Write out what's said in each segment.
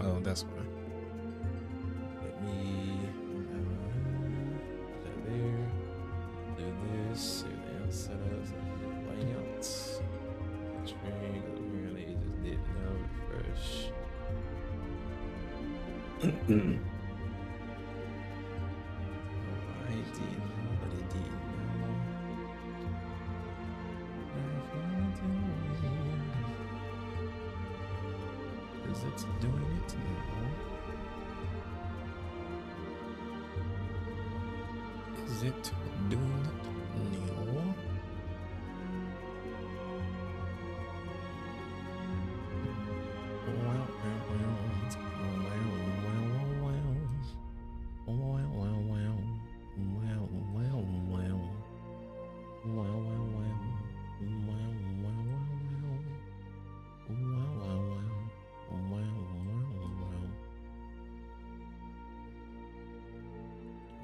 Oh, that's why. Let me put that there. Do this. Everything else set up. So layouts. Screen. Apparently it just didn't know. Refresh. I did know, but it didn't know. Is it doing it now? Is it doing it now?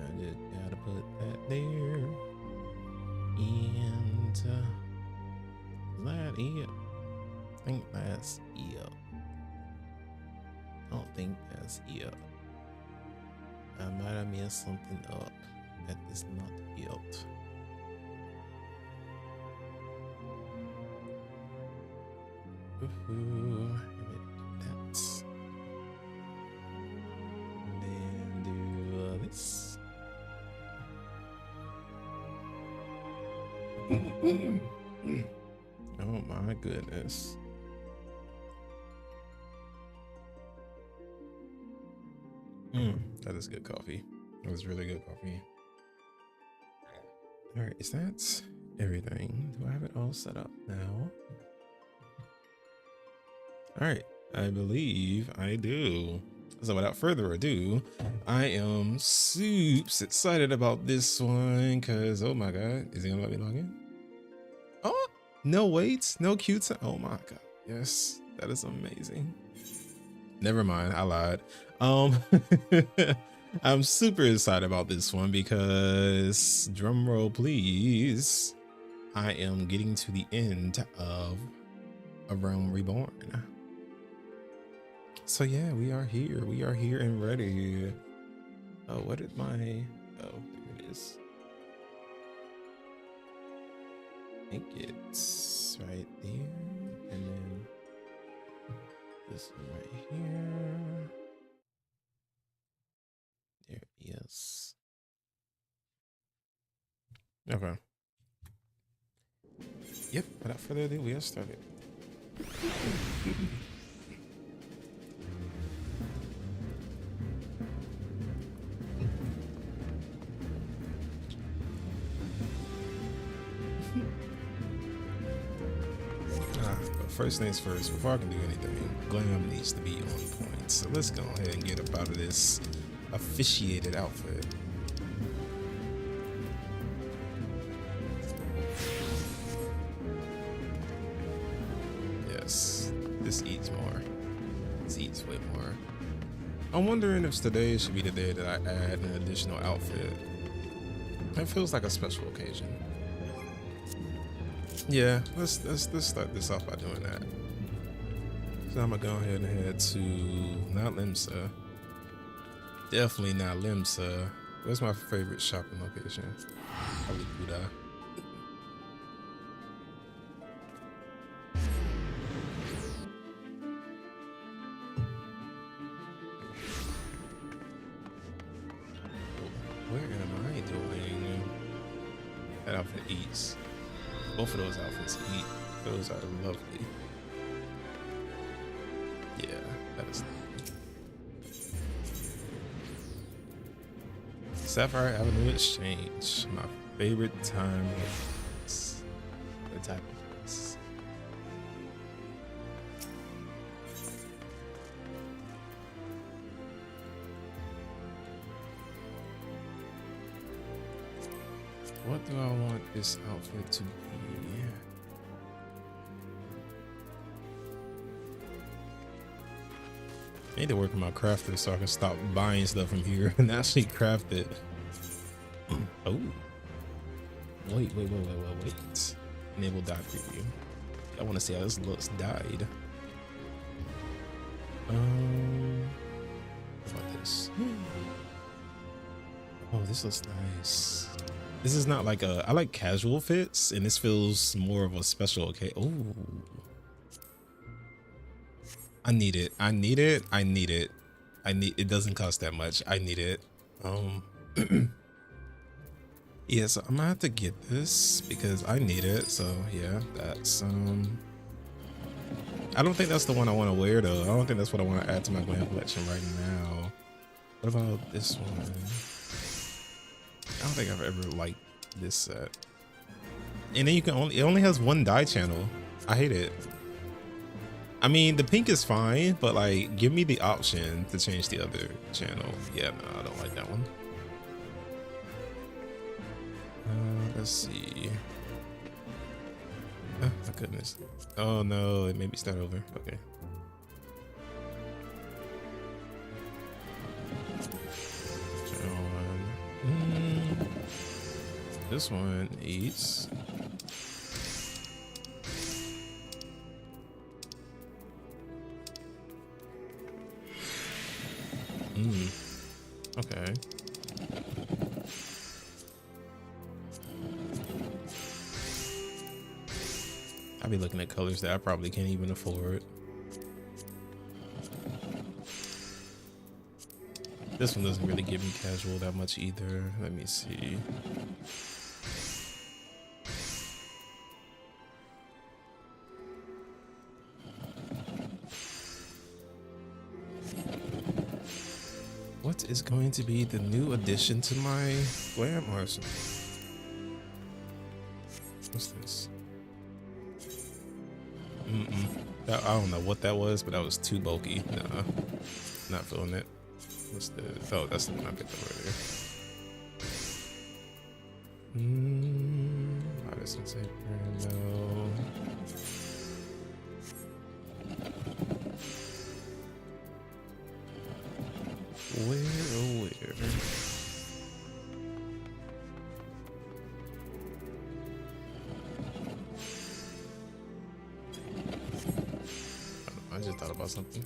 I just gotta put that there. And is that it? I think that's it. I don't think that's it. I might have messed something up. That is not it. Ooh, that's. And then do this. Oh my goodness. That is good coffee. That was really good coffee. All right, is that everything? Do I have it all set up now? All right, I believe I do. So without further ado, I am super excited about this one because, oh my God, is he gonna let me log in? Oh, no wait, no queue time. Oh my God, yes, that is amazing. Never mind, I lied. I'm super excited about this one because, drum roll please, I am getting to the end of A Realm Reborn. So yeah, we are here and ready. Oh, what did my, oh, there it is. I think it's right there, and then this one right here. There it is. Okay. Yep, without further ado, we are started. But first things first, before I can do anything, glam needs to be on point. So let's go ahead and get up out of this officiated outfit. Yes, this eats more. This eats way more. I'm wondering if today should be the day that I add an additional outfit. It feels like a special occasion. Yeah, let's start this off by doing that. So I'm gonna go ahead and head to not Limsa. Definitely not Limsa. Where's my favorite shopping location? Probably Buddha. Where am I doing? That outfit eats. Both of those outfits eat. Those are lovely. Yeah, that is lovely. Sapphire Avenue Exchange. My favorite time of place. The type of place. What do I want this outfit to be? I need to work on my crafter so I can stop buying stuff from here and actually craft it. Oh. Wait. Enable dye preview. I want to see how this looks dyed. Oh, this looks nice. This is not like I like casual fits, and this feels more of a special. Okay. Oh, I need it. I need it. I need it. It doesn't cost that much. I need it. Yeah, so I'm gonna have to get this because I need it. So yeah, that's I don't think that's the one I want to wear though. I don't think that's what I want to add to my glam collection right now. What about this one? I don't think I've ever liked this set. And then it only has one dye channel. I hate it. I mean, the pink is fine, but like, give me the option to change the other channel. Yeah, no, I don't like that one. Let's see. Oh my goodness. Oh no, it made me start over. Okay. This one eats. Okay. I'll be looking at colors that I probably can't even afford. This one doesn't really give me casual that much either. Let me see. What is going to be the new addition to my glam arsenal? What's this? I don't know what that was, but that was too bulky. Nah, not feeling it. What's the? Oh, that's the one I picked up earlier. Oh, this one's no. Where, oh where? I just thought about something.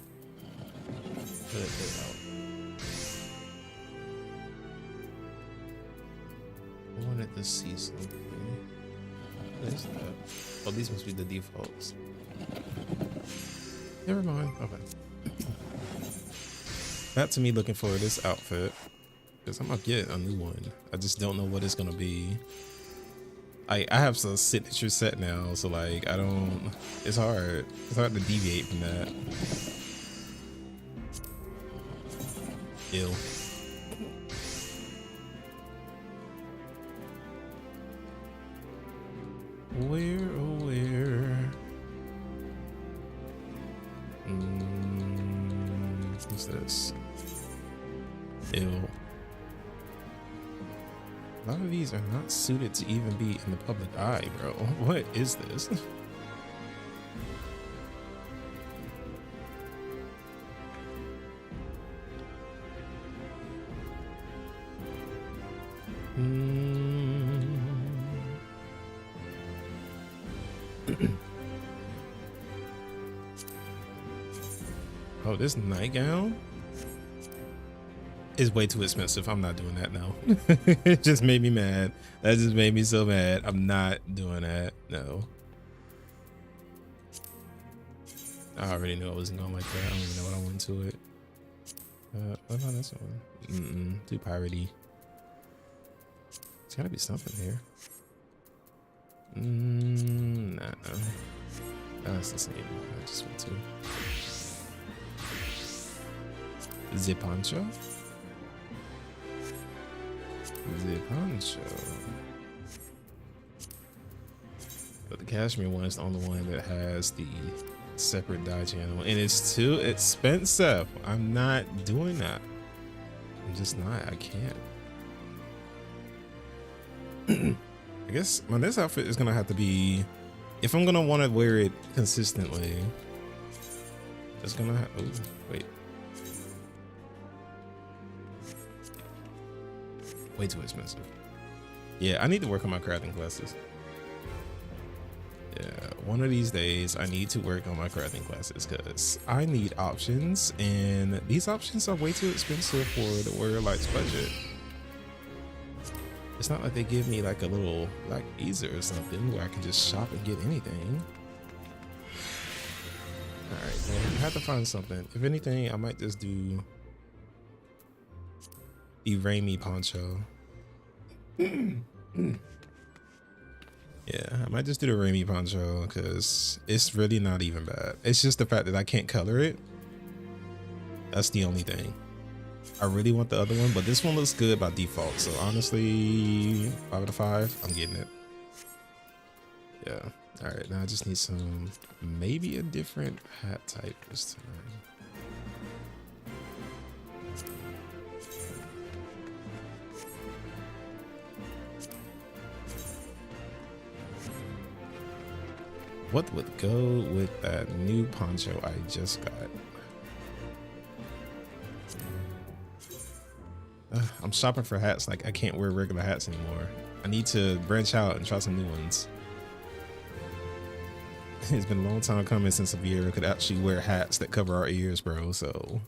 Put it out. I wanted to see something. What is that? Oh, these must be the defaults. Never mind. Okay. Back to me looking for this outfit, because I'm gonna get a new one. I just don't know what it's gonna be. I have some signature set now, so like I don't. It's hard. It's hard to deviate from that. Ew. Where, oh where? What's this? Ew. A lot of these are not suited to even be in the public eye, bro. What is this? Oh, this nightgown is way too expensive. I'm not doing that now. It just made me mad. That just made me so mad. I'm not doing that. No. I already knew I wasn't going like that. I don't even know what I went to it. Oh no, that's one. Too piratey. There's gotta be something here. Nah. That's the same one I just went to. The poncho? The poncho. But the cashmere one is the only one that has the separate dye channel, and it's too expensive. I'm not doing that. I'm just not. I can't. I guess my next outfit is gonna have to be, if I'm gonna want to wear it consistently, it's gonna have, oh wait, way too expensive. Yeah, I need to work on my crafting classes. Yeah, one of these days I need to work on my crafting classes because I need options, and these options are way too expensive for the Warrior Light's budget. It's not like they give me like a little like visa or something where I can just shop and get anything. All right, well, I have to find something. If anything, I might just do the Raimi poncho. Yeah, I might just do the Raimi poncho because it's really not even bad. It's just the fact that I can't color it. That's the only thing. I really want the other one, but this one looks good by default. So honestly, 5 out of 5, I'm getting it. Yeah. All right, now I just need some, maybe a different hat type this time. What would go with that new poncho I just got? I'm shopping for hats like I can't wear regular hats anymore. I need to branch out and try some new ones. It's been a long time coming since a Vieira could actually wear hats that cover our ears, bro, so.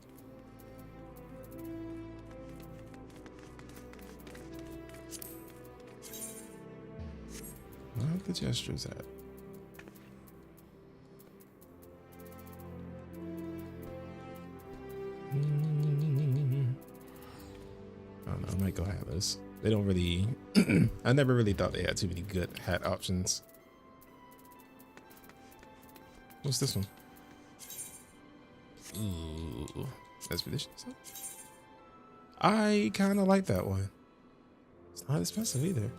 What the gestures at? I don't know, I might go hatless. They don't really, I never really thought they had too many good hat options. What's this one? Ooh, Expedition. I kind of like that one. It's not expensive either.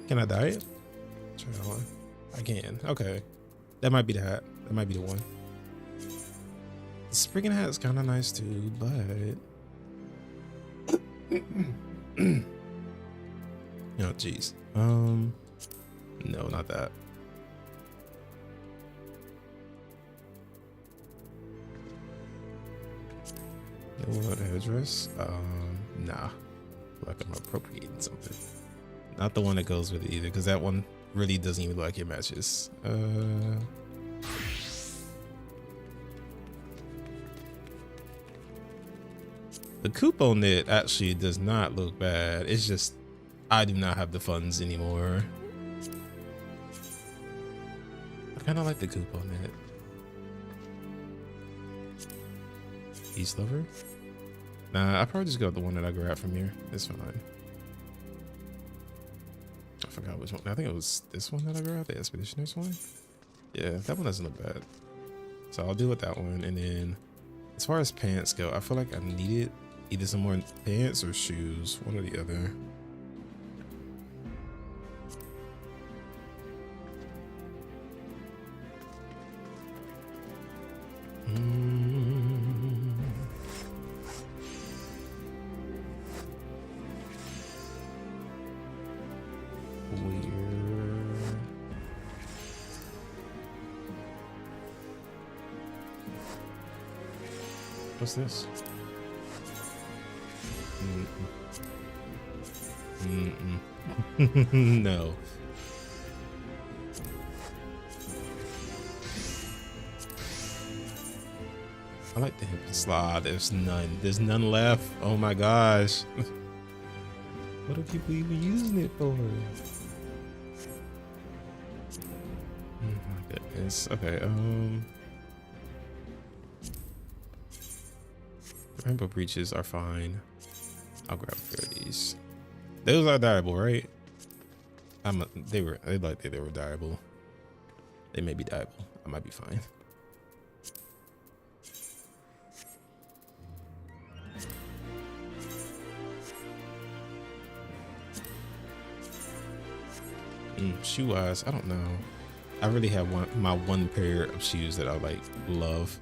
Can I dye it? Try that one. I can. Okay. That might be the hat. That might be the one. The Spriggan hat is kind of nice too, but oh geez. No, not that. No headdress. Nah. Like I'm appropriating something. Not the one that goes with it either, because that one really doesn't even look like it matches. The coupon knit actually does not look bad. It's just I do not have the funds anymore. I kind of like the coupon knit. East Lover? Nah, I probably just go with the one that I grabbed from here. It's fine. I forgot which one. I think it was this one that I grabbed, the Expeditioners one. Yeah, that one doesn't look bad. So I'll do with that one. And then as far as pants go, I feel like I needed either some more pants or shoes, one or the other. What's this? No. I like the hip and slide. There's none. There's none left. Oh my gosh. What are people even using it for? Oh my goodness. Okay. Rainbow breeches are fine. I'll grab a pair of these. Those are dyeable, right? They were dyeable. They may be dyeable. I might be fine. Shoe wise, I don't know. I really have my one pair of shoes that I like love.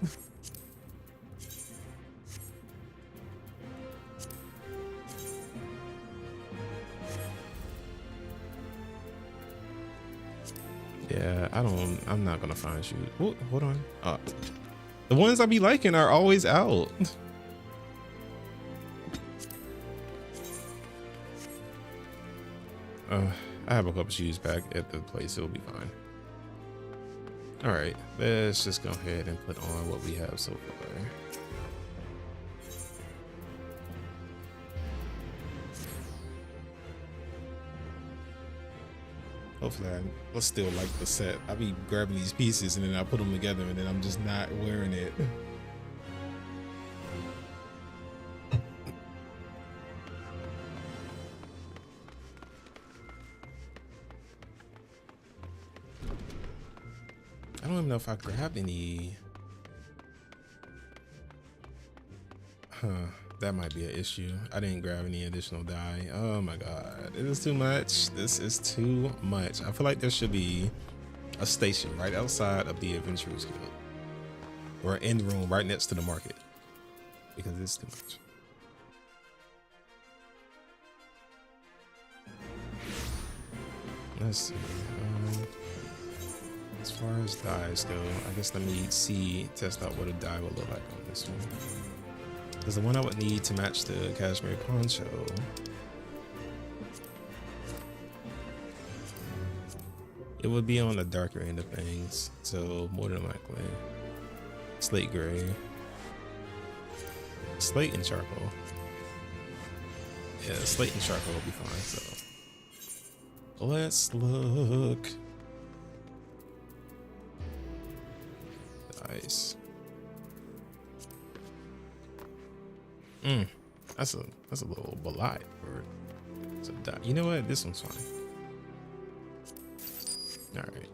Yeah, I'm not gonna find shoes. Oh, hold on. The ones I be liking are always out. I have a couple shoes back at the place. It'll be fine. All right, let's just go ahead and put on what we have so far. Hopefully I'll still like the set. I'll be grabbing these pieces and then I put them together and then I'm just not wearing it. I don't even know if I grabbed any. That might be an issue. I didn't grab any additional dye. Oh my god, it is too much. This is too much. I feel like there should be a station right outside of the Adventurers Guild, or an end room right next to the market, because it's too much. Let's see. As far as dyes go, I guess let me test out what a dye would look like on this one. Because the one I would need to match the cashmere poncho it would be on the darker end of things, so more than likely slate gray, slate and charcoal. Yeah, slate and charcoal will be fine. So let's look. Nice. That's a little light for it's a dot. You know what? This one's fine. All right.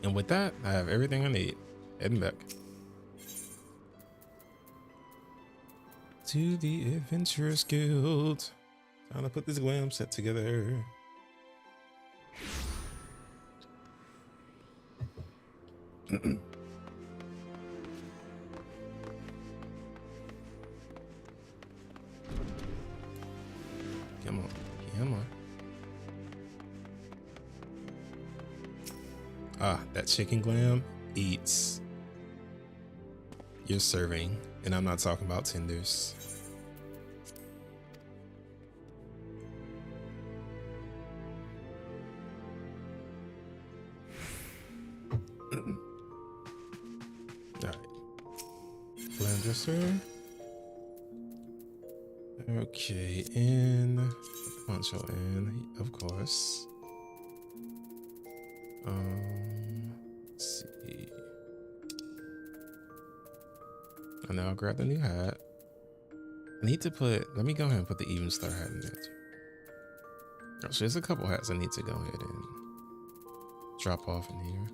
And with that, I have everything I need. Heading back to the Adventurers Guild. Time to put this glam set together. Come on, come on. Ah, that chicken glam eats your serving, and I'm not talking about tenders. Alright. Glam dresser. Okay, in poncho in, of course. Let's see. And now I'll grab the new hat. I need to let me go ahead and put the even star hat in there too. Oh, so there's a couple hats I need to go ahead and drop off in here.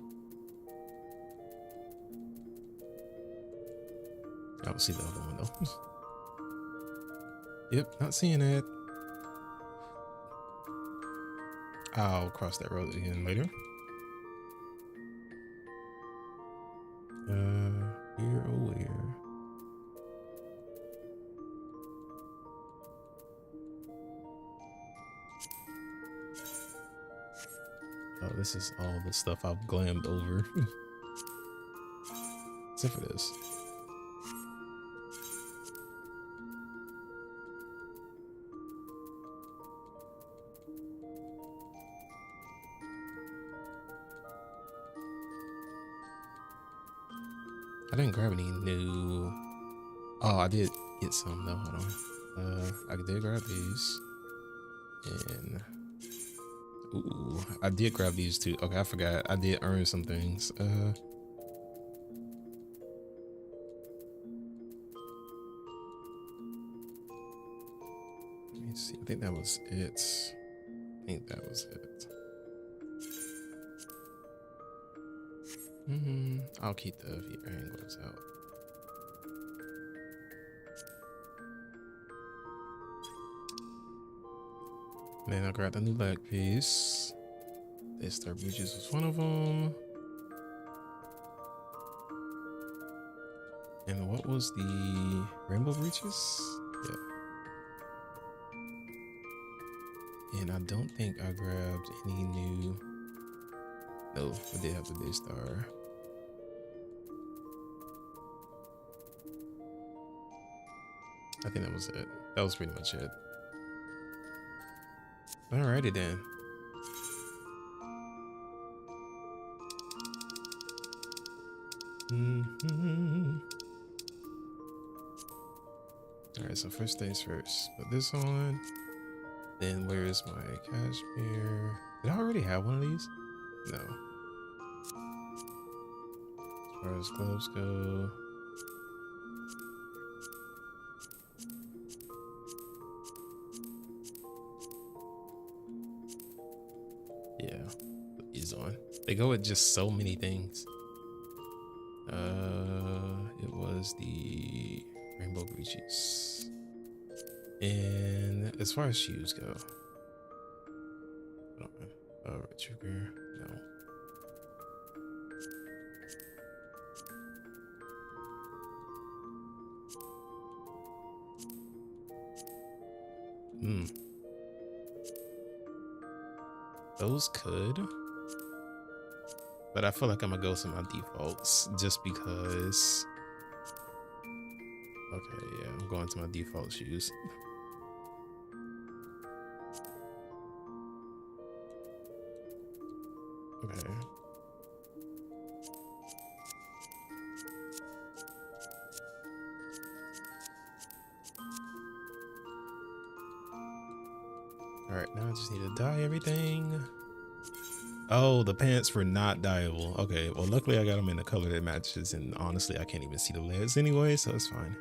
I'll see the other one though. Yep, not seeing it. I'll cross that road again later. Where oh where? Oh, this is all the stuff I've glammed over. Except for this. I didn't grab any new. Oh, I did get some though. Hold on. I did grab these. And ooh, I did grab these too. Okay, I forgot. I did earn some things. Let me see. I think that was it. I'll keep the Viper angles out. And then I grabbed the new leg piece. This star breeches was one of them. And what was the rainbow breeches? Yeah. And I don't think I grabbed any new. No, I did have the day star. I think that was it. That was pretty much it. Alrighty then. Alright, so first things first. Put this on. Then where is my cashmere? Did I already have one of these? No. As far as gloves go. Yeah, put these on. They go with just so many things. It was the rainbow breeches. And as far as shoes go, red sugar, no. Those could, but I feel like I'm gonna go to my defaults just because. Okay, yeah, I'm going to my default shoes. Okay. All right, now I just need to dye everything. Oh, the pants were not dyeable. Okay, well, luckily I got them in the color that matches, and honestly, I can't even see the legs anyway, so it's fine.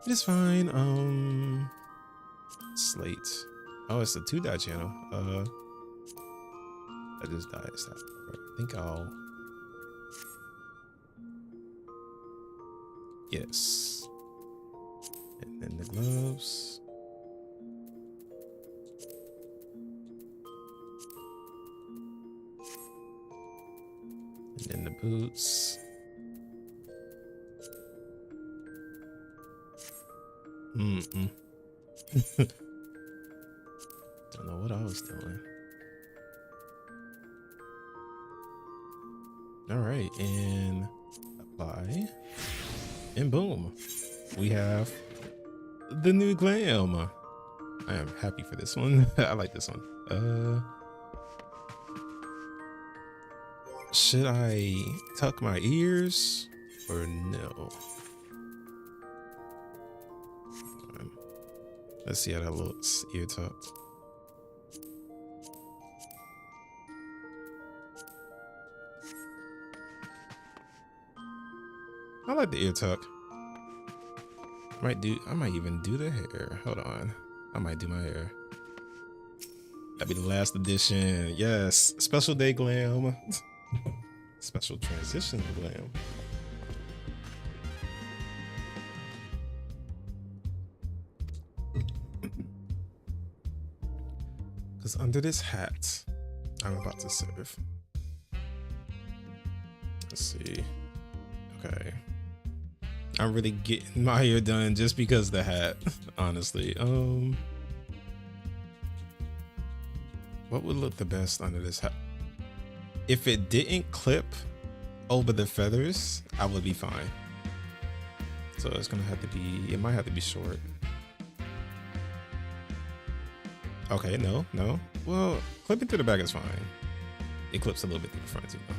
It's fine. Slate. Oh, it's the 2-dye channel. I just dyed that. I think I'll. Yes. And then the gloves. And then the boots. Don't know what I was doing. All right, and apply. And boom. We have the new glam. I am happy for this one. I like this one. Should I tuck my ears or no? Let's see how that looks, ear tucked. I like the ear tuck. I might even do the hair. Hold on. I might do my hair. That'd be the last edition. Yes. Special day glam. Special transition glam. Because under this hat, I'm about to serve. Let's see. Okay. I'm really getting my hair done just because of the hat, honestly. What would look the best under this hat? If it didn't clip over the feathers, I would be fine. So it's gonna have to be, it might have to be short. Okay, no. Well, clipping through the back is fine. It clips a little bit through the front too, though.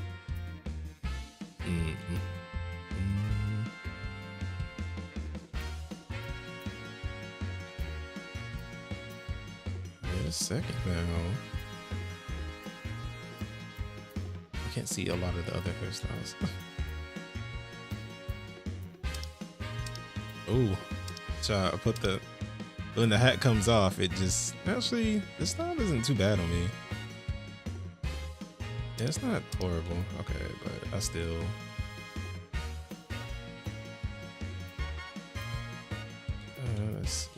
Wait a second now. I can't see a lot of the other hairstyles. Oh, so I put the, when the hat comes off, it just, actually, the style isn't too bad on me. Yeah, it's not horrible. Okay, but I still. Let's see.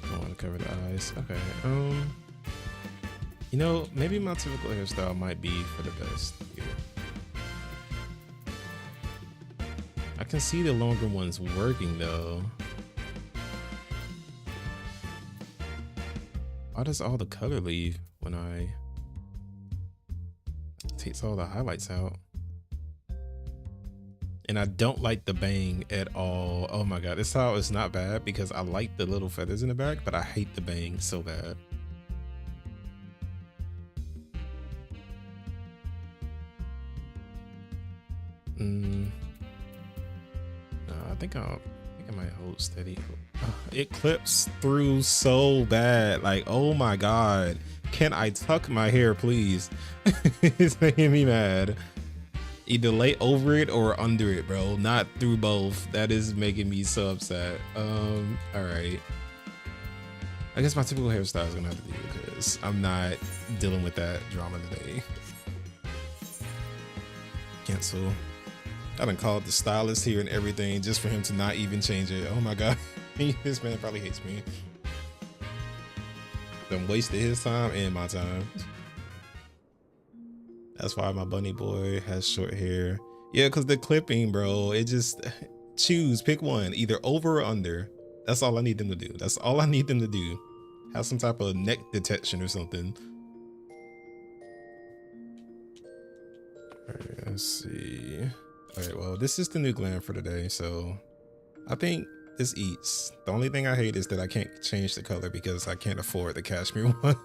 I want to cover the eyes. Okay. You know, maybe my typical hairstyle might be for the best here. I can see the longer ones working though. Why does all the color leave when I takes all the highlights out? And I don't like the bang at all. Oh my god, this style is not bad because I like the little feathers in the back, but I hate the bang so bad. No, I think I might hold steady. It clips through so bad. Like, oh my god. Can I tuck my hair, please? It's making me mad. Either lay over it or under it, bro. Not through both. That is making me so upset. All right. I guess my typical hairstyle is gonna have to be because I'm not dealing with that drama today. Cancel. I done called the stylist here and everything just for him to not even change it. Oh my god. This man probably hates me. Done wasted his time and my time. That's why my bunny boy has short hair. Yeah, because the clipping, bro, it just choose, pick one, either over or under. That's all I need them to do. That's all I need them to do. Have some type of neck detection or something. All right, let's see. All right, well, this is the new glam for today. So I think this eats. The only thing I hate is that I can't change the color because I can't afford the cashmere one.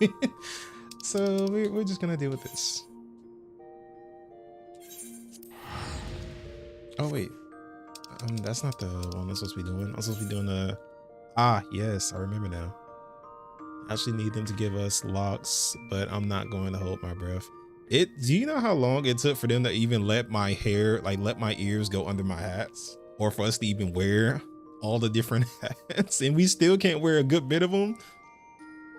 So we're just gonna deal with this. Oh wait, that's not the one I'm supposed to be doing. I'm supposed to be doing the, yes, I remember now. I actually need them to give us locks, but I'm not going to hold my breath. Do you know how long it took for them to even let my hair, like let my ears go under my hats, or for us to even wear all the different hats, and we still can't wear a good bit of them?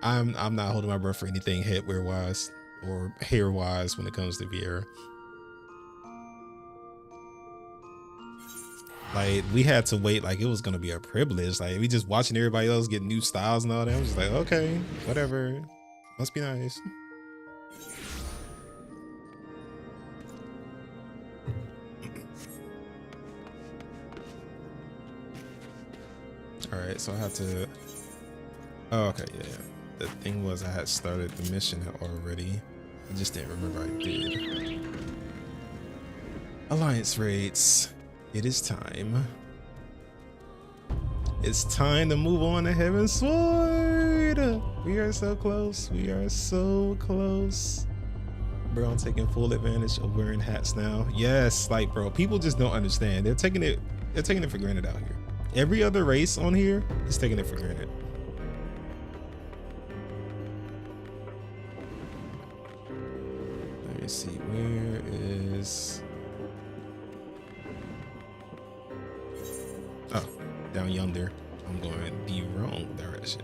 I'm not holding my breath for anything headwear wise or hair wise when it comes to VR. Like, we had to wait like it was gonna be a privilege. Like, we just watching everybody else get new styles and all that. I was just like, okay, whatever. Must be nice. All right, so I have to. Oh, okay, yeah. The thing was, I had started the mission already. I just didn't remember I did. Alliance raids. It is time. It's time to move on to Heaven's Sword. We are so close. We are so close. Bro, I'm taking full advantage of wearing hats now. Yes, like, bro, people just don't understand. They're taking it for granted out here. Every other race on here is taking it for granted. Let me see, where is... Oh, down yonder. I'm going the wrong direction.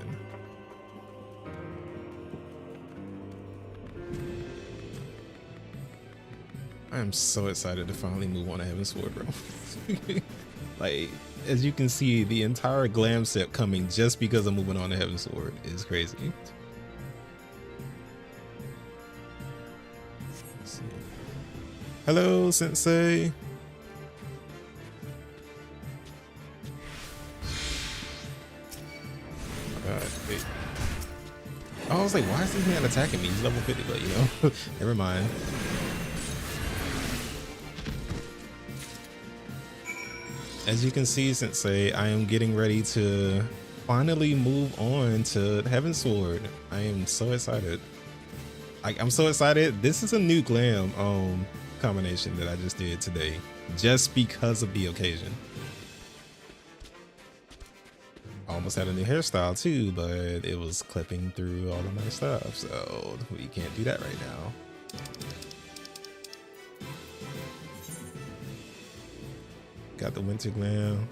I am so excited to finally move on to Heaven's Sword, bro. Like, as you can see, the entire glam set coming just because I'm moving on to Heaven's Sword is crazy. Let's see. Hello, Sensei. Wait. Oh, I was like, why is this man attacking me? He's level 50, but you know, never mind. As you can see, Sensei, I am getting ready to finally move on to Heaven's Sword. I am so excited. I'm so excited. This is a new glam combination that I just did today, just because of the occasion. I almost had a new hairstyle too, but it was clipping through all of my stuff, so we can't do that right now. Got the winter glam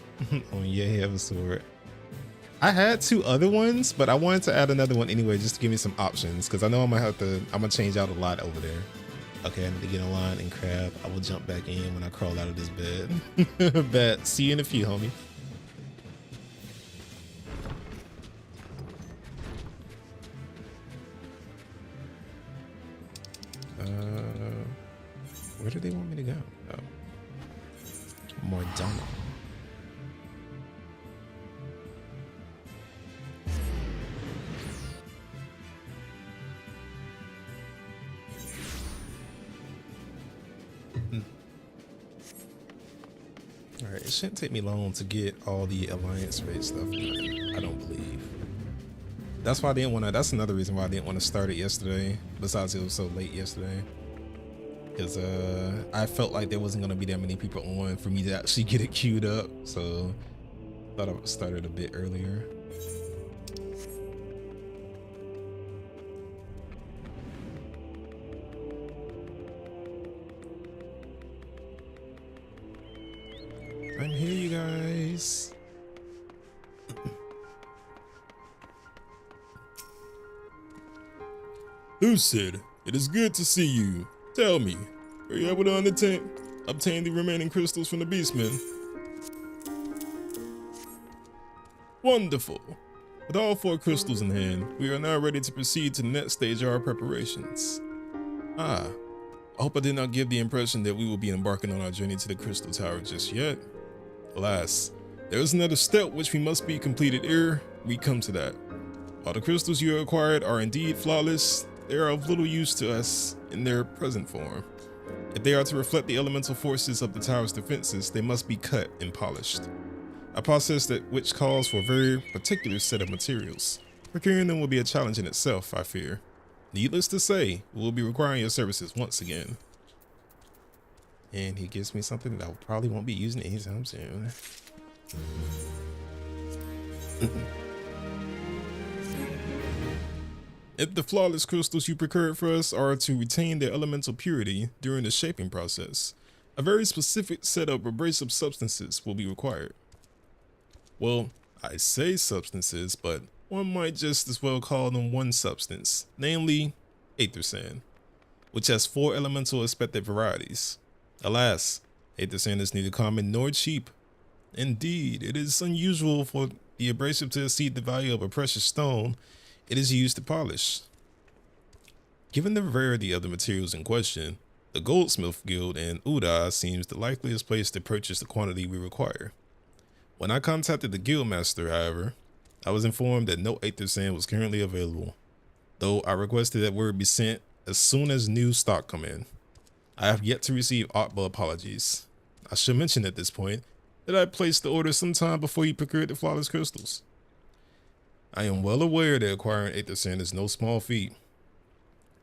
on Heaven's Sword. I had two other ones, but I wanted to add another one anyway, just to give me some options, because I know I'm gonna change out a lot over there. Okay, I need to get in line and crab. I will jump back in when I crawl out of this bed. Bet. See you in a few, homie. Where do they want me to go? Oh. Mordana. All right, it shouldn't take me long to get all the alliance raid stuff done, I don't believe. That's why I didn't want to, that's another reason why I didn't want to start it yesterday, besides it was so late yesterday. because I felt like there wasn't gonna be that many people on for me to actually get it queued up, so thought I would start it a bit earlier. I'm here, you guys. Lucid, it is good to see you. Tell me, were you able to obtain the remaining crystals from the Beastmen? Wonderful. With all 4 crystals in hand, we are now ready to proceed to the next stage of our preparations. I hope I did not give the impression that we will be embarking on our journey to the Crystal Tower just yet. Alas, there is another step which we must be completed ere we come to that. While the crystals you acquired are indeed flawless, they are of little use to us in their present form. If they are to reflect the elemental forces of the tower's defenses, they must be cut and polished. A process which calls for a very particular set of materials. Procuring them will be a challenge in itself, I fear. Needless to say, we will be requiring your services once again. And he gives me something that I probably won't be using anytime soon. If the flawless crystals you procured for us are to retain their elemental purity during the shaping process, a very specific set of abrasive substances will be required. Well, I say substances, but one might just as well call them one substance, namely Aether Sand, which has 4 elemental expected varieties. Alas, Aether Sand is neither common nor cheap. Indeed, it is unusual for the abrasive to exceed the value of a precious stone it is used to polish. Given the rarity of the materials in question, the Goldsmith Guild and Uda seems the likeliest place to purchase the quantity we require. When I contacted the Guildmaster, however, I was informed that no Aether Sand was currently available, though I requested that word be sent as soon as new stock come in. I have yet to receive aught but apologies. I should mention at this point that I placed the order sometime before you procured the flawless crystals. I am well aware that acquiring Aether Sand is no small feat.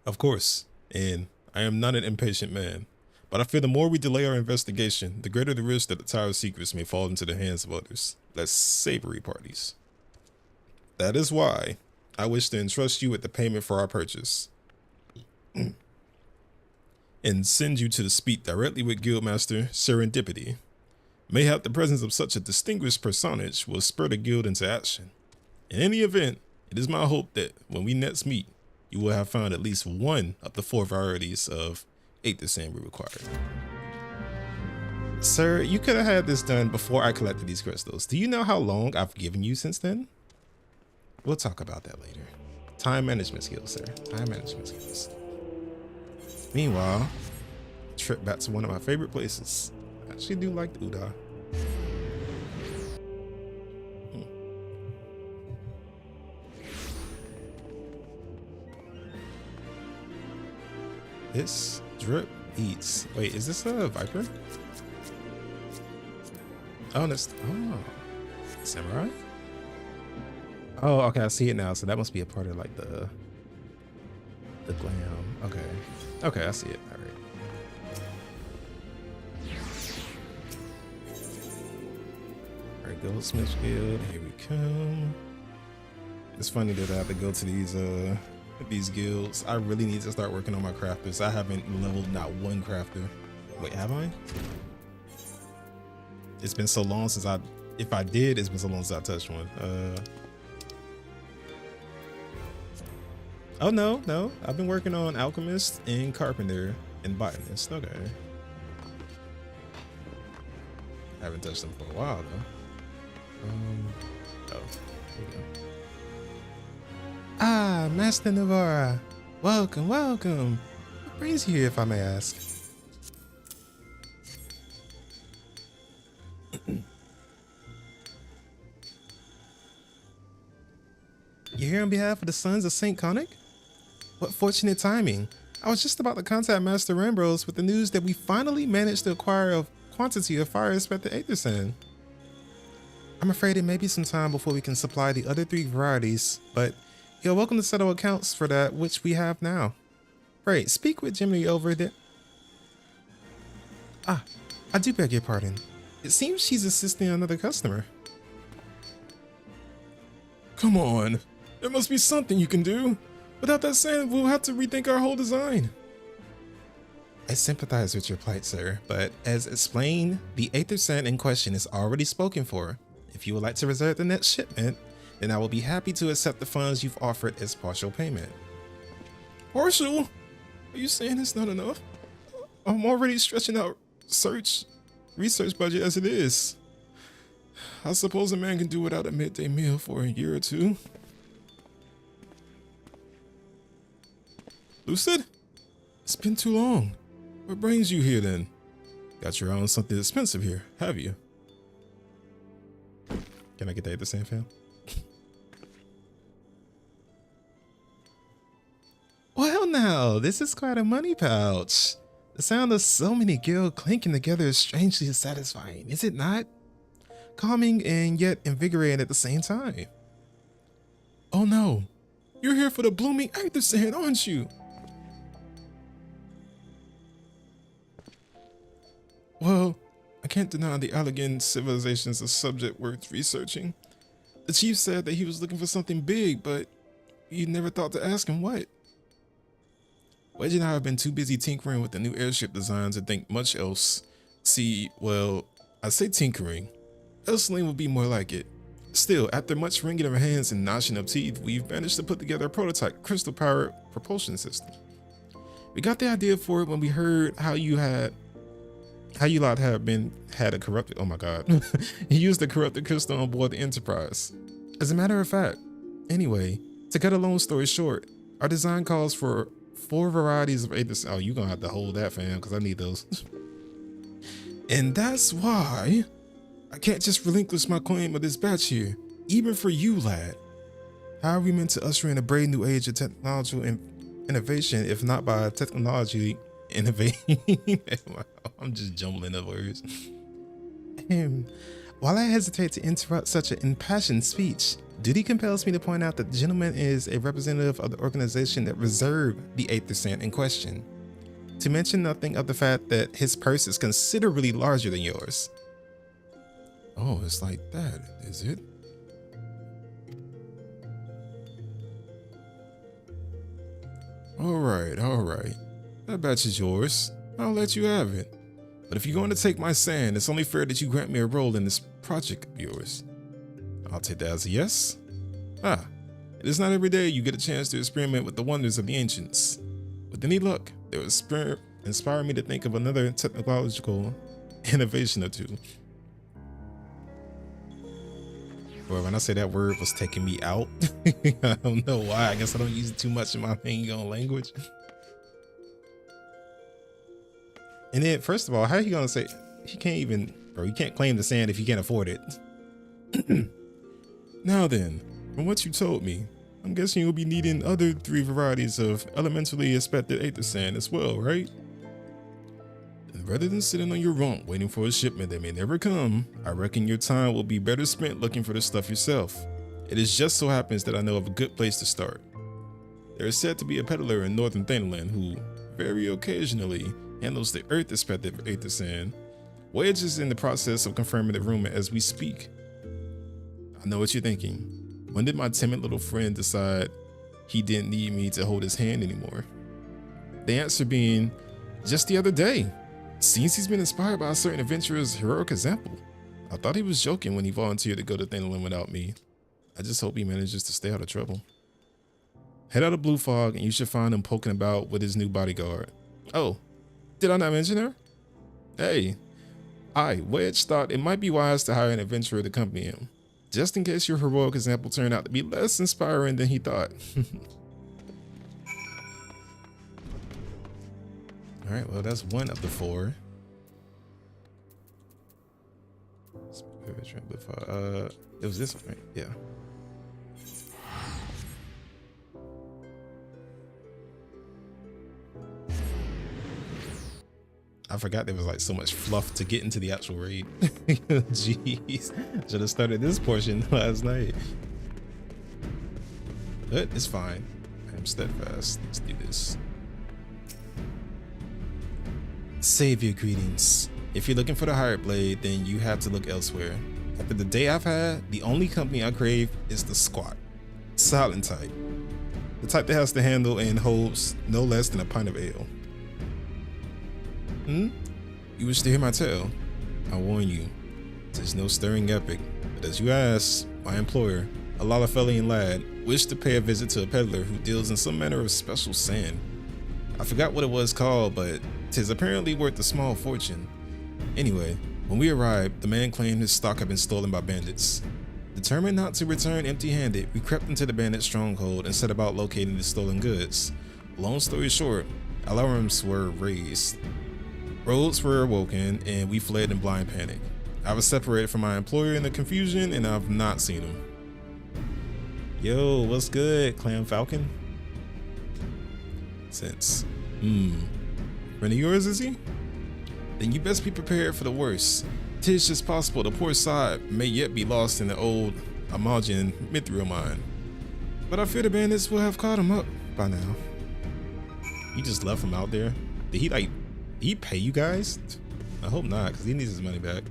Of course, and I am not an impatient man, but I fear the more we delay our investigation, the greater the risk that the tower's secrets may fall into the hands of others, less savory parties. That is why I wish to entrust you with the payment for our purchase and send you to speak directly with Guildmaster Serendipity. Mayhap the presence of such a distinguished personage will spur the guild into action. In any event, it is my hope that when we next meet, you will have found at least one of the 4 varieties of Aether Sand we require. Sir, you could have had this done before I collected these crystals. Do you know how long I've given you since then? We'll talk about that later. Time management skills, sir. Time management skills. Meanwhile, trip back to one of my favorite places. I actually do like the Uda. This drip eats. Wait, is this a Viper? Oh, that's Samurai? Oh, okay, I see it now. So that must be a part of like the glam. Okay. Okay, I see it. All right. All right, Goldsmith Guild. Here we come. It's funny that I have to go to these guilds. I really need to start working on my crafters. I haven't leveled not one crafter. Wait, have I? It's been so long since if I did, it's been so long since I touched one. Oh no, I've been working on Alchemist and Carpenter and Botanist. Okay. I haven't touched them for a while though. Oh, here we go. Ah, Master Navarra. Welcome. What brings you here, if I may ask? You're here on behalf of the Sons of St. Conic? What fortunate timing. I was just about to contact Master Rambros with the news that we finally managed to acquire a quantity of fire expected Aether Sand. I'm afraid it may be some time before we can supply the other 3 varieties, but you're welcome to settle accounts for that which we have now. Right, speak with Jimmy over there. Ah, I do beg your pardon. It seems she's assisting another customer. Come on, there must be something you can do. Without that sand, we'll have to rethink our whole design. I sympathize with your plight, sir, but as explained, the Aether Sand in question is already spoken for. If you would like to reserve the next shipment, then I will be happy to accept the funds you've offered as partial payment. Partial? Are you saying it's not enough? I'm already stretching out research budget as it is. I suppose a man can do without a midday meal for a year or two. Lucid? It's been too long. What brings you here then? Got your eye on something expensive here, have you? Can I get that at the same fam? Well now, this is quite a money pouch. The sound of so many gills clinking together is strangely satisfying, is it not? Calming and yet invigorating at the same time. Oh no, you're here for the blooming Aether Sand, aren't you? Well, I can't deny the Allegan civilization is a subject worth researching. The chief said that he was looking for something big, but he never thought to ask him what. Wedge and I have been too busy tinkering with the new airship designs to think much else. See, well, I say tinkering. Elsling would be more like it. Still, after much wringing of hands and gnashing of teeth, we've managed to put together a prototype crystal-powered propulsion system. We got the idea for it when we heard how you lot had a corrupted, oh my god, he used a corrupted crystal on board the Enterprise. As a matter of fact, anyway, to cut a long story short, our design calls for 4 varieties of Aether Sand. Oh, you're gonna have to hold that, fam, because I need those. And that's why I can't just relinquish my claim of this batch here, even for you, lad. How are we meant to usher in a brave new age of technological innovation, if not by technology innovating? I'm just jumbling the words. While I hesitate to interrupt such an impassioned speech, duty compels me to point out that the gentleman is a representative of the organization that reserved the Aether Sand in question. To mention nothing of the fact that his purse is considerably larger than yours. Oh, it's like that, is it? All right. That batch is yours. I'll let you have it. But if you're going to take my sand, it's only fair that you grant me a role in this project of yours. I'll take that as a yes. It is not every day you get a chance to experiment with the wonders of the ancients. With any luck, they will inspire me to think of another technological innovation or two. Boy, when I say that word was taking me out, I don't know why. I guess I don't use it too much in my main language. And then, first of all, how are you gonna say he can't even, bro? You can't claim the sand if you can't afford it. Now then, from what you told me, I'm guessing you'll be needing other 3 varieties of elementally expected Aether Sand as well, right? And rather than sitting on your rump waiting for a shipment that may never come, I reckon your time will be better spent looking for the stuff yourself. It is just so happens that I know of a good place to start. There is said to be a peddler in northern Thanalan who, very occasionally, handles the Earth-expected Aether Sand. Wedge is in the process of confirming the rumor as we speak. I know what you're thinking. When did my timid little friend decide he didn't need me to hold his hand anymore? The answer being, just the other day. Seems he's been inspired by a certain adventurer's heroic example. I thought he was joking when he volunteered to go to Thanalan without me. I just hope he manages to stay out of trouble. Head out of Blue Fog and you should find him poking about with his new bodyguard. Oh, did I not mention her? Hey, Wedge thought it might be wise to hire an adventurer to accompany him, just in case your heroic example turned out to be less inspiring than he thought. All right, well, that's 1 of the 4. It was this one, right? Yeah. I forgot there was like so much fluff to get into the actual raid. Jeez, should have started this portion last night. But it's fine. I'm steadfast. Let's do this. Savior greetings. If you're looking for the hired blade, then you have to look elsewhere. After the day I've had, the only company I crave is the squat, silent type. The type that has to handle and holds no less than a pint of ale. You wish to hear my tale? I warn you, 'tis no stirring epic, but as you ask, my employer, a Lalafelian lad, wished to pay a visit to a peddler who deals in some manner of special sand. I forgot what it was called, but 'tis apparently worth a small fortune. Anyway, when we arrived, the man claimed his stock had been stolen by bandits. Determined not to return empty-handed, we crept into the bandit stronghold and set about locating the stolen goods. Long story short, alarms were raised. Roads were awoken, and we fled in blind panic. I was separated from my employer in the confusion, and I've not seen him. Yo, what's good, Clam Falcon? Friend of yours, is he? Then you best be prepared for the worst. 'Tis just possible the poor side may yet be lost in the old Amajan mithril mine. But I fear the bandits will have caught him up by now. You just left him out there? Did he pay you guys? I hope not, because he needs his money back.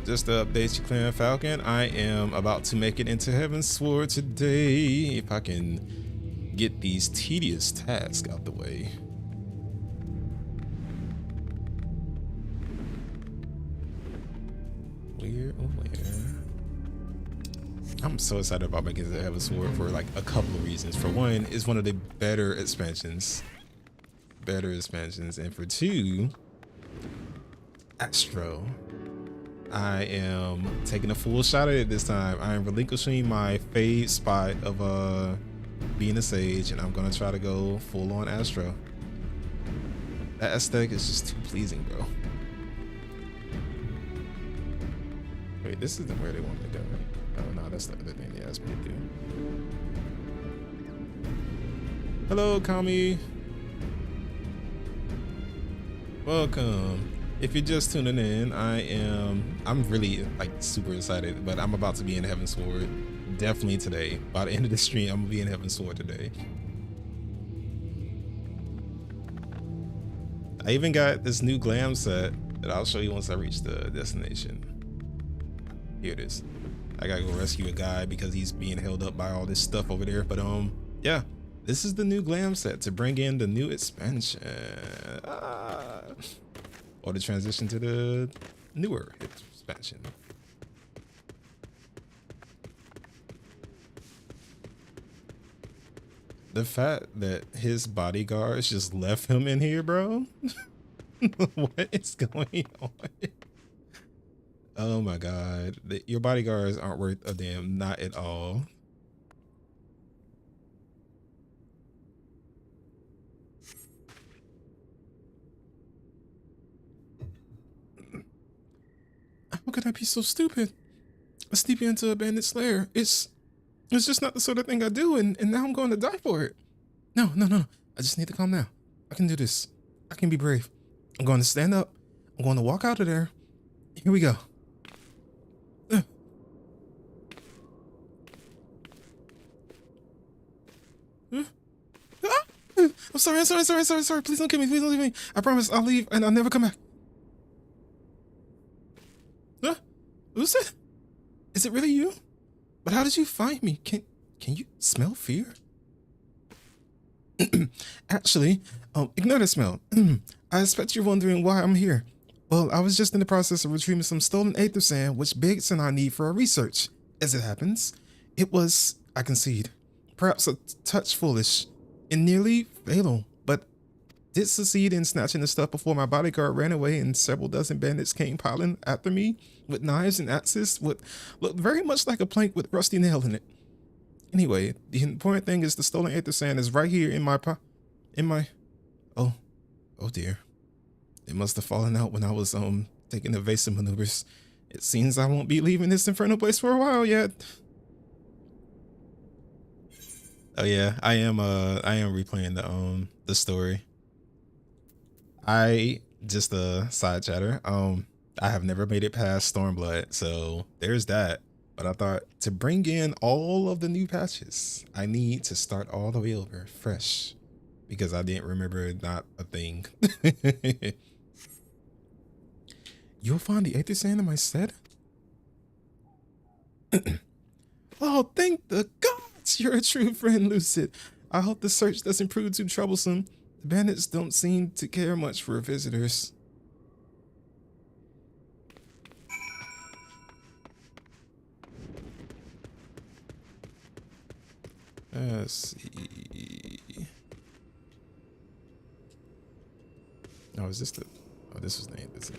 Just to update you, Clan Falcon, I am about to make it into Heaven's Sword today. If I can get these tedious tasks out the way. Where? I'm so excited about making it to Heaven's Sword for like a couple of reasons. For one, it's one of the better expansions. And for two, Astro. I am taking a full shot at it this time. I am relinquishing my fade spot of being a sage, and I'm gonna try to go full on Astro. That aesthetic is just too pleasing, bro. Wait, this isn't where they want me to go, right? Oh no, that's the other thing they asked me to do. Hello, Kami. Welcome. If you're just tuning in, I'm really like super excited, but I'm about to be in Heaven's Sword definitely today. By the end of the stream, I'm gonna be in Heaven's Sword today. I even got this new glam set that I'll show you once I reach the destination. Here it is. I gotta go rescue a guy because he's being held up by all this stuff over there. But yeah, this is the new glam set to bring in the new expansion. Or the transition to the newer expansion. The fact that his bodyguards just left him in here, bro. What is going on? Oh my god. Your bodyguards aren't worth a damn, not at all. How could I be so stupid? I sneak into a bandit's lair. It's just not the sort of thing I do, and now I'm going to die for it. No. I just need to calm down. I can do this. I can be brave. I'm going to stand up. I'm going to walk out of there. Here we go. I'm sorry. Please don't kill me. Please don't leave me. I promise I'll leave and I'll never come back. Who's it? Is it really you? But how did you find me? Can you smell fear? Actually, ignore the smell. I expect you're wondering why I'm here. Well, I was just in the process of retrieving some stolen aether sand, which Biggs and I need for our research. As it happens, it was, I concede, perhaps a touch foolish and nearly fatal, but did succeed in snatching the stuff before my bodyguard ran away and several dozen bandits came piling after me with knives and axes, what looked very much like a plank with rusty nail in it. Anyway, the important thing is the stolen aether sand is right here in my oh dear. It must have fallen out when I was taking evasive maneuvers. It seems I won't be leaving this infernal place for a while yet. Oh yeah, I am replaying the story. I just a side chatter. I have never made it past Stormblood, so there's that. But I thought to bring in all of the new patches, I need to start all the way over, fresh. because I didn't remember not a thing. You'll find the Aether Sand in my stead? Oh, thank the gods! You're a true friend, Lucid. I hope the search doesn't prove too troublesome. The bandits don't seem to care much for visitors. Let's see. Oh, is this the... Oh, this was named. This is...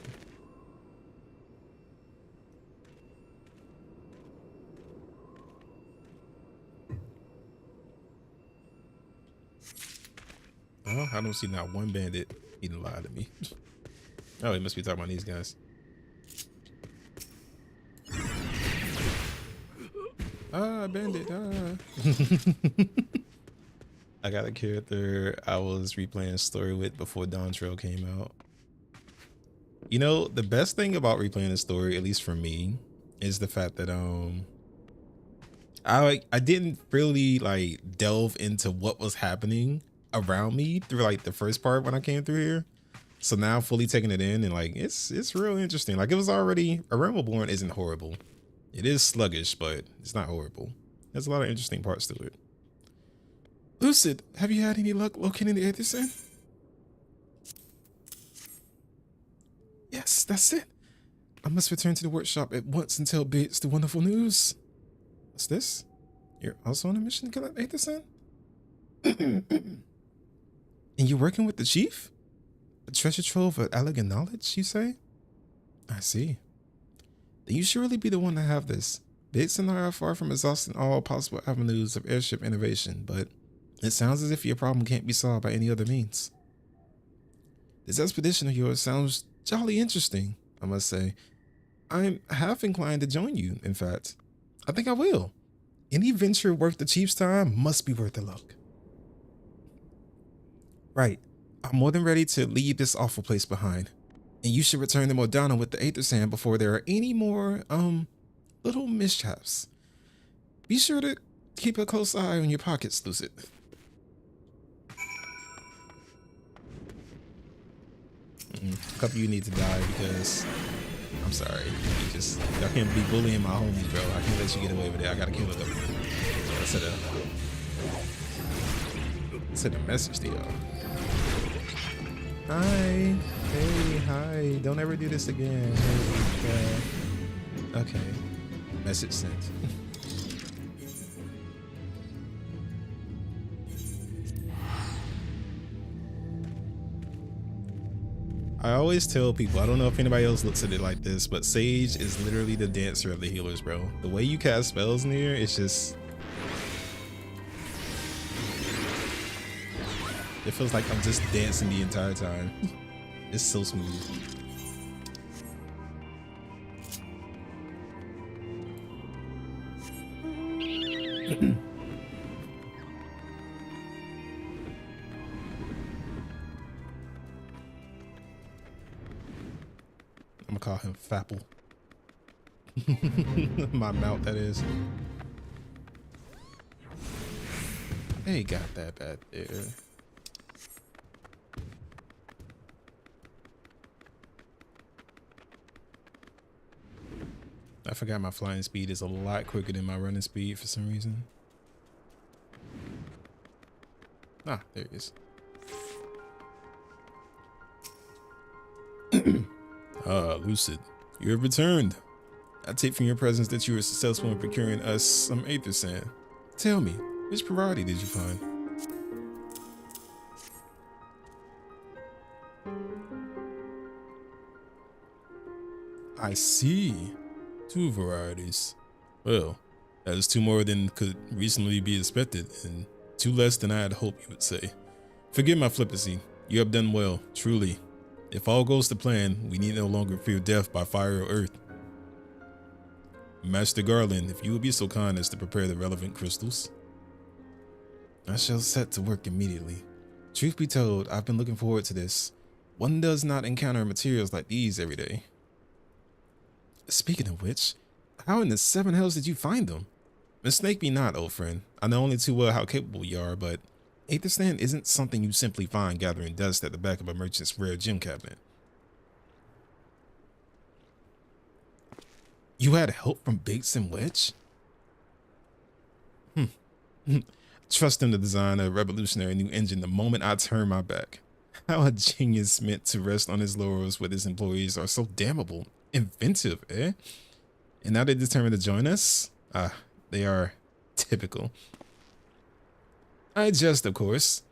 Oh, I don't see not one bandit even lie to me. Oh, he must be talking about these guys. Ah, bandit, ah. I got a character I was replaying a story with before Dawn Trail came out. You know, the best thing about replaying a story, at least for me, is the fact that I didn't really like delve into what was happening around me through like the first part when I came through here. So now I'm fully taking it in, and like it's real interesting. Like, it was already, A Realm Reborn isn't horrible. It is sluggish, but it's not horrible. There's a lot of interesting parts to it. Lucid, have you had any luck locating the Aether Sand? Yes, that's it. I must return to the workshop at once and tell Bates the wonderful news. What's this? You're also on a mission to collect Aether Sand? And you're working with the chief? A treasure trove of elegant knowledge, you say? I see. Then you should really be the one to have this. Bates and I are far from exhausting all possible avenues of airship innovation, but it sounds as if your problem can't be solved by any other means. This expedition of yours sounds jolly interesting, I must say. I'm half inclined to join you, in fact. I think I will. Any venture worth the chief's time must be worth a look. Right. I'm more than ready to leave this awful place behind. And you should return to Modana with the Aether Sand before there are any more, little mishaps. Be sure to keep a close eye on your pockets, Lucid. A couple of you need to die because... I'm sorry. Y'all can't be bullying my homies, bro. I can't let you get away with it. I gotta kill a couple of you. So I sent a message to y'all. Hi. Hey, hi. Don't ever do this again. Hey, okay. Message sent. I always tell people, I don't know if anybody else looks at it like this, but Sage is literally the dancer of the healers, bro. The way you cast spells in here, it's just... It feels like I'm just dancing the entire time. It's so smooth. I'm gonna call him Fapple. My mouth, that is. They got that bad there. I forgot my flying speed is a lot quicker than my running speed for some reason. Ah, there it is. Ah, Lucid, you have returned. I take from your presence that you were successful in procuring us some Aether Sand. Tell me, which priority did you find? I see. 2 varieties. Well, that is 2 more than could reasonably be expected, and 2 less than I had hoped you would say. Forgive my flippancy. You have done well, truly. If all goes to plan, we need no longer fear death by fire or earth. Master Garland, if you would be so kind as to prepare the relevant crystals. I shall set to work immediately. Truth be told, I've been looking forward to this. One does not encounter materials like these every day. Speaking of which, how in the 7 hells did you find them? Mistake me not, old friend. I know only too well how capable you are, but Aether Stand isn't something you simply find gathering dust at the back of a merchant's rare gem cabinet. You had help from Biggs and Wedge? Trust him to design a revolutionary new engine the moment I turn my back. How a genius meant to rest on his laurels with his employees are so damnable. Inventive, eh? And now they're determined to join us? They are typical. I jest, of course.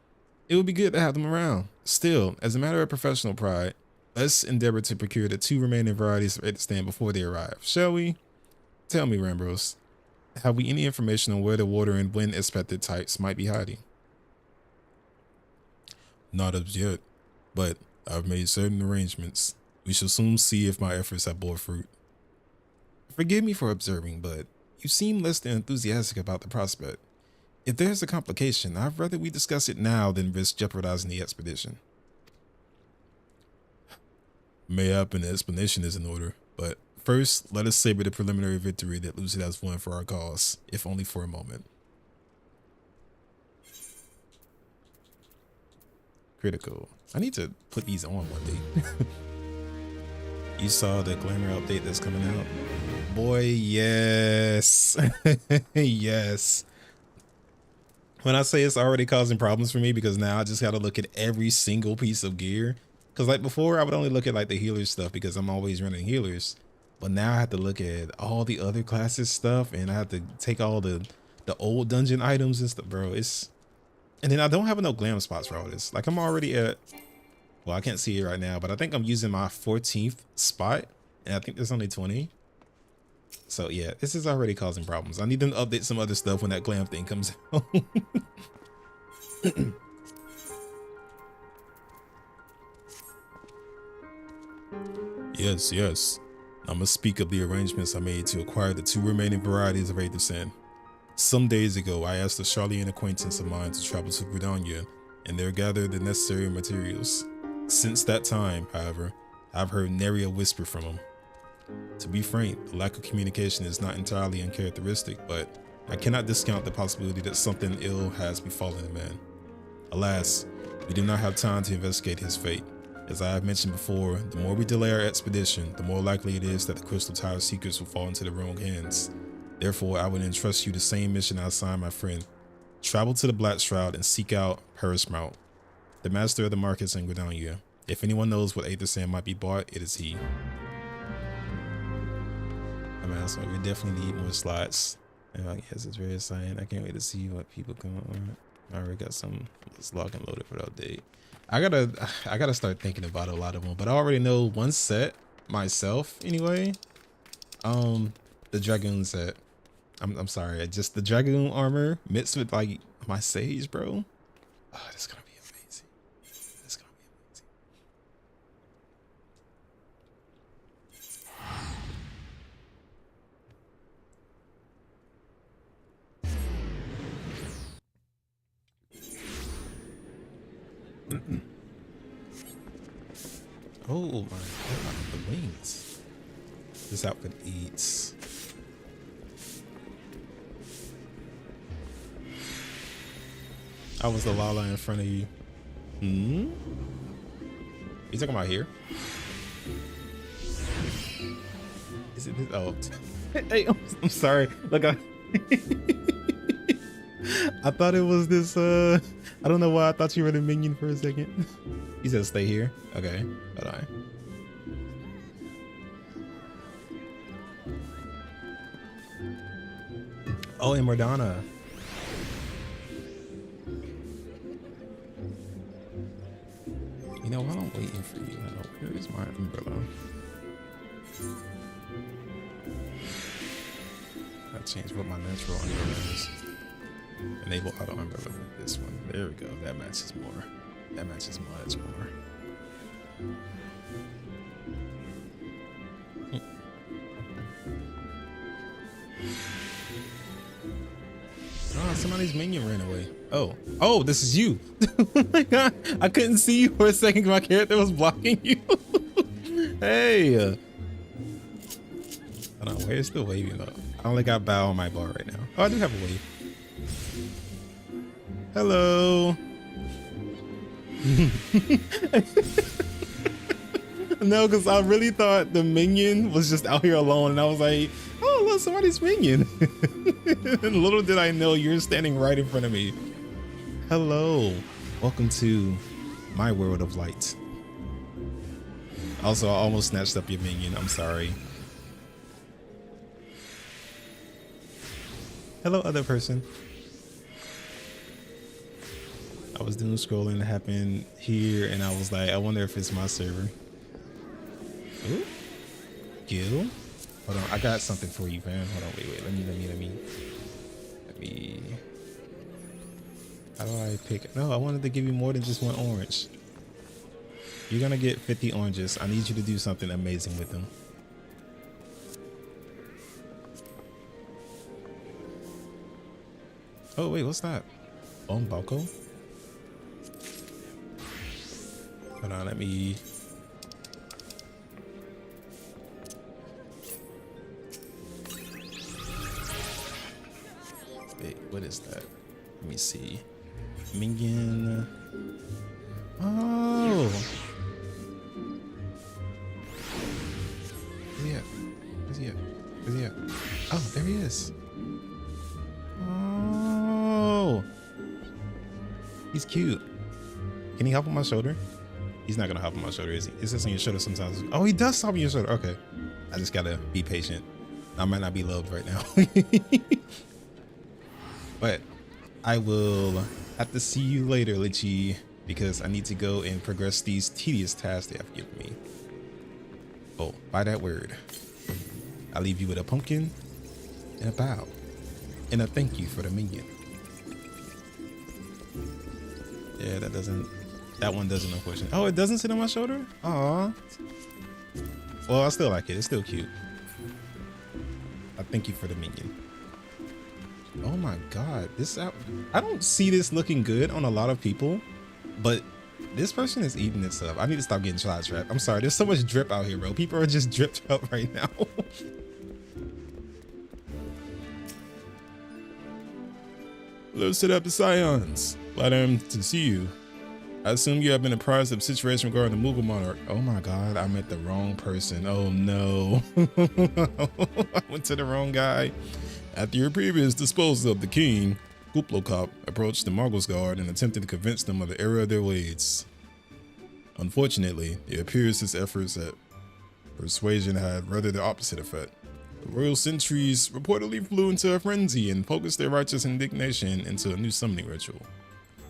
It would be good to have them around. Still, as a matter of professional pride, let's endeavor to procure the 2 remaining varieties of Aether Stand before they arrive, shall we? Tell me, Rambros, have we any information on where the water and wind expected types might be hiding? Not as yet, but I've made certain arrangements. We shall soon see if my efforts have bore fruit. Forgive me for observing, but you seem less than enthusiastic about the prospect. If there's a complication, I'd rather we discuss it now than risk jeopardizing the expedition. Mayhap an explanation is in order, but first, let us savor the preliminary victory that Lucid has won for our cause, if only for a moment. Critical. I need to put these on one day. You saw the glamour update that's coming out? Boy, yes. Yes. When I say it's already causing problems for me, because now I just got to look at every single piece of gear. Because like before, I would only look at like the healer stuff because I'm always running healers. But now I have to look at all the other classes stuff, and I have to take all the old dungeon items and stuff, bro. And then I don't have no glam spots for all this. Like I'm already at, well, I can't see it right now, but I think I'm using my 14th spot, and I think there's only 20. So yeah, this is already causing problems. I need them to update some other stuff when that glam thing comes out. Yes. I must speak of the arrangements I made to acquire the 2 remaining varieties of Aether Stand. Some days ago, I asked a Charlian acquaintance of mine to travel to Gridania and there gather the necessary materials. Since that time, however, I've heard nary a whisper from him. To be frank, the lack of communication is not entirely uncharacteristic, but I cannot discount the possibility that something ill has befallen the man. Alas, we do not have time to investigate his fate. As I have mentioned before, the more we delay our expedition, the more likely it is that the Crystal Tower secrets will fall into the wrong hands. Therefore, I would entrust you the same mission I assigned my friend. Travel to the Black Shroud and seek out Perismount, the master of the markets in Gridania. If anyone knows what Aether Stand might be bought, it is he. I mean, so we definitely need more slots. And I guess it's very exciting. I can't wait to see what people come on. I already got some lock and loaded for the update. I gotta start thinking about a lot of them, but I already know one set myself anyway. The Dragoon set. I'm sorry, just the Dragoon armor mixed with like my Sage, bro. Oh, that's gonna be amazing. That's gonna be amazing. Oh my god, the wings. This outfit eats. I was the Lala in front of you. You talking about here? Is it this? Oh, hey, I'm sorry. Look, I thought it was this. I don't know why I thought you were the minion for a second. You said stay here. Okay, hold on. Oh, and Mordana. You know, while I'm waiting for you, where is my umbrella? I changed what my natural umbrella is. Enable auto umbrella with this one. There we go. That matches more. That matches much more. Oh, somebody's minion ran away. Oh, this is you. Oh my god, I couldn't see you for a second because my character was blocking you. Hey. Hold on, where's the waving though? I only got bow on my bar right now. Oh, I do have a wave. Hello. No, because I really thought the minion was just out here alone, and I was like, oh, look, somebody's minion. And little did I know you're standing right in front of me. Hello, welcome to my world of light. Also, I almost snatched up your minion. I'm sorry. Hello, other person. I was doing scrolling, it happened here, and I was like, I wonder if it's my server. Ooh. Gil? Hold on, I got something for you, fam. Hold on, wait, let me. How do I pick? No, I wanted to give you more than just one orange. You're gonna get 50 oranges. I need you to do something amazing with them. Oh, wait, what's that? Balco? Hold on, let me. Wait, what is that? Let me see. Minion. Oh. Where's he at? Oh, there he is. Oh. He's cute. Can he hop on my shoulder? He's not gonna hop on my shoulder, is he? It says on your shoulder sometimes. Oh, he does hop on your shoulder. Okay. I just gotta be patient. I might not be loved right now. But I will have to see you later, Litchi, because I need to go and progress these tedious tasks they have given me. Oh, by that word, I leave you with a pumpkin and a bow and a thank you for the minion. Yeah, that one doesn't, unfortunately. Oh, it doesn't sit on my shoulder? Aw. Well, I still like it. It's still cute. I thank you for the minion. Oh my god, I don't see this looking good on a lot of people, but this person is eating this up. I need to stop getting shot trapped. I'm sorry, there's so much drip out here, bro. People are just dripped up right now. Hello, sit up the Scions. Glad to see you. I assume you have been apprised of the situation regarding the Mughal monarch. Oh my god, I met the wrong person. Oh no. I went to the wrong guy. After your previous disposal of the king, Kublai approached the Mongols guard and attempted to convince them of the error of their ways. Unfortunately, it appears his efforts at persuasion had rather the opposite effect. The royal sentries reportedly flew into a frenzy and focused their righteous indignation into a new summoning ritual.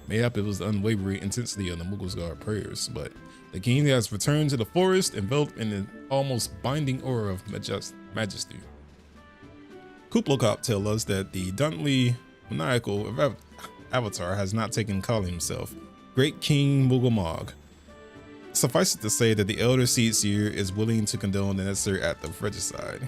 Mayhap it was the unwavering intensity of the Mongols guard prayers, but the king has returned to the forest enveloped in an almost binding aura of majesty. Kublai tells us that the dauntly maniacal avatar has not taken calling himself Great King Mughal. Suffice it to say that the elder seed seer is willing to condone the necessary act of regicide.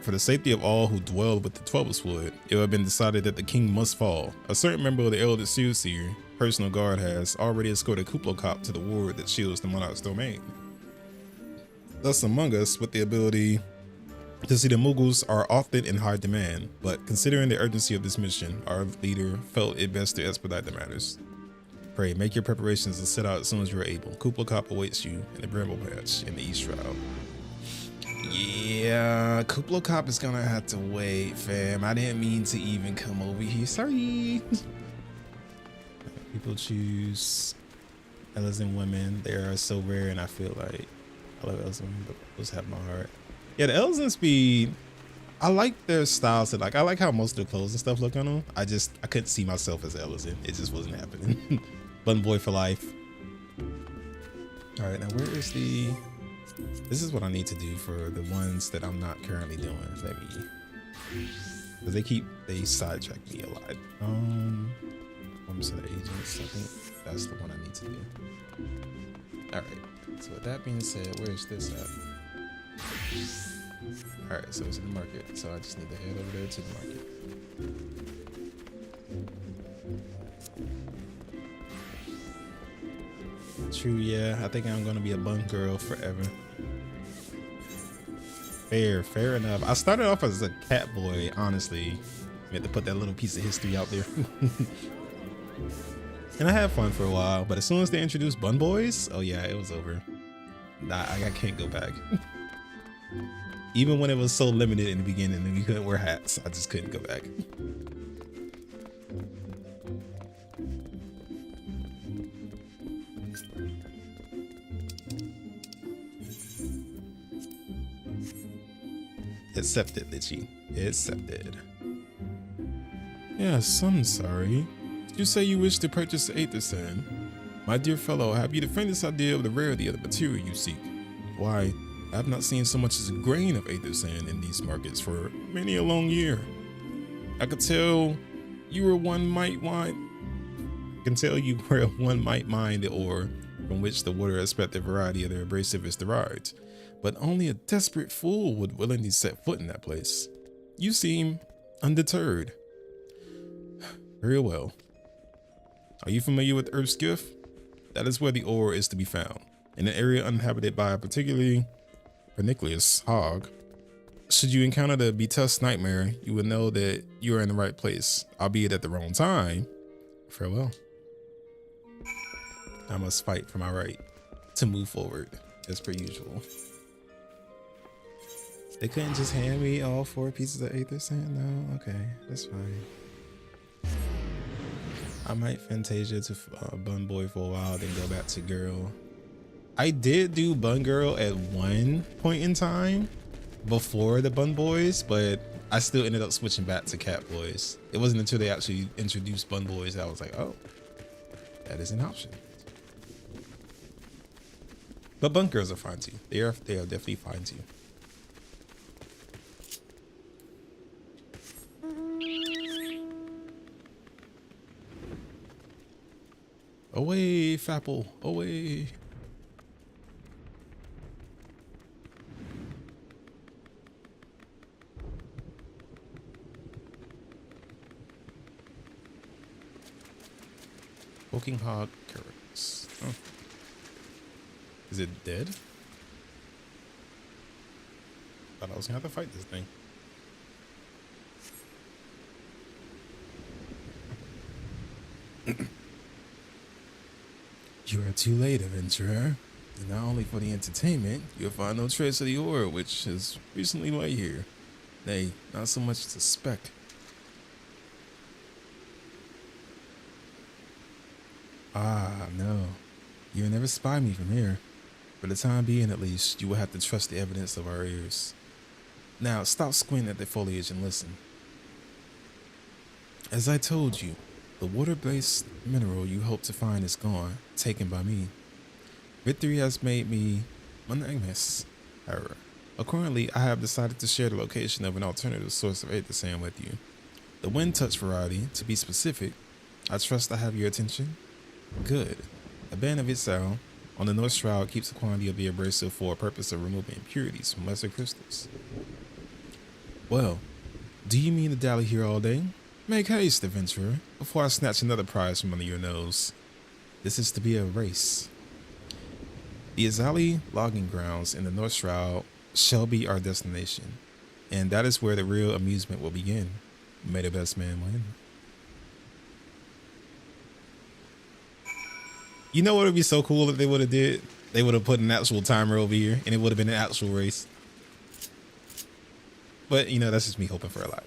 For the safety of all who dwell with the 12th wood, it would have been decided that the king must fall. A certain member of the elder seed seer personal guard has already escorted Kublai to the ward that shields the monarch's domain. Thus among us, with the ability to see the Mughals are often in high demand, but considering the urgency of this mission, our leader felt it best to expedite the matters. Pray, make your preparations and set out as soon as you are able. Kublai awaits you in the Bramble Patch in the East Shroud. Yeah, Kublai is gonna have to wait, fam. I didn't mean to even come over here. Sorry. People choose Elves and women. They are so rare, and I feel like I love Elves and women, but those have my heart. Yeah, the Elves and Speed, I like their styles. I like how most of the clothes and stuff look on them. I couldn't see myself as Elven. It just wasn't happening. Button boy for life. All right, now where is this is what I need to do for the ones that I'm not currently doing. Let me, because they sidetrack me a lot. Homes of the agents, I think that's the one I need to do. All right, so with that being said, where's this at? All right, so it's in the market. So I just need to head over there to the market. True, yeah. I think I'm gonna be a bun girl forever. Fair enough. I started off as a cat boy, honestly. I had to put that little piece of history out there. And I had fun for a while, but as soon as they introduced Bun Boys, oh yeah, it was over. Nah, I can't go back. Even when it was so limited in the beginning and we couldn't wear hats, I just couldn't go back. Accepted, Litchi. Accepted. Yes, I'm sorry. Did you say you wish to purchase the Aether Sand? My dear fellow, have you the faintest idea of the rarity of the material you seek? Why, I have not seen so much as a grain of Aether Sand in these markets for many a long year. I could tell you were one might mind. The ore from which the water expected variety of their abrasive is derived, but only a desperate fool would willingly set foot in that place. You seem undeterred. Very well. Are you familiar with Earthskiff? That is where the ore is to be found, in an area uninhabited by a particularly pernicious hog. Should you encounter the Betrayal nightmare, you will know that you are in the right place, albeit at the wrong time. Farewell. I must fight for my right to move forward, as per usual. They couldn't just hand me all 4 pieces of Aether Sand? No? Okay, that's fine. I might Fantasia to Bun Boy for a while, then go back to Girl. I did do Bun Girl at one point in time before the Bun Boys, but I still ended up switching back to Cat Boys. It wasn't until they actually introduced Bun Boys that I was like, oh, that is an option. But Bun Girls are fine too. They are definitely fine too. Away, Fapple, away. Poking hog carrots. Oh. Is it dead? Thought I was gonna have to fight this thing. You are too late, adventurer. And not only for the entertainment, you'll find no trace of the ore which has recently lay here. Nay, not so much as a speck. Ah, no. You'll never spy me from here. For the time being, at least, you will have to trust the evidence of our ears. Now, stop squinting at the foliage and listen. As I told you, the water-based mineral you hope to find is gone, taken by me. Victory has made me monogamous. However, accordingly, I have decided to share the location of an alternative source of Aether Sand with you. The wind touch variety, to be specific. I trust I have your attention? Good. A band of its sound on the north shroud keeps the quantity of the abrasive for a purpose of removing impurities from lesser crystals. Well, do you mean to dally here all day? Make haste, adventurer, before I snatch another prize from under your nose. This is to be a race. The Azali logging grounds in the North Shroud shall be our destination, and that is where the real amusement will begin. May the best man win. You know what would be so cool if they would have did? They would have put an actual timer over here, and it would have been an actual race. But, you know, that's just me hoping for a lot.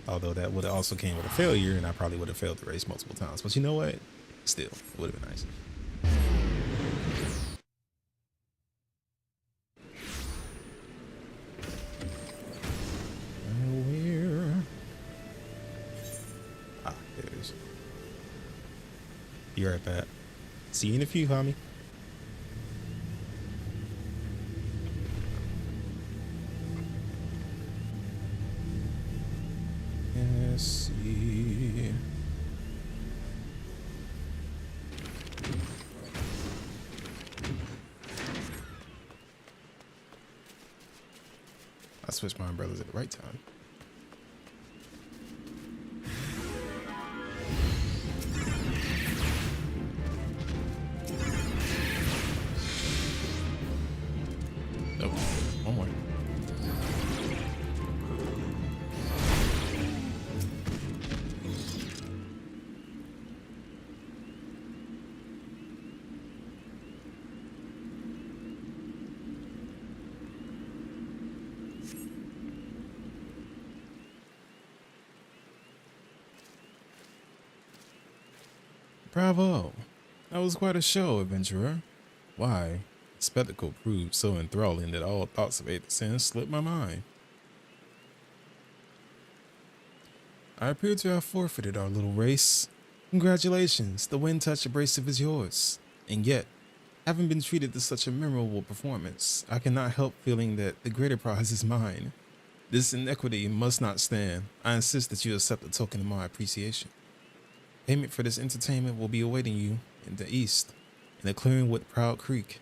Although that would have also came with a failure, and I probably would have failed the race multiple times. But you know what? Still, it would have been nice. Where? Ah, there it is. Be right back. See you in a few, homie. Let's see. I switched my umbrellas at the right time. Oh, one more. Bravo! That was quite a show, adventurer. Why? The spectacle proved so enthralling that all thoughts of 8th Sense slipped my mind. I appear to have forfeited our little race. Congratulations, the Wind Touch abrasive is yours. And yet, having been treated to such a memorable performance, I cannot help feeling that the greater prize is mine. This inequity must not stand. I insist that you accept a token of my appreciation. Payment for this entertainment will be awaiting you in the east, in a clearing with Proud Creek.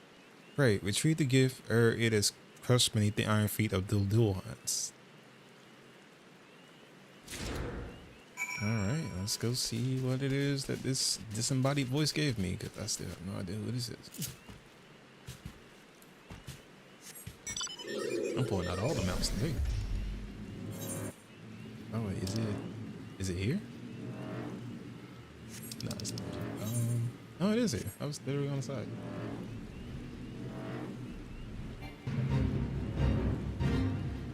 Pray, retrieve the gift ere it is crushed beneath the iron feet of Dulduans. Alright, let's go see what it is that this disembodied voice gave me, because I still have no idea who this is. I'm pulling out all the maps today. Oh wait, is it here? No, it's not. No, it is here. I was literally on the side.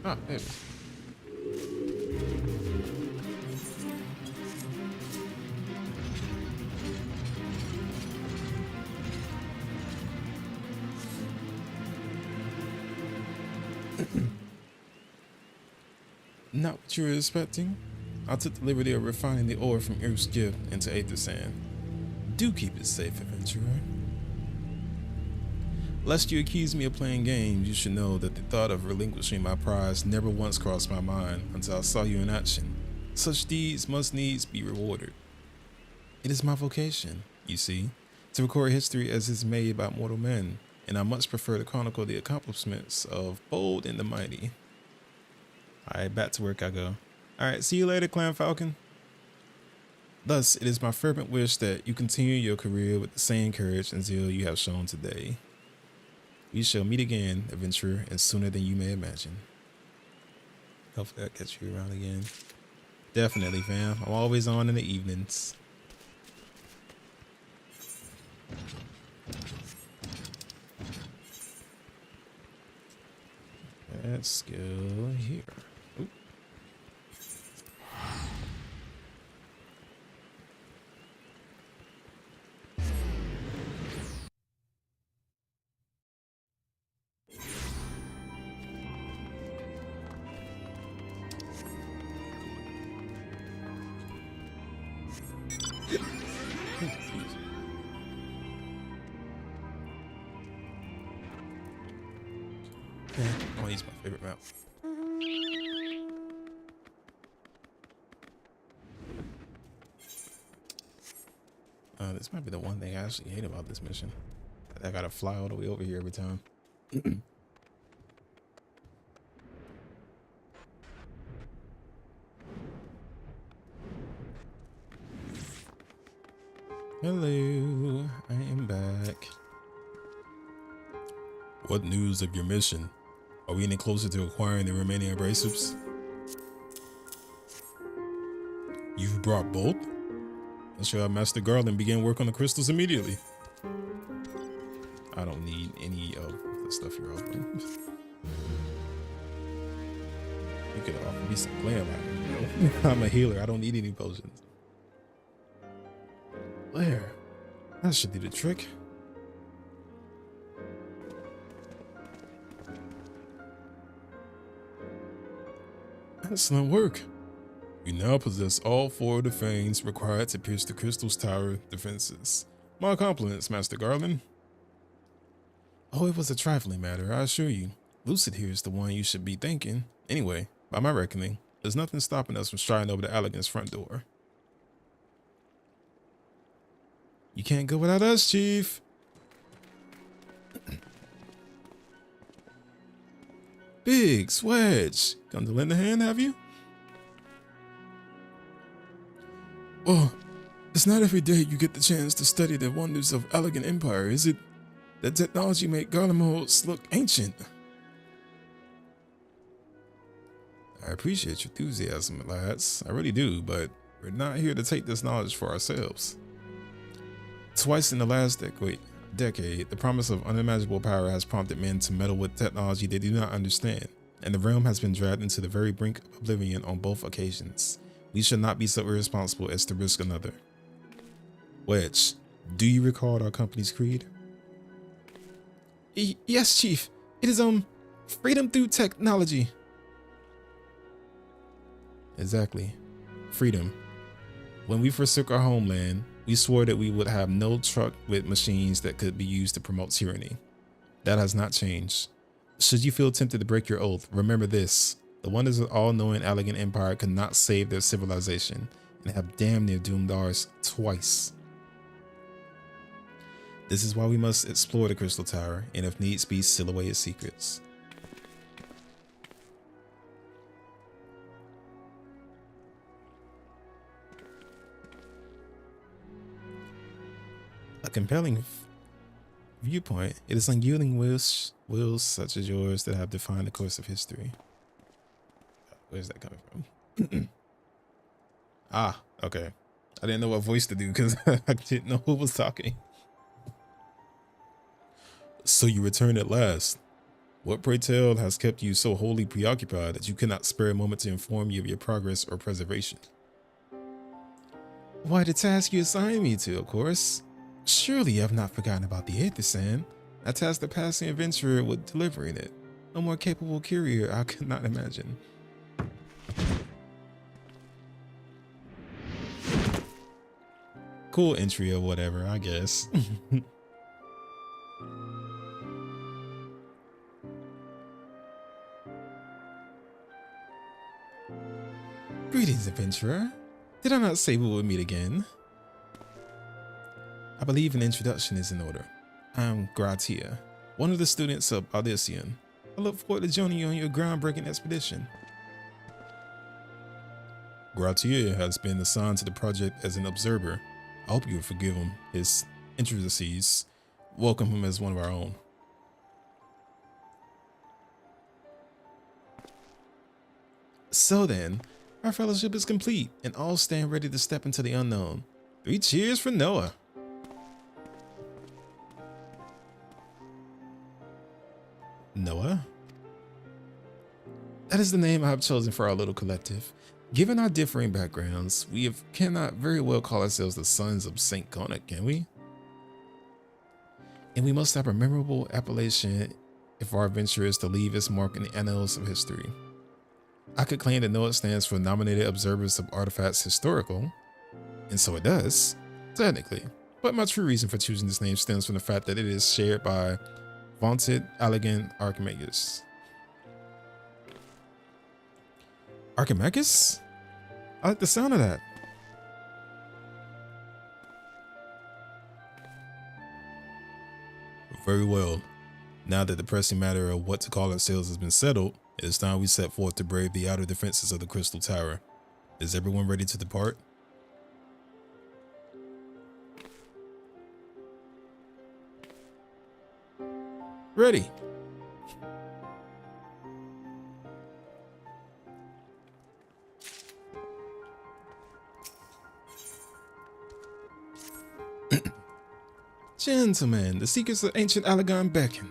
Ah, there it is. Not what you were expecting. I took the liberty of refining the ore from Earth's gift into Aether Sand. Do keep it safe, adventurer. Lest you accuse me of playing games, you should know that the thought of relinquishing my prize never once crossed my mind until I saw you in action. Such deeds must needs be rewarded. It is my vocation, you see, to record history as is made by mortal men, and I much prefer to chronicle the accomplishments of bold and the mighty. Alright, back to work I go. Alright, see you later, Clan Falcon. Thus, it is my fervent wish that you continue your career with the same courage and zeal you have shown today. We shall meet again, adventurer, and sooner than you may imagine. Hopefully I'll catch you around again. Definitely, fam. I'm always on in the evenings. Let's go here. Oop. I want to use my favorite map. This might be the one thing I actually hate about this mission. I gotta fly all the way over here every time. Hello, I am back. What news of your mission? Are we any closer to acquiring the remaining abrasives? You've brought both? Let's show Master Garland begin work on the crystals immediately. I don't need any of the stuff you're offering. You could offer me some glam out, you know? I'm a healer, I don't need any potions. There, that should do the trick. Excellent work. You now possess all 4 of the fangs required to pierce the crystal's tower defenses. My compliments, Master Garland. Oh, it was a trifling matter, I assure you. Lucid here is the one you should be thanking. Anyway, by my reckoning, there's nothing stopping us from striding over to Allegan's front door. You can't go without us, Chief. Big Swedge, come to lend a hand, have you? Well, it's not every day you get the chance to study the wonders of Allegan Empire, is it? That technology made Garlemald's look ancient. I appreciate your enthusiasm, lads. I really do, but we're not here to take this knowledge for ourselves. Twice in the last decade, the promise of unimaginable power has prompted men to meddle with technology they do not understand, and the realm has been dragged into the very brink of oblivion on both occasions. We should not be so irresponsible as to risk another. Wedge, do you recall our company's creed? Yes, Chief. It is freedom through technology. Exactly. Freedom. When we forsook our homeland, we swore that we would have no truck with machines that could be used to promote tyranny. That has not changed. Should you feel tempted to break your oath, remember this. The wonders of all-knowing Allegan Empire could not save their civilization and have damn near doomed ours twice. This is why we must explore the Crystal Tower and if needs be seal away its secrets. A compelling viewpoint. It is unyielding wills such as yours that have defined the course of history. Where's that coming from? Ah, okay. I didn't know what voice to do because I didn't know who was talking. So you returned at last. What, pray tell, has kept you so wholly preoccupied that you cannot spare a moment to inform you of your progress or preservation? Why, the task you assigned me to, of course. Surely you have not forgotten about the Aether Sand. I tasked the passing adventurer with delivering it. A more capable courier I could not imagine. Cool entry or whatever, I guess. Greetings, adventurer. Did I not say we would meet again? I believe an introduction is in order. I'm Gratia, one of the students of Audition. I look forward to joining you on your groundbreaking expedition. Gratia has been assigned to the project as an observer. I hope you will forgive him his intricacies. Welcome him as one of our own. So then, our fellowship is complete and all stand ready to step into the unknown. 3 cheers for Noah. Noah? That is the name I have chosen for our little collective. Given our differing backgrounds, cannot very well call ourselves the sons of Saint Connick, can we? And we must have a memorable appellation if our adventure is to leave its mark in the annals of history. I could claim that Noah stands for Nominated Observers of Artifacts Historical, and so it does, technically. But my true reason for choosing this name stems from the fact that it is shared by vaunted Allegan Archimagus. Archimagus? I like the sound of that. Very well. Now that the pressing matter of what to call ourselves has been settled, it is time we set forth to brave the outer defenses of the Crystal Tower. Is everyone ready to depart? Ready. Gentlemen, the secrets of ancient Allegan beckon.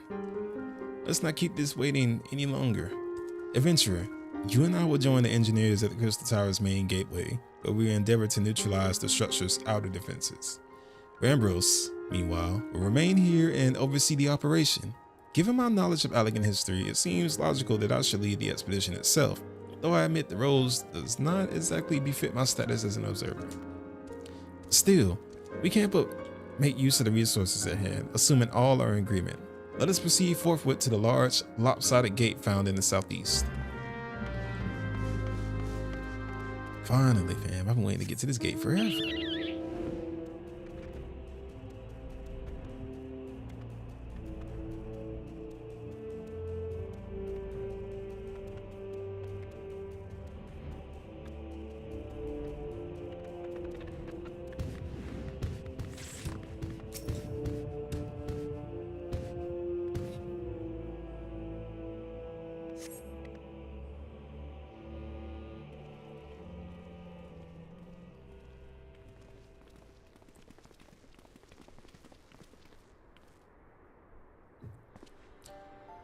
Let's not keep this waiting any longer. Adventurer, you and I will join the engineers at the Crystal Tower's main gateway, where we endeavor to neutralize the structure's outer defenses. Ambrose, meanwhile, will remain here and oversee the operation. Given my knowledge of Allegan history, it seems logical that I should lead the expedition itself, though I admit the roles does not exactly befit my status as an observer. Still, we can't make use of the resources at hand, assuming all are in agreement. Let us proceed forthwith to the large, lopsided gate found in the southeast. Finally, fam, I've been waiting to get to this gate forever.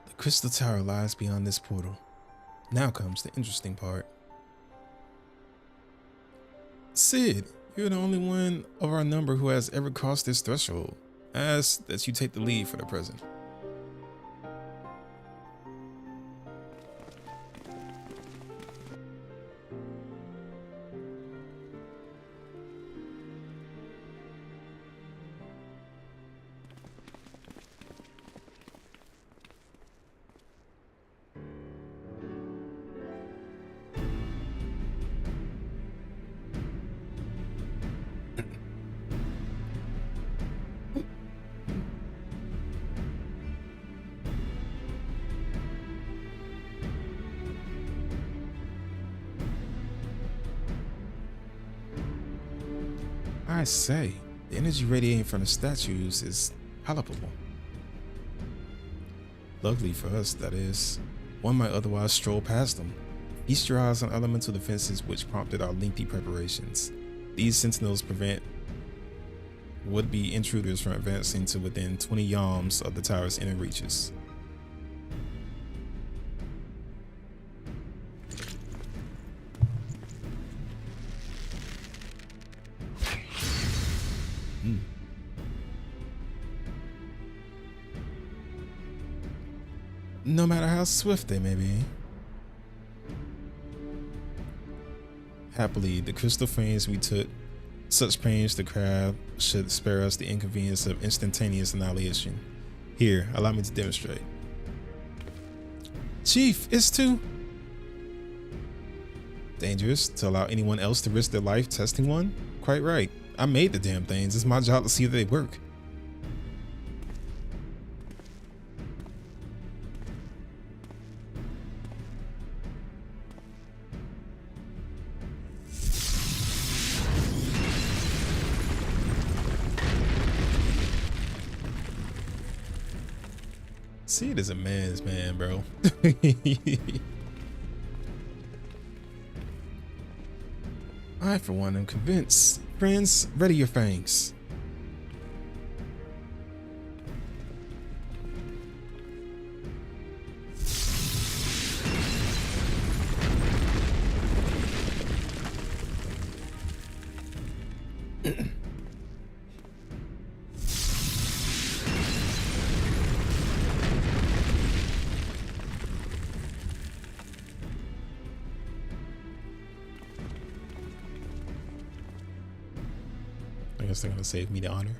The Crystal Tower lies beyond this portal. Now comes the interesting part. Sid, You're the only one of our number who has ever crossed this threshold. I ask that you take the lead for the present. I say, the energy radiating from the statues is palpable. Luckily for us, that is. One might otherwise stroll past them. Feast your eyes on elemental defenses which prompted our lengthy preparations. These sentinels prevent would-be intruders from advancing to within 20 yalms of the tower's inner reaches. No matter how swift they may be. Happily, the crystal frames we took such pains to craft should spare us the inconvenience of instantaneous annihilation. Here, allow me to demonstrate. Chief, it's too dangerous to allow anyone else to risk their life testing one? Quite right. I made the damn things. It's my job to see that they work. See it as a man's man, bro. I, for one, am convinced. Friends, ready your fangs. I guess they're gonna save me the honor.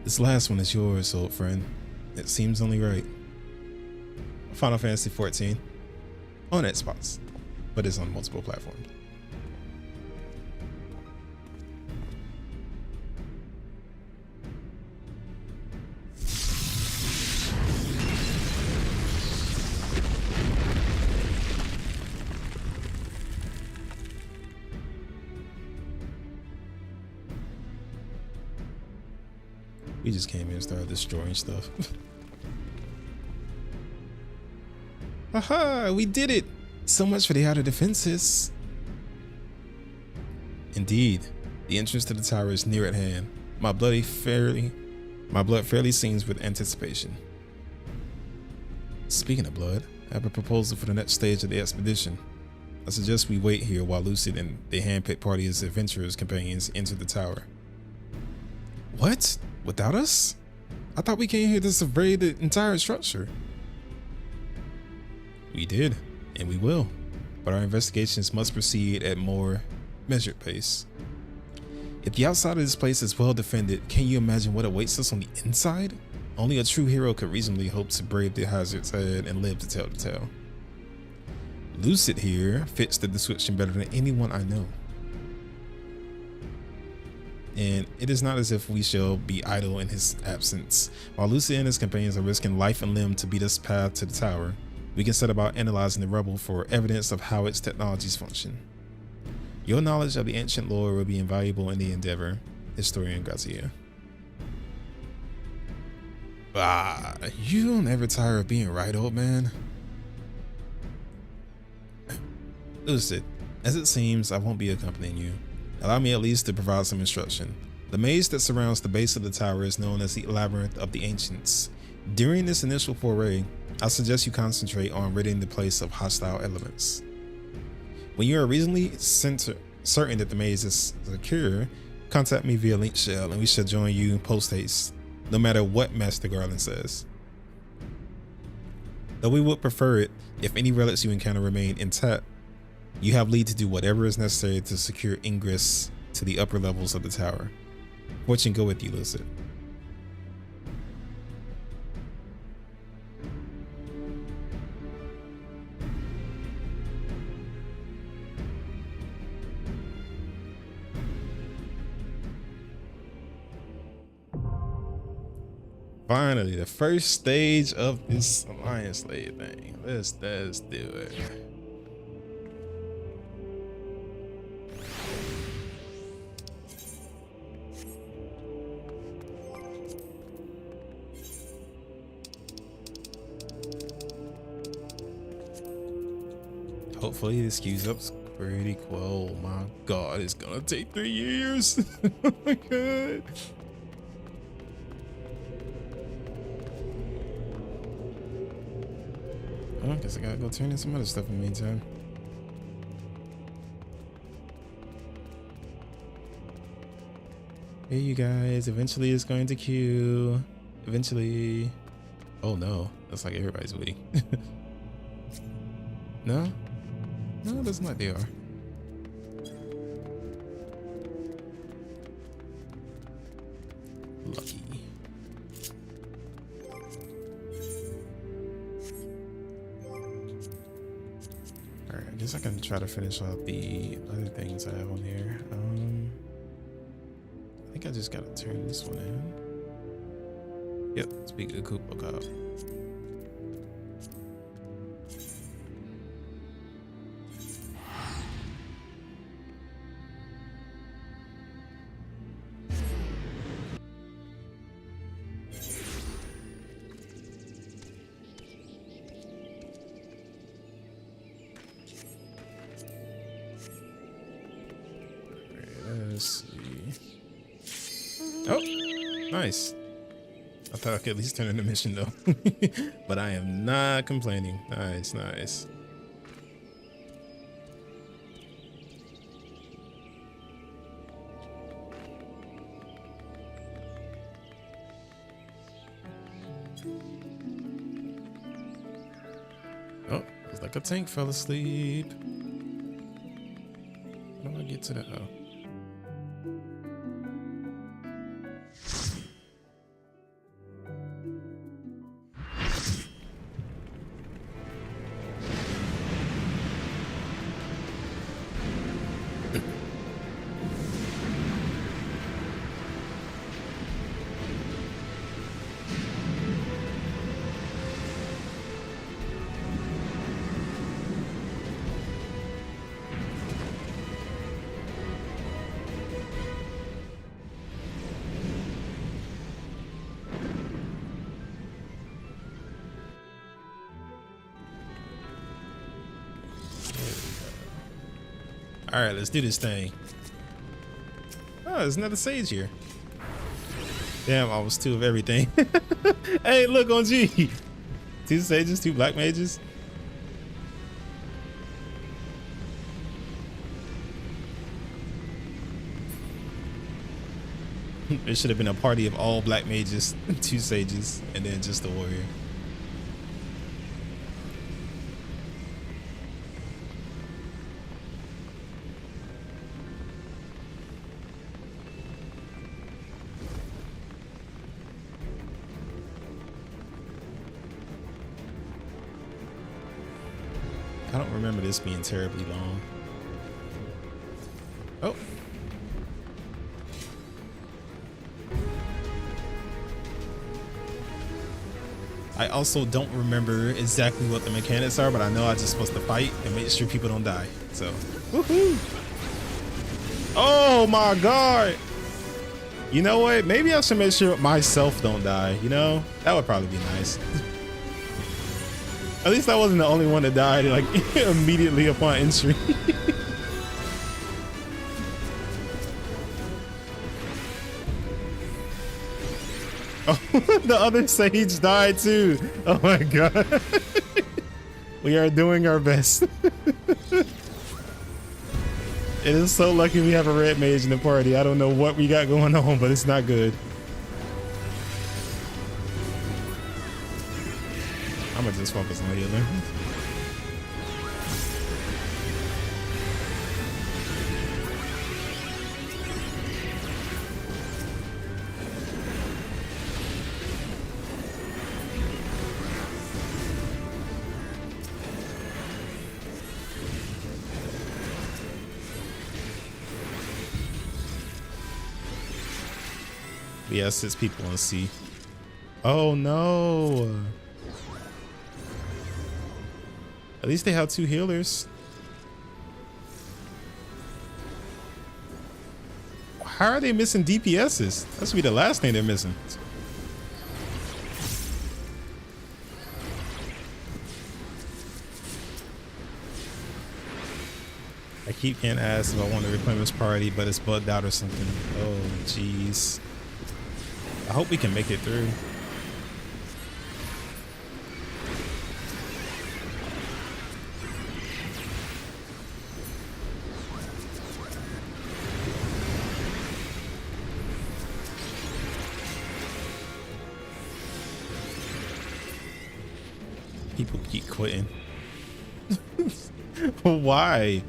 This last one is yours, old friend. It seems only right. Final Fantasy XIV on Xbox, but it's on multiple platforms. We just came here and started destroying stuff. Aha, we did it! So much for the outer defenses. Indeed, the entrance to the tower is near at hand. My blood fairly sings with anticipation. Speaking of blood, I have a proposal for the next stage of the expedition. I suggest we wait here while Lucid and the handpicked party of adventurers companions enter the tower. What? Without us? I thought we came here to survey the entire structure. We did, and we will, but our investigations must proceed at more measured pace. If the outside of this place is well defended, can you imagine what awaits us on the inside? Only a true hero could reasonably hope to brave the hazards ahead and live to tell the tale. Lucid here fits the description better than anyone I know. And it is not as if we shall be idle in his absence. While Lucid and his companions are risking life and limb to beat us path to the tower, we can set about analyzing the rubble for evidence of how its technologies function. Your knowledge of the ancient lore will be invaluable in the endeavor, Historian Garcia. Ah, you don't ever tire of being right, old man. Lucid, as it seems, I won't be accompanying you. Allow me at least to provide some instruction. The maze that surrounds the base of the tower is known as the Labyrinth of the Ancients. During this initial foray, I suggest you concentrate on ridding the place of hostile elements. When you are reasonably certain that the maze is secure, contact me via link shell and we shall join you post haste, no matter what Master Garland says. Though we would prefer it if any relics you encounter remain intact, you have leave to do whatever is necessary to secure ingress to the upper levels of the tower. Fortune go with you, Lucid. Finally, the first stage of this Alliance Slave thing. Let's do it. Hopefully this queues up pretty quick. Oh my god, it's gonna take 3 years. Oh my god. I guess I gotta go turn in some other stuff in the meantime. Hey you guys, eventually it's going to queue. Eventually. Oh no, that's like everybody's waiting. No? No, it doesn't like they are. Lucky. Alright, I guess I can try to finish out the other things I have on here. I think I just gotta turn this one in. Yep, speak of Koopa Cop. Let's see. Oh, nice. I thought I could at least turn in the mission though. But I am not complaining. Nice, nice. Oh, it's like a tank fell asleep. How do I get to the oh? All right, let's do this thing. Oh, there's another sage here. Damn, I was 2 of everything. Hey, look on G. 2 sages, 2 black mages. There should have been a party of all black mages, 2 sages, and then just a warrior. I don't remember this being terribly long. Oh. I also don't remember exactly what the mechanics are, but I know I'm just supposed to fight and make sure people don't die. So, woohoo! Oh my god! You know what? Maybe I should make sure myself don't die. You know, that would probably be nice. At least I wasn't the only one that died like immediately upon entry. Oh, the other sage died too. Oh my god. We are doing our best. It is so lucky we have a red mage in the party. I don't know what we got going on, but it's not good. I'm gonna just focus on healing. Yeah, 6 people on C. Oh no. At least they have 2 healers. How are they missing DPSs? That should be the last thing they're missing. I keep getting asked if I want to reclaim this party, but it's bugged out or something. Oh, jeez. I hope we can make it through. People keep quitting. Why?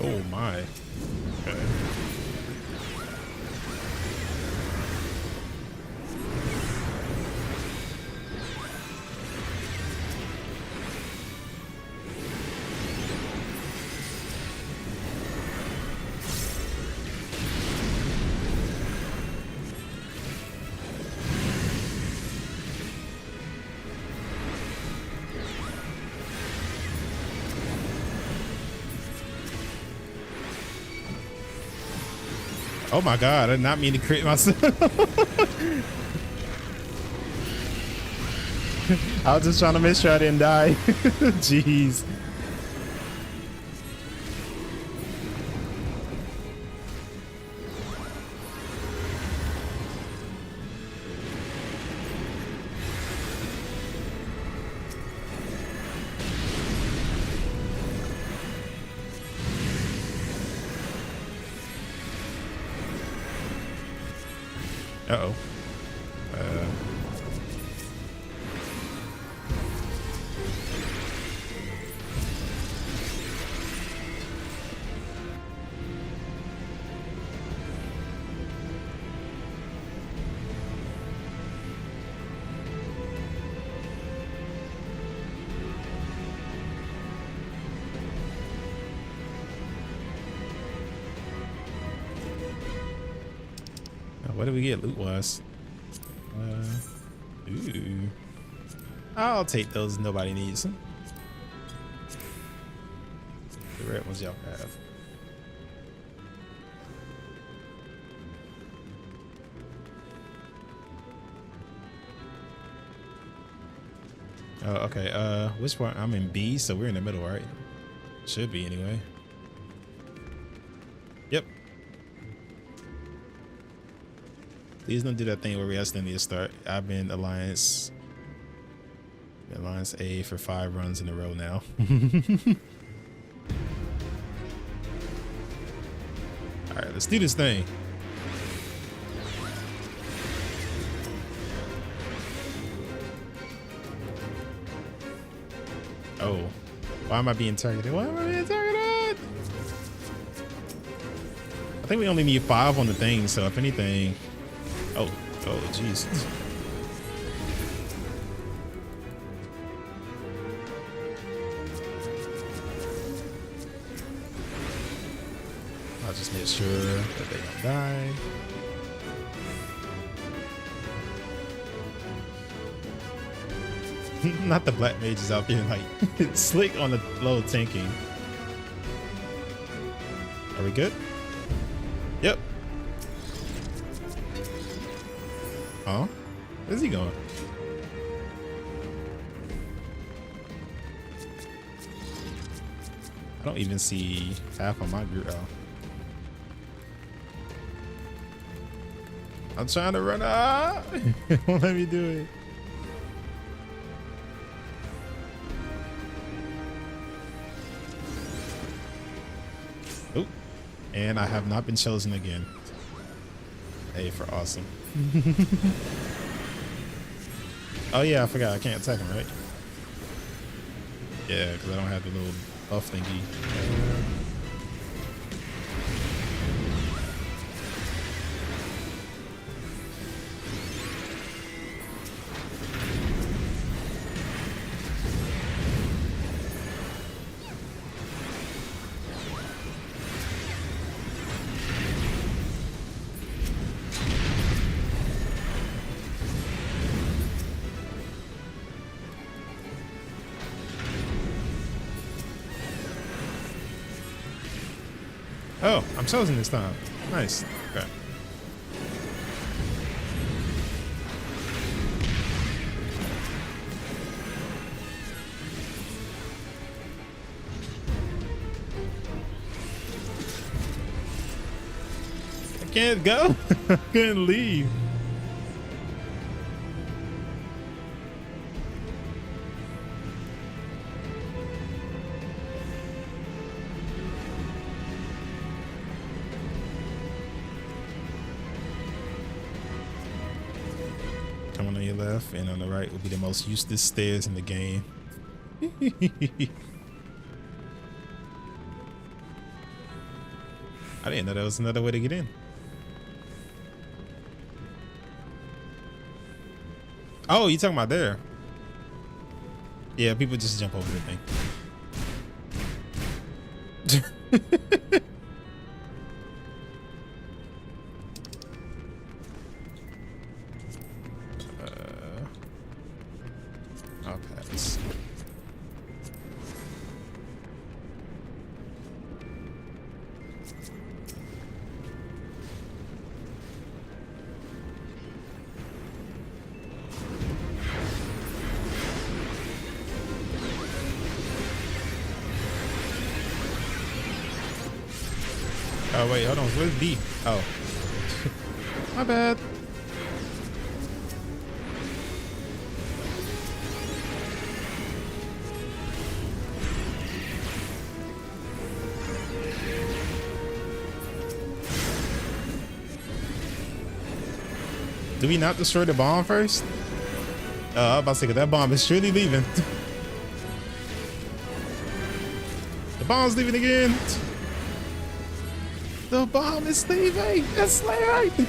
Oh my. Okay. Oh my god, I did not mean to crit myself. I was just trying to make sure I didn't die. Jeez. Uh-oh. What did we get loot-wise? Ooh. I'll take those. Nobody needs them. The red ones y'all have. Oh, okay. Which one? I'm in B, so we're in the middle, right? Should be anyway. Yep. Please don't do that thing where we accidentally start. I've been Alliance A for 5 runs in a row now. All right, let's do this thing. Oh, why am I being targeted? Why am I being targeted? I think we only need 5 on the thing, so if anything. Oh, jeez. just make sure that they don't die. Not the black mages out there like it's slick on the low tanking. Are we good? Yep. Oh, where's he going? I don't even see half of my group. Oh. I'm trying to run out. It won't let me do it. Oh, and I have not been chosen again. A for awesome. Oh yeah, I forgot I can't attack him, right? Yeah, because I don't have the little buff thingy. Oh, I'm chosen this time. Nice. Okay. I can't go. I couldn't leave. Coming on your left and on the right will be the most useless stairs in the game. I didn't know there was another way to get in. Oh, you talking about there? Yeah, people just jump over the thing. I'll pass. Oh wait, hold on. Where's B? Oh, my bad. Do we not destroy the bomb first? I was about to say, 'cause that bomb is surely leaving. The bomb's leaving again. The bomb is leaving. It's leaving.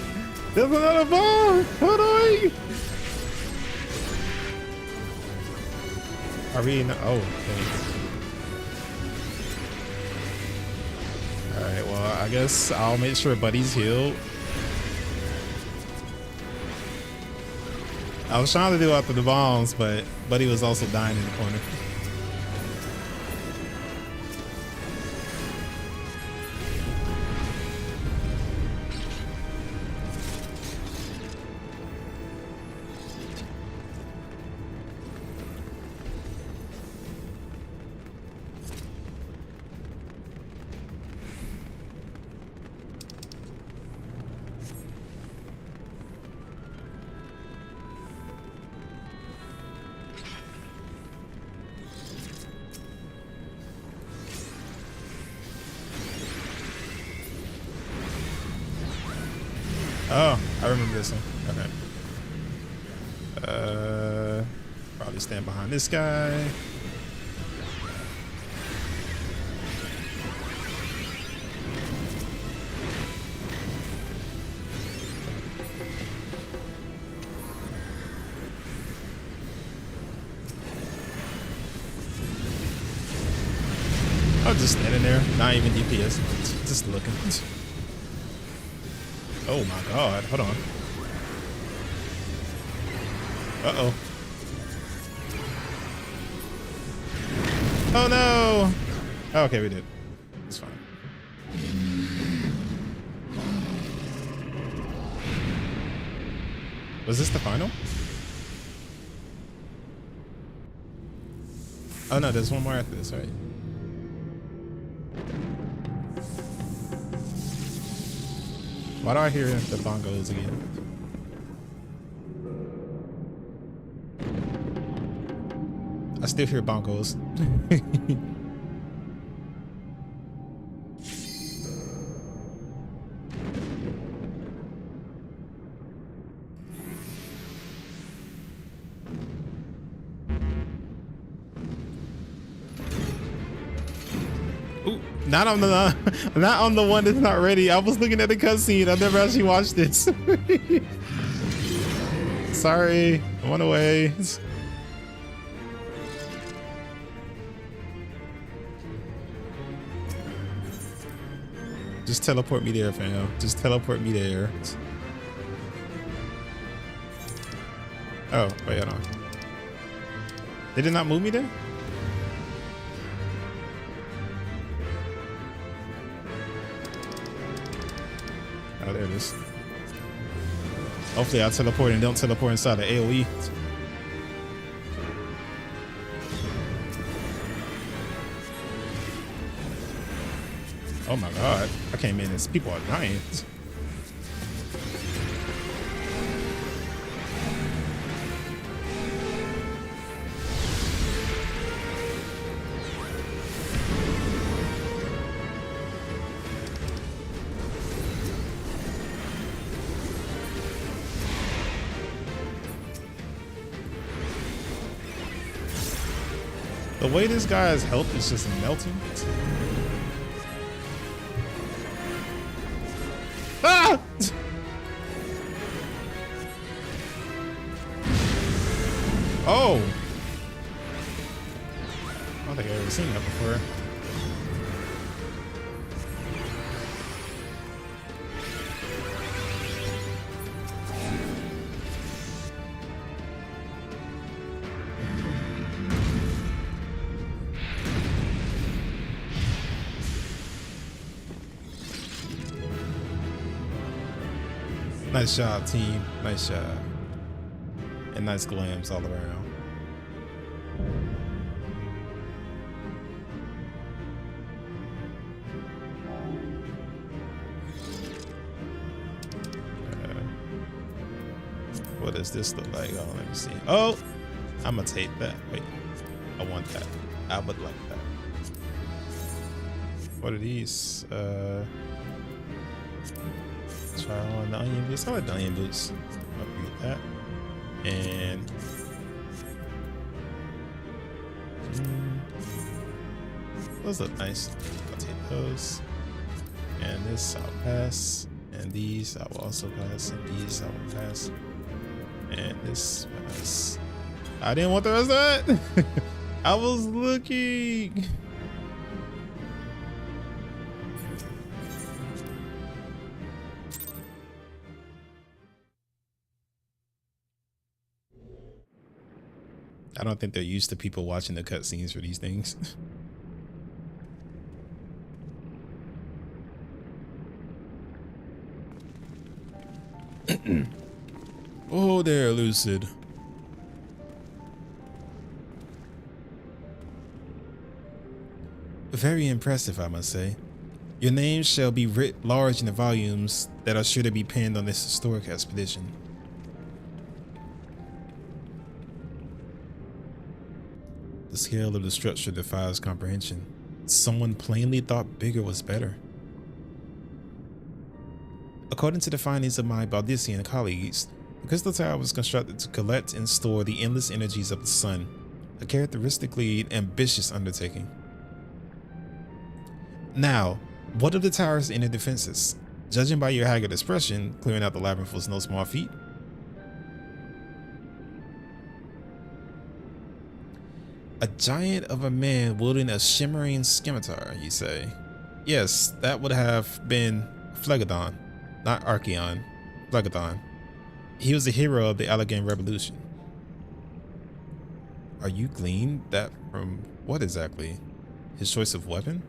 There's another bomb. Hold on. Are we in? Oh. Okay. All right. Well, I guess I'll make sure Buddy's healed. I was trying to do after the bombs, but Buddy was also dying in the corner. Oh, I remember this one. Okay. Probably stand behind this guy. I was just standing there, not even DPS, just looking. Oh my god, hold on. Uh-oh. Oh no! Oh, okay, we did. It's fine. Was this the final? Oh no, there's one more after this, right? Why do I hear the bongos again? I still hear bongos. Ooh, not on the one that's not ready. I was looking at the cutscene. I've never actually watched this. Sorry, I went away. Just teleport me there, fam. Just teleport me there. Oh, wait, hold on. They did not move me there? Oh, there it is. Hopefully I'll teleport and don't teleport inside the AoE. Oh my god, I came in as people are dying. The way this guy's health is just melting. Ah! Oh! I don't think I've ever seen that before. Nice job, team. Nice job. And nice glams all around. What does this look like? Oh, let me see. Oh, I'm gonna take that. Wait, I want that. I would like that. What are these? Try on the onion boots. I like the onion boots. I'll get that. And those look nice. I'll take those. And this I'll pass. And these I will also pass. And these I will pass. And this pass. I didn't want the rest of that. I was looking. I don't think they're used to people watching the cutscenes for these things. Oh, there, Lucid. Very impressive, I must say. Your name shall be writ large in the volumes that are sure to be penned on this historic expedition. The scale of the structure defies comprehension. Someone plainly thought bigger was better. According to the findings of my Baldician colleagues, the crystal tower was constructed to collect and store the endless energies of the sun, a characteristically ambitious undertaking. Now, what of the tower's inner defenses? Judging by your haggard expression, clearing out the labyrinth was no small feat. A giant of a man wielding a shimmering scimitar, you say? Yes, that would have been Phlegodon. not Archeon, Phlegethon. He was the hero of the Allegheny Revolution. Are you gleaned that from what exactly? His choice of weapon?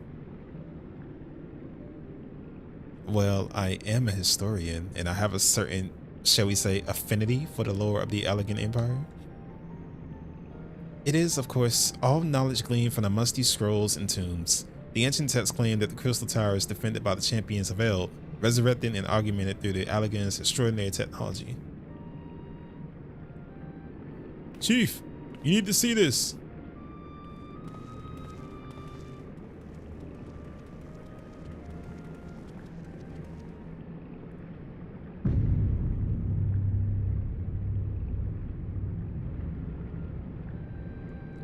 Well, I am a historian, and I have a certain, shall we say, affinity for the lore of the Allegheny Empire. It is, of course, all knowledge gleaned from the musty scrolls and tombs. The ancient texts claim that the Crystal Tower is defended by the champions of Eld, resurrected and augmented through the Allegheny's extraordinary technology. Chief, you need to see this.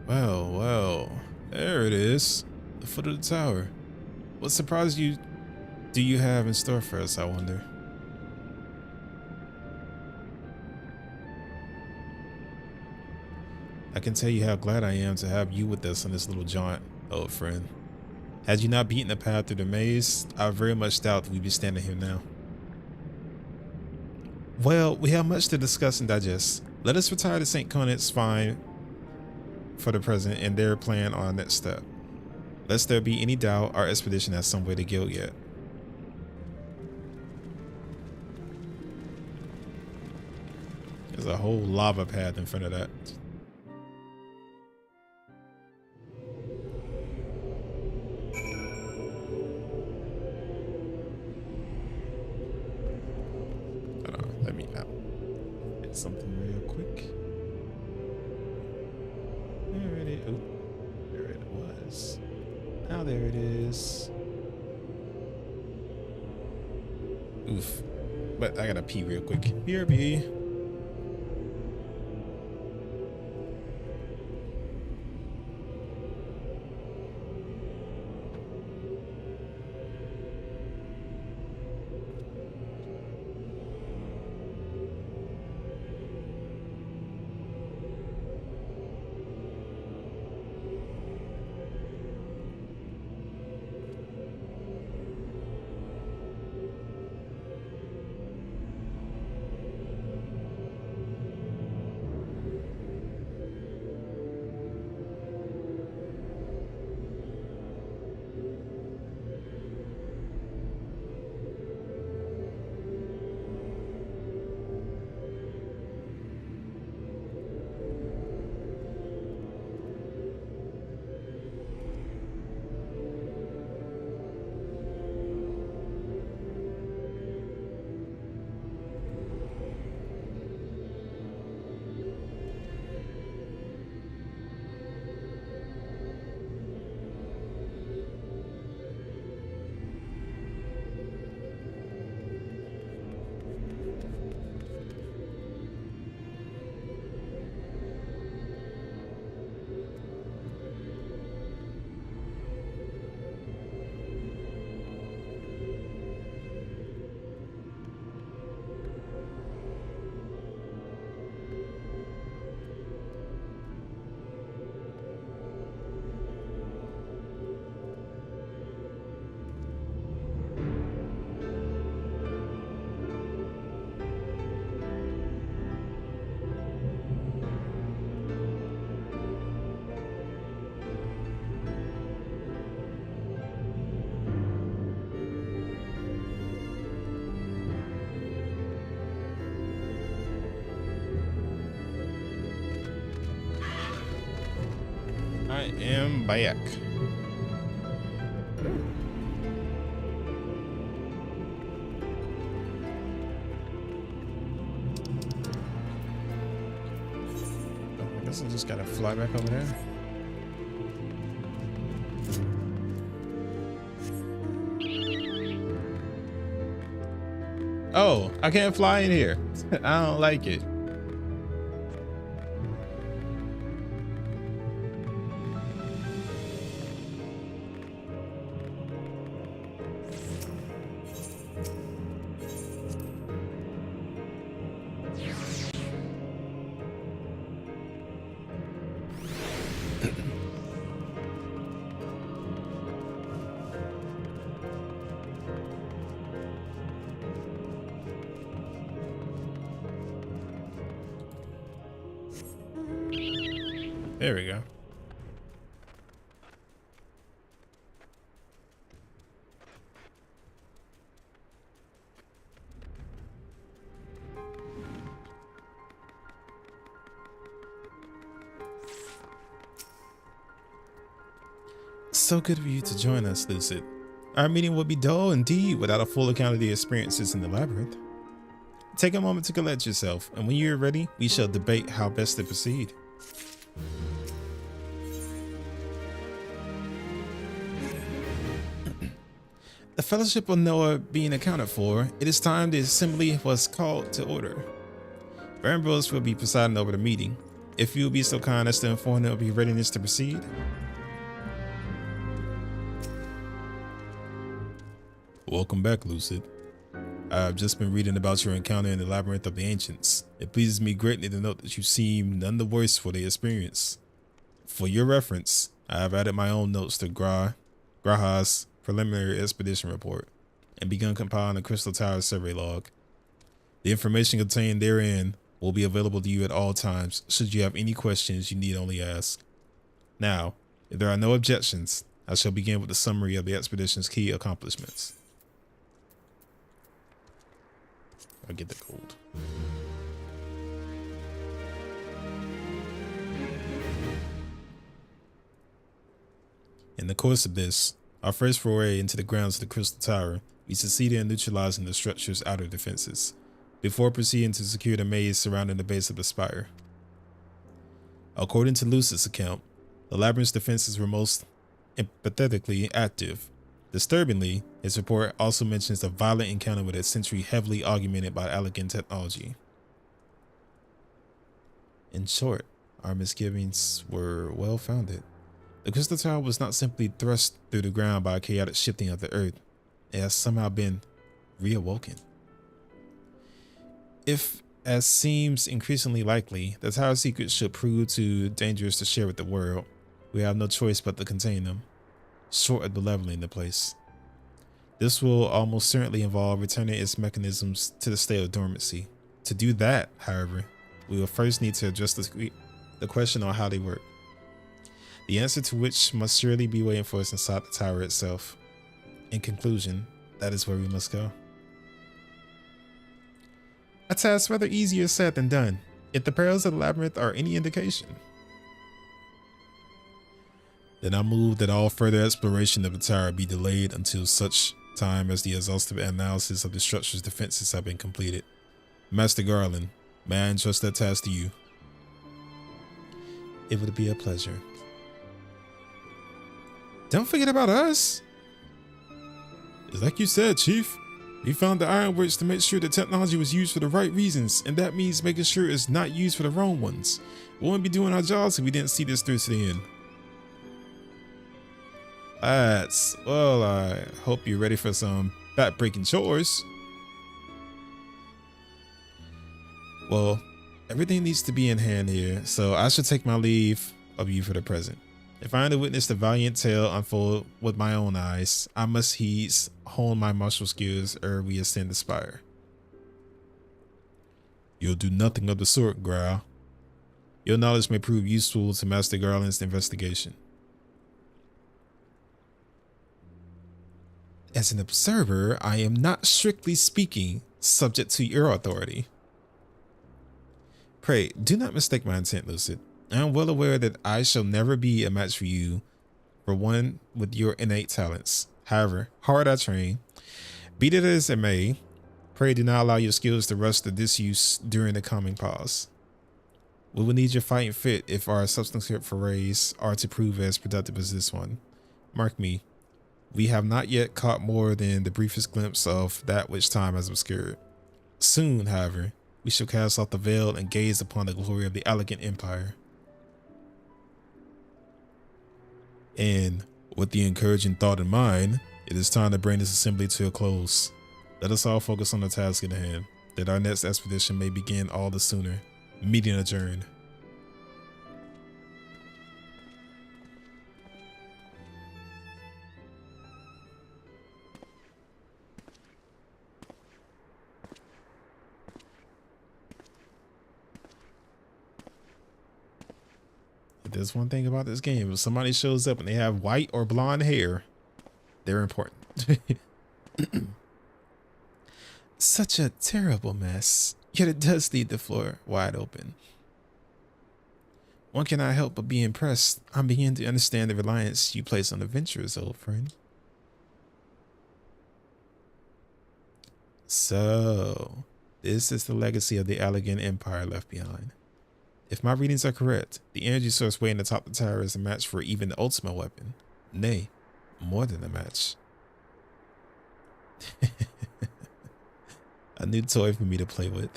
Well, there it is, the foot of the tower. What surprise do you have in store for us, I wonder? I can tell you how glad I am to have you with us on this little jaunt, old friend. Had you not beaten the path through the maze, I very much doubt that we'd be standing here now. Well, we have much to discuss and digest. Let us retire to St. Conan's Fine for the present and there plan on our next step. Lest there be any doubt, our expedition has some way to go yet. There's a whole lava path in front of that. Hold on, let me get something real quick. There it is. Oh, there it was. Now there it is. Oof. But I gotta pee real quick. BRB. I am back. I guess I just gotta fly back over there. Oh, I can't fly in here. I don't like it. There we go. So good for you to join us, Lucid. Our meeting would be dull indeed without a full account of the experiences in the labyrinth. Take a moment to collect yourself, and when you are ready, we shall debate how best to proceed. The Fellowship of Noah being accounted for, it is time the assembly was called to order. Ambrose will be presiding over the meeting. If you will be so kind as to inform him of your readiness to proceed. Welcome back, Lucid. I've just been reading about your encounter in the Labyrinth of the Ancients. It pleases me greatly to note that you seem none the worse for the experience. For your reference, I have added my own notes to Graha's preliminary expedition report and begun compiling a Crystal Tower survey log. The information contained therein will be available to you at all times. Should you have any questions, you need only ask. Now, if there are no objections, I shall begin with a summary of the expedition's key accomplishments. I'll get the gold. In the course of this, our first foray into the grounds of the Crystal Tower, we succeeded in neutralizing the structure's outer defenses, before proceeding to secure the maze surrounding the base of the spire. According to Lucid's account, the labyrinth's defenses were most empathetically active. Disturbingly, his report also mentions a violent encounter with a sentry heavily augmented by elegant technology. In short, our misgivings were well founded. The Crystal Tower was not simply thrust through the ground by a chaotic shifting of the earth. It has somehow been reawoken. If, as seems increasingly likely, the tower's secrets should prove too dangerous to share with the world, we have no choice but to contain them, short of leveling the place. This will almost certainly involve returning its mechanisms to the state of dormancy. To do that, however, we will first need to address the question on how they work. The answer to which must surely be waiting for us inside the tower itself. In conclusion, that is where we must go. A task rather easier said than done, if the perils of the labyrinth are any indication. Then I move that all further exploration of the tower be delayed until such time as the exhaustive analysis of the structure's defenses have been completed. Master Garland, may I entrust that task to you? It would be a pleasure. Don't forget about us. It's like you said, Chief. We found the ironworks to make sure the technology was used for the right reasons, and that means making sure it's not used for the wrong ones. We wouldn't be doing our jobs if we didn't see this through to the end. Well, I hope you're ready for some back-breaking chores. Well, everything needs to be in hand here, so I should take my leave of you for the present. If I am to witness the valiant tale unfold with my own eyes, I must hone my martial skills ere we ascend the spire. You'll do nothing of the sort, Grau. Your knowledge may prove useful to Master Garland's investigation. As an observer, I am not, strictly speaking, subject to your authority. Pray, do not mistake my intent, Lucid. I am well aware that I shall never be a match for you, for one with your innate talents. However, hard I train. Be that as it may, pray do not allow your skills to rust to disuse during the coming pause. We will need your fighting fit if our subsequent forays are to prove as productive as this one. Mark me, we have not yet caught more than the briefest glimpse of that which time has obscured. Soon, however, we shall cast off the veil and gaze upon the glory of the elegant empire. And with the encouraging thought in mind, it is time to bring this assembly to a close. Let us all focus on the task at hand, that our next expedition may begin all the sooner. Meeting adjourned. there's one thing about this game. If somebody shows up and they have white or blonde hair, they're important. Such a terrible mess. Yet it does leave the floor wide open. One cannot help but be impressed. I'm beginning to understand the reliance you place on adventurers, old friend. So, this is the legacy of the Allegan Empire left behind. If my readings are correct, the energy source waiting atop the tower is a match for even the ultimate weapon. Nay, more than a match. A new toy for me to play with.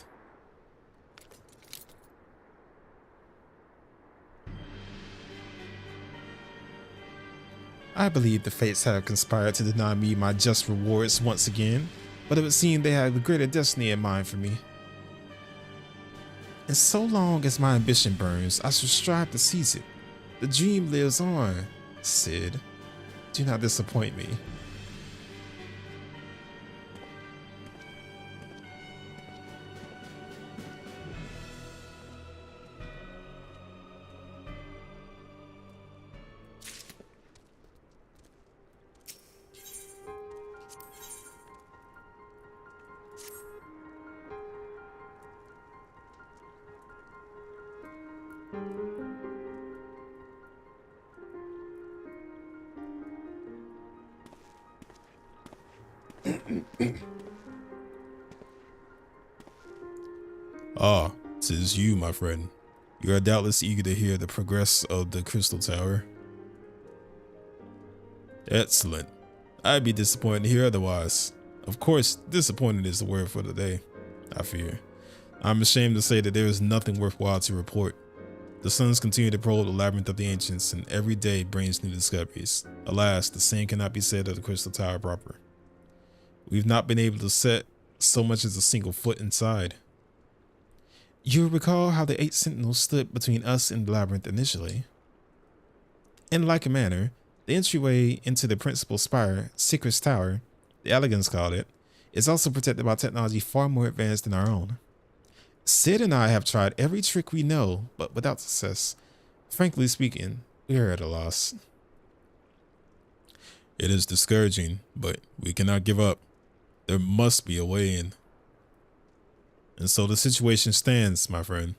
I believe the fates have conspired to deny me my just rewards once again, but it would seem they have a greater destiny in mind for me. And so long as my ambition burns, I shall strive to seize it. The dream lives on, Sid. Do not disappoint me. Ah, 'tis you, my friend. You are doubtless eager to hear the progress of the Crystal Tower. Excellent. I'd be disappointed to hear otherwise. Of course, disappointed is the word for the day, I fear. I'm ashamed to say that there is nothing worthwhile to report. The suns continue to probe the labyrinth of the ancients, and every day brings new discoveries. Alas, the same cannot be said of the Crystal Tower proper. We've not been able to set so much as a single foot inside. You recall how the 8 sentinels stood between us and the labyrinth initially. In like a manner, the entryway into the principal spire, Secret's Tower, the Allegans called it, is also protected by technology far more advanced than our own. Sid and I have tried every trick we know, but without success. Frankly speaking, we are at a loss. It is discouraging, but we cannot give up. There must be a way in. And so the situation stands, my friend.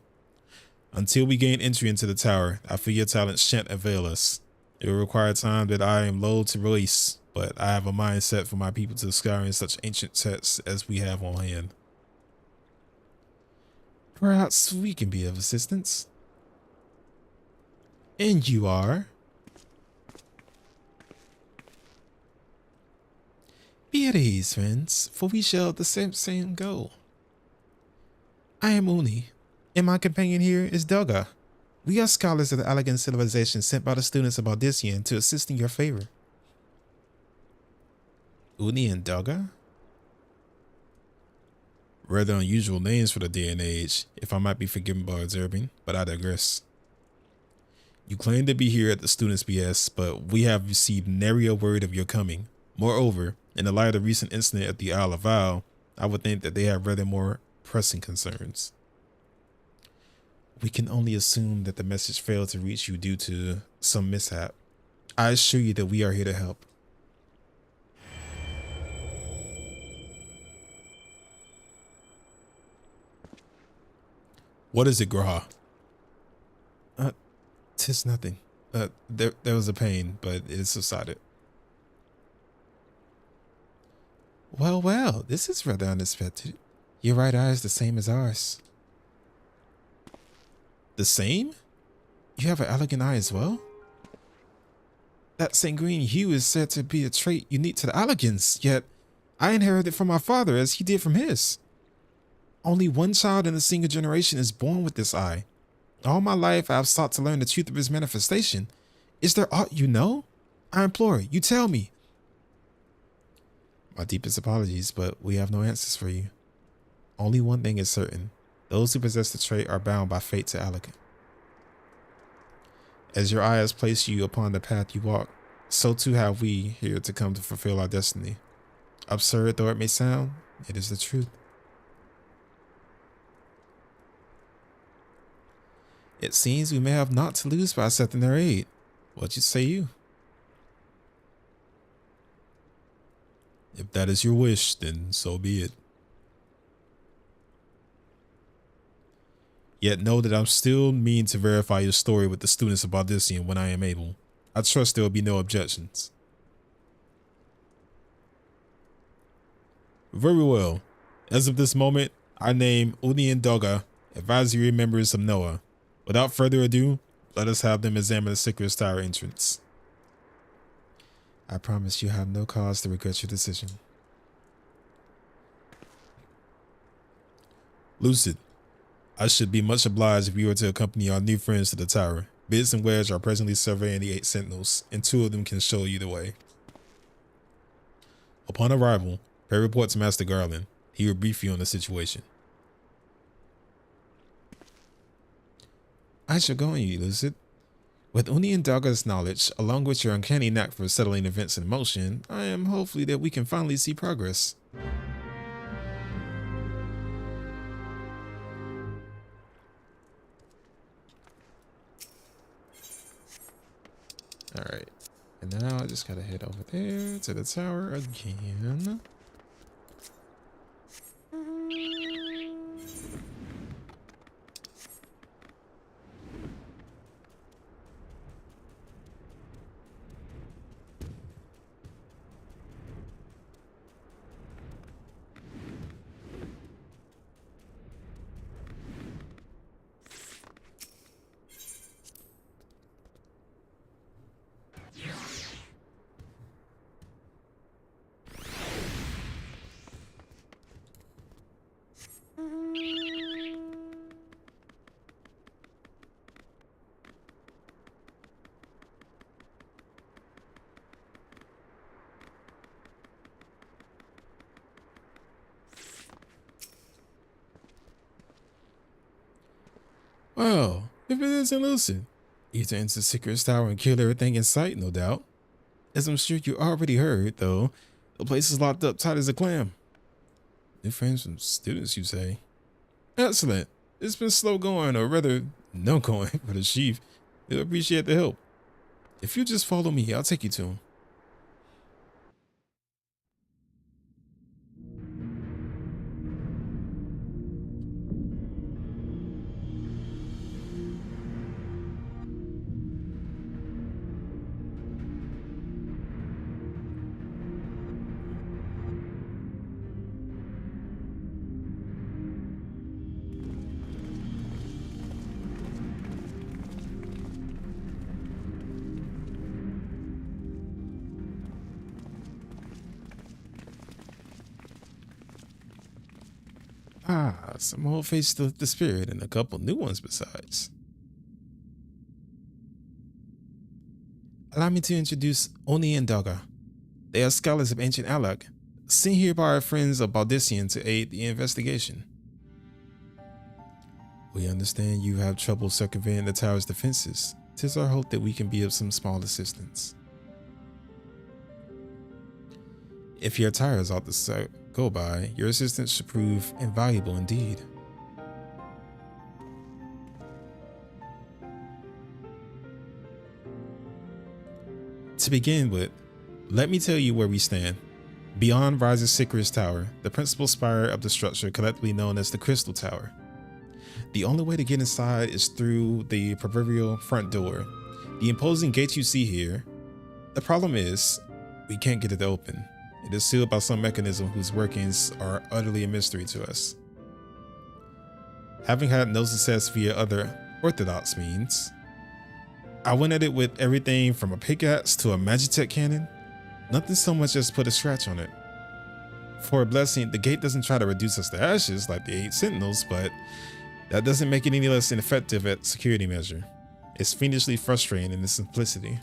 Until we gain entry into the tower, I fear your talents shan't avail us. It will require time that I am loath to release, but I have a mindset for my people to scouring such ancient texts as we have on hand. Perhaps we can be of assistance. And you are? Be at ease, friends, for we share the same goal. I am Uni, and my companion here is Doga. We are scholars of the Allegan civilization sent by the students of Aldician to assist in your favor. Uni and Doga? Rather unusual names for the day and age, if I might be forgiven by observing, but I digress. You claim to be here at the students' behest, but we have received nary a word of your coming. Moreover, in the light of the recent incident at the Isle of Val, I would think that they have rather more pressing concerns. We can only assume that the message failed to reach you due to some mishap. I assure you that we are here to help. What is it, Graha? 'Tis nothing. There was a pain, but it subsided. Well, this is rather unexpected. Your right eye is the same as ours. The same? You have an elegant eye as well? That sanguine hue is said to be a trait unique to the Allegans, yet I inherited it from my father as he did from his. Only one child in a single generation is born with this eye. All my life I have sought to learn the truth of his manifestation. Is there aught you know? I implore you, tell me. My deepest apologies, but we have no answers for you. Only one thing is certain. Those who possess the trait are bound by fate to Allegan. As your eye has placed you upon the path you walk, so too have we here to come to fulfill our destiny. Absurd though it may sound, it is the truth. It seems we may have naught to lose by accepting their aid. What say you? If that is your wish, then so be it. Yet know that I'm still mean to verify your story with the students of Baldissian when I am able. I trust there will be no objections. Very well. As of this moment, I name Uni and Doga advisory members of Noah. Without further ado, let us have them examine the Sicarus Tower entrance. I promise you have no cause to regret your decision. Lucid, I should be much obliged if you were to accompany our new friends to the tower. Biggs and Wedge are presently surveying the 8 sentinels, and 2 of them can show you the way. Upon arrival, pay report to Master Garland. He will brief you on the situation. I shall go on you, Lucid. With Uni and Daga's knowledge, along with your uncanny knack for settling events in motion, I am hopeful that we can finally see progress. Alright, and now I just gotta head over there to the tower again. Well, if it isn't Lucid, either into Sicarus Tower and kill everything in sight, no doubt. As I'm sure you already heard, though, the place is locked up tight as a clam. New friends from students, you say? Excellent. It's been slow going, or rather, no going, for the chief. They'll appreciate the help. If you just follow me, I'll take you to him. Ah, some old faces to lift the spirit and a couple new ones besides. Allow me to introduce Oni and Daga. They are scholars of ancient Alak, sent here by our friends of Baldissian to aid the investigation. We understand you have trouble circumventing the tower's defenses. 'Tis our hope that we can be of some small assistance. If your tires ought to go by, your assistance should prove invaluable indeed. To begin with, let me tell you where we stand. Beyond rises Sicarus Tower, the principal spire of the structure collectively known as the Crystal Tower. The only way to get inside is through the proverbial front door, the imposing gate you see here. The problem is, we can't get it open. It is sealed by some mechanism whose workings are utterly a mystery to us. Having had no success via other orthodox means, I went at it with everything from a pickaxe to a Magitech cannon. Nothing so much as put a scratch on it. For a blessing, the gate doesn't try to reduce us to ashes like the 8 sentinels, but that doesn't make it any less ineffective at security measure. It's fiendishly frustrating in its simplicity.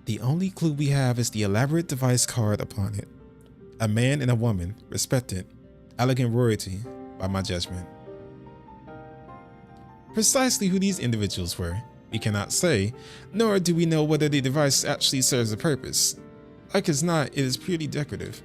The only clue we have is the elaborate device card upon it. A man and a woman, respected, elegant royalty, by my judgment. Precisely who these individuals were, we cannot say, nor do we know whether the device actually serves a purpose. Like as not, it is purely decorative.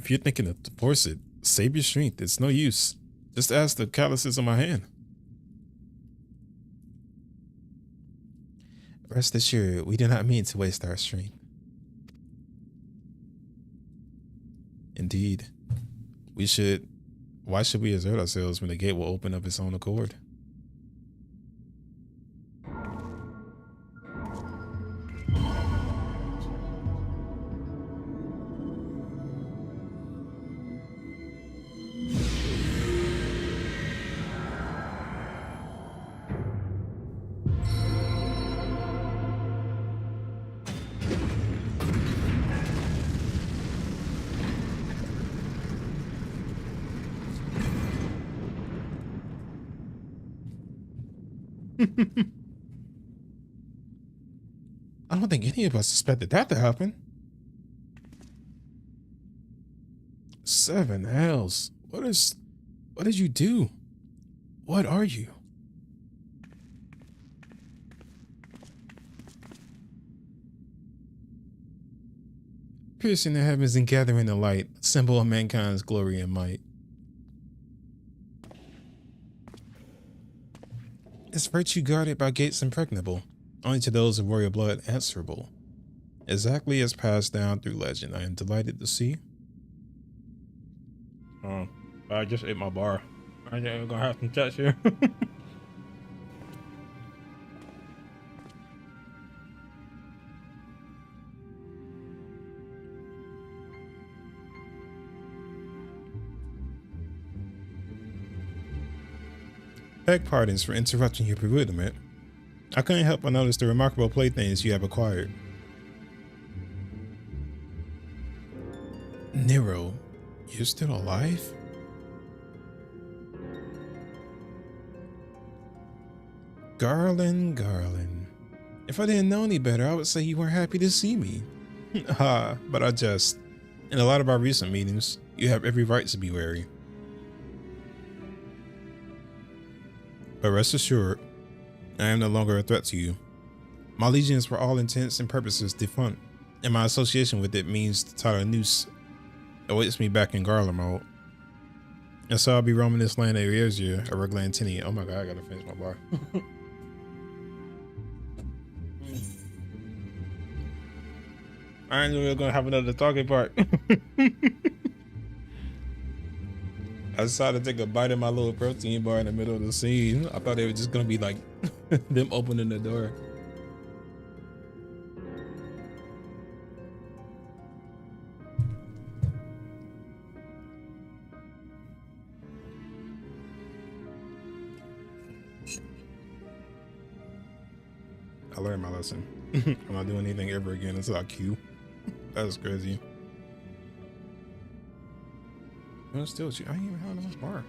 If you're thinking of divorce it, save your strength. It's no use. Just ask the calluses on my hand. Rest assured, we do not mean to waste our strength. Indeed. Why should we exert ourselves when the gate will open of its own accord? I don't think any of us expected that to happen. 7 hells. What did you do? What are you? Piercing the heavens and gathering the light, symbol of mankind's glory and might. Is virtue guarded by gates impregnable? Only to those of royal blood answerable. Exactly as passed down through legend, I am delighted to see. Oh, I just ate my bar. I think I'm gonna have some touch here. Beg pardons for interrupting your bewilderment. I couldn't help but notice the remarkable playthings you have acquired. Nero, you're still alive? Garland. If I didn't know any better, I would say you weren't happy to see me. Ha, but I just. In a lot of our recent meetings, you have every right to be wary. But rest assured, I am no longer a threat to you. My legion is for all intents and purposes defunct, and my association with it means the title noose awaits me back in Garland mode. And so I'll be roaming this land every year, a regular Antini. Oh my god, I gotta finish my bar. I knew we were gonna have another talking part. I decided to take a bite of my little protein bar in the middle of the scene. I thought it was just gonna be like them opening the door. I learned my lesson. I'm not doing anything ever again until I queue. That's crazy. I'm still, I ain't even having much bar.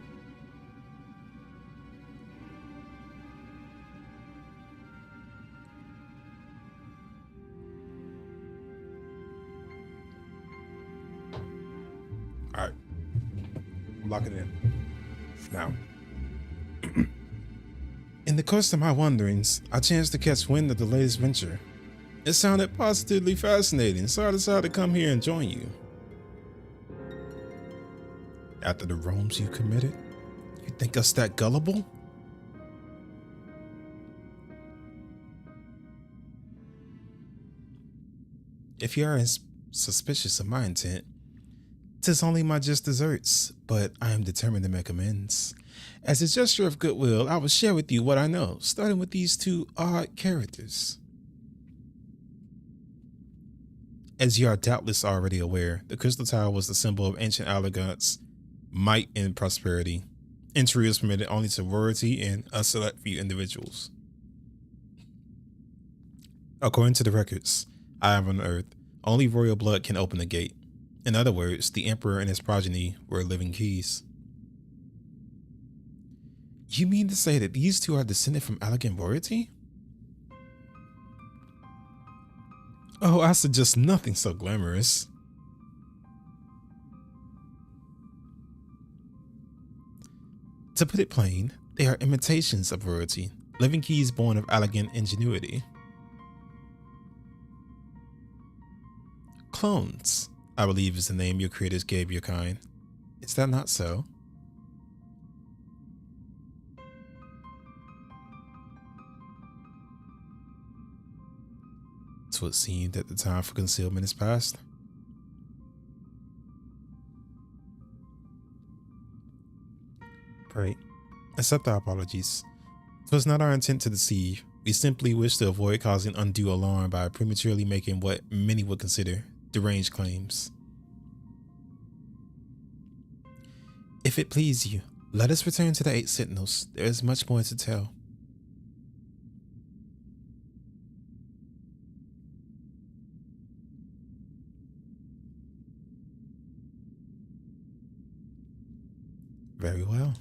All right, lock it in now. In the course of my wanderings, I chanced to catch wind of the latest venture. It sounded positively fascinating, so I decided to come here and join you. After the wrongs you committed, you think us that gullible? If you are suspicious of my intent, 'tis only my just deserts, but I am determined to make amends. As a gesture of goodwill, I will share with you what I know, starting with these two odd characters. As you are doubtless already aware, the Crystal Tower was the symbol of ancient elegance, might, and prosperity. Entry is permitted only to royalty and a select few individuals. According to the records I have unearthed, only royal blood can open the gate. In other words, the emperor and his progeny were living keys. You mean to say that these two are descended from elegant royalty? Oh, I suggest nothing so glamorous. To put it plain, they are imitations of royalty, living keys born of elegant ingenuity. Clones. I believe is the name your creators gave your kind. Is that not so? So it seemed that the time for concealment is past. Pray, accept our apologies. It was not our intent to deceive. We simply wish to avoid causing undue alarm by prematurely making what many would consider deranged claims. If it please you, let us return to the 8 Sentinels. There is much more to tell. Very well.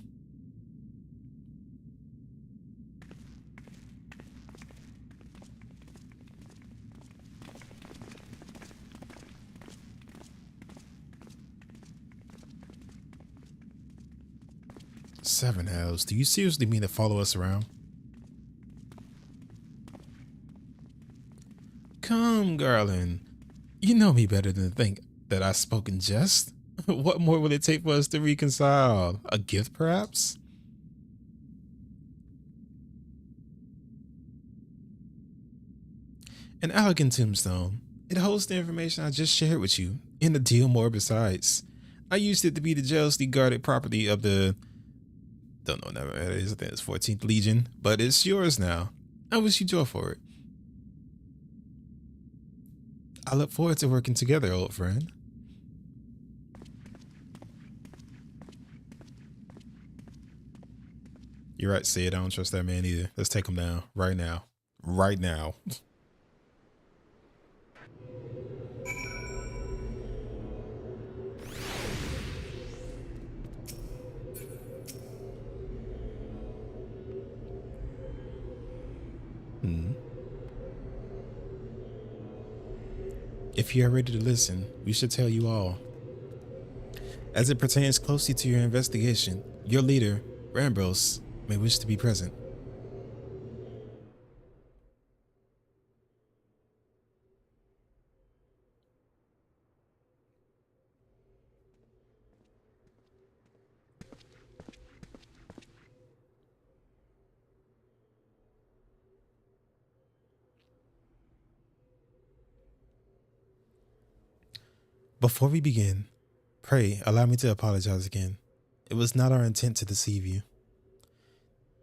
Seven hells, do you seriously mean to follow us around? Come, Garland. You know me better than to think that I spoke in jest. What more will it take for us to reconcile? A gift, perhaps? An elegant tombstone. It holds the information I just shared with you, and a deal more besides. I used it to be the jealously guarded property of the... Don't know what that is. I think it's 14th Legion, but it's yours now. I wish you joy for it. I look forward to working together, old friend. You're right, Sid. I don't trust that man either. Let's take him down right now. Right now. If you are ready to listen, we should tell you all. As it pertains closely to your investigation, your leader, Rambros, may wish to be present. Before we begin, pray allow me to apologize again. It was not our intent to deceive you.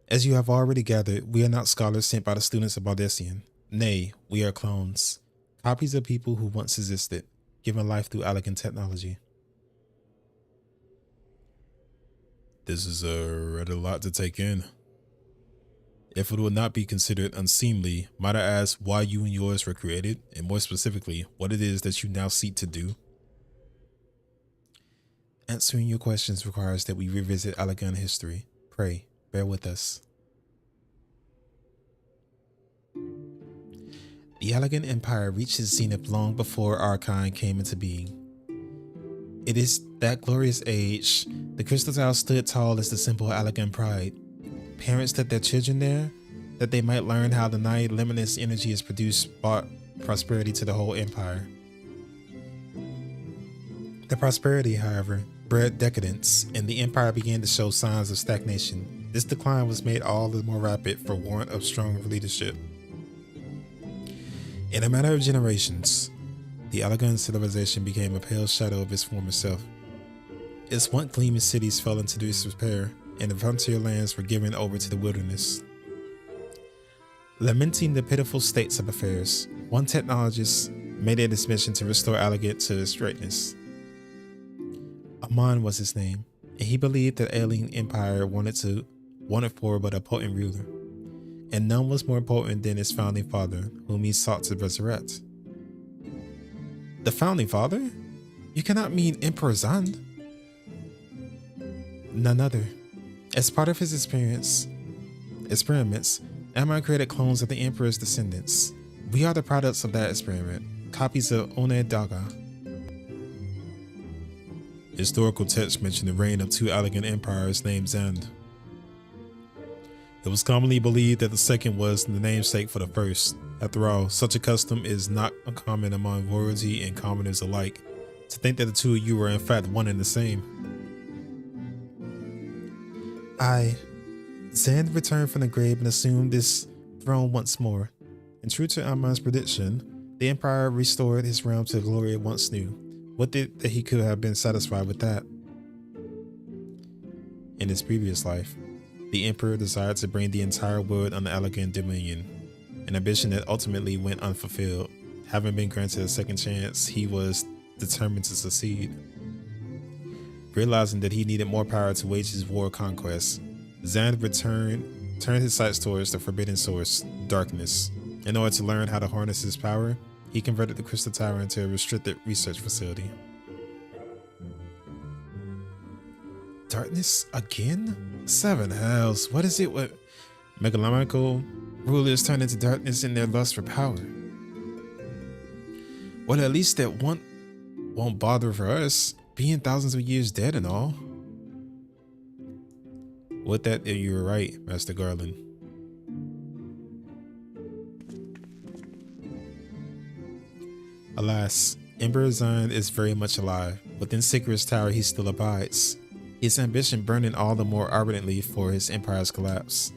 As you have already gathered, we are not scholars sent by the students of Baldessian. Nay, we are clones, copies of people who once existed, given life through elegant technology. This is a rather lot to take in. If it would not be considered unseemly, might I ask why you and yours were created, and more specifically, what it is that you now seek to do? Answering your questions requires that we revisit Allegan history. Pray, bear with us. The Allegan Empire reached its zenith long before our kind came into being. It is that glorious age. The Crystal Tower stood tall as the symbol of Allegan pride. Parents led their children there, that they might learn how the night limitless energy is produced brought prosperity to the whole empire. The prosperity, however, bred decadence, and the empire began to show signs of stagnation. This decline was made all the more rapid for want of strong leadership. In a matter of generations, the Allegan civilization became a pale shadow of its former self. Its once gleaming cities fell into disrepair, and the frontier lands were given over to the wilderness. Lamenting the pitiful states of affairs, one technologist made it his mission to restore Allegan to its greatness. Amon was his name, and he believed that Alien Empire wanted for but a potent ruler, and none was more potent than his founding father, whom he sought to resurrect. The founding father? You cannot mean Emperor Zand? None other. As part of his experiments, Amon created clones of the Emperor's descendants. We are the products of that experiment, copies of Daga. Historical texts mention the reign of two Allegan empires named Zand. It was commonly believed that the second was the namesake for the first. After all, such a custom is not uncommon among royalty and commoners alike, To think that the two of you were in fact one and the same. Zand returned from the grave and assumed this throne once more. And true to Amon's prediction, the Empire restored his realm to the glory it once knew. What did that he could have been satisfied with that? In his previous life, the Emperor desired to bring the entire world under Allegan dominion, an ambition that ultimately went unfulfilled. Having been granted a second chance, he was determined to succeed. Realizing that he needed more power to wage his war of conquest, Zand turned his sights towards the forbidden source, darkness. In order to learn how to harness his power, he converted the Crystal Tower into a restricted research facility. Darkness again? Seven hells, what is it with megalomaniacal rulers turn into darkness in their lust for power? Well, at least that one won't bother for us, being thousands of years dead and all. With that, you were right, Master Garland. Alas, Emperor Zand is very much alive. Within Sikar's tower, he still abides, his ambition burning all the more ardently for his empire's collapse.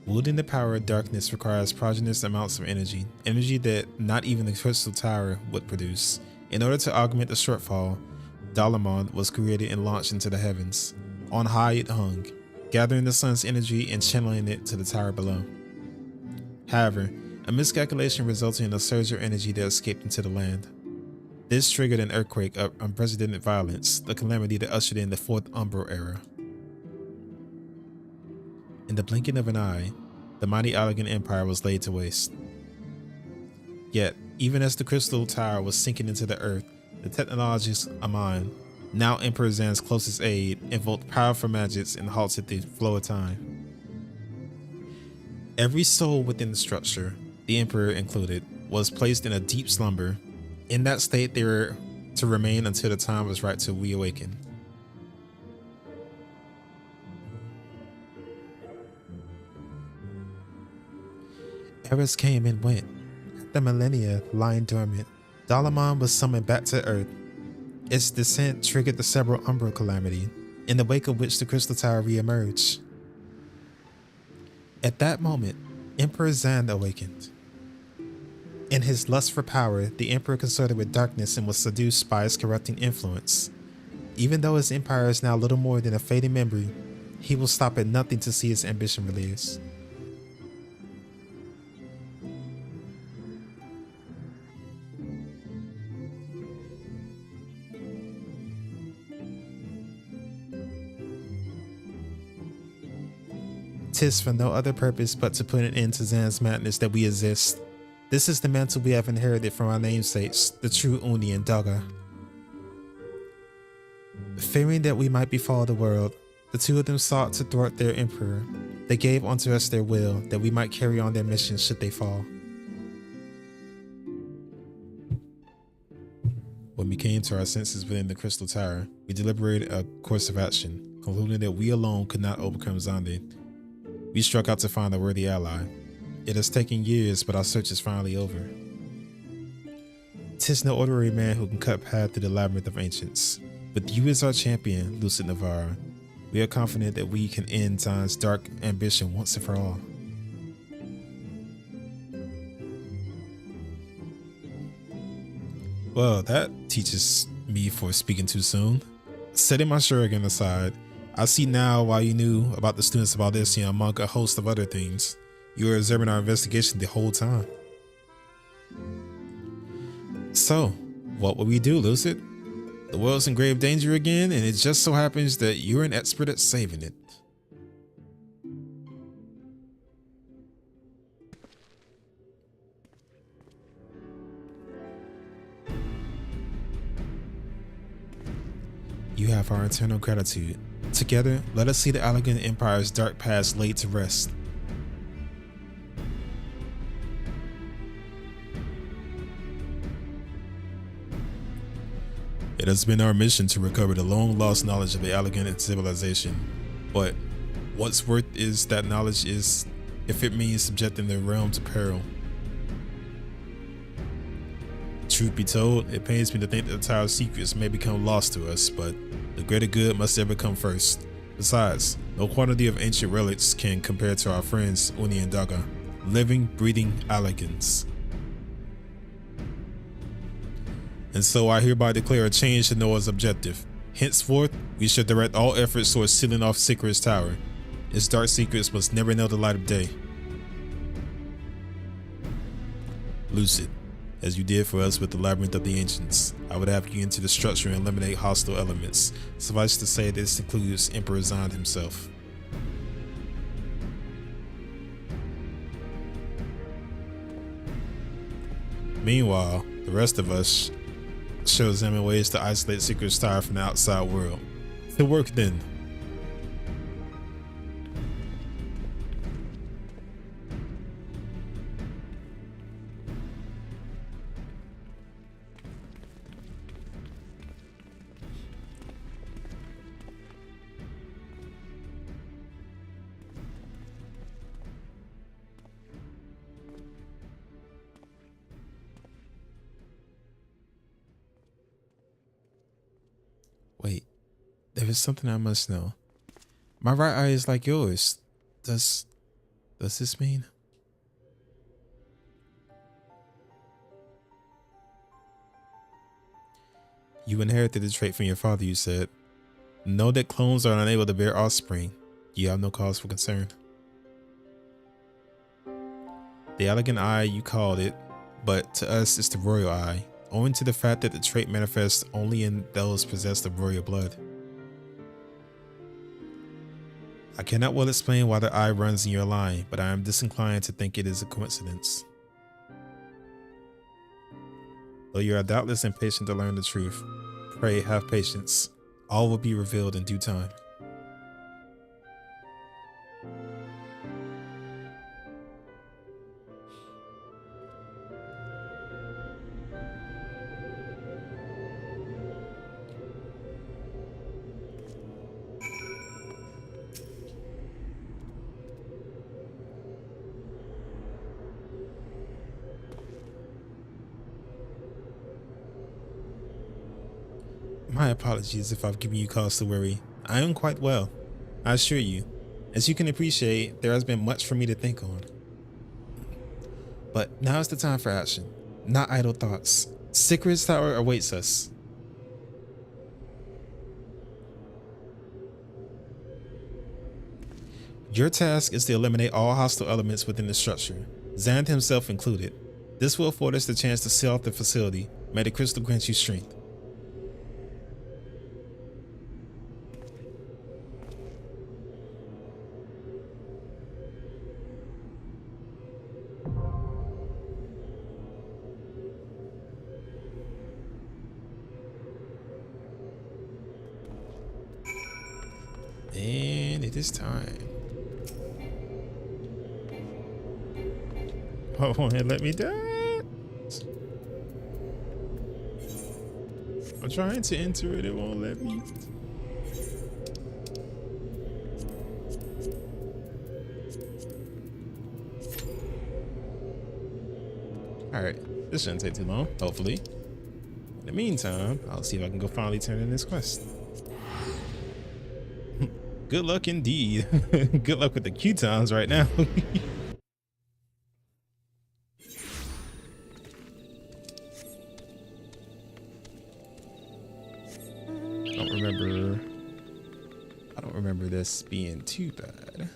Wielding the power of darkness requires prodigious amounts of energy that not even the Crystal Tower would produce. In order to augment the shortfall, Dalamon was created and launched into the heavens. On high it hung, gathering the sun's energy and channeling it to the tower below. However, a miscalculation resulted in a surge of energy that escaped into the land. This triggered an earthquake of unprecedented violence, the calamity that ushered in the Fourth Umbral Era. In the blinking of an eye, the mighty Allegan Empire was laid to waste. Yet, even as the Crystal Tower was sinking into the earth, the technologist Amon, now Emperor Zand's closest aide, invoked powerful magics and halted the flow of time. Every soul within the structure, the Emperor included, was placed in a deep slumber. In that state, they were to remain until the time was right to reawaken. Eras came and went. The millennia lying dormant, Dalamon was summoned back to Earth. Its descent triggered the several Umbral calamity, in the wake of which the Crystal Tower re-emerged. At that moment, Emperor Zand awakened. In his lust for power, the Emperor consorted with darkness and was seduced by its corrupting influence. Even though his empire is now little more than a fading memory, he will stop at nothing to see his ambition realized. Tis for no other purpose but to put an end to Zand's madness that we exist. This is the mantle we have inherited from our namesakes, the true Uni and Daga. Fearing that we might befall the world, the two of them sought to thwart their emperor. They gave unto us their will, that we might carry on their mission should they fall. When we came to our senses within the Crystal Tower, we deliberated a course of action, concluding that we alone could not overcome Zande. We struck out to find a worthy ally. It has taken years, but our search is finally over. 'Tis no ordinary man who can cut path through the labyrinth of ancients. With you as our champion, Lucid Navarra, we are confident that we can end Zand's dark ambition once and for all. Well, that teaches me for speaking too soon. Setting my Shuriken aside, I see now why you knew about the students of Aldessian among a host of other things. You were observing our investigation the whole time. So, what will we do, Lucid? The world's in grave danger again, and it just so happens that you're an expert at saving it. You have our eternal gratitude. Together, let us see the Allegan Empire's dark past laid to rest. It has been our mission to recover the long-lost knowledge of the Allegan civilization, but What's worth is that knowledge is if it means subjecting the realm to peril. Truth be told, it pains me to think that the Tower's secrets may become lost to us, but the greater good must ever come first. Besides, no quantity of ancient relics can compare to our friends Uni and Daga, living, breathing Alekins. And so I hereby declare a change to Noah's objective. Henceforth, we shall direct all efforts towards sealing off Sikri's tower. Its dark secrets must never know the light of day. Lucid, as you did for us with the Labyrinth of the Ancients, I would have you enter the structure and eliminate hostile elements. Suffice to say, this includes Emperor Zond himself. Meanwhile, the rest of us shall examine ways to isolate Sikri's tower from the outside world. To work then. Wait, there is something I must know. My right eye is like yours. Does this mean? You inherited the trait from your father, you said. Know that clones are unable to bear offspring. You have no cause for concern. The elegant eye, you called it, but to us it's the royal eye, owing to the fact that the trait manifests only in those possessed of royal blood. I cannot well explain why the eye runs in your line, but I am disinclined to think it is a coincidence. Though you are doubtless impatient to learn the truth, pray have patience. All will be revealed in due time. My apologies if I've given you cause to worry. I am quite well, I assure you. As you can appreciate, there has been much for me to think on. But now is the time for action, not idle thoughts. Sikri's tower awaits us. Your task is to eliminate all hostile elements within the structure, Zand himself included. This will afford us the chance to seal off the facility. May the crystal grant you strength. And it is time. Oh, won't it let me die? I'm trying to enter it, it won't let me. Alright, this shouldn't take too long, hopefully. In the meantime, I'll see if I can go finally turn in this quest. Good luck indeed. Good luck with the Q-tons right now. I don't remember this being too bad.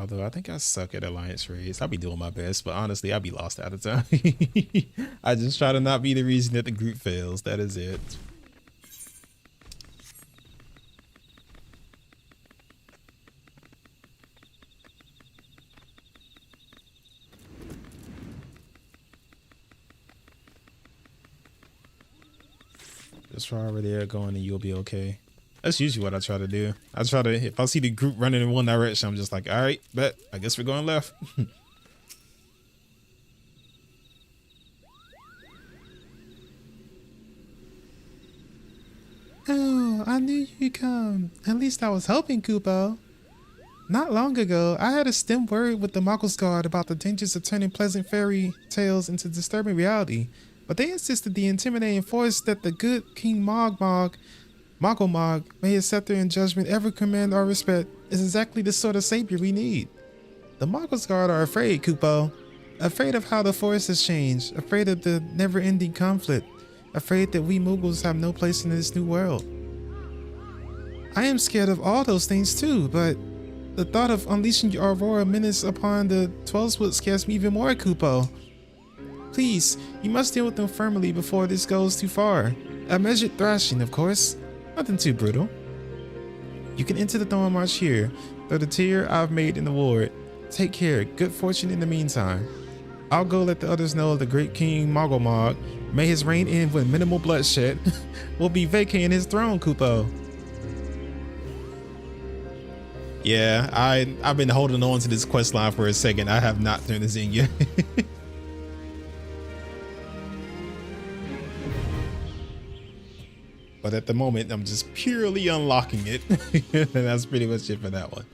Although I think I suck at alliance raids. I'll be doing my best, but honestly, I'll be lost out of time. I just try to not be the reason that the group fails. That is it. Just try over there going and you'll be okay. That's usually what I try to do. I try to, if I see the group running in one direction, I'm just like, all right, bet, I guess we're going left. I knew you'd come. At least I was hoping, Kupo. Not long ago, I had a stem word with the Muggles Guard about the dangers of turning pleasant fairy tales into disturbing reality, but they insisted the intimidating force that the good King Moggle may his scepter and judgment ever command our respect, is exactly the sort of savior we need. The Muggles Guard are afraid, Kupo. Afraid of how the forest has changed, afraid of the never-ending conflict, afraid that we Muggles have no place in this new world. I am scared of all those things too, but the thought of unleashing your Aurora menace upon the Twelvewood scares me even more, Kupo. Please, you must deal with them firmly before this goes too far. A measured thrashing, of course. Nothing too brutal. You can enter the Thorn March here, through the tier I've made in the ward. Take care, good fortune in the meantime. I'll go let the others know the great King Moggle may his reign end with minimal bloodshed, will be vacating his throne, Kupo. Yeah, I've been holding on to this quest line for a second. I have not turned this in yet. But at the moment, I'm just purely unlocking it. And that's pretty much it for that one.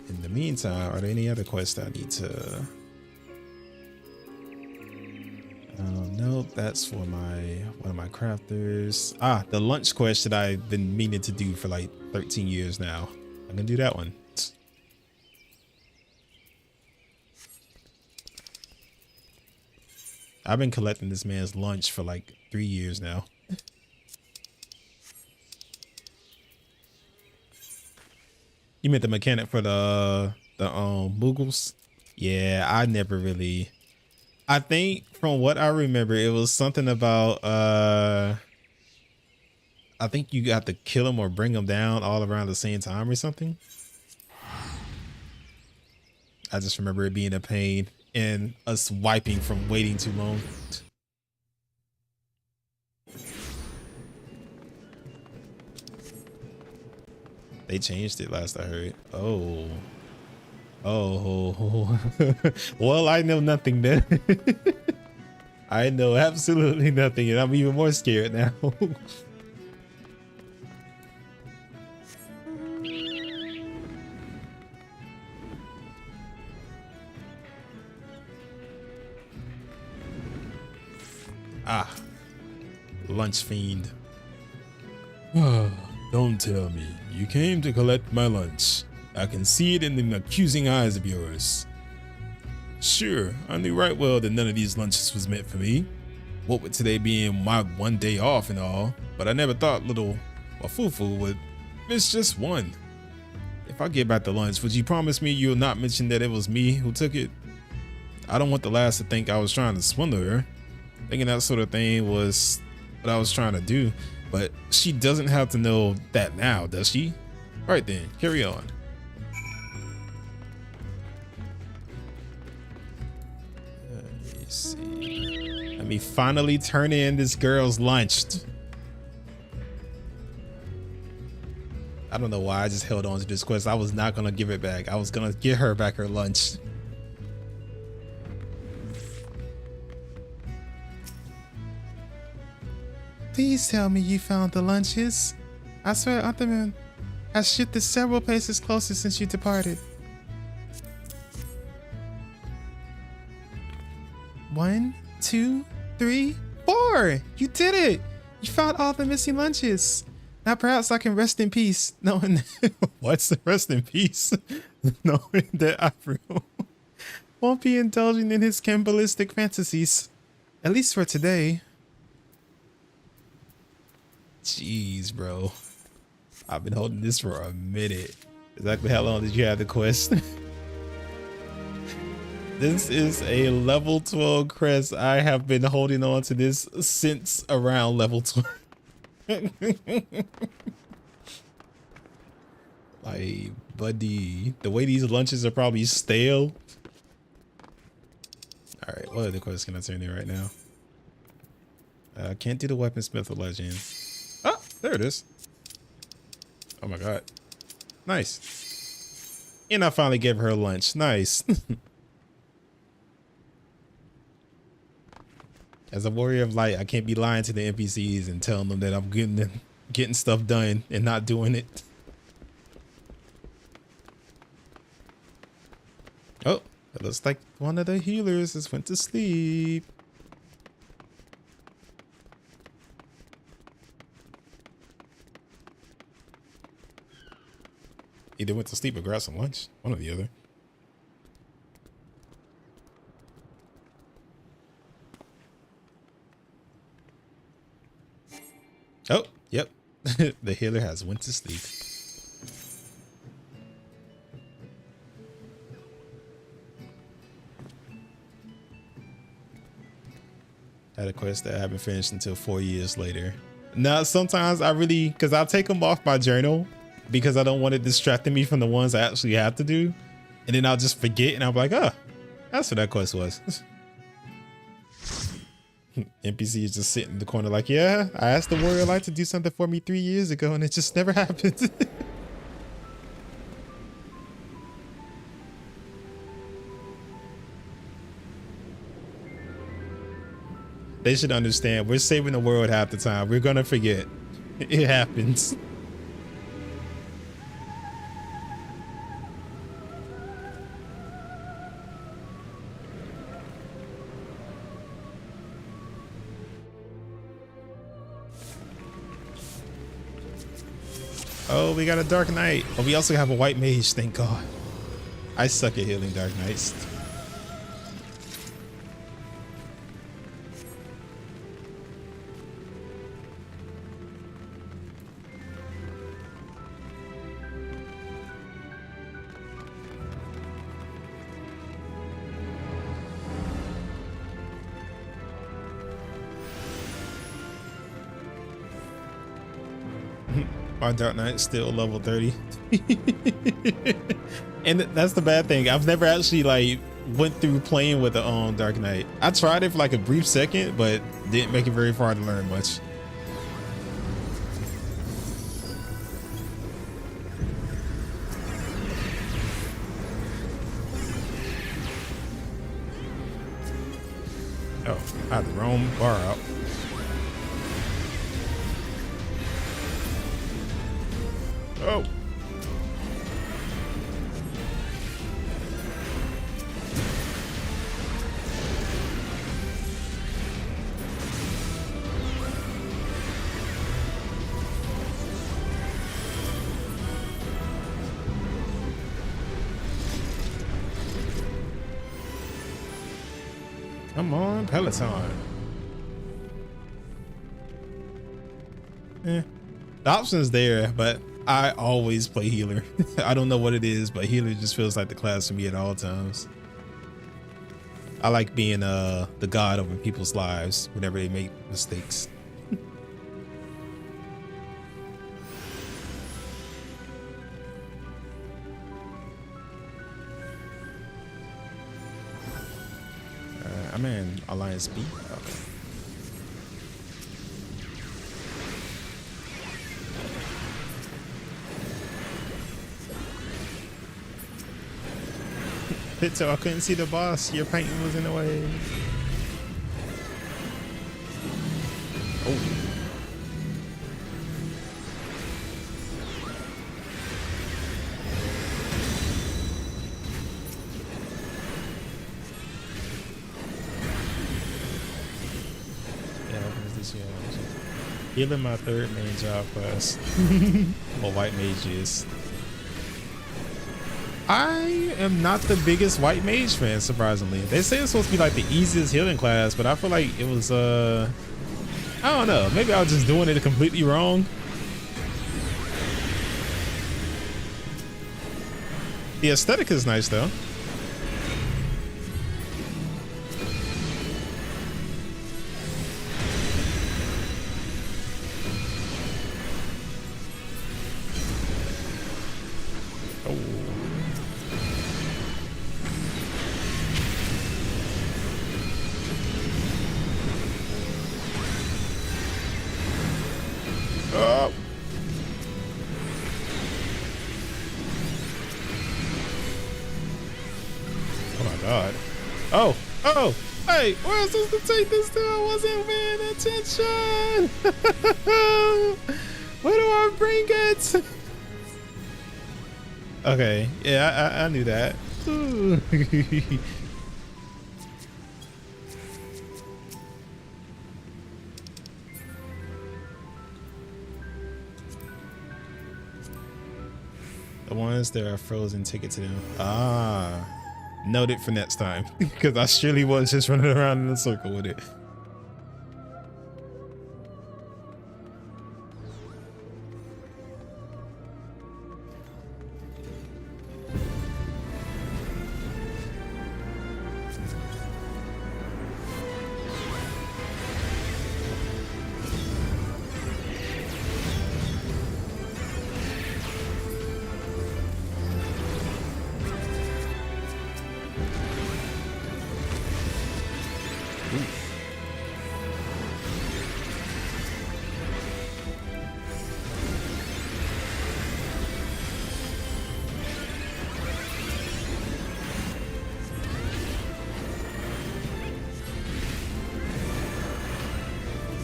In the meantime, are there any other quests I need to... Nope, that's for one of my crafters. Ah, the lunch quest that I've been meaning to do for like 13 years now. I'm gonna do that one. I've been collecting this man's lunch for like 3 years now. You meant the mechanic for the Muggles? Yeah, I never really. I think from what I remember, it was something about I think you got to kill them or bring them down all around the same time or something. I just remember it being a pain and us wiping from waiting too long. They changed it last I heard. Oh. Well, I know nothing then. I know absolutely nothing, and I'm even more scared now. Ah, lunch fiend. Don't tell me. You came to collect my lunch. I can see it in the accusing eyes of yours. Sure, I knew right well that none of these lunches was meant for me. What with today being my one day off and all, but I never thought little Wafufu would miss just one. If I get back to lunch, would you promise me you'll not mention that it was me who took it? I don't want the lass to think I was trying to swindle her. Thinking that sort of thing was what I was trying to do, but she doesn't have to know that now, does she? Right then, carry on. Let me see. Let me finally turn in this girl's lunch. I don't know why I just held on to this quest. I was not gonna give it back. I was gonna get her back her lunch. Please tell me you found the lunches. I swear Unterman has shifted several places closer since you departed. 1, 2, 3, 4! You did it! You found all the missing lunches. Now perhaps I can rest in peace, knowing what's the rest in peace? Knowing that April won't be indulging in his cannibalistic fantasies. At least for today. Jeez, bro. I've been holding this for a minute. Exactly how long did you have the quest? This is a level 12 quest. I have been holding on to this since around level 12. Like, buddy, the way these lunches are probably stale. All right, what other quest can I turn in right now? I can't do the weaponsmith of legend. Oh, there it is. Oh my god. Nice. And I finally gave her lunch. Nice. As a warrior of light, I can't be lying to the NPCs and telling them that I'm getting stuff done and not doing it. Oh, it looks like one of the healers just went to sleep. Either went to sleep or grabbed some lunch. One or the other. Oh, yep. The healer has went to sleep. Had a quest that I haven't finished until 4 years later. Now, sometimes I really, because I'll take them off my journal because I don't want it distracting me from the ones I actually have to do. And then I'll just forget and I'll be like, oh, that's what that quest was. NPC is just sitting in the corner like, yeah, I asked the warrior light to do something for me 3 years ago and it just never happened. They should understand we're saving the world half the time. We're gonna forget. It happens. Oh, we got a Dark Knight. Oh, we also have a White Mage, thank God. I suck at healing Dark Knights. My Dark Knight still level 30. And that's the bad thing. I've never actually like went through playing with the Dark Knight. I tried it for like a brief second, but didn't make it very far to learn much. Oh, I had the wrong bar out. Oh. Come on, Peloton. The option's there, but I always play healer. I don't know what it is, but healer just feels like the class for me at all times. I like being the god over people's lives whenever they make mistakes. I'm in Alliance B. Okay. Pito, I couldn't see the boss. Your painting was in the way. Oh. Yeah, what is this here? Healing my third main job class. Or White Mage is. I am not the biggest White Mage fan, surprisingly. They say it's supposed to be like the easiest healing class, but I feel like it was, I don't know. Maybe I was just doing it completely wrong. The aesthetic is nice, though. Oh. Oh my God. Oh, oh, Hey, where am I supposed to take this to? I wasn't paying attention. Where do I bring it? Okay, yeah, I knew that. Ooh. The ones that are frozen, take it to them. Ah, noted for next time, because I surely was just running around in a circle with it.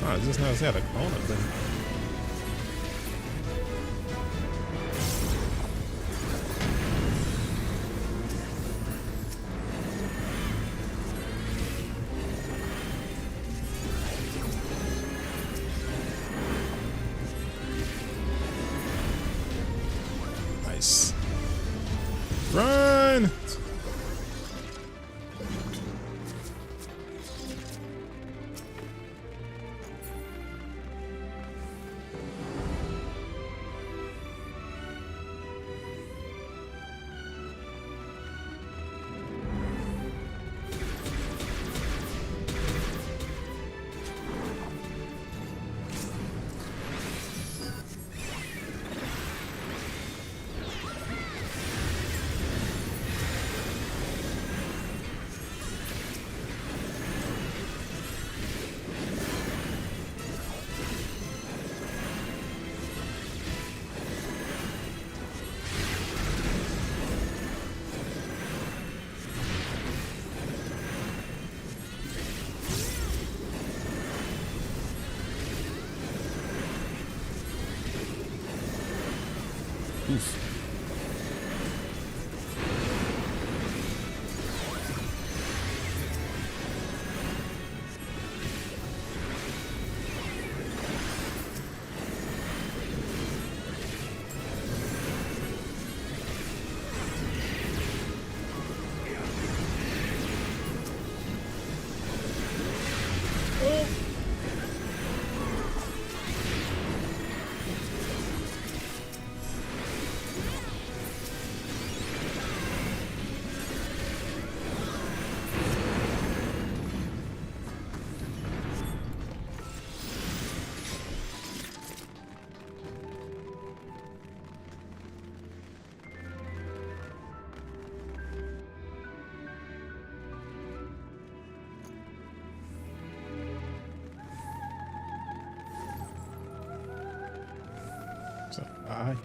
I just noticed I had a clone up there. Nice. Run! Oof. So, bye.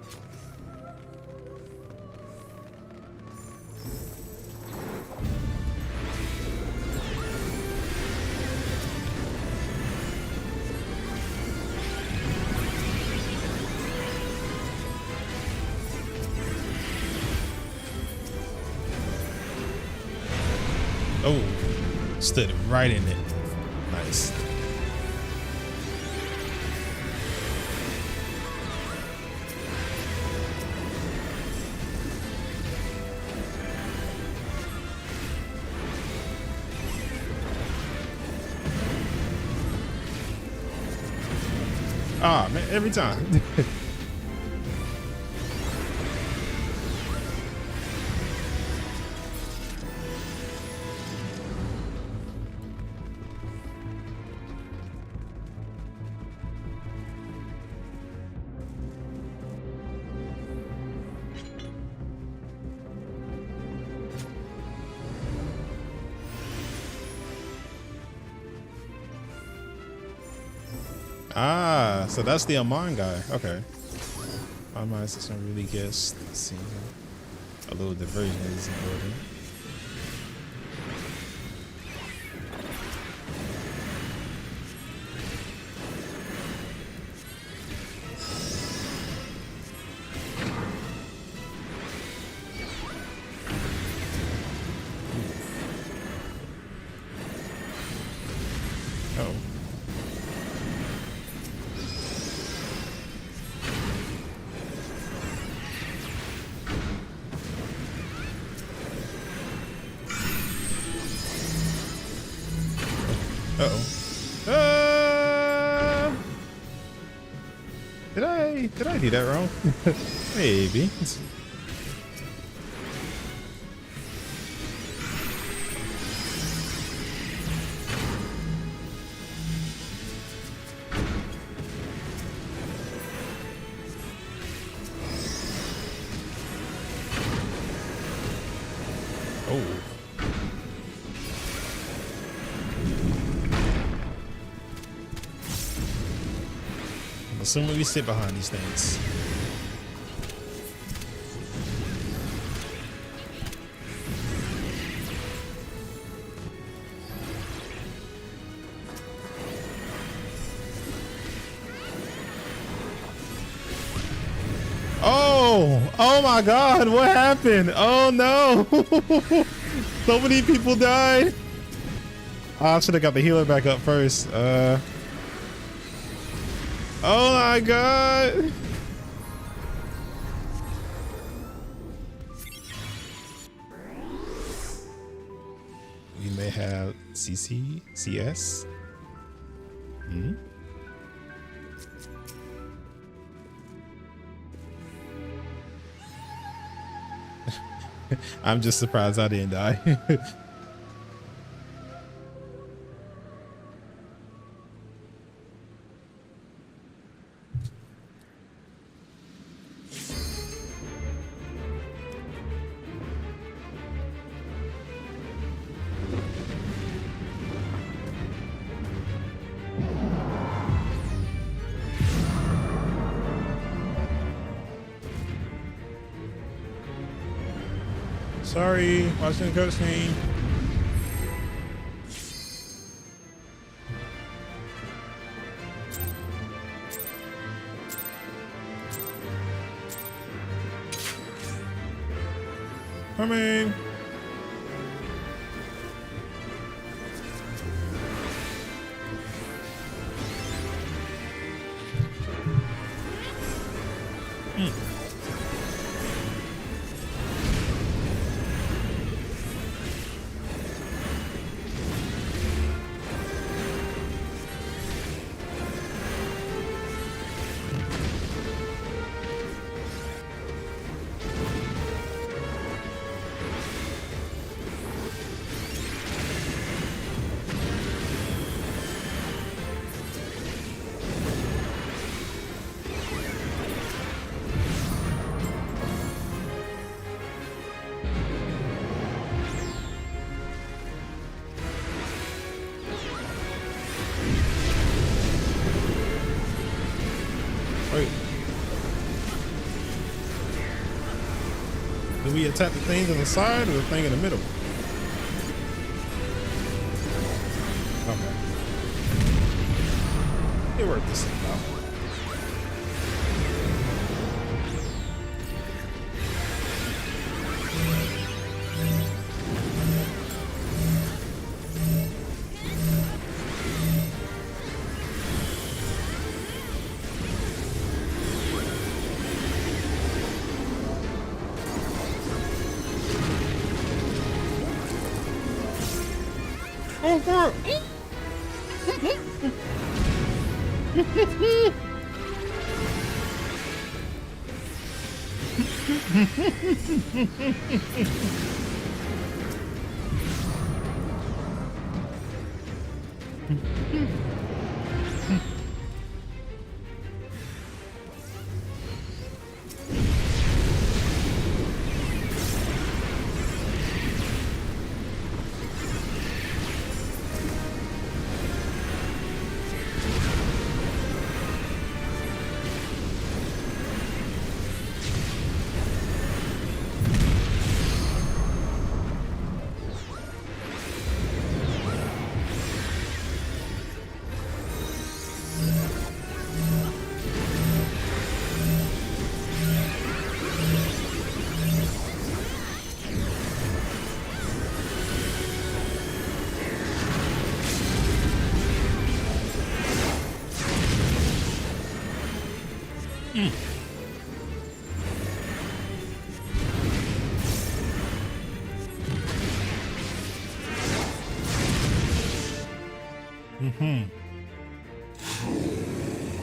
Oh, stood right in it. Nice. Ah, man, every time. Ah, so that's the Amon guy. Okay. My mind system really guessed. Let's see. A little diversion is in order. Uh-oh. Did I do that wrong? Maybe. Oh. I'm assuming we sit behind these things. Oh my God, what happened? Oh no. So many people died. Oh, I should have got the healer back up first. Oh my God. We may have CC, CS. Hmm? I'm just surprised I didn't die. Sorry, watching the cutscene. Coming. Wait. Do we attack the thing on the side or the thing in the middle? Okay. It worked this thing out. Go for it.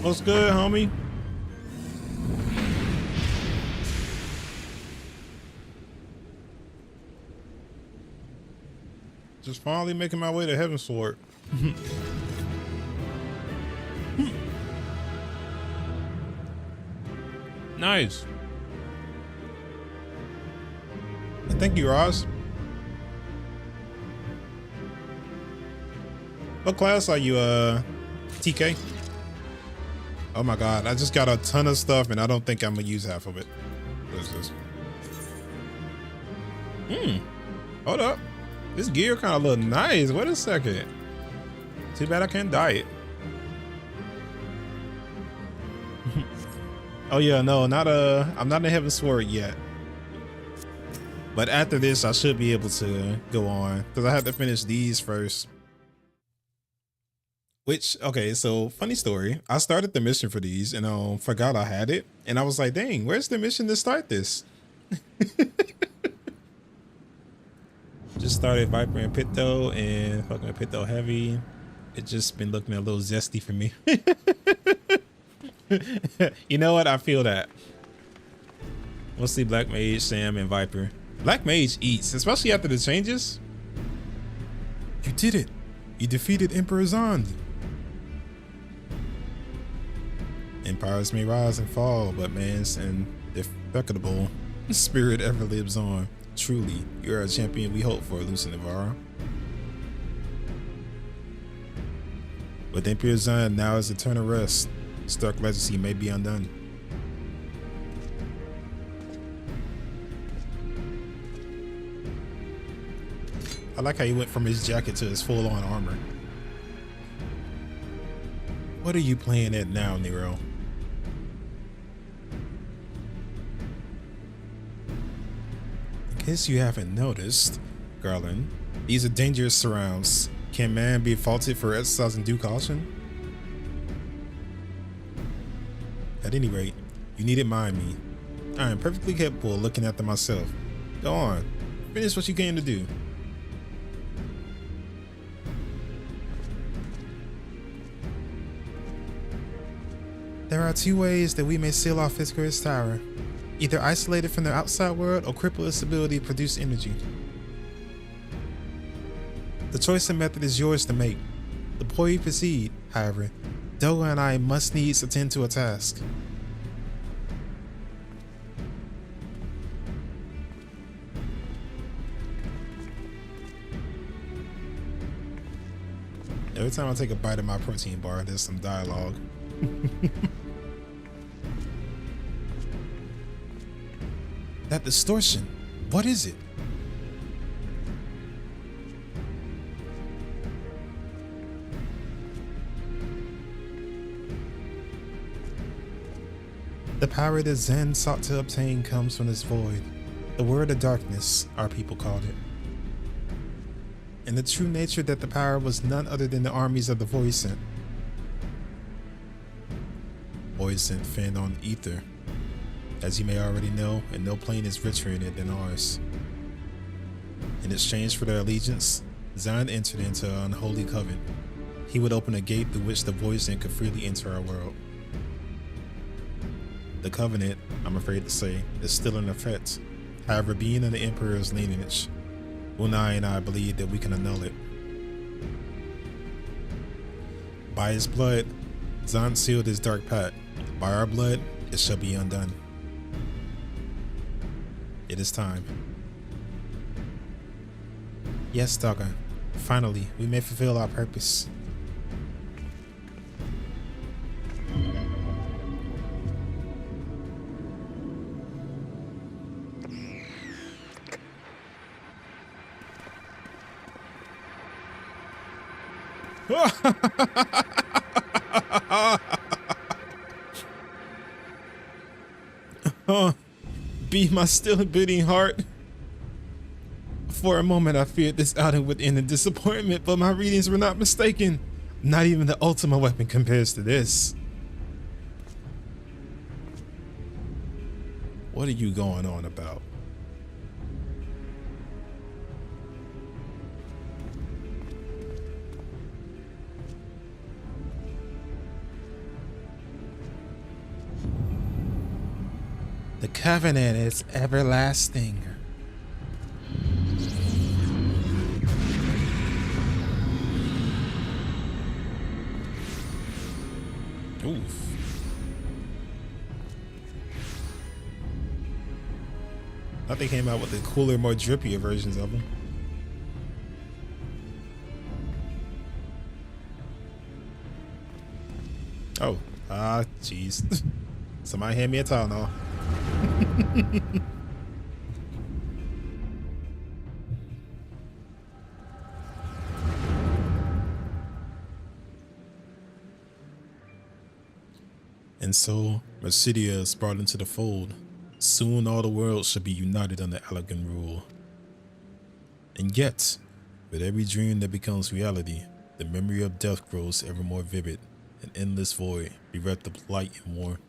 What's good, homie? Just finally making my way to Heaven's Sword. Nice. Thank you, Roz. What class are you, TK? Oh my god, I just got a ton of stuff and I don't think I'm gonna use half of it. What is this? Hold up. This gear kind of look nice. Wait a second. Too bad I can't dye it. Oh yeah, no, not I'm not in Heaven's Sword yet. But after this, I should be able to go on because I have to finish these first. Which, okay, so funny story. I started the mission for these and forgot I had it. And I was like, dang, where's the mission to start this? Just started Viper and Pito and fucking Pito Heavy. It's just been looking a little zesty for me. You know what? I feel that. Mostly Black Mage, Sam, and Viper. Black Mage eats, especially after the changes. You did it. You defeated Emperor Zond. Empires may rise and fall, but man's indefatigable spirit ever lives on. Truly, you're a champion we hope for, Lucinivara. With Emperor Zond now is eternal rest, Stark legacy may be undone. I like how he went from his jacket to his full-on armor. What are you playing at now, Nero? In case you haven't noticed, Garland, these are dangerous surrounds. Can man be faulted for exercising due caution? At any rate, you needn't mind me. I am perfectly capable of looking after myself. Go on, finish what you came to do. There are two ways that we may seal off Icarus Tower. Either isolate it from the outside world or cripple its ability to produce energy. The choice and method is yours to make. Before you proceed, however, Doga and I must needs attend to a task. Every time I take a bite of my protein bar, there's some dialogue. That distortion, what is it? The power that Zen sought to obtain comes from this void. The word of darkness, our people called it. And the true nature that the power was none other than the armies of the Voidsent. Voidsent fend on ether. As you may already know, and no plane is richer in it than ours. In exchange for their allegiance, Zion entered into an unholy covenant. He would open a gate through which the Voidsent could freely enter our world. The covenant, I'm afraid to say, is still in effect. However, being in the Emperor's lineage, Unai and I believe that we can annul it. By his blood, Zan sealed his dark pact. By our blood, it shall be undone. It is time. Yes, Doga. Finally, we may fulfill our purpose. Be my still beating heart. For a moment I feared this outing would end in disappointment, but my readings were not mistaken. Not even the ultimate weapon compares to this. What are you going on about? The covenant is everlasting. Oof. I thought they came out with the cooler, more drippier versions of them. Oh, jeez. Somebody hand me a towel now. And so, Mercedia is brought into the fold. Soon all the world shall be united under elegant rule. And yet, with every dream that becomes reality, the memory of death grows ever more vivid, an endless void, bereft of light and warmth.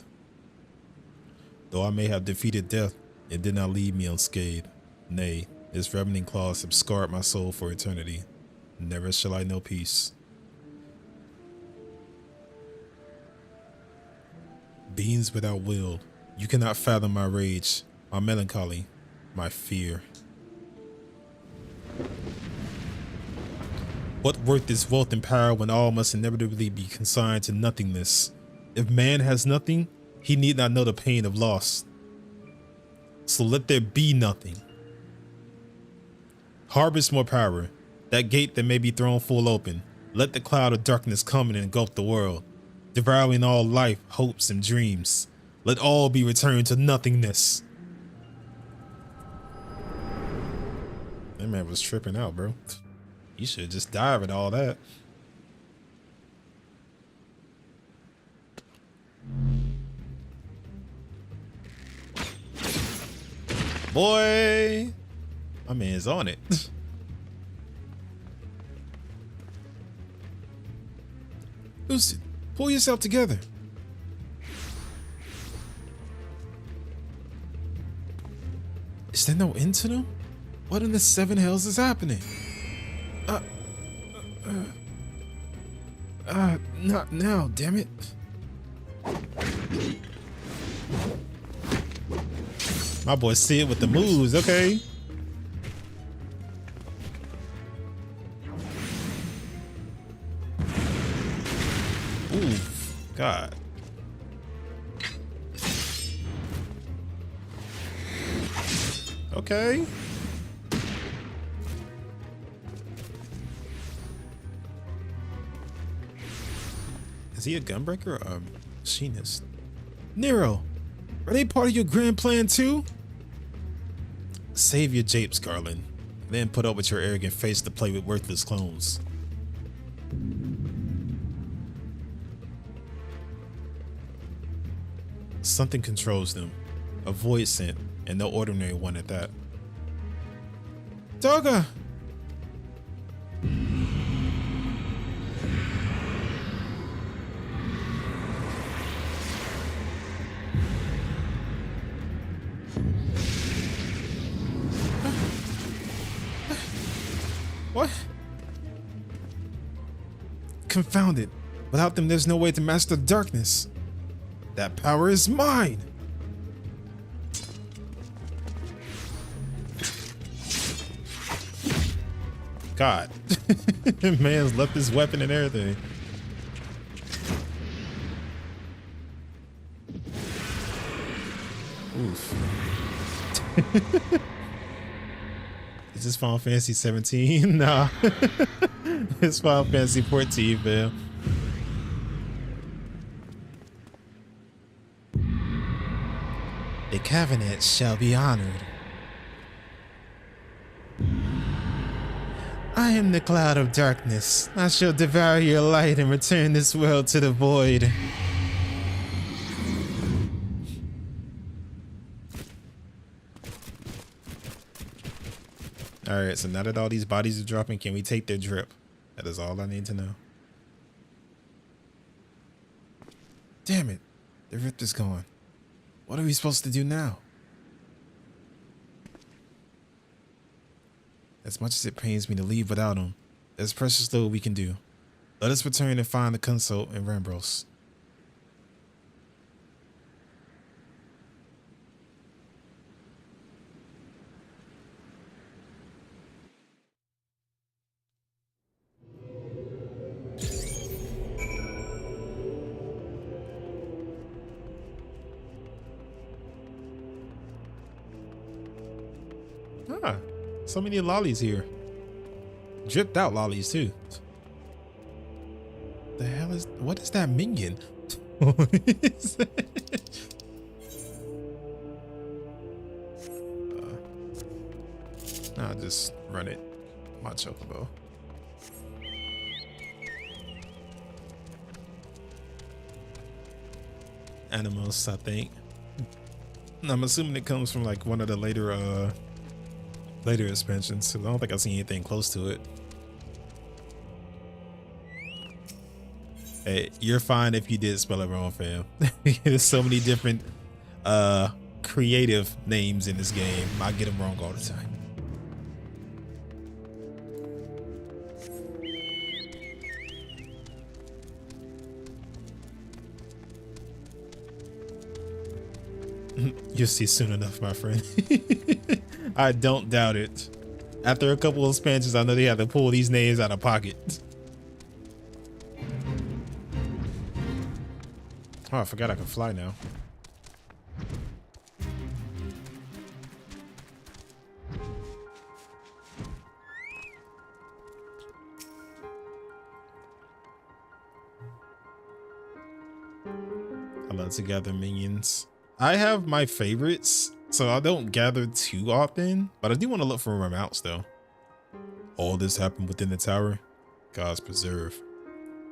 Though I may have defeated death, it did not leave me unscathed. Nay, its ravening claws have scarred my soul for eternity. Never shall I know peace. Beings without will, you cannot fathom my rage, my melancholy, my fear. What worth is wealth and power when all must inevitably be consigned to nothingness? If man has nothing, he need not know the pain of loss. So let there be nothing. Harvest more power, that gate that may be thrown full open. Let the cloud of darkness come and engulf the world, devouring all life, hopes, and dreams. Let all be returned to nothingness. That man was tripping out, bro. You should just dive at all that. Boy, my man's on it. Lucid, pull yourself together. Is there no end to them? What in the seven hells is happening? Not now, damn it. My boy Sid with the moves, okay. Ooh, God. Okay. Is he a gunbreaker or a machinist? Nero, are they part of your grand plan too? Save your japes, Garland. Then put up with your arrogant face to play with worthless clones. Something controls them. A void scent, and no ordinary one at that. Toga! What? Confound it. Without them, there's no way to master darkness. That power is mine. God. Man's left his weapon and everything. Oof. Is this Final Fantasy 17? Nah. It's Final Fantasy 14, man. The covenant shall be honored. I am the cloud of darkness. I shall devour your light and return this world to the void. Alright, so now that all these bodies are dropping, can we take their drip? That is all I need to know. Damn it. The rift is gone. What are we supposed to do now? As much as it pains me to leave without him, there's precious little we can do. Let us return and find the consult in Rambros. Ah, so many lollies here. Dripped out lollies too. The hell is, what is that minion? What is that? I'll just run it. My chocobo. Animals, I think. I'm assuming it comes from like one of the later expansions. So I don't think I've seen anything close to it. Hey, you're fine if you did spell it wrong, fam. There's so many different creative names in this game. I get them wrong all the time. You'll see soon enough, my friend. I don't doubt it. After a couple of expansions, I know they have to pull these names out of pocket. Oh, I forgot I can fly now. I love to gather minions. I have my favorites, so I don't gather too often, but I do want to look for more mounts though. All this happened within the tower. God's preserve.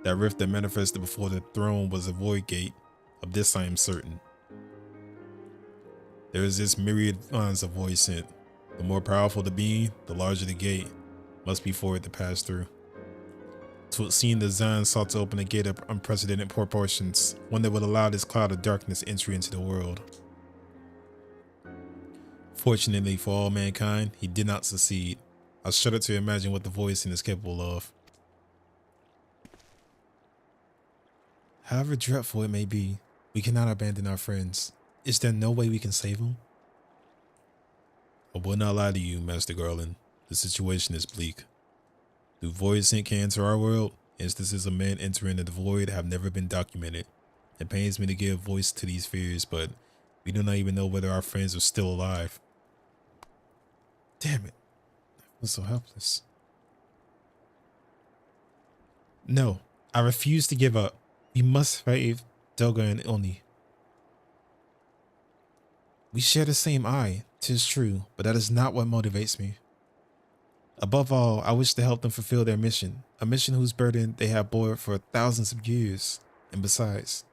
That rift that manifested before the throne was a void gate. Of this I am certain. There is this myriad lines of void sent. The more powerful the being, the larger the gate must be for it to pass through. 'Twould seem the Zion sought to open a gate of unprecedented proportions, one that would allow this cloud of darkness entry into the world. Fortunately for all mankind, he did not succeed. I shudder to imagine what the void sin is capable of. However dreadful it may be, we cannot abandon our friends. Is there no way we can save them? I will not lie to you, Master Garland. The situation is bleak. Through void sent can enter our world, instances of men entering the void have never been documented. It pains me to give voice to these fears, but we do not even know whether our friends are still alive. Damn it. I feel so helpless. No, I refuse to give up. We must save Doga and Oni. We share the same eye, 'tis true, but that is not what motivates me. Above all, I wish to help them fulfill their mission, a mission whose burden they have bore for thousands of years. And besides,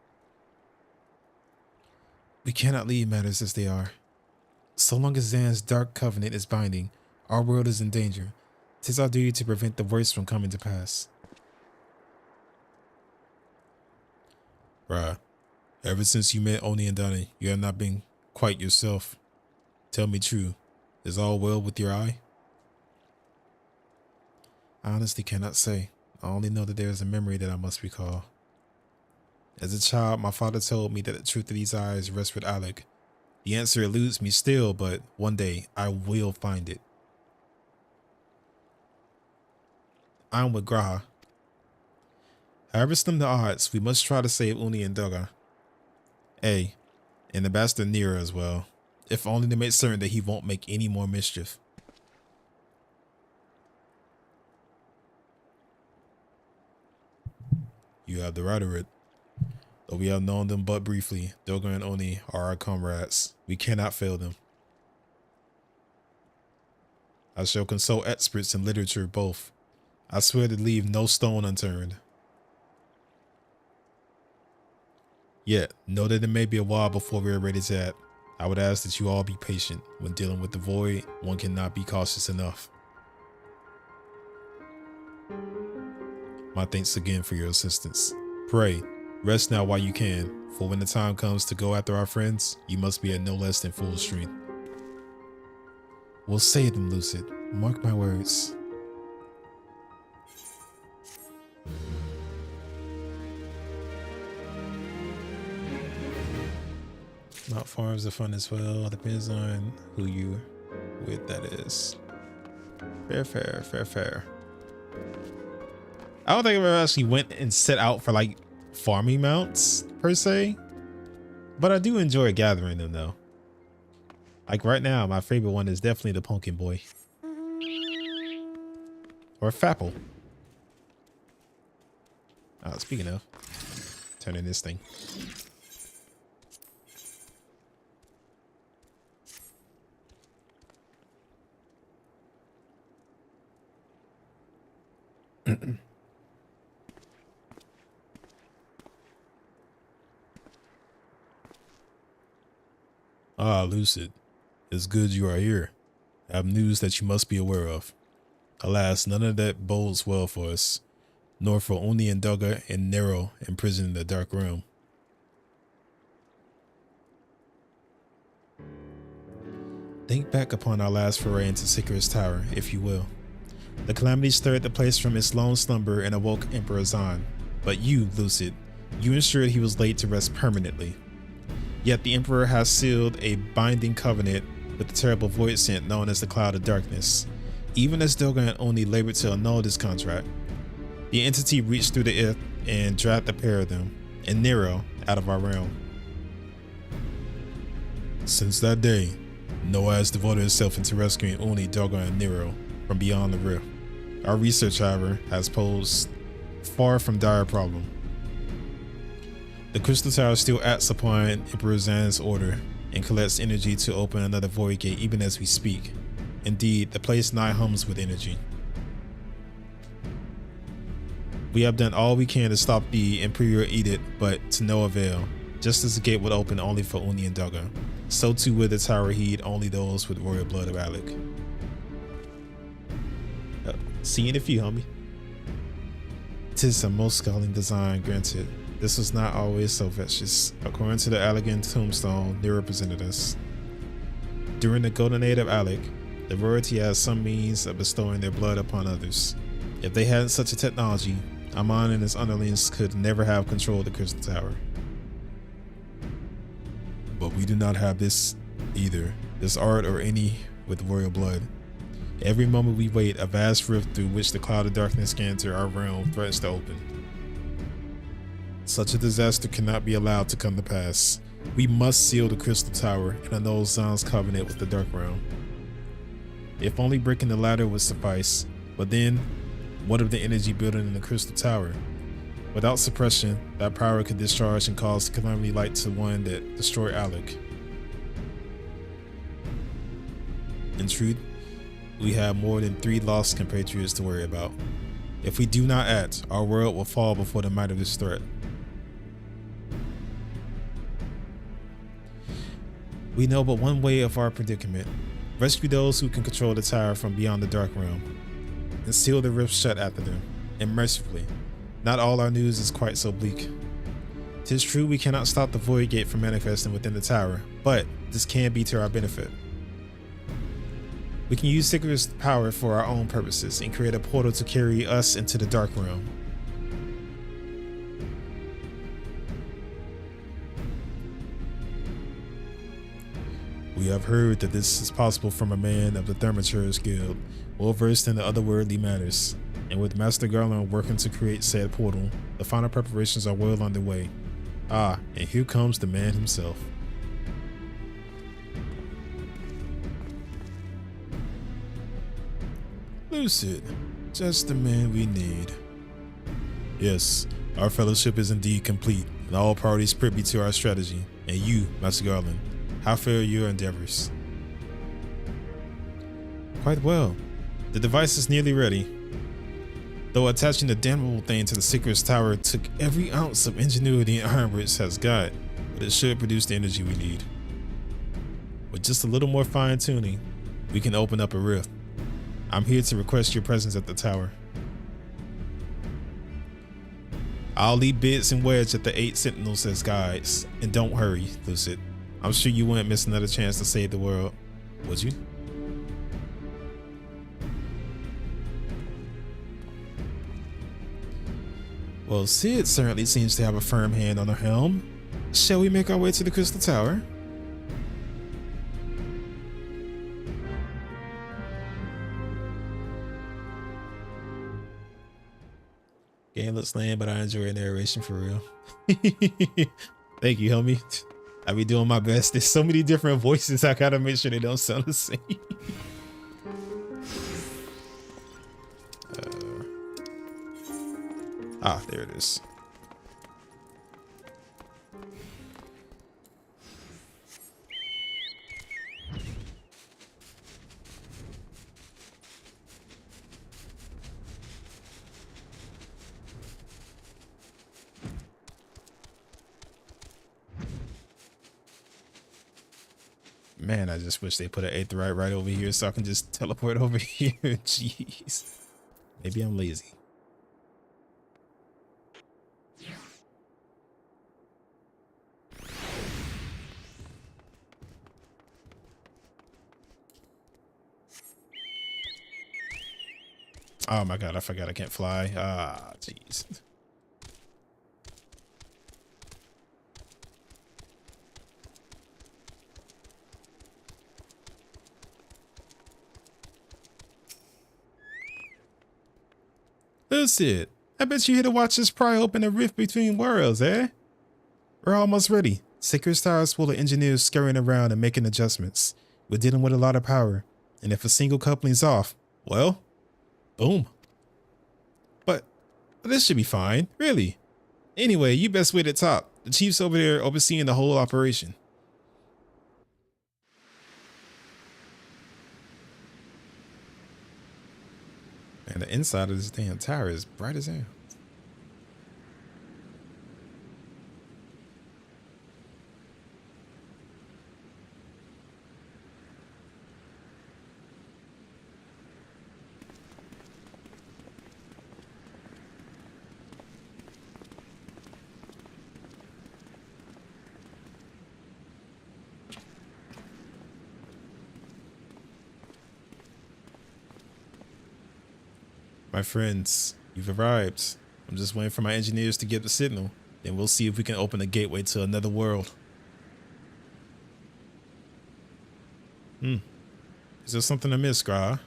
we cannot leave matters as they are. So long as Zan's dark covenant is binding, our world is in danger. 'Tis our duty to prevent the worst from coming to pass. Bruh, ever since you met Oni and Donnie, you have not been quite yourself. Tell me true, is all well with your eye? I honestly cannot say. I only know that there is a memory that I must recall. As a child, my father told me that the truth of these eyes rests with Alec. The answer eludes me still, but one day I will find it. I'm with Graha. However slim the odds, we must try to save Uni and Doga. Hey, and the bastard Nira as well, if only to make certain that he won't make any more mischief. You have the right of it. Though we have known them but briefly, Doga and Oni are our comrades. We cannot fail them. I shall consult experts in literature both. I swear to leave no stone unturned. Yet, know that it may be a while before we are ready to act. I would ask that you all be patient. When dealing with the void, one cannot be cautious enough. My thanks again for your assistance. Pray, rest now while you can, for when the time comes to go after our friends, you must be at no less than full strength. We'll save them, Lucid. Mark my words. Not farms are fun as well. Depends on who you with, that is. Fair. I don't think I've ever actually went and set out for like farming mounts per se, but I do enjoy gathering them though. Like right now, my favorite one is definitely the Pumpkin Boy. Or Fapple. Speaking of, turning this thing. Lucid. It's good you are here. I have news that you must be aware of. Alas, none of that bodes well for us, nor for Uni and Dugga and Nero imprisoned in the Dark Realm. Think back upon our last foray into Sikir's Tower, if you will. The calamity stirred the place from its lone slumber and awoke Emperor Zahn. But you, Lucid, you ensured he was laid to rest permanently. Yet the Emperor has sealed a binding covenant with the terrible void scent known as the Cloud of Darkness. Even as Dugga and Oni labored to annul this contract, the entity reached through the earth and dragged the pair of them, and Nero, out of our realm. Since that day, Noah has devoted itself into rescuing Oni, Dugga, and Nero from beyond the rift. Our research, however, has posed far from dire problem. The Crystal Tower still acts upon Emperor Zahn's order and collects energy to open another void gate even as we speak. Indeed, the place nigh hums with energy. We have done all we can to stop the Imperial Edict, but to no avail. Just as the gate would open only for Uni and Dugga, so too would the tower heed only those with royal blood of Alec. See you in a few, homie. 'Tis a most scalding design, granted. This was not always so vicious. According to the Allegan tombstone, Nero presented us. During the Golden Age of Alec, the royalty has some means of bestowing their blood upon others. If they hadn't such a technology, Amon and his underlings could never have controlled the Crystal Tower. But we do not have this either, this art or any with royal blood. Every moment we wait, a vast rift through which the Cloud of Darkness can enter our realm threatens to open. Such a disaster cannot be allowed to come to pass. We must seal the Crystal Tower and annul Zahn's covenant with the Dark Realm. If only breaking the ladder would suffice, but then, what of the energy building in the Crystal Tower? Without suppression, that power could discharge and cause calamity like to one that destroyed Alec. In truth, we have more than 3 lost compatriots to worry about. If we do not act, our world will fall before the might of this threat. We know but one way of our predicament. Rescue those who can control the tower from beyond the Dark Realm, and seal the rift shut after them, and mercifully. Not all our news is quite so bleak. 'Tis true we cannot stop the Void Gate from manifesting within the tower, but this can be to our benefit. We can use Sikir's power for our own purposes and create a portal to carry us into the Dark Realm. We have heard that this is possible from a man of the Thermaturge Guild, well versed in the otherworldly matters, and with Master Garland working to create said portal, the final preparations are well underway. Ah, and here comes the man himself. Lucid, just the man we need. Yes, our fellowship is indeed complete, and all parties privy to our strategy. And you, Master Garland, how fare your endeavors? Quite well. The device is nearly ready. Though attaching the damnable thing to the Sikir's Tower took every ounce of ingenuity and ironworks has got, but it should produce the energy we need. With just a little more fine tuning, we can open up a rift. I'm here to request your presence at the tower. I'll leave Bits and Wedge at the 8 Sentinels as guides, and don't hurry, Lucid. I'm sure you wouldn't miss another chance to save the world, would you? Well, Sid certainly seems to have a firm hand on the helm. Shall we make our way to the Crystal Tower? Game looks lame, but I enjoy narration for real. Thank you, homie. I be doing my best. There's so many different voices. I gotta make sure they don't sound the same. There it is. Man, I just wish they put an aetheryte right over here so I can just teleport over here. Jeez. Maybe I'm lazy. Oh my god, I forgot I can't fly. Ah, jeez. That's it. I bet you here to watch us pry open a rift between worlds, eh? We're almost ready. Sacred's Tower is full of engineers scurrying around and making adjustments. We're dealing with a lot of power. And if a single coupling's off, well, boom. But this should be fine, really. Anyway, you best wait at top. The chief's over there overseeing the whole operation. And the inside of this damn tower is bright as hell. My friends, you've arrived. I'm just waiting for my engineers to get the signal. Then we'll see if we can open a gateway to another world. Is there something I missed, Gra?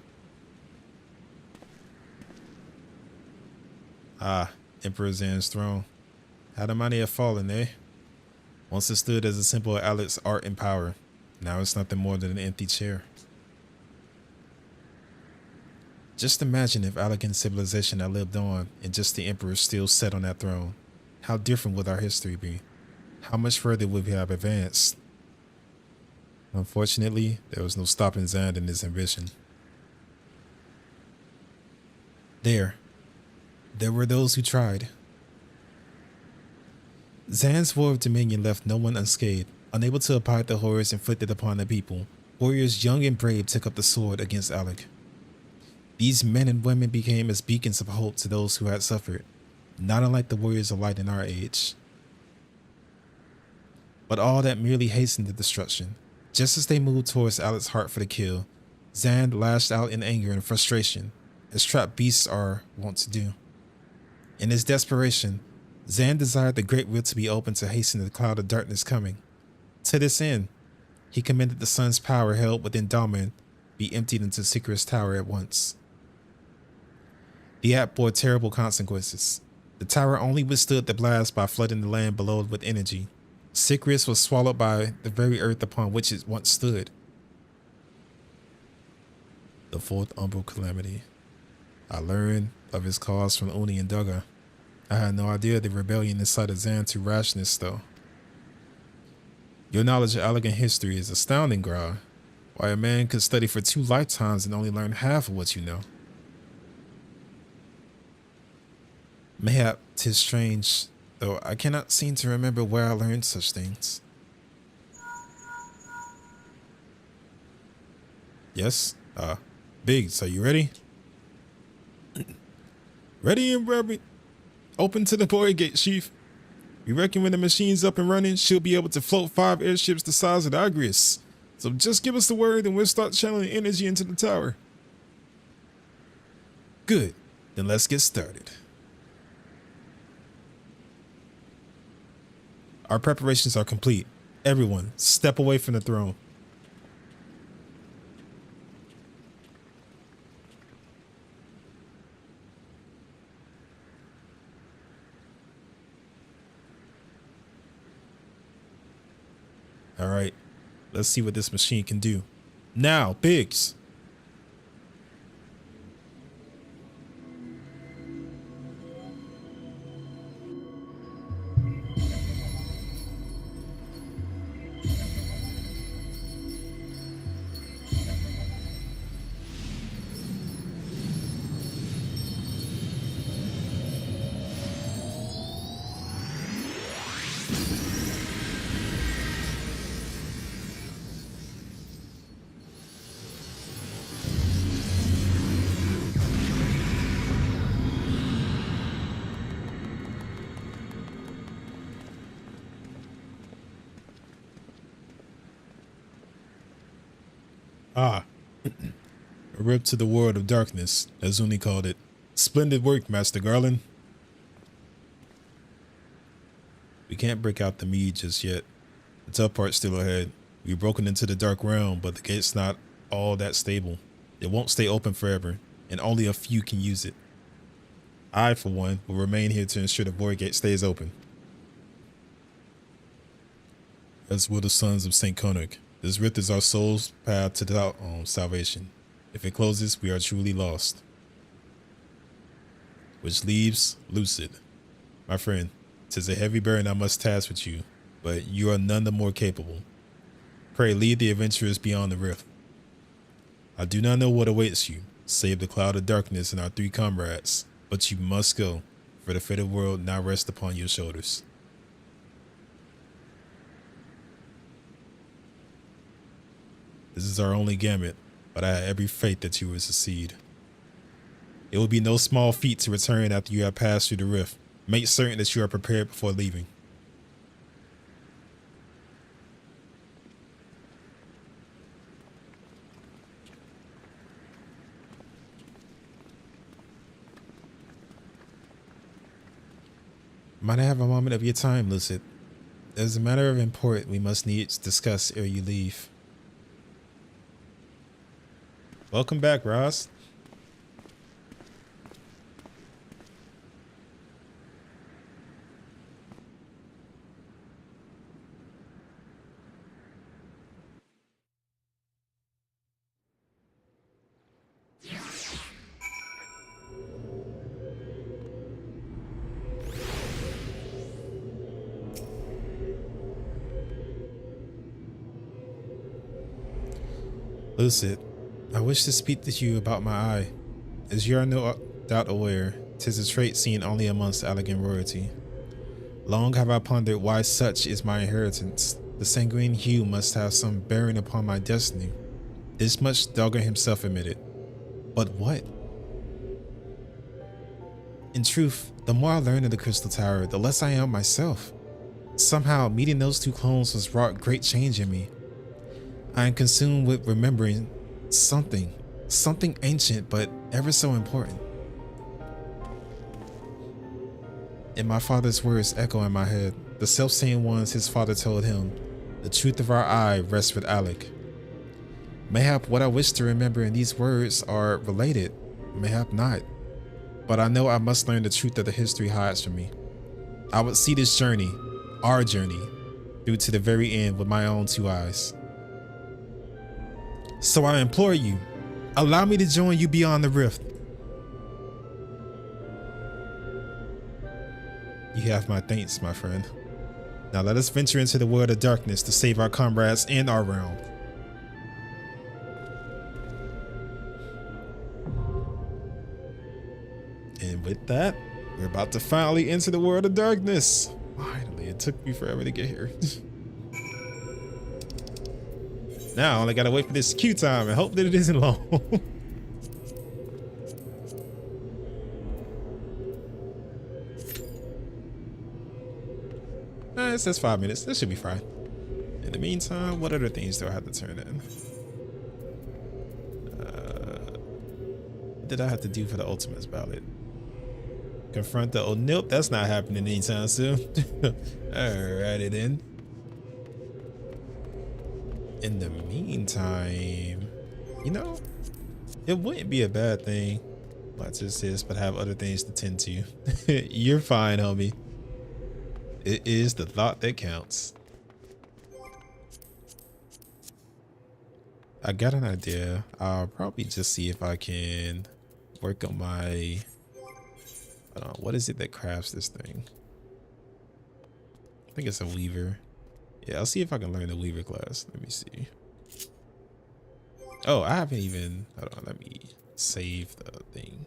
Emperor Zan's throne. How the mighty have fallen, eh? Once it stood as a symbol of Alec's art and power. Now it's nothing more than an empty chair. Just imagine if Alec and civilization had lived on and just the Emperor still sat on that throne. How different would our history be? How much further would we have advanced? Unfortunately, there was no stopping Zan in his ambition. There were those who tried. Zan's war of dominion left no one unscathed. Unable to abide the horrors inflicted upon the people, warriors young and brave took up the sword against Alec. These men and women became as beacons of hope to those who had suffered, not unlike the warriors of light in our age. But all that merely hastened the destruction. Just as they moved towards Alec's heart for the kill, Zan lashed out in anger and frustration, as trapped beasts are wont to do. In his desperation, Zan desired the great will to be opened to hasten the cloud of darkness coming. To this end, he commanded the sun's power held within Dahlman be emptied into Sicris Tower at once. The act bore terrible consequences. The tower only withstood the blast by flooding the land below with energy. Sicris was swallowed by the very earth upon which it once stood. The fourth umbral calamity. I learned of its cause from Uni and Dugga. I had no idea the rebellion incited Zan to rashness, though. Your knowledge of elegant history is astounding, Gra. Why a man could study for 2 lifetimes and only learn half of what you know. Mayhap 'tis strange, though I cannot seem to remember where I learned such things. Yes? Biggs, are you ready? Ready and ready. Open to the void gate, Chief. We reckon when the machine's up and running, she'll be able to float 5 airships the size of the Agrius. So just give us the word and we'll start channeling energy into the tower. Good. Then let's get started. Our preparations are complete. Everyone, step away from the throne. All right, let's see what this machine can do. Now, Biggs. Ah, a rip to the world of darkness, as Uni called it. Splendid work, Master Garland. We can't break out the mead just yet. The tough part's still ahead. We've broken into the dark realm, but the gate's not all that stable. It won't stay open forever, and only a few can use it. I, for one, will remain here to ensure the void gate stays open. As will the sons of St. Koenig. This rift is our soul's path to salvation. If it closes, we are truly lost. Which leaves Lucid. My friend, 'tis a heavy burden I must task with you, but you are none the more capable. Pray lead the adventurers beyond the rift. I do not know what awaits you, save the cloud of darkness and our 3 comrades, but you must go, for the fate of the world now rests upon your shoulders. This is our only gambit, but I have every faith that you will succeed. It will be no small feat to return after you have passed through the rift. Make certain that you are prepared before leaving. Might I have a moment of your time, Lucid? There's a matter of import we must needs discuss ere you leave. Welcome back, Ross. Lucid, I wish to speak to you about my eye. As you are no doubt aware, 'tis a trait seen only amongst elegant royalty. Long have I pondered why such is my inheritance. The sanguine hue must have some bearing upon my destiny. This much Dogger himself admitted. But what? In truth, the more I learn of the Crystal Tower, the less I am myself. Somehow, meeting those 2 clones has wrought great change in me. I am consumed with remembering something ancient but ever so important. And my father's words echo in my head, the self-same ones his father told him. The truth of our eye rests with Alec. Mayhap what I wish to remember in these words are related, mayhap not. But I know I must learn the truth that the history hides from me. I would see this journey, our journey, through to the very end with my own 2 eyes. So I implore you, allow me to join you beyond the rift. You have my thanks, my friend. Now let us venture into the world of darkness to save our comrades and our realm. And with that, we're about to finally enter the world of darkness. Finally, it took me forever to get here. Now I only gotta wait for this queue time and hope that it isn't long. It says 5 minutes. This should be fine. In the meantime, what other things do I have to turn in? What did I have to do for the Ultimates ballot? Confront the... Oh, nope, that's not happening anytime soon. Alrighty then. In the meantime, you know, it wouldn't be a bad thing. Not just this, but have other things to tend to. You're fine, homie. It is the thought that counts. I got an idea. I'll probably just see if I can work on my, what is it that crafts this thing? I think it's a weaver. Yeah, I'll see if I can learn the weaver class. Let me see. Oh, I haven't even, hold on, let me save the thing.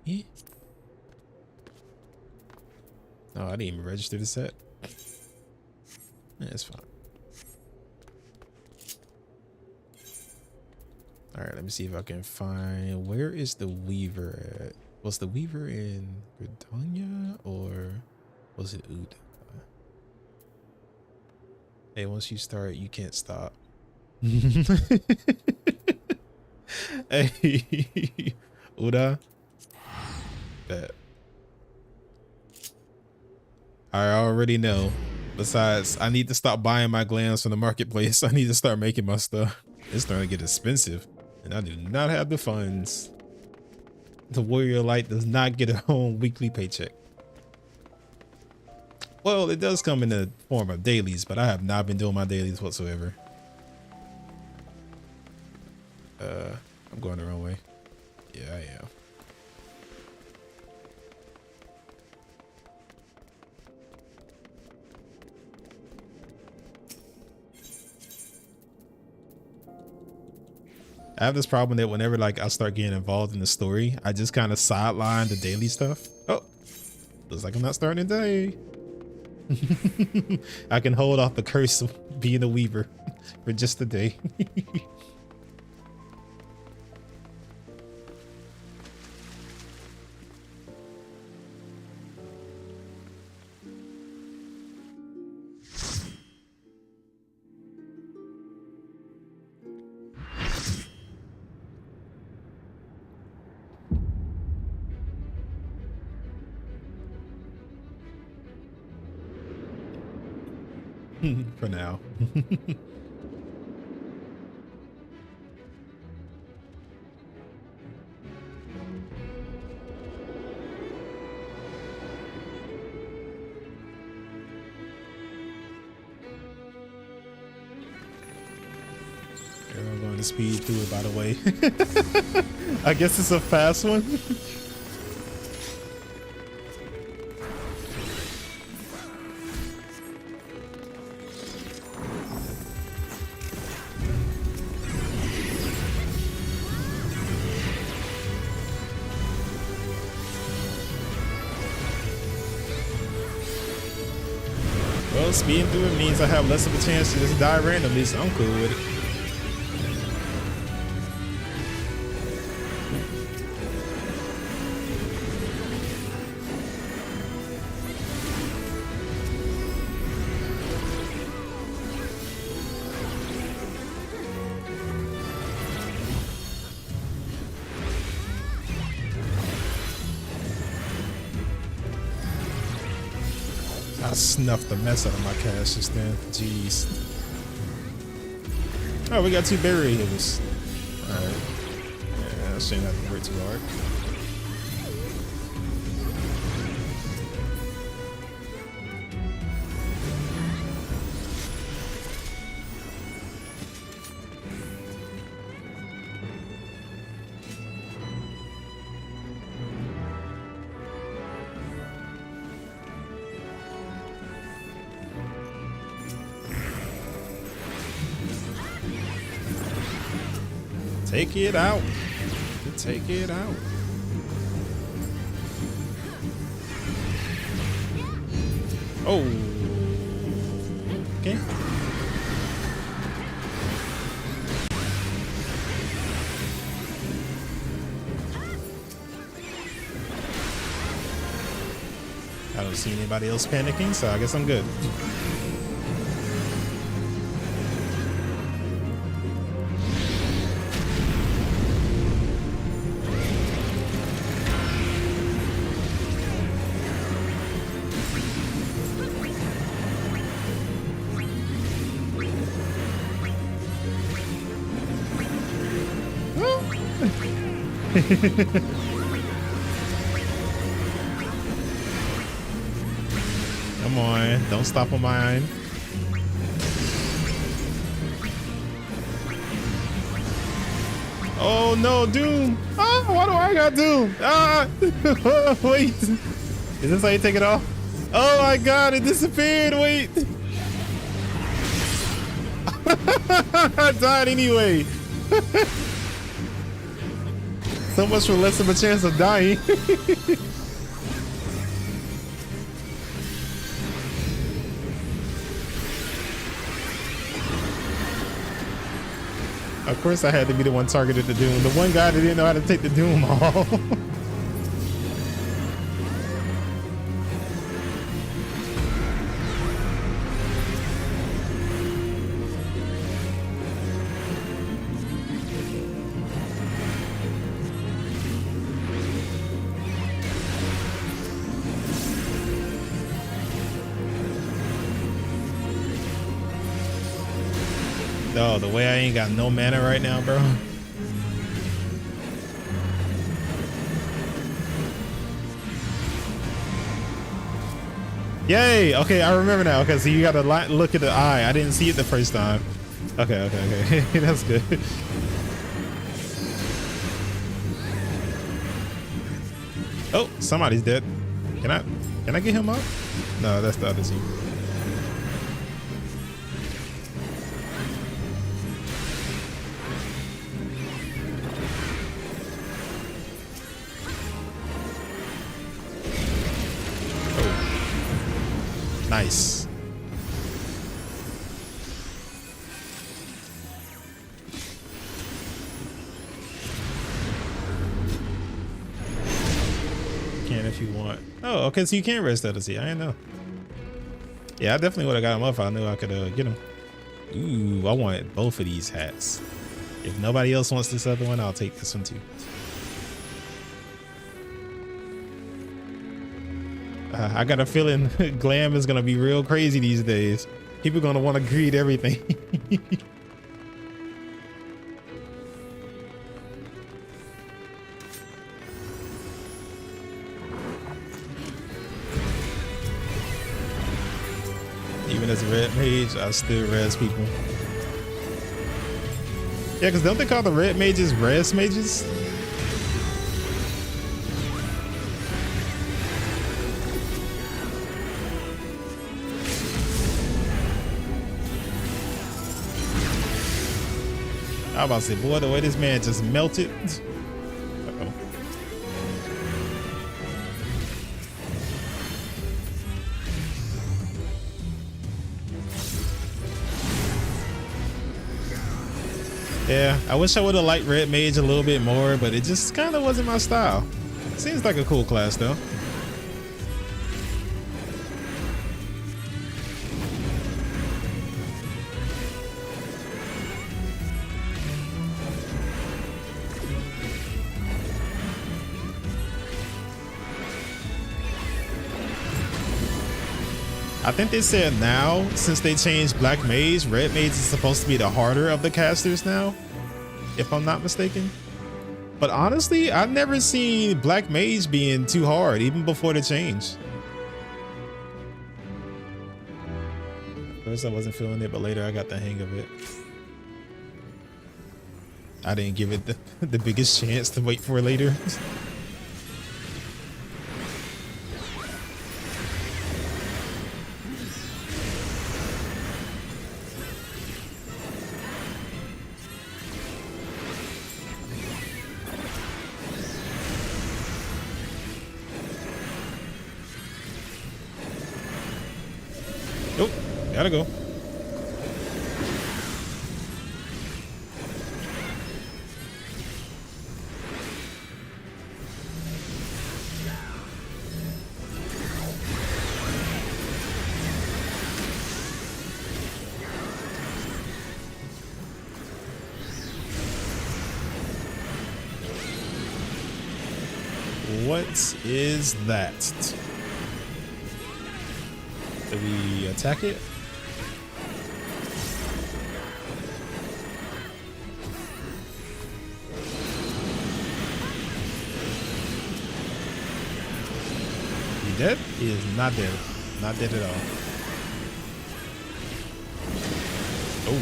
Yeah. Oh, I didn't even register the set. Yeah, it's fine. All right, let me see if I can find, where is the weaver at? Was the weaver in Britannia or was it Uda? Hey, once you start, you can't stop. Hey, Uda. Bet. I already know. Besides, I need to stop buying my glands from the marketplace. I need to start making my stuff. It's starting to get expensive, and I do not have the funds. The warrior light does not get a own weekly paycheck. Well, it does come in the form of dailies, but I have not been doing my dailies whatsoever. I'm going the wrong way. Yeah, I am. I have this problem that whenever like I start getting involved in the story, I just kind of sideline the daily stuff. Oh, looks like I'm not starting today. I can hold off the curse of being a weaver for just a day. For now. I'm going to speed through it, by the way. I guess it's a fast one. Well, speeding through it means I have less of a chance to just die randomly, so I'm cool with it. I snuffed the mess out of my cash just then. Jeez. Oh, we got 2 barrier healers. Alright. Yeah, that shouldn't have to work too hard. Take it out. Take it out. Oh. Okay. I don't see anybody else panicking, so I guess I'm good. Come on, don't stop on mine. Oh no, Doom! Ah, why do I got Doom? Ah! Wait! Is this how you take it off? Oh my god, it disappeared! Wait! I died anyway! So much for less of a chance of dying. Of course I had to be the one targeted the Doom. The one guy that didn't know how to take the Doom off. Oh, the way I ain't got no mana right now, bro. Yay! Okay, I remember now. Okay, so you gotta look at the eye. I didn't see it the first time. Okay. That's good. Oh, somebody's dead. Can I get him up? No, that's the other team. Nice. Can if you want. Oh, okay, so you can rest out of sea. I didn't know. Yeah, I definitely would have got him up if I knew I could get him. Ooh, I want both of these hats. If nobody else wants this other one, I'll take this one too. I got a feeling glam is gonna be real crazy these days. People are gonna want to greed everything. Even as a red mage, I still res people. Yeah, because don't they call the red mages res mages? I was about to say, boy, the way this man just melted. Uh-oh. Yeah, I wish I would have liked Red Mage a little bit more, but it just kind of wasn't my style. Seems like a cool class though. I think they said now, since they changed Black Mage, Red Mage is supposed to be the harder of the casters now, if I'm not mistaken. But honestly, I've never seen Black Mage being too hard, even before the change. At first I wasn't feeling it, but later I got the hang of it. I didn't give it the biggest chance to wait for later. Nope, gotta go. What is that? Do we attack it? He dead? He is not dead. Not dead at all. Oh.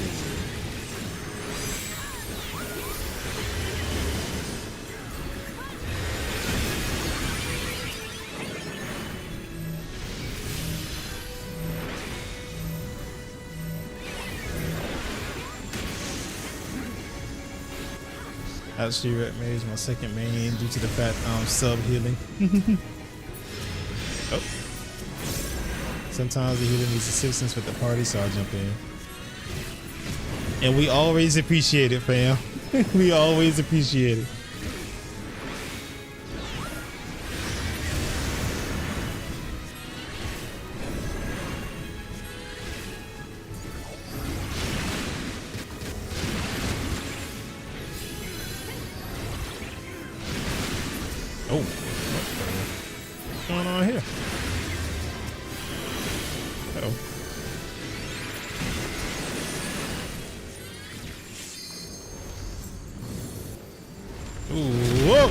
Actually, Red Mage, my second main due to the fact sub healing. Oh. Sometimes the healer needs assistance with the party, so I'll jump in. And we always appreciate it, fam. We always appreciate it. Oh, what's going on here? Uh-oh. Ooh, whoa!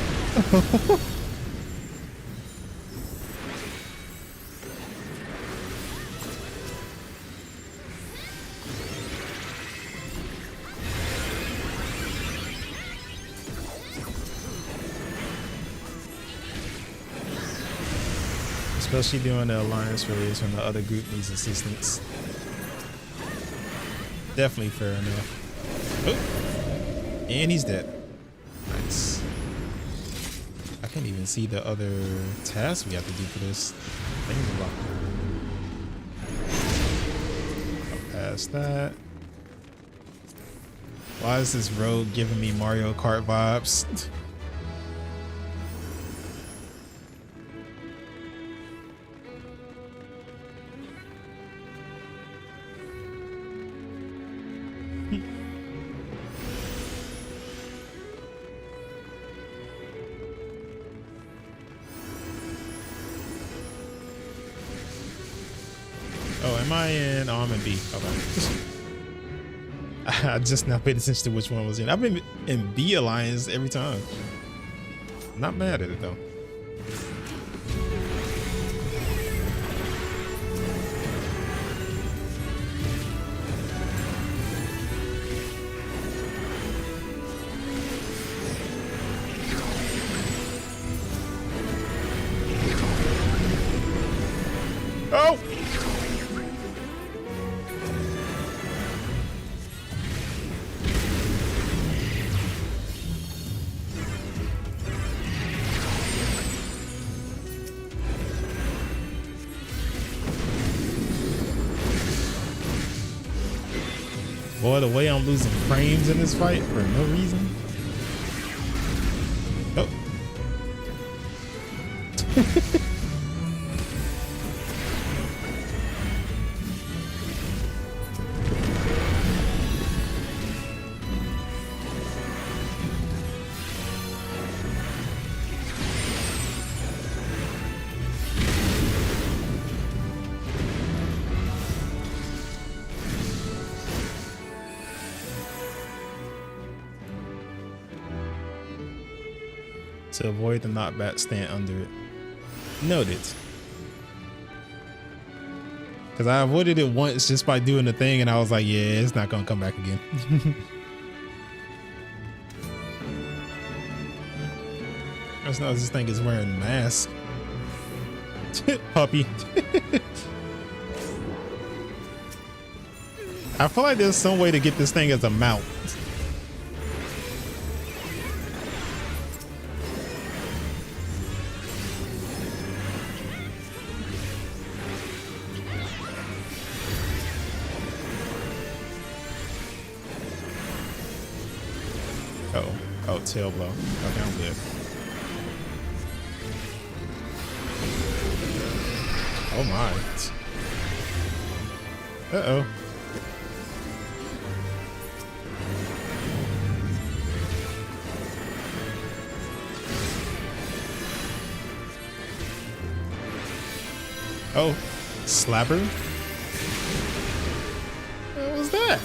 Especially during the alliance race when the other group needs assistance. Definitely fair enough. Oh. And he's dead. Nice. I can't even see the other tasks we have to do for this. Thing's locked. I'll pass that. Why is this road giving me Mario Kart vibes? Oh, am I in? Oh, I'm in B. Okay. I just now paid attention to which one was in. I've been in B Alliance every time. Not mad at it though. Oh! Boy, the way I'm losing frames in this fight for no reason. Oh. To avoid the knockback, stand under it. Noted. Because I avoided it once just by doing the thing, and I was like, yeah, it's not going to come back again. I just know this thing is wearing a mask. Puppy. I feel like there's some way to get this thing as a mount. Oh, tail blow. Okay, I'm good. Oh my. Uh-oh. Oh, slapper? What was that?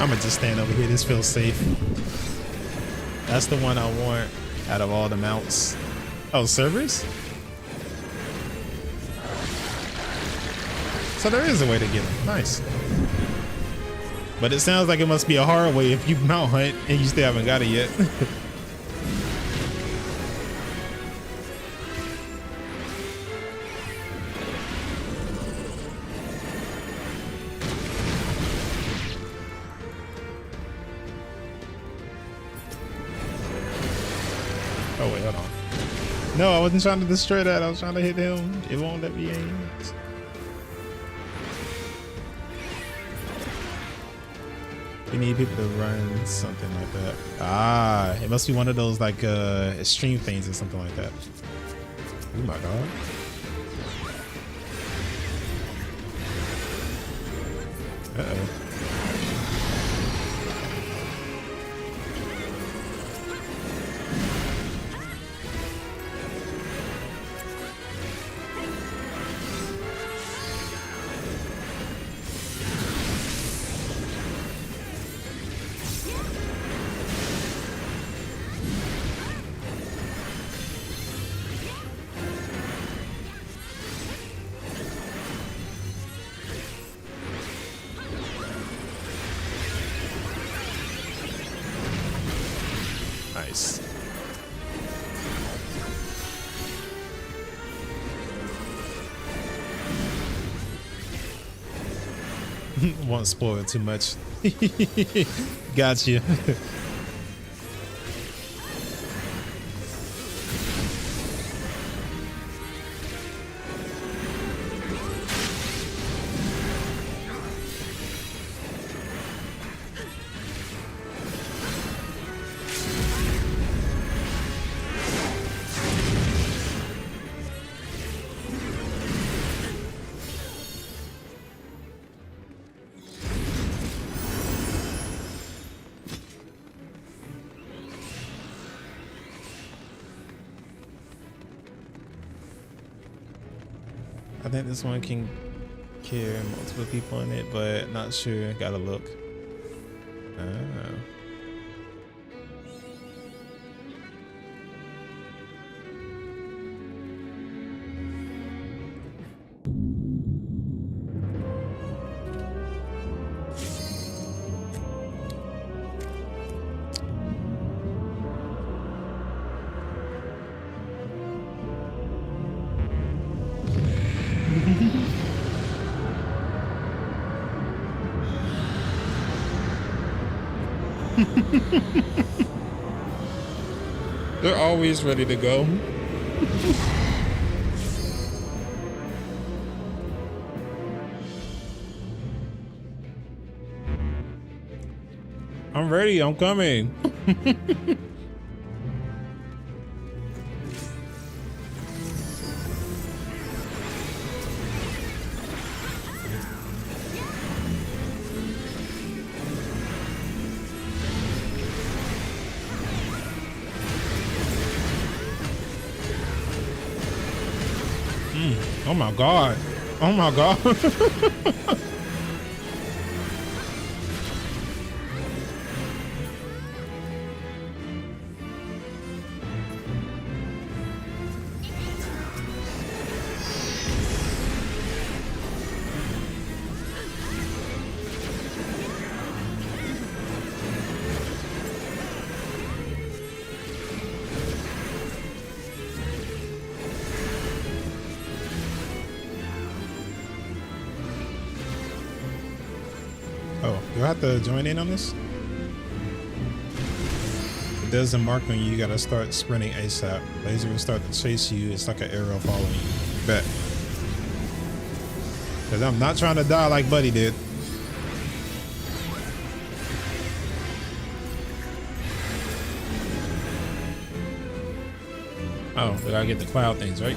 I'm gonna just stand over here. This feels safe. That's the one I want out of all the mounts. Oh, servers? So there is a way to get them. Nice. But it sounds like it must be a hard way if you mount hunt and you still haven't got it yet. Oh wait, hold on. No, I wasn't trying to destroy that. I was trying to hit him. It won't let me aim. You need people to run something like that. Ah, it must be one of those like extreme things or something like that. Oh my god. Uh-oh. Nice. Won't spoil it too much. Got you. I think this one can carry multiple people in it, but not sure. Gotta look. Oh. They're always ready to go. I'm ready. I'm coming. Oh my god. Oh my god. Oh, do I have to join in on this? It doesn't mark on you. You gotta start sprinting ASAP. Laser will start to chase you. It's like an arrow following you. Bet. Because I'm not trying to die like Buddy did. Oh, we gotta get the cloud things, right?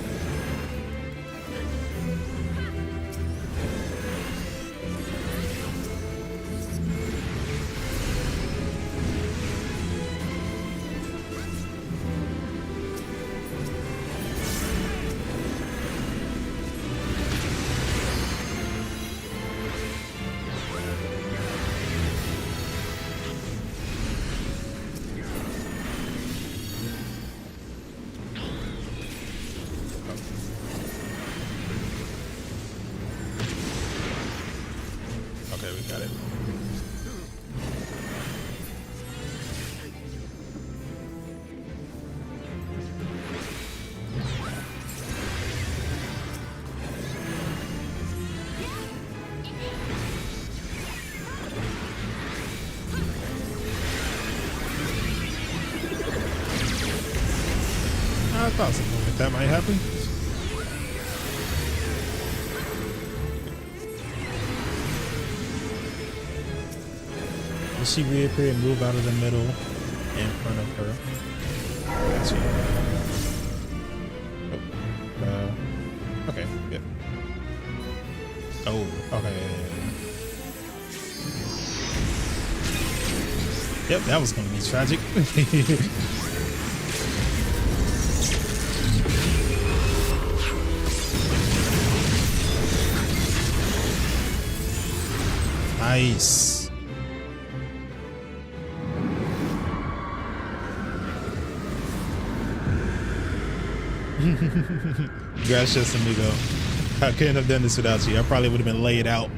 Okay, we got it. thought something like that might happen. Did she reappear and move out of the middle in front of her? Gotcha. Oh, okay, good. Oh, okay. Yep, that was gonna be tragic. Nice. Gracias, amigo. I couldn't have done this without you. I probably would have been laid out.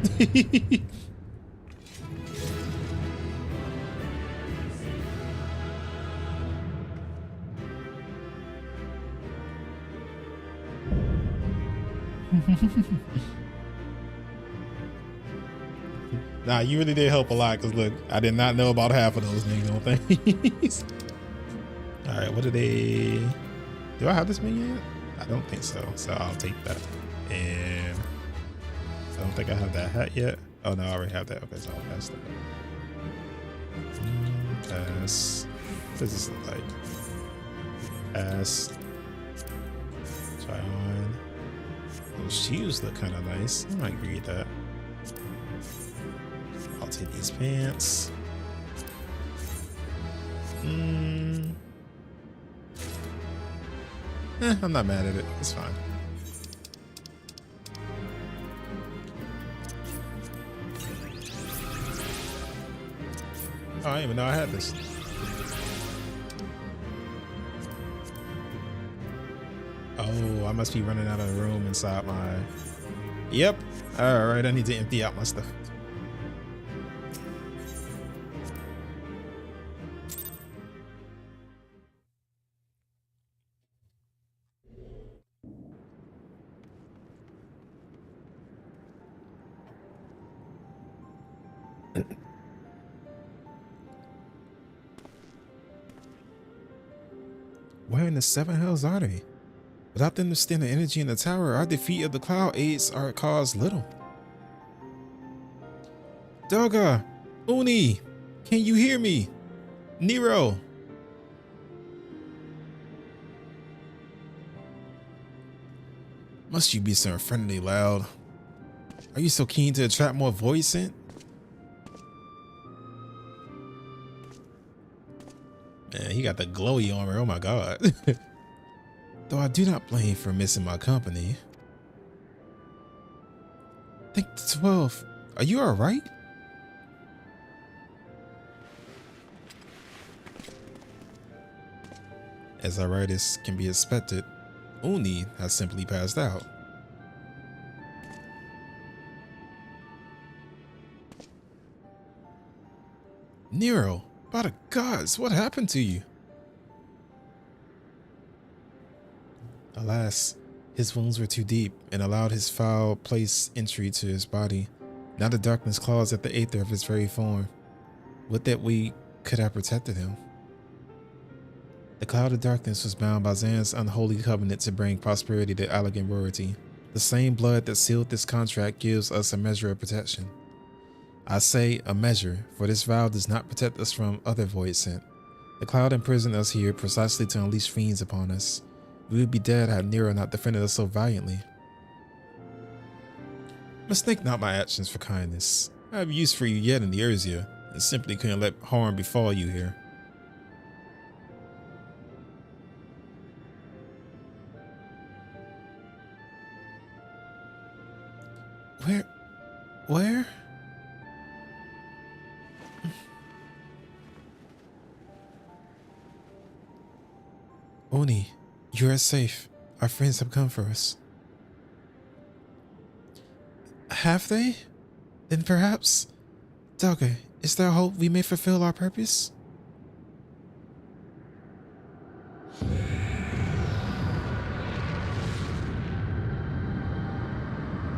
Nah, you really did help a lot, because look, I did not know about half of those things. All right, what do they... Do I have this minion yet? I don't think so, so I'll take that. And I don't think I have that hat yet. Oh no, I already have that. Okay, so I'll pass that. Pass. What does this look like? Pass. Try on. Those shoes look kind of nice. I might read that. I'll take these pants. I'm not mad at it. It's fine. Oh, I didn't even know I had this. Oh, I must be running out of room inside my... Yep. All right, I need to empty out my stuff. Where in the seven hells are they? Without them to stand the energy in the tower, our defeat of the cloud aids are caused little. Doga! Uni! Can you hear me? Nero! Must you be so friendly loud? Are you so keen to attract more voice scent? Man, he got the glowy armor, oh my god. Though I do not blame for missing my company. Think the 12. Are you alright? As alright as can be expected, Uni has simply passed out. Nero, by the gods, what happened to you? Alas, his wounds were too deep and allowed his foul place entry to his body. Now the darkness claws at the aether of his very form. Would that we could have protected him. The cloud of darkness was bound by Zan's unholy covenant to bring prosperity to Allegan royalty. The same blood that sealed this contract gives us a measure of protection. I say a measure, for this vow does not protect us from other void scent. The cloud imprisoned us here precisely to unleash fiends upon us. We would be dead had Nero not defended us so valiantly. Mistake not my actions for kindness. I have use for you yet in the Erzia, and simply couldn't let harm befall you here. Where? Oni, you are safe. Our friends have come for us. Have they? Then perhaps... Doga, is there hope we may fulfill our purpose?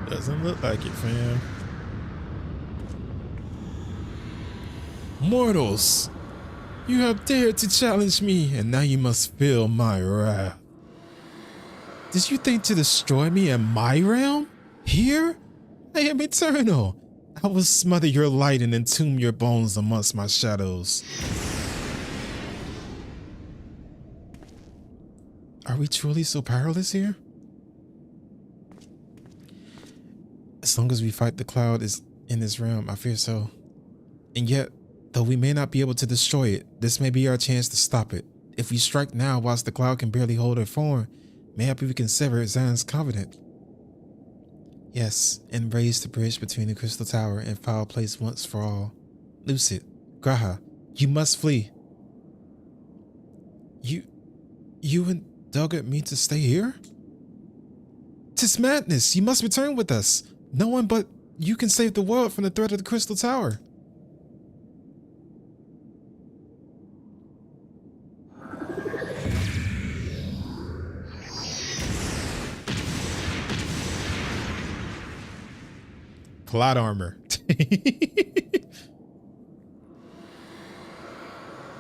Doesn't look like it, fam. Mortals! You have dared to challenge me, and now you must feel my wrath. Did you think to destroy me in my realm? Here? I am eternal. I will smother your light and entomb your bones amongst my shadows. Are we truly so powerless here? As long as we fight the cloud is in this realm, I fear so. And yet, though we may not be able to destroy it, this may be our chance to stop it. If we strike now whilst the cloud can barely hold her form, maybe we can sever Zan's covenant. Yes, and raise the bridge between the Crystal Tower and Foul Place once for all. Lucid, Graha, you must flee. You and Duggar mean to stay here? 'Tis madness. You must return with us. No one but you can save the world from the threat of the Crystal Tower. Plot armor.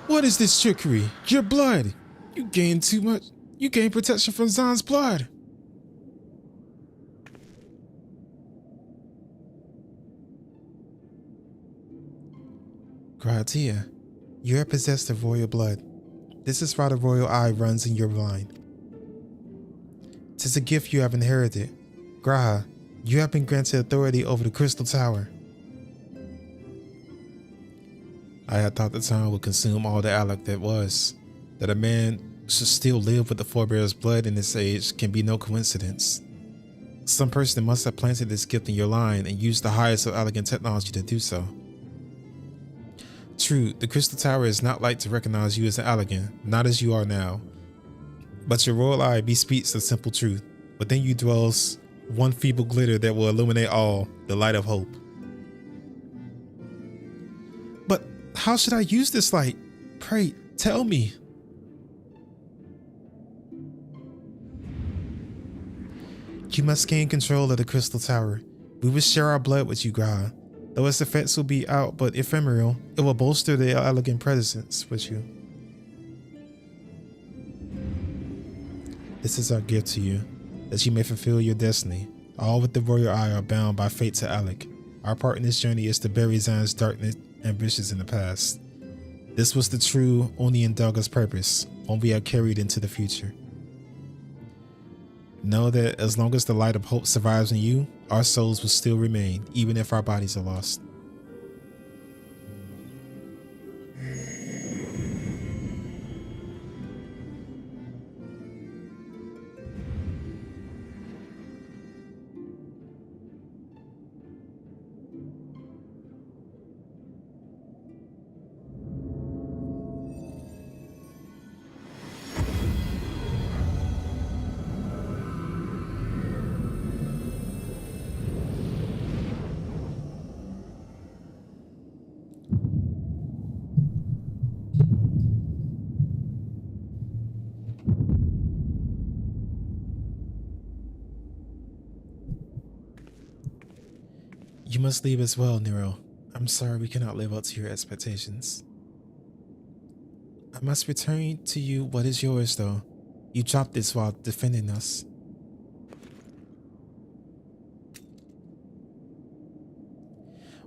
What is this trickery? Your blood. You gain too much. You gain protection from Zan's blood. Gratia, you are possessed of royal blood. This is why the royal eye runs in your line. 'Tis a gift you have inherited. Graha, you have been granted authority over the Crystal Tower. I had thought the town would consume all the Alec that was. That a man should still live with the forebear's blood in this age can be no coincidence. Some person must have planted this gift in your line and used the highest of elegant technology to do so. True, the Crystal Tower is not like to recognize you as an Allegan, not as you are now. But your royal eye bespeaks the simple truth. Within you dwells one feeble glitter that will illuminate all, the light of hope. But how should I use this light? Pray, tell me. You must gain control of the Crystal Tower. We will share our blood with you, Graha. Though its effects will be out but ephemeral, it will bolster the elegant presence with you. This is our gift to you, that you may fulfill your destiny. All with the royal eye are bound by fate to Alec. Our part in this journey is to bury Zan's darkness ambitions in the past. This was the true Oni and Duggar's purpose, one we have carried into the future. Know that as long as the light of hope survives in you, our souls will still remain, even if our bodies are lost. You must leave as well, Nero. I'm sorry we cannot live up to your expectations. I must return to you what is yours, though. You dropped this while defending us.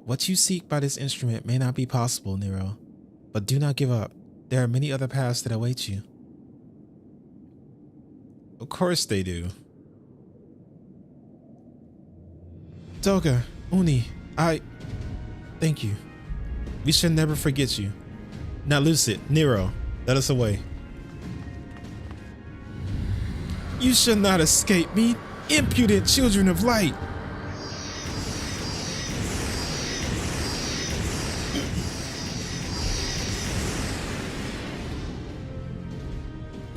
What you seek by this instrument may not be possible, Nero, but do not give up. There are many other paths that await you. Of course they do. Duggar, Uni, thank you. We should never forget you. Now Lucid, Nero, let us away. You shall not escape me, impudent children of light.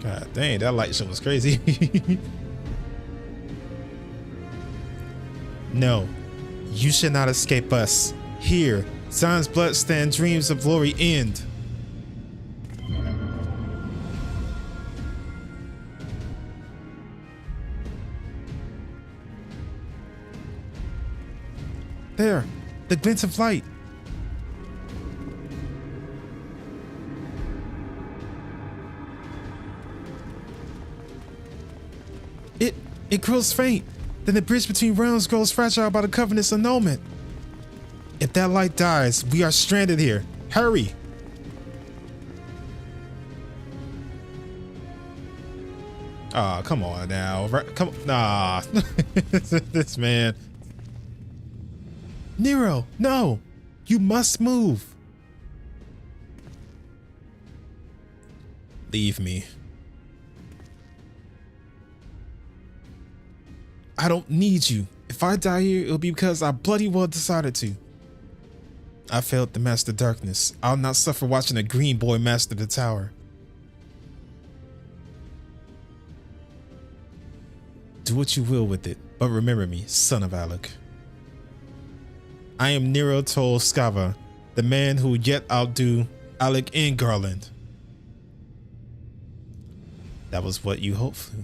God dang, that light show was crazy. No, you shall not escape us. Here, Zan's bloodstained dreams of glory end. There, the glint of light. It grows faint. Then the bridge between realms grows fragile by the covenant's annulment. If that light dies, we are stranded here. Hurry! Ah, come on now. Come on. Nah. This man. Nero, no! You must move. Leave me. I don't need you. If I die here, it'll be because I bloody well decided to. I failed to master darkness. I'll not suffer watching a green boy master the tower. Do what you will with it, but remember me, son of Alec. I am Nero Tol Scava, the man who yet outdo Alec and Garland. That was what you hoped for.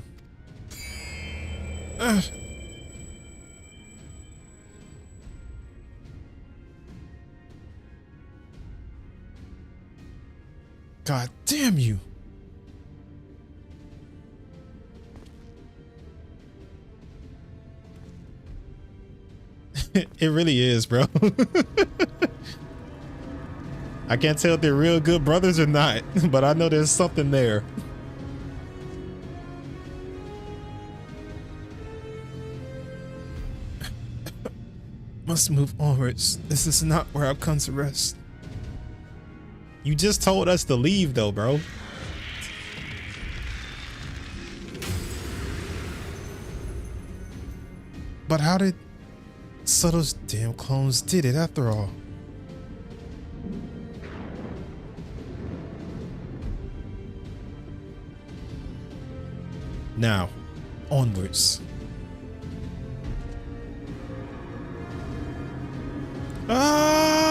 God damn you. It really is, bro. I can't tell if they're real good brothers or not, but I know there's something there. Must move onwards. This is not where I've come to rest. You just told us to leave though, bro. But how did... So those damn clones did it after all. Now, onwards. Ah!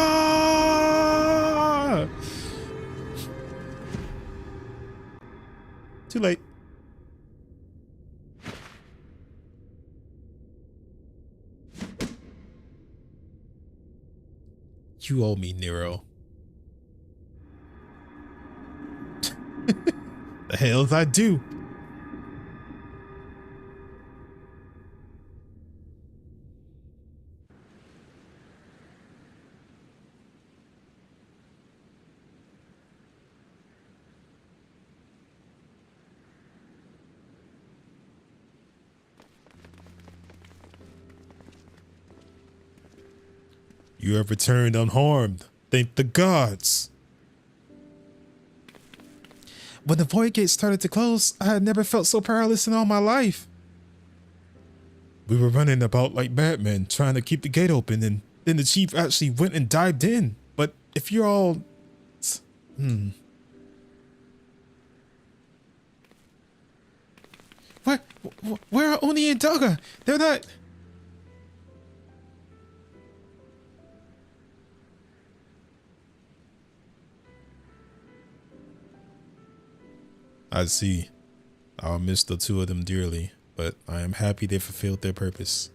Too late. You owe me, Nero. The hells I do. You have returned unharmed. Thank the gods. When the void gate started to close, I had never felt so powerless in all my life. We were running about like madmen, trying to keep the gate open, and then the chief actually went and dived in. But if you're all... Where are Oni and Doga? They're not... I see. I'll miss the two of them dearly, but I am happy they fulfilled their purpose.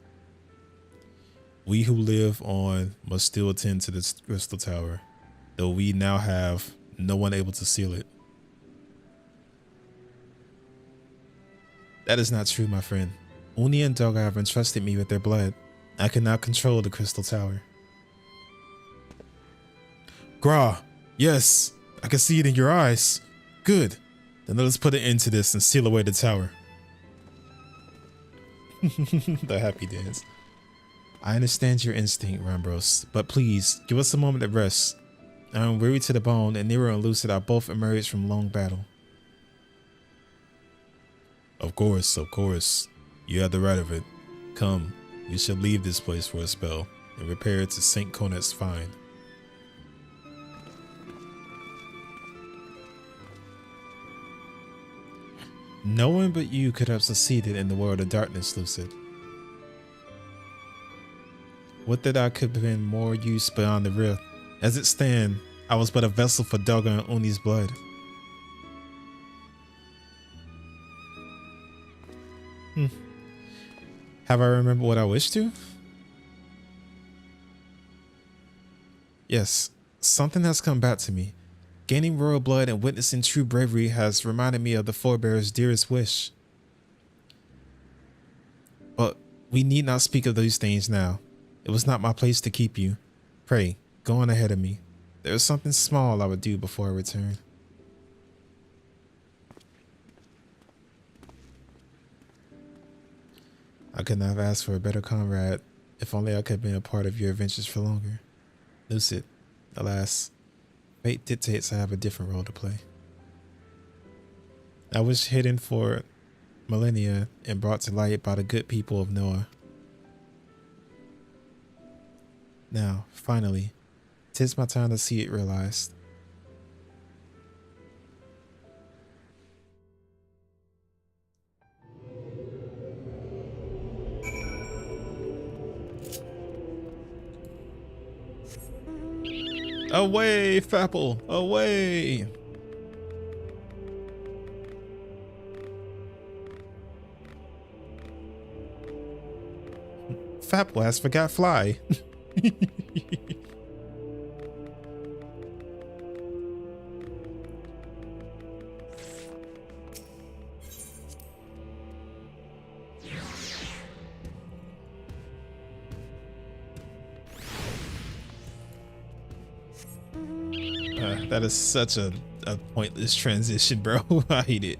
We who live on must still attend to this crystal tower, though we now have no one able to seal it. That is not true, my friend. Uni and Doga have entrusted me with their blood. I can now control the crystal tower. Gra, yes, I can see it in your eyes. Good. Then let us put an end to this and seal away the tower. The happy dance. I understand your instinct, Rambros, but please, give us a moment of rest. I am weary to the bone, and Nero and Lucid are both emerged from long battle. Of course, of course. You have the right of it. Come, we shall leave this place for a spell, and repair to St. Conet's Fine. No one but you could have succeeded in the world of darkness, Lucid. Would that I could have been more use beyond the rift. As it stand, I was but a vessel for Doga and Uni's blood. Have I remembered what I wish to? Yes, something has come back to me. Gaining royal blood and witnessing true bravery has reminded me of the forebear's dearest wish. We need not speak of these things now. It was not my place to keep you. Pray, go on ahead of me. There is something small I would do before I return. I could not have asked for a better comrade. If only I could have been a part of your adventures for longer. Lucid, alas, fate dictates I have a different role to play. I was hidden for millennia and brought to light by the good people of Noah. Now, finally, 'tis my time to see it realized. Away, Fapple, away. Fapple has forgot fly. That is such a pointless transition, bro. I hate it.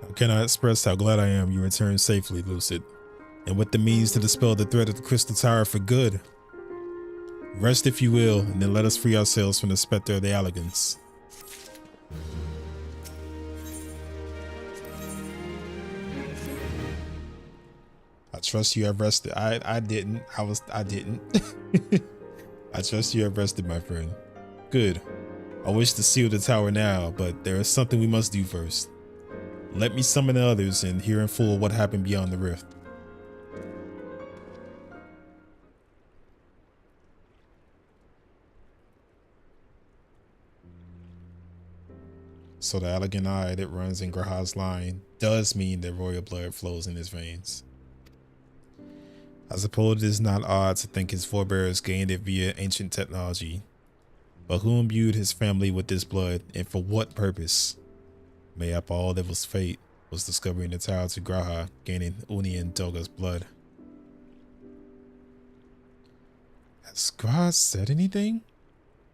I cannot express how glad I am you returned safely, Lucid, and with the means to dispel the threat of the Crystal Tower for good. Rest if you will, and then let us free ourselves from the specter of the Alligans. I trust you have rested. I didn't. I didn't. I trust you have rested, my friend. Good. I wish to seal the tower now, but there is something we must do first. Let me summon the others and hear in full what happened beyond the rift. So the Alligan eye that runs in Graha's line does mean that royal blood flows in his veins. I suppose it is not odd to think his forebears gained it via ancient technology. But who imbued his family with this blood, and for what purpose? Mayhap all that was fate was discovering the tower to Graha, gaining Uni and Doga's blood. Has Graha said anything?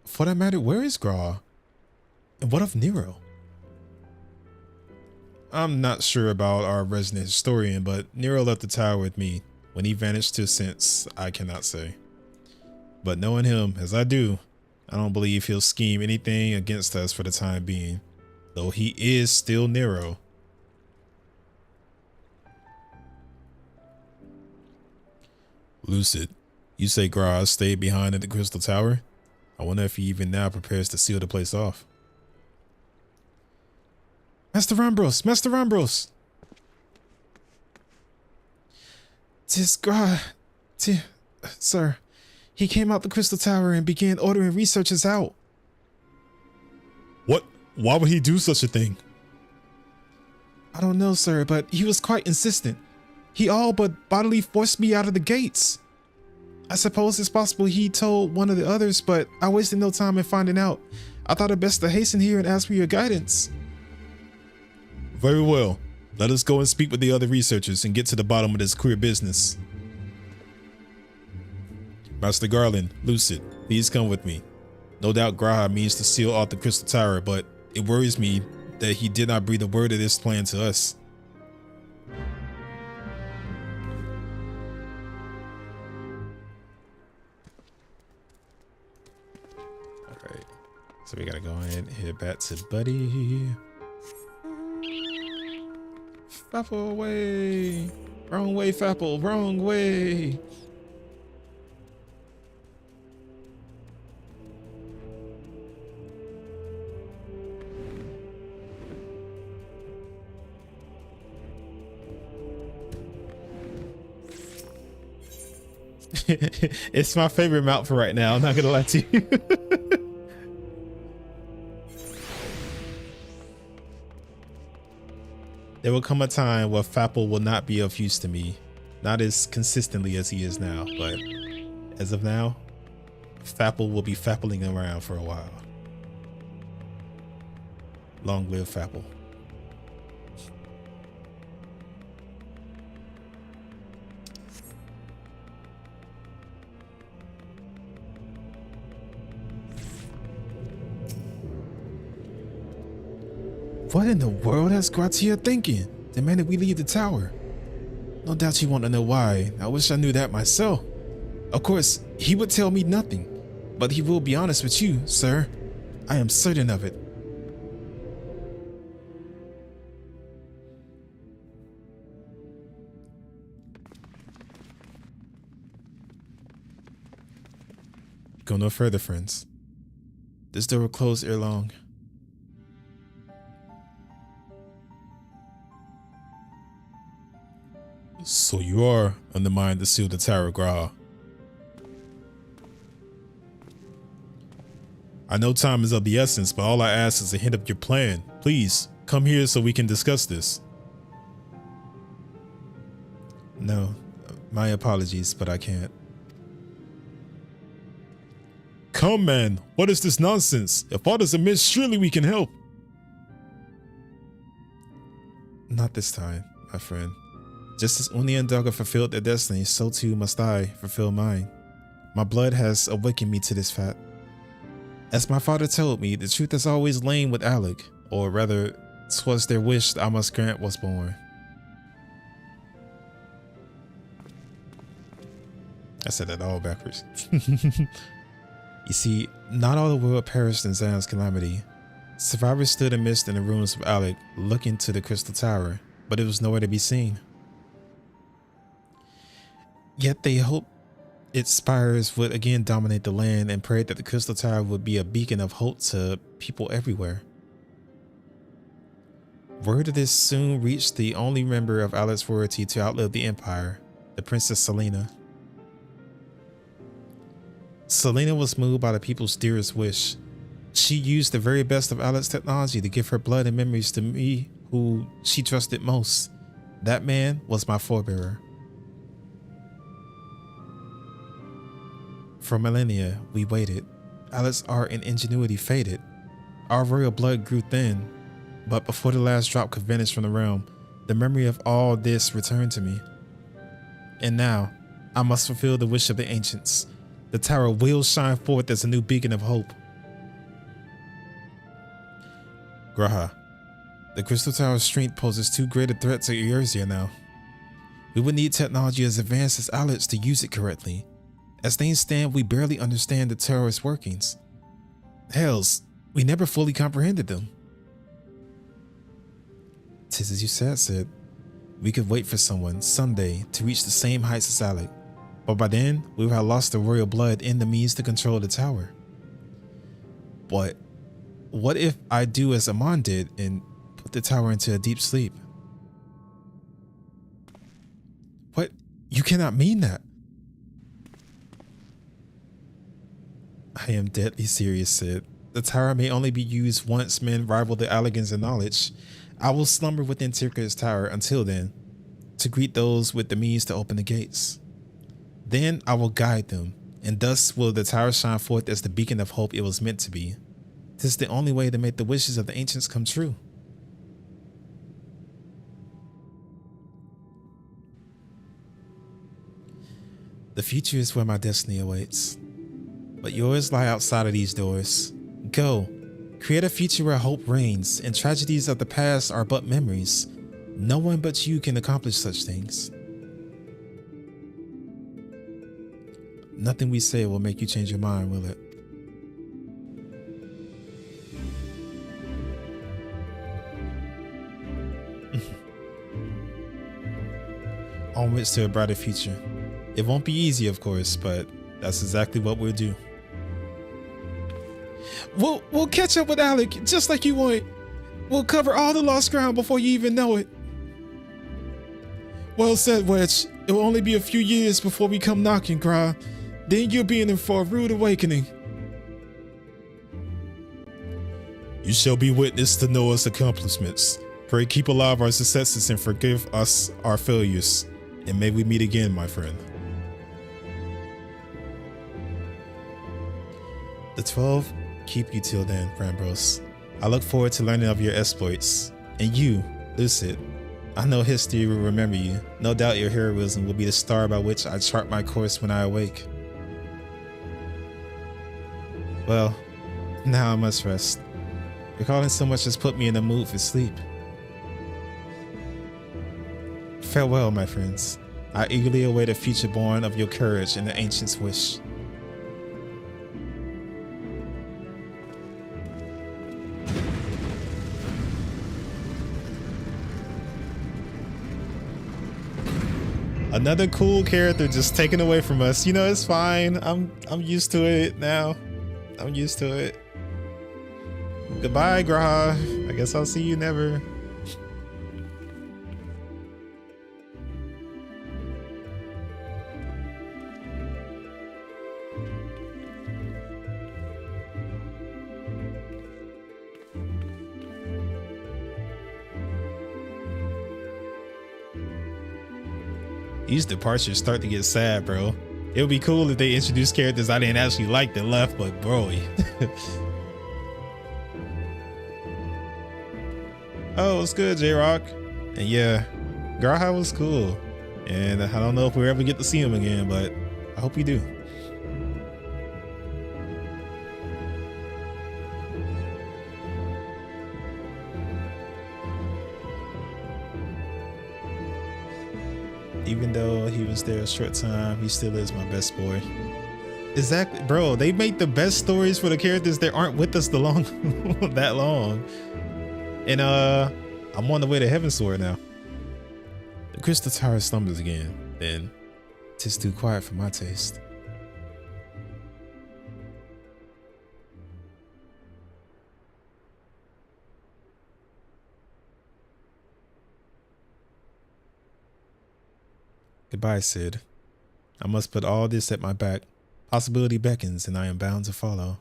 For that matter, where is Graha? And what of Nero? I'm not sure about our resident historian, but Nero left the tower with me. When he vanished to since, I cannot say. But knowing him as I do, I don't believe he'll scheme anything against us for the time being, though he is still Nero. Lucid, you say Graha stayed behind at the Crystal Tower? I wonder if he even now prepares to seal the place off. Master Rambros! Master Rambros! "'Tis Graha, sir. He came out the Crystal Tower and began ordering researchers out." What? Why would he do such a thing? I don't know, sir, but he was quite insistent. He all but bodily forced me out of the gates. I suppose it's possible he told one of the others, but I wasted no time in finding out. I thought it best to hasten here and ask for your guidance. Very well. Let us go and speak with the other researchers and get to the bottom of this queer business. Master Garland, Lucid, please come with me. No doubt Graha means to seal off the Crystal Tower, but it worries me that he did not breathe a word of this plan to us. Alright, so we gotta go ahead and head back to Buddy. Fapple away! Wrong way, Fapple, wrong way! It's my favorite mount for right now, I'm not gonna lie to you. There will come a time where Fapple will not be of use to me, Not as consistently as he is now, but as of now, Fapple will be fappling around for a while. Long live Fapple. What in the world has Gratia thinking? Demanded we leave the tower. No doubt you want to know why. I wish I knew that myself. Of course, he would tell me nothing, but he will be honest with you, sir. I am certain of it. Go no further, friends. This door will close ere long. So you are on the mind to seal the Tower of Graha. I know time is of the essence, but all I ask is a hint of your plan. Please, come here so we can discuss this. No, my apologies, but I can't. Come, man. What is this nonsense? If all is amiss, surely we can help. Not this time, my friend. Just as Uni and Daga fulfilled their destiny, so too must I fulfill mine. My blood has awakened me to this fact. As my father told me, the truth has always lain with Alec, or rather, 'twas their wish that I must grant was born. I said that all backwards. You see, not all the world perished in Zion's calamity. Survivors stood amidst in the ruins of Alec, looking to the Crystal Tower, but it was nowhere to be seen. Yet they hoped its spires would again dominate the land and prayed that the Crystal Tower would be a beacon of hope to people everywhere. Word of this soon reached the only member of Alec's royalty to outlive the Empire, the Princess Selena. Selena was moved by the people's dearest wish. She used the very best of Alec's technology to give her blood and memories to me, who she trusted most. That man was my forebearer. For millennia, we waited. Alec's art and ingenuity faded. Our royal blood grew thin, but before the last drop could vanish from the realm, the memory of all this returned to me. And now, I must fulfill the wish of the ancients. The tower will shine forth as a new beacon of hope. Graha, the Crystal Tower's strength poses too great a threat to Eorzea now. We would need technology as advanced as Alec's to use it correctly. As things stand, we barely understand the tower's workings. Hells, we never fully comprehended them. 'Tis as you said, Sid. We could wait for someone, someday, to reach the same heights as Alec. But by then, we will have lost the royal blood and the means to control the tower. But what if I do as Amon did and put the tower into a deep sleep? What? You cannot mean that. I am deadly serious, Sid. The tower may only be used once men rival the Allegans in knowledge. I will slumber within Tirka's tower until then, to greet those with the means to open the gates. Then I will guide them, and thus will the tower shine forth as the beacon of hope it was meant to be. 'Tis the only way to make the wishes of the ancients come true. The future is where my destiny awaits. But yours lie outside of these doors. Go, create a future where hope reigns and tragedies of the past are but memories. No one but you can accomplish such things. Nothing we say will make you change your mind, will it? Onwards to a brighter future. It won't be easy, of course, but that's exactly what we'll do. We'll catch up with Alec, just like you wanted. We'll cover all the lost ground before you even know it. Well said, Wedge. It will only be a few years before we come knocking, Gra. Then you'll be in for a rude awakening. You shall be witness to Noah's accomplishments. Pray keep alive our successes and forgive us our failures. And may we meet again, my friend. The 12 keep you till then, Frambros. I look forward to learning of your exploits. And you, Lucid, I know history will remember you. No doubt your heroism will be the star by which I chart my course when I awake. Well, now I must rest. Recalling so much has put me in the mood for sleep. Farewell, my friends. I eagerly await a future born of your courage and the ancient's wish. Another cool character just taken away from us. You know, it's fine. I'm used to it now. I'm used to it. Goodbye, Graha. I guess I'll see you never. These departures start to get sad, bro. It would be cool if they introduced characters I didn't actually like that left, but bro. Oh, it's good, J-Rock. And yeah, Graha was cool. And I don't know if we'll ever get to see him again, but I hope we do. Even though he was there a short time, he still is my best boy. Exactly, bro. They make the best stories for the characters that aren't with us that long. And I'm on the way to Heaven Sword now. The crystal tower slumbers again. Then 'tis too quiet for my taste. Goodbye, Sid. I must put all this at my back. Possibility beckons, and I am bound to follow.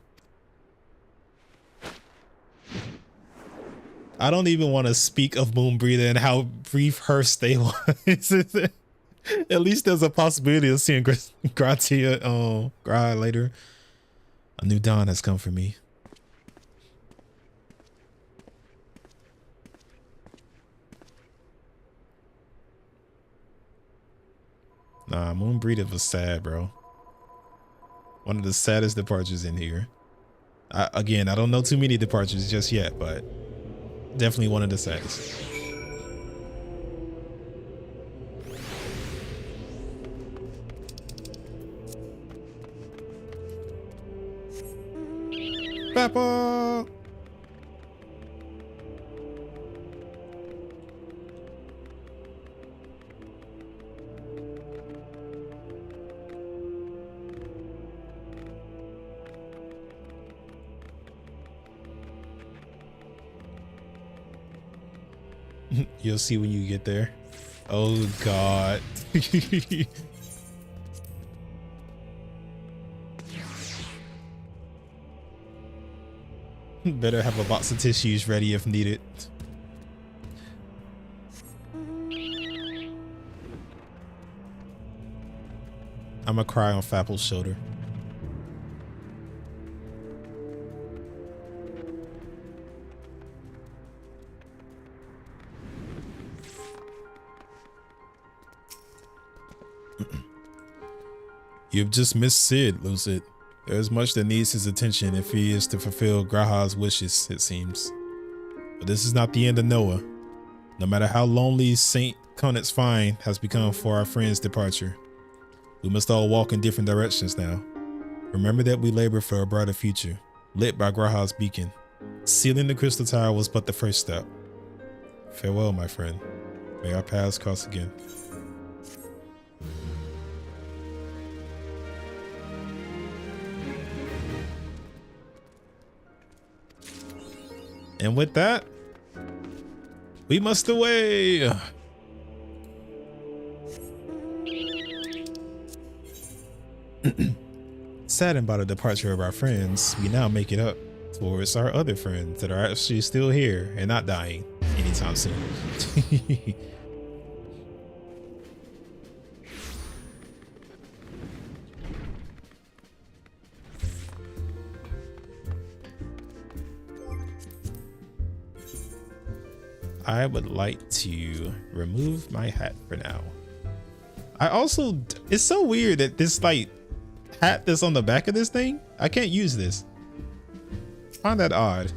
I don't even want to speak of Moonbreather and how brief her stay was. At least there's a possibility of seeing Gratia later. A new dawn has come for me. Nah, Moonbreather was sad, bro. One of the saddest departures in here. Again, I don't know too many departures just yet, but definitely one of the saddest. Papa! You'll see when you get there. Oh God. Better have a box of tissues ready if needed. I'ma cry on Fapple's shoulder. You've just missed Sid, Lucid. There's much that needs his attention if he is to fulfill Graha's wishes, it seems. But this is not the end of Noah. No matter how lonely Saint Conant's find has become for our friend's departure, we must all walk in different directions now. Remember that we labor for a brighter future, lit by Graha's beacon. Sealing the crystal tower was but the first step. Farewell, my friend. May our paths cross again. And with that, we must away. Saddened by the departure of our friends, we now make it up towards our other friends that are actually still here and not dying anytime soon. I would like to remove my hat for now. I also, it's so weird that this like hat that's on the back of this thing, I can't use this. I find that odd.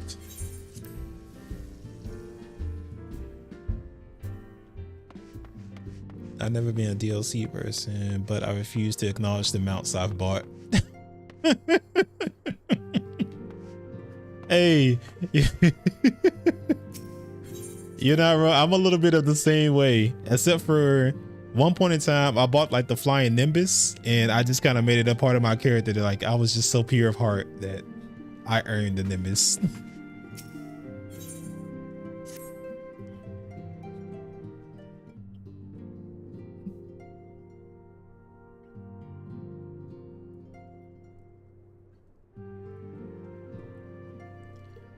I've never been a DLC person, but I refuse to acknowledge the mounts I've bought. Hey, you're not wrong. I'm a little bit of the same way, except for one point in time, I bought like the flying Nimbus, and I just kind of made it a part of my character that like I was just so pure of heart that I earned the Nimbus.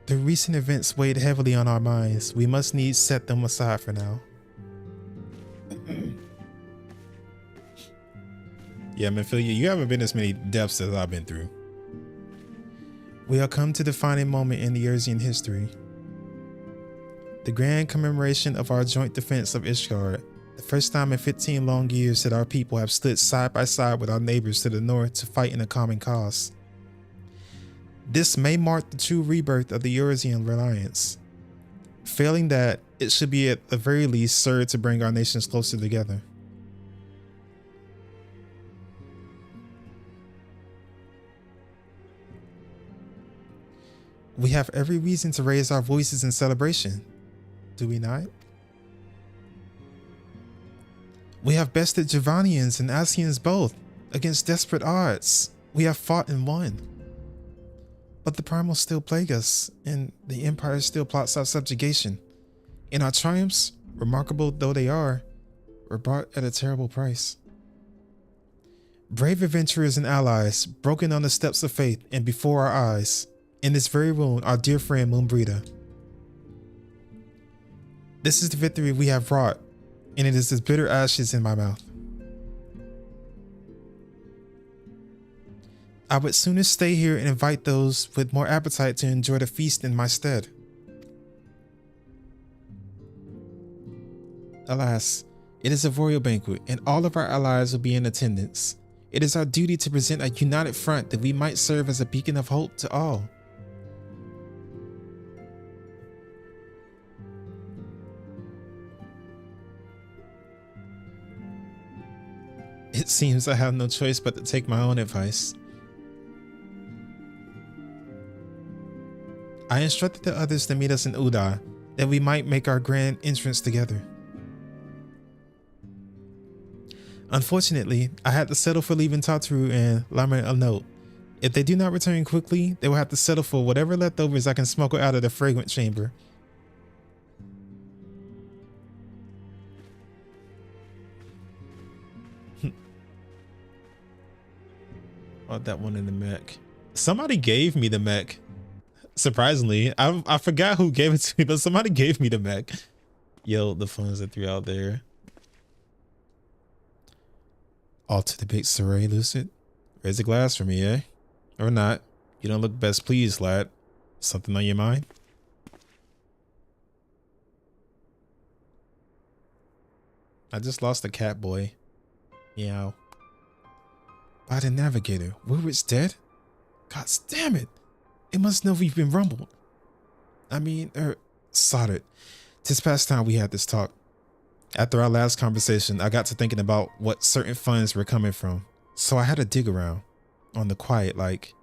The recent events weighed heavily on our minds. We must needs set them aside for now. Yeah, Mephilia, you haven't been as many depths as I've been through. We are come to the defining moment in the Urzian history. The grand commemoration of our joint defense of Ishgard. The first time in 15 long years that our people have stood side by side with our neighbors to the north to fight in a common cause. This may mark the true rebirth of the Urzian Alliance. Failing that, it should be at the very least serve to bring our nations closer together. We have every reason to raise our voices in celebration, do we not? We have bested Javanians and Asians both, against desperate odds. We have fought and won. But the primals still plague us, and the Empire still plots our subjugation. And our triumphs, remarkable though they are, were bought at a terrible price. Brave adventurers and allies, broken on the steps of faith and before our eyes. In this very room, our dear friend Moonbreeder. This is the victory we have wrought, and it is as bitter ashes in my mouth. I would sooner stay here and invite those with more appetite to enjoy the feast in my stead. Alas, it is a royal banquet, and all of our allies will be in attendance. It is our duty to present a united front that we might serve as a beacon of hope to all. It seems I have no choice but to take my own advice. I instructed the others to meet us in Uda, that we might make our grand entrance together. Unfortunately, I had to settle for leaving Tataru and Lama a note. If they do not return quickly, they will have to settle for whatever leftovers I can smuggle out of the fragrant chamber. Oh, that one in the mech. Somebody gave me the mech. Surprisingly, I forgot who gave it to me, but somebody gave me the mech. Yo, the funds I threw out there. All to the big Saray, Lucid. Raise a glass for me, eh? Or not. You don't look best pleased, lad. Something on your mind? I just lost a cat boy. Meow. By the navigator. Woodward's dead? God damn it. It must know we've been rumbled. I mean, soldered. 'Tis past time we had this talk. After our last conversation, I got to thinking about what certain funds were coming from. So I had to dig around. On the quiet, like.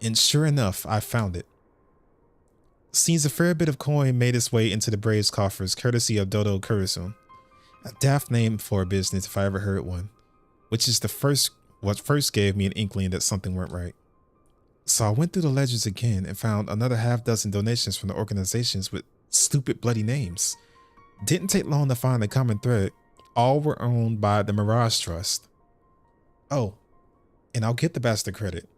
And sure enough, I found it. Seems a fair bit of coin made its way into the Braves coffers, courtesy of Dodo Kurisun. A daft name for a business if I ever heard one. Which is what first gave me an inkling that something weren't right. So I went through the ledgers again and found another half-dozen donations from the organizations with stupid bloody names. Didn't take long to find a common thread. All were owned by the Mirage Trust. Oh, and I'll get the bastard credit.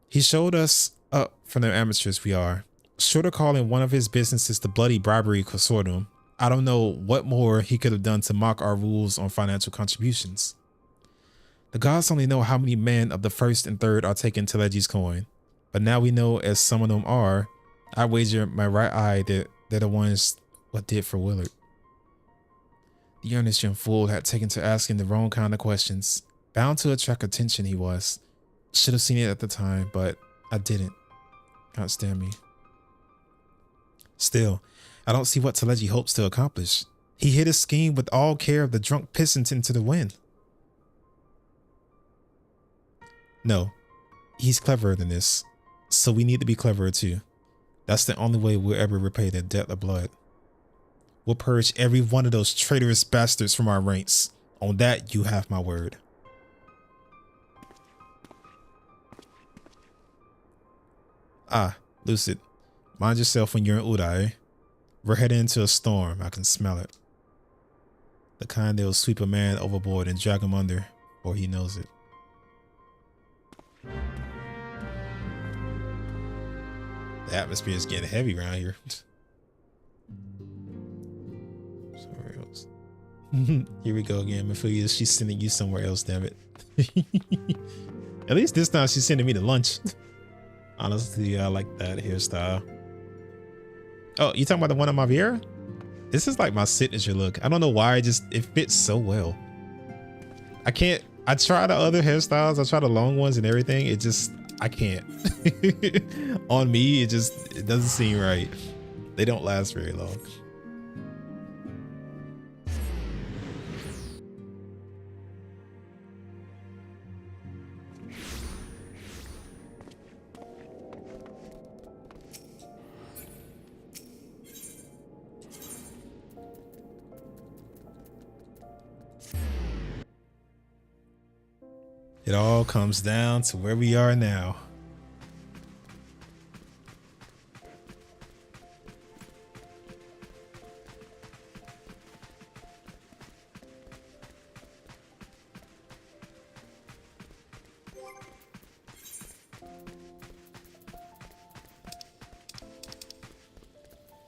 He showed us up from the amateurs we are. Short of calling one of his businesses the Bloody Bribery Consortium, I don't know what more he could have done to mock our rules on financial contributions. The gods only know how many men of the first and third are taking Telegi's coin, but now we know as some of them are. I wager my right eye that they're the ones what did for Willard. The earnest young fool had taken to asking the wrong kind of questions. Bound to attract attention he was. Should have seen it at the time, but I didn't. Can't stand me. Still, I don't see what Teleji hopes to accomplish. He hid his scheme with all care of the drunk pissant into the wind. No, he's cleverer than this, so we need to be cleverer too. That's the only way we'll ever repay the debt of blood. We'll purge every one of those traitorous bastards from our ranks. On that, you have my word. Ah, Lucid, mind yourself when you're in Udai. We're heading into a storm. I can smell it. The kind that'll sweep a man overboard and drag him under before he knows it. The atmosphere is getting heavy around here. Somewhere else. Here we go again. Ophelia, she's sending you somewhere else, damn it. At least this time she's sending me to lunch. Honestly, I like that hairstyle. Oh, you talking about the one on my Viera? This is like my signature look. I don't know why, it fits so well. I try the other hairstyles. I try the long ones and everything. I can't. On me, it doesn't seem right. They don't last very long. It all comes down to where we are now.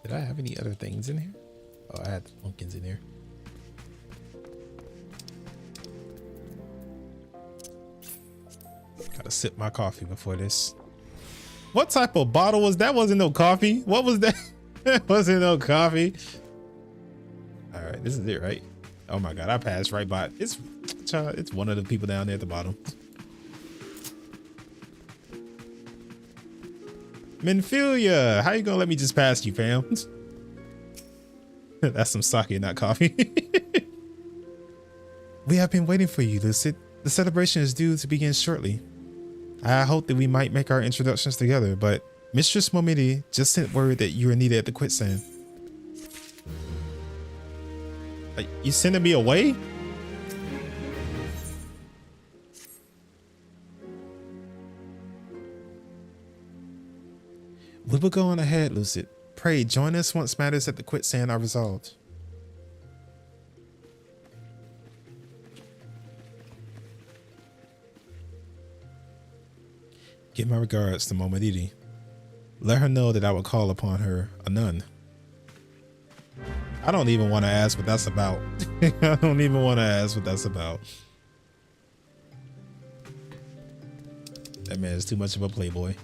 Did I have any other things in here? Oh, I had the pumpkins in here. Gotta sip my coffee before this. What type of bottle was that? Wasn't no coffee. What was that? Wasn't no coffee. All right, this is it, right? Oh my God, I passed right by it. It's one of the people down there at the bottom. Minfilia, how you gonna let me just pass you, fam? That's some sake, not coffee. We have been waiting for you, Lucid. The celebration is due to begin shortly. I hope that we might make our introductions together, but Mistress Momidi just sent word that you are needed at the quicksand. You sending me away? We will go on ahead, Lucid. Pray join us once matters at the quicksand are resolved. Give my regards to Momodidi. Let her know that I will call upon her anon. I don't even want to ask what that's about. I don't even want to ask what that's about. That man is too much of a playboy.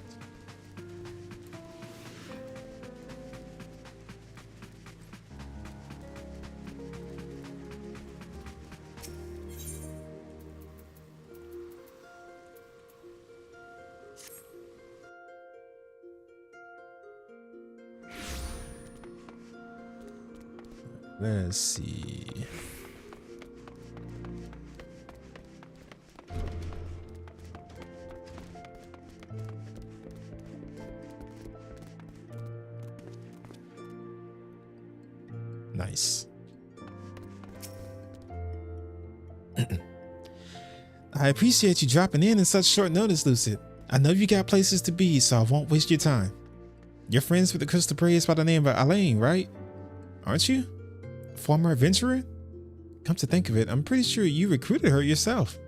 Let's see. Nice. I appreciate you dropping in such short notice, Lucid. I know you got places to be, so I won't waste your time. You're friends with the crystal praise by the name of Elaine, right? Aren't you? Former adventurer? Come to think of it, I'm pretty sure you recruited her yourself.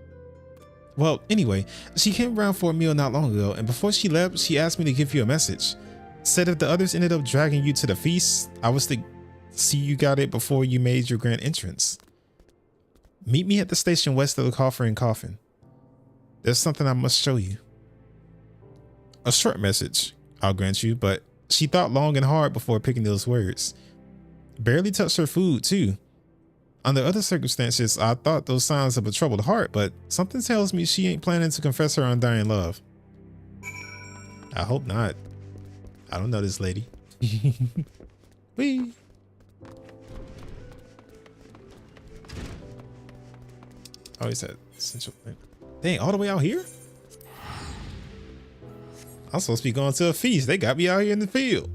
Well, anyway, she came around for a meal not long ago, and before she left, she asked me to give you a message. Said if the others ended up dragging you to the feast, I was to see you got it before you made your grand entrance. Meet me at the station west of the Coffer and Coffin. There's something I must show you. A short message, I'll grant you, but she thought long and hard before picking those words. Barely touched her food, too. Under other circumstances, I thought those signs of a troubled heart, but something tells me she ain't planning to confess her undying love. I hope not. I don't know this lady. Whee! Oh, he said essential thing. Dang, all the way out here? I'm supposed to be going to a feast. They got me out here in the field.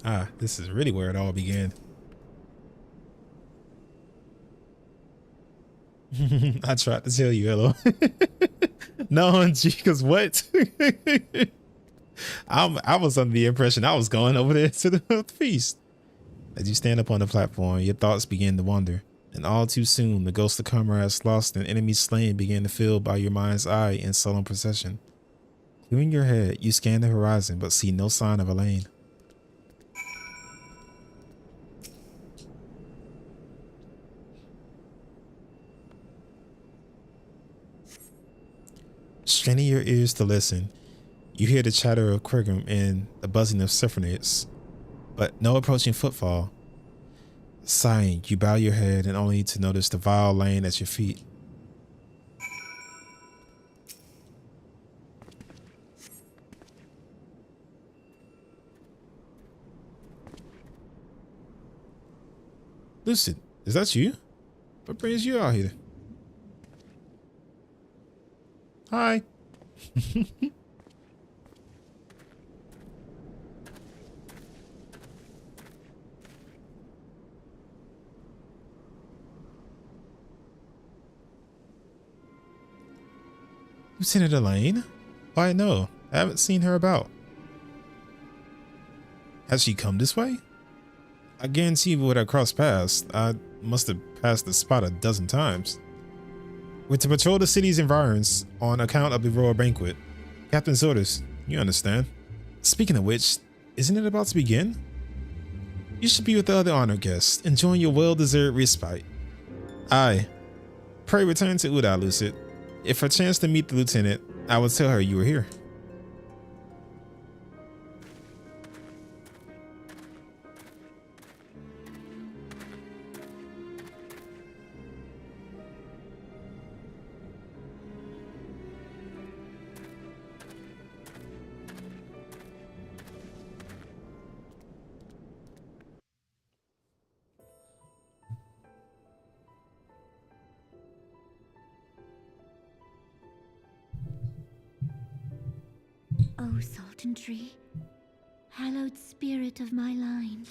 Ah, this is really where it all began. I tried to tell you, hello. No, because what? I was under the impression I was going over there to the feast. As you stand up on the platform, your thoughts begin to wander, and all too soon, the ghosts of comrades lost and enemies slain began to fill by your mind's eye in solemn procession. Clearing your head, you scan the horizon but see no sign of Elaine. Straining your ears to listen, you hear the chatter of Quirgrim and the buzzing of Symphonies, but no approaching footfall. Sighing, you bow your head and only to notice the vial laying at your feet. Lucid, is that you? What brings you out here? Hi. Lieutenant Elaine? Why, no, I haven't seen her about. Has she come this way? I guarantee we would have crossed paths. I must have passed the spot a dozen times. We're to patrol the city's environs on account of the royal banquet. Captain's orders, you understand. Speaking of which, isn't it about to begin? You should be with the other honored guests, enjoying your well-deserved respite. Aye. Pray return to Uda, Lucid. If I chance to meet the lieutenant, I will tell her you were here. O Sultan Tree, hallowed spirit of my line.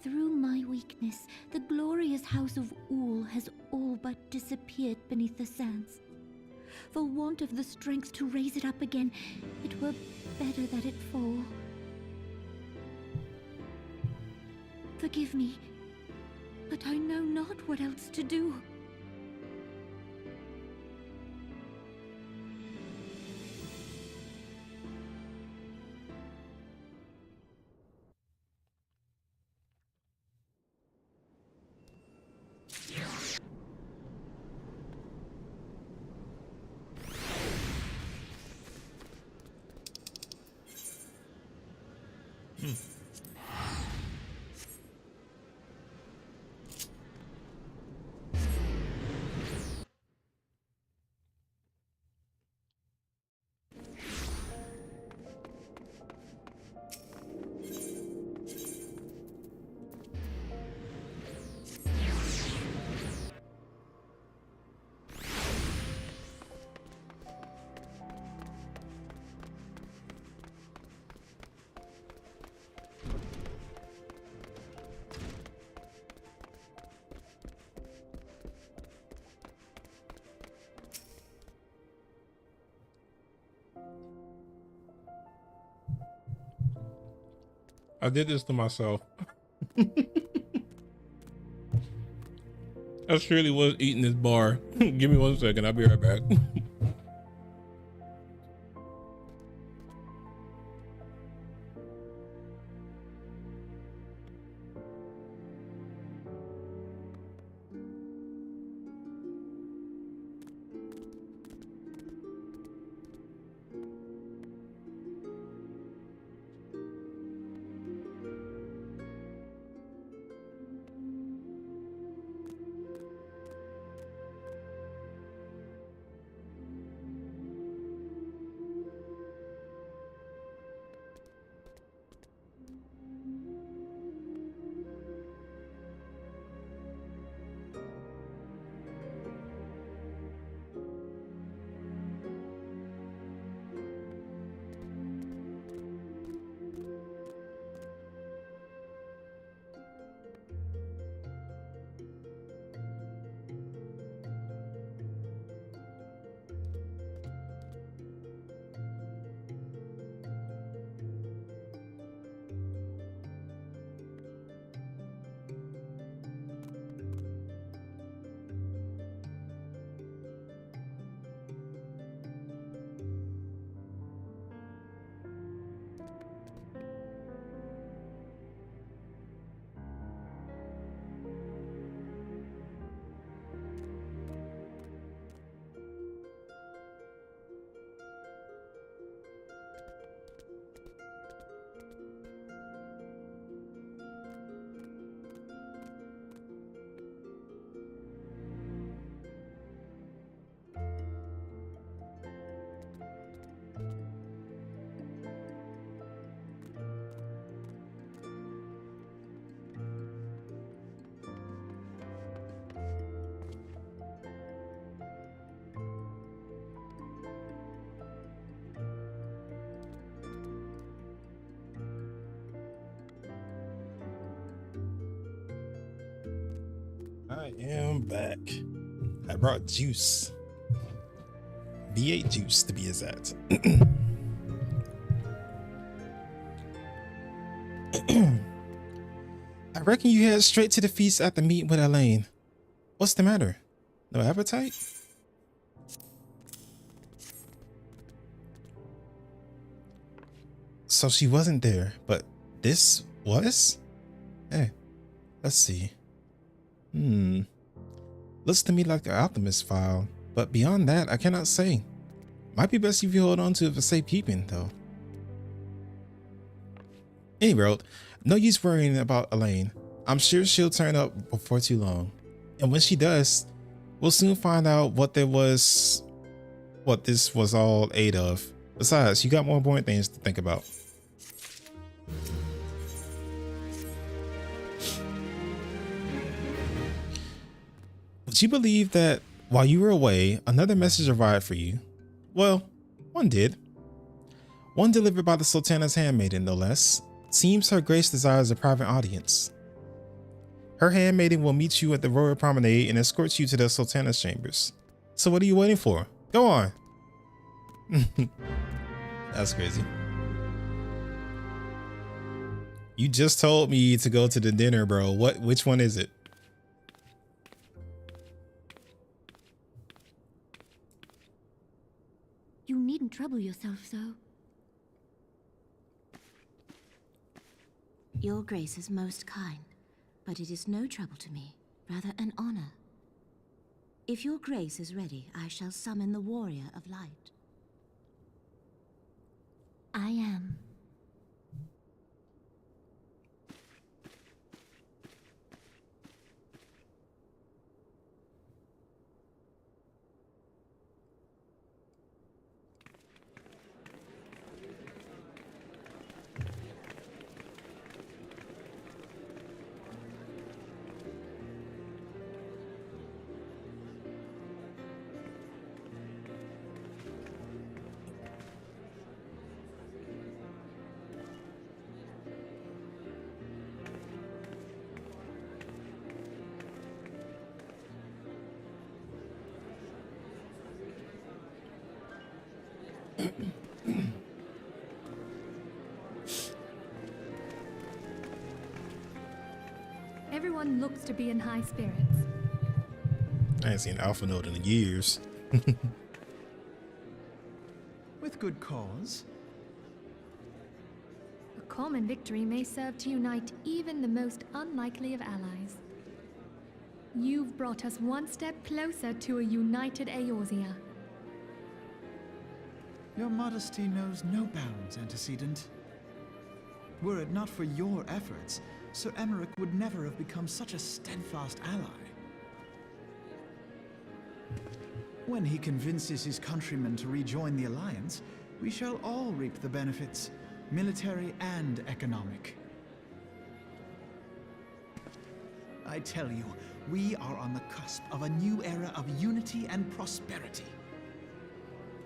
Through my weakness, the glorious house of Ul has all but disappeared beneath the sands. For want of the strength to raise it up again, it were better that it fall. Forgive me, but I know not what else to do. I did this to myself. I surely was eating this bar. Give me 1 second. I'll be right back. I am back. I brought juice. V8 juice to be exact. I reckon you head straight to the feast after meeting with Elaine. What's the matter? No appetite? So she wasn't there, but this was? Hey, let's see. Looks to me like the Alchemist file, but beyond that, I cannot say. Might be best if you hold on to it for safekeeping, though. Anyway, no use worrying about Elaine. I'm sure she'll turn up before too long. And when she does, we'll soon find out what this was all aid of. Besides, you got more important things to think about. Would you believe that while you were away, another message arrived for you? Well, one did. One delivered by the Sultana's handmaiden, no less. Seems her grace desires a private audience. Her handmaiden will meet you at the royal promenade and escort you to the Sultana's chambers. So what are you waiting for? Go on. That's crazy. You just told me to go to the dinner, bro. Which one is it? You needn't trouble yourself so. Your grace is most kind, but it is no trouble to me, rather an honor. If your grace is ready, I shall summon the warrior of light. I am. Everyone looks to be in high spirits. I ain't seen Alpha Node in years. With good cause. A common victory may serve to unite even the most unlikely of allies. You've brought us one step closer to a united Eorzea. Your modesty knows no bounds, Antecedent. Were it not for your efforts, Sir Emmerich would never have become such a steadfast ally. When he convinces his countrymen to rejoin the Alliance, we shall all reap the benefits, military and economic. I tell you, we are on the cusp of a new era of unity and prosperity.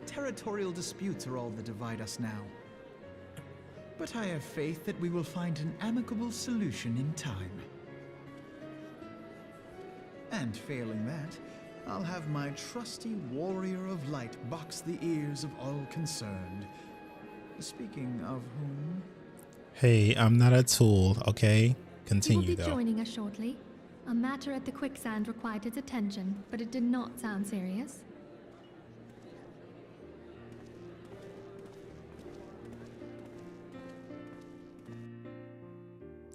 Territorial disputes are all that divide us now. But I have faith that we will find an amicable solution in time. And failing that, I'll have my trusty warrior of light box the ears of all concerned. Speaking of whom... Hey, I'm not a tool, okay? He Continue, will be though. joining us shortly. A matter at the quicksand required his attention, but it did not sound serious.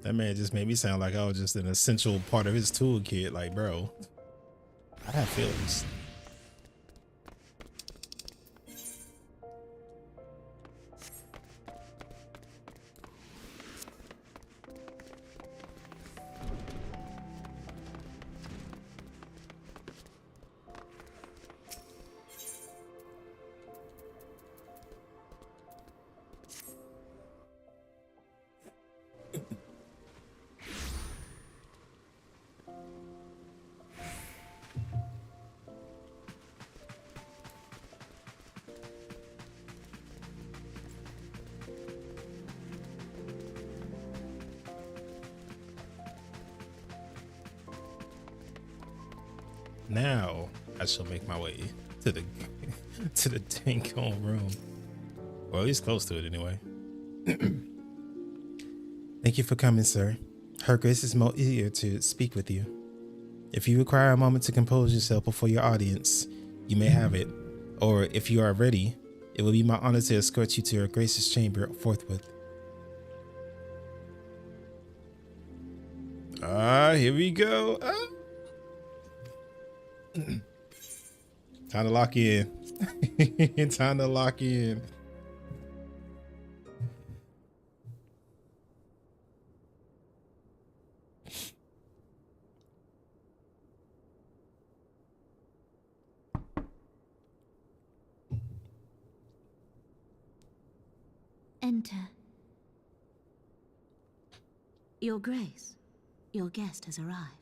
That man just made me sound like I was just an essential part of his toolkit. Like, bro, I have feelings. Now I shall make my way to the to the dang home room. Well, at least close to it anyway. Thank you for coming, sir. Her Grace is most eager to speak with you. If you require a moment to compose yourself before your audience, you may have it. Or if you are ready, it will be my honor to escort you to Her Grace's chamber forthwith. Here we go. Time to lock in. Time to lock in. Enter. Your Grace, your guest has arrived.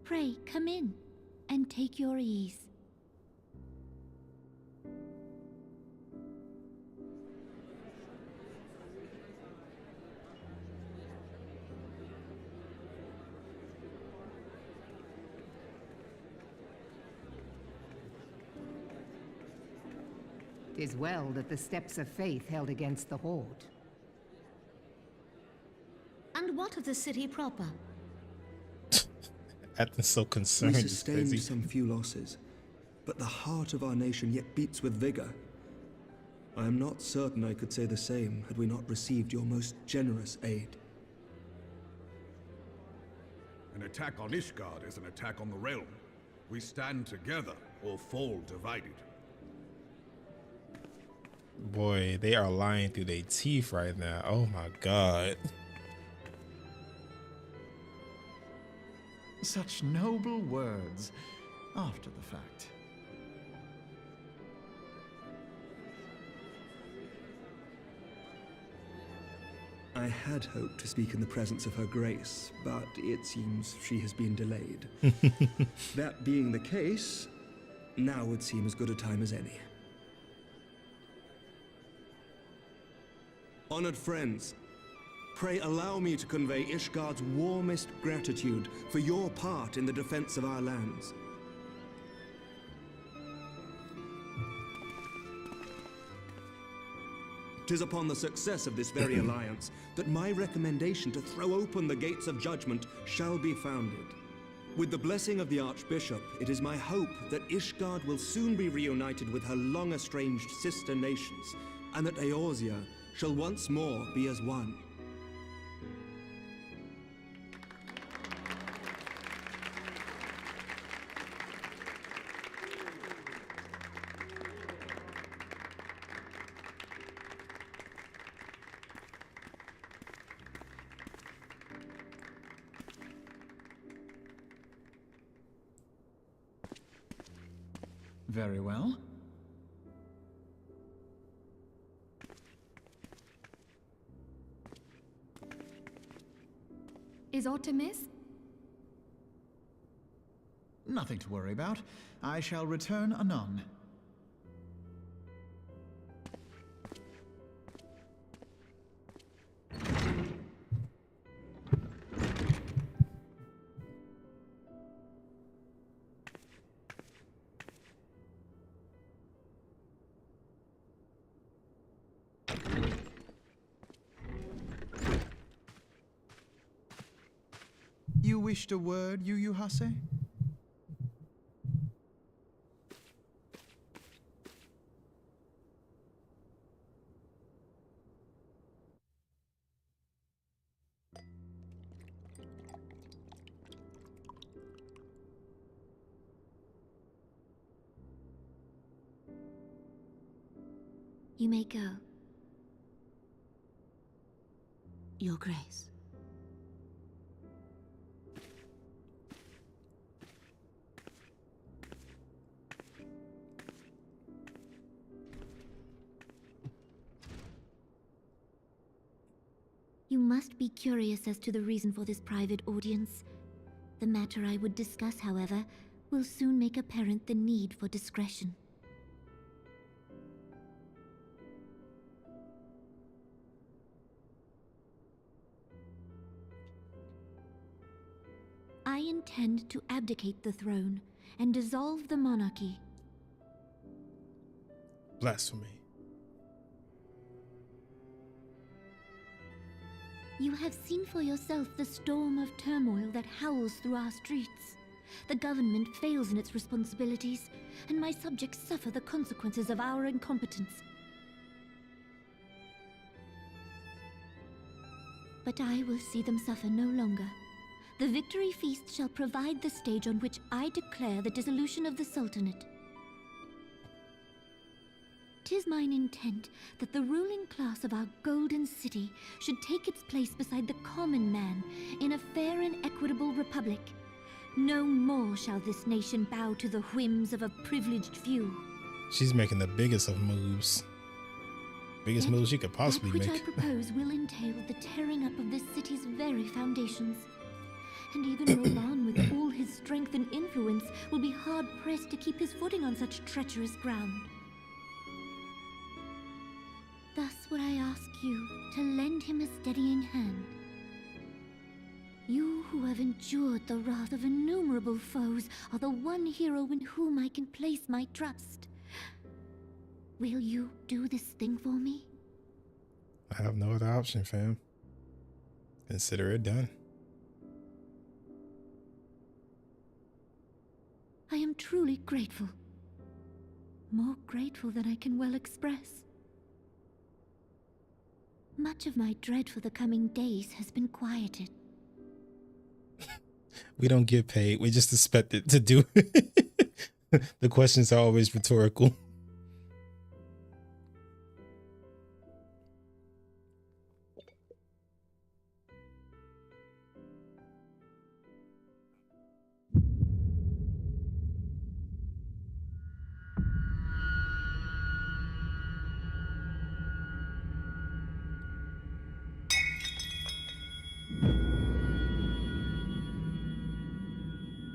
Pray, come in and take your ease. Tis well that the steps of faith held against the Horde. And what of the city proper? Acting so We concerned. sustained some few losses, but the heart of our nation yet beats with vigor. I am not certain I could say the same had we not received your most generous aid. An attack on Ishgard is an attack on the realm. We stand together or fall divided. Boy, they are lying through their teeth right now. Oh my god. Such noble words after the fact. I had hoped to speak in the presence of Her Grace, but it seems she has been delayed. That being the case, now would seem as good a time as any. Honored friends, pray allow me to convey Ishgard's warmest gratitude for your part in the defense of our lands. 'Tis upon the success of this very alliance that my recommendation to throw open the gates of judgment shall be founded. With the blessing of the Archbishop, it is my hope that Ishgard will soon be reunited with her long-estranged sister nations, and that Eorzea shall once more be as one. Very well. Is aught amiss? Nothing to worry about. I shall return anon. You wished a word, Yu Hase? You may go. Your Grace. You must be curious as to the reason for this private audience. The matter I would discuss, however, will soon make apparent the need for discretion. I intend to abdicate the throne and dissolve the monarchy. Blasphemy. You have seen for yourself the storm of turmoil that howls through our streets. The government fails in its responsibilities, and my subjects suffer the consequences of our incompetence. But I will see them suffer no longer. The victory feast shall provide the stage on which I declare the dissolution of the Sultanate. 'Tis mine intent that the ruling class of our golden city should take its place beside the common man in a fair and equitable republic. No more shall this nation bow to the whims of a privileged few. She's making the biggest of moves. Biggest Yet, moves she could possibly that which make. I propose will entail the tearing up of this city's very foundations. And even Roland, with all his strength and influence, will be hard-pressed to keep his footing on such treacherous ground. Thus would I ask you to lend him a steadying hand. You who have endured the wrath of innumerable foes are the one hero in whom I can place my trust. Will you do this thing for me? I have no other option, fam. Consider it done. I am truly grateful. More grateful than I can well express. Much of my dread for the coming days has been quieted. We don't get paid. We just expected to do it. The questions are always rhetorical.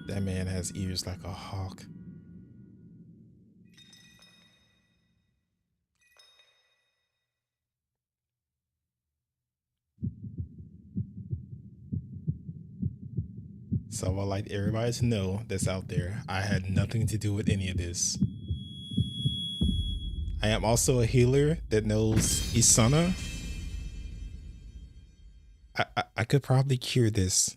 That man has ears like a hawk. So I'd like everybody to know that's out there, I had nothing to do with any of this. I am also a healer that knows Isana. I could probably cure this.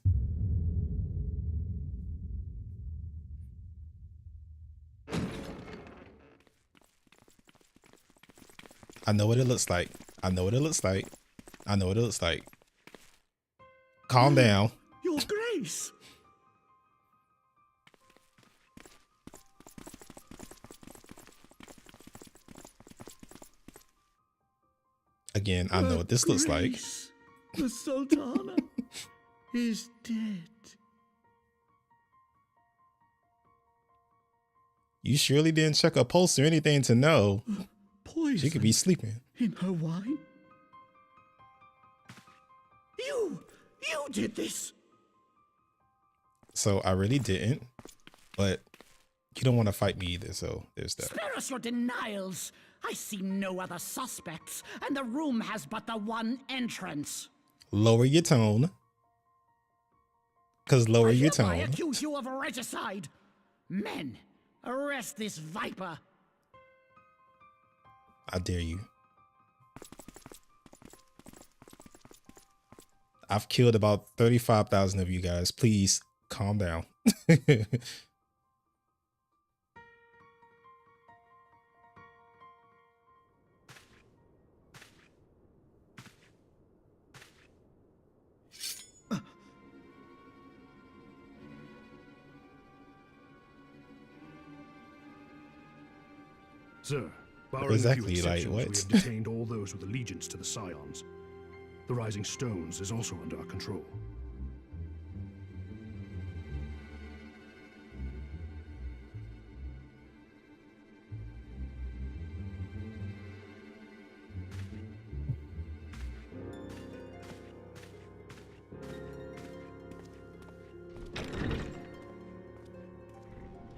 I know what it looks like. I know what it looks like. I know what it looks like. Calm down. Your Grace! Again, I know what this looks like. The Sultana is dead. You surely didn't check a pulse or anything to know. Poison She could be sleeping. in her wine? You did this! So I really didn't. But you don't want to fight me either, so there's that. Spare us your denials. I see no other suspects, and the room has but the one entrance. Lower your tone. Because lower your I tone. accuse you of regicide. Men, arrest this viper. I dare you. I've killed about 35,000 of you guys. Please calm down. Sir, barring Exactly, a few like, exceptions, what? we have detained all those with allegiance to the Scions. The Rising Stones is also under our control.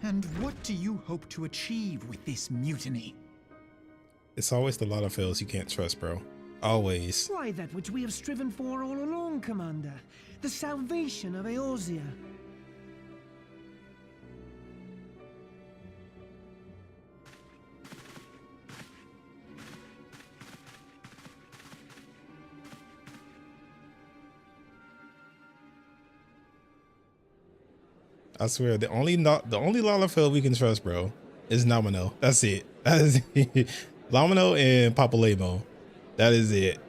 And what do you hope to achieve with this mutiny? It's always the lot of fails you can't trust, bro. Always. Why, that which we have striven for all along, Commander. The salvation of Eorzea. I swear, the only Lalafell we can trust, bro, is Nomino. That's it. That is it. Nomino and Papalemo. That is it.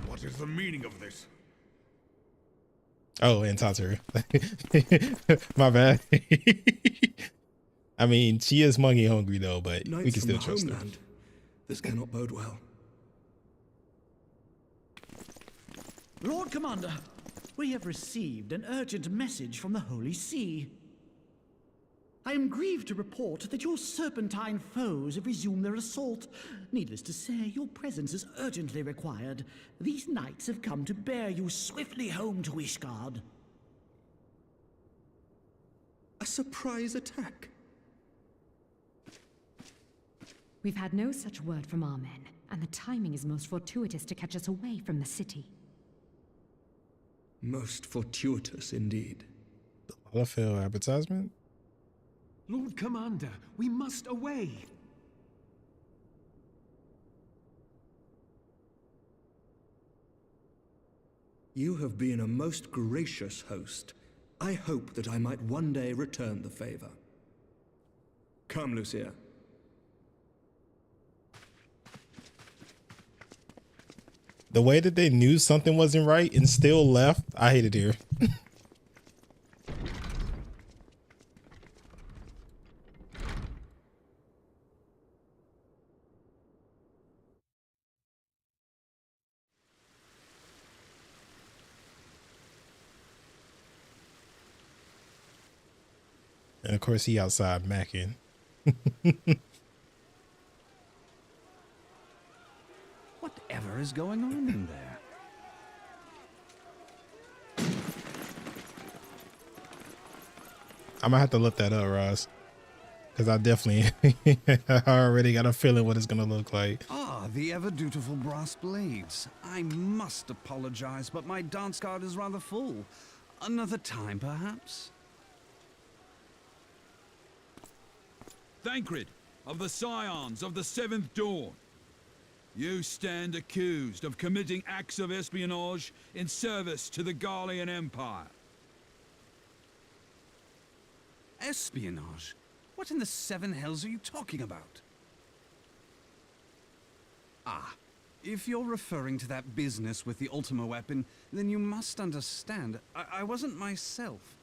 What is the meaning of this? Oh, and Tataru. My bad. I mean, she is monkey hungry though, but we can still trust her. This cannot bode well. Lord Commander, we have received an urgent message from the Holy See. I am grieved to report that your serpentine foes have resumed their assault. Needless to say, your presence is urgently required. These knights have come to bear you swiftly home to Ishgard. A surprise attack? We've had no such word from our men, and the timing is most fortuitous to catch us away from the city. Most fortuitous indeed. The Lalafell advertisement? Lord Commander, we must away. You have been a most gracious host. I hope that I might one day return the favor. Come, Lucia. The way that they knew something wasn't right and still left, I hate it here. And of course he outside macking. Whatever is going on in there? I'm gonna have to look that up, Ross. Because I definitely I already got a feeling what it's gonna look like. Ah, the ever-dutiful brass blades. I must apologize, but my dance card is rather full. Another time, perhaps? Thancred, of the Scions of the Seventh Dawn. You stand accused of committing acts of espionage in service to the Garlean Empire. Espionage? What in the seven hells are you talking about? Ah, if you're referring to that business with the Ultima weapon, then you must understand, I wasn't myself.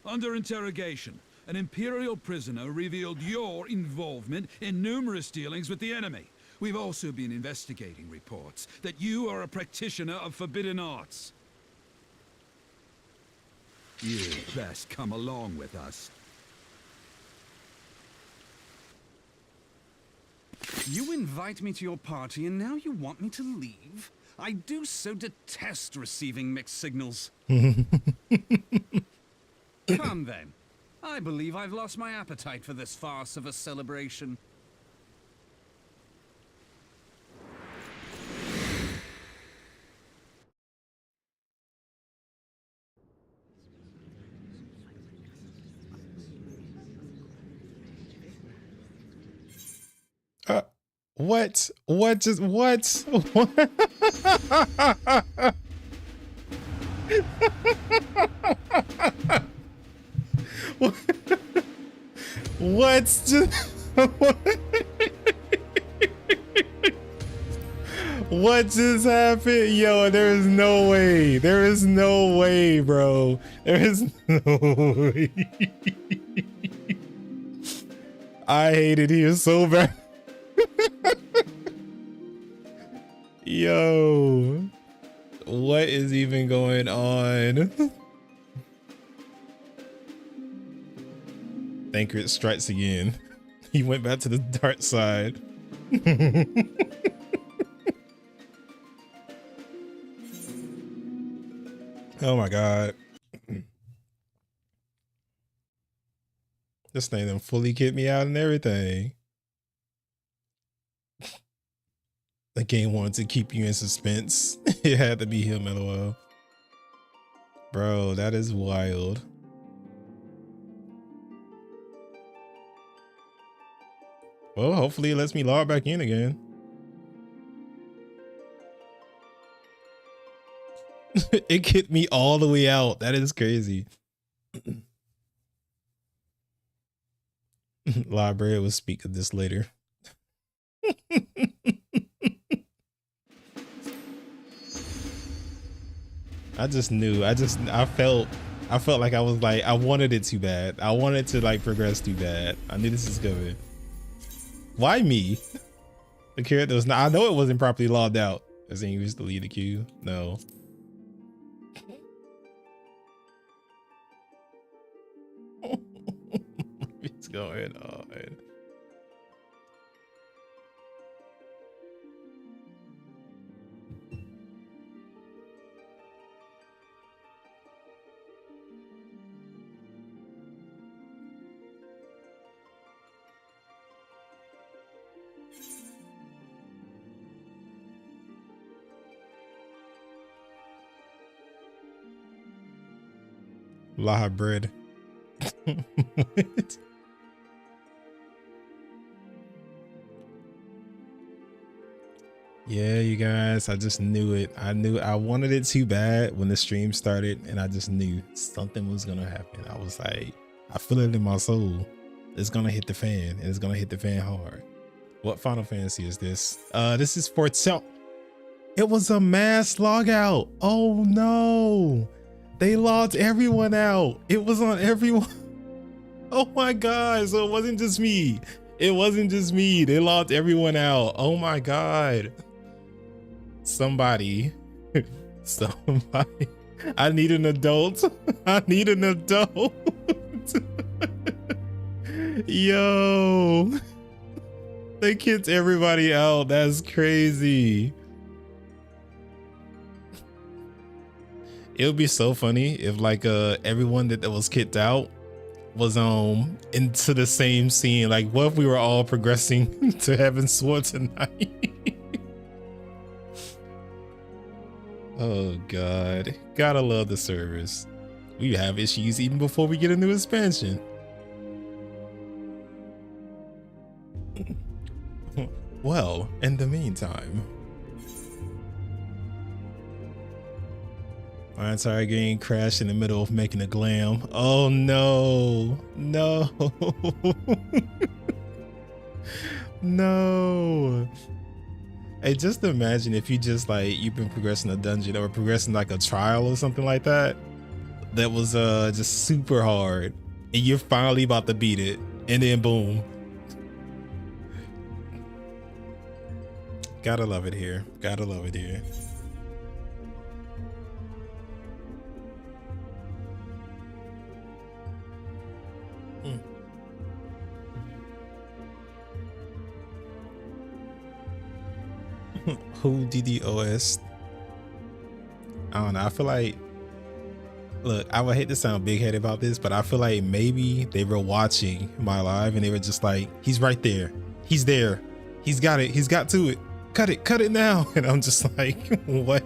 Under interrogation, an Imperial prisoner revealed your involvement in numerous dealings with the enemy. We've also been investigating reports that you are a practitioner of forbidden arts. You'd best come along with us. You invite me to your party and now you want me to leave? I do so detest receiving mixed signals. Come then. I believe I've lost my appetite for this farce of a celebration. What? What just what? What? What's just what just happened? Yo, there is no way. There is no way, bro. There is no way. I hate it here so bad. Yo, what is even going on? Thancred strikes again. He went back to the dark side. Oh my god. This thing done fully kicked me out and everything. The game wanted to keep you in suspense. It had to be him, LOL. Bro, that is wild. Well, hopefully it lets me log back in again. It kicked me all the way out. That is crazy. Library will speak of this later. I just knew. I felt like I was like, I wanted it too bad. I wanted to like progress too bad. I knew this is coming. Why me? The character was not, I know it wasn't properly logged out. As in you used to leave the queue. No. What's going on? Laha bread. What? Yeah, you guys, I just knew it. I wanted it too bad when the stream started, and I just knew something was gonna happen. I was like, I feel it in my soul. It's gonna hit the fan, and it's gonna hit the fan hard. What Final Fantasy is this? This is Betrayal. It was a mass logout. Oh no. They logged everyone out. It was on everyone. Oh my god. So it wasn't just me. It wasn't just me. They logged everyone out. Oh my god. Somebody. Somebody. I need an adult. I need an adult. Yo. They kicked everybody out. That's crazy. It would be so funny if like everyone that was kicked out was into the same scene. Like, what if we were all progressing to Heaven's Sword tonight? Oh god, gotta love the servers. We have issues even before we get a new expansion. Well, in the meantime, my entire game crashed in the middle of making a glam. Oh no, no, no. Hey, just imagine if you just like, you've been progressing a dungeon or progressing like a trial or something like that. That was just super hard. And you're finally about to beat it. And then boom. Gotta love it here. Gotta love it here. Who DDoS? I don't know. I feel like, look, I would hate to sound big-headed about this, but I feel like maybe they were watching my live and they were just like, he's right there. He's there. He's got it. He's got to it. Cut it now. And I'm just like, what?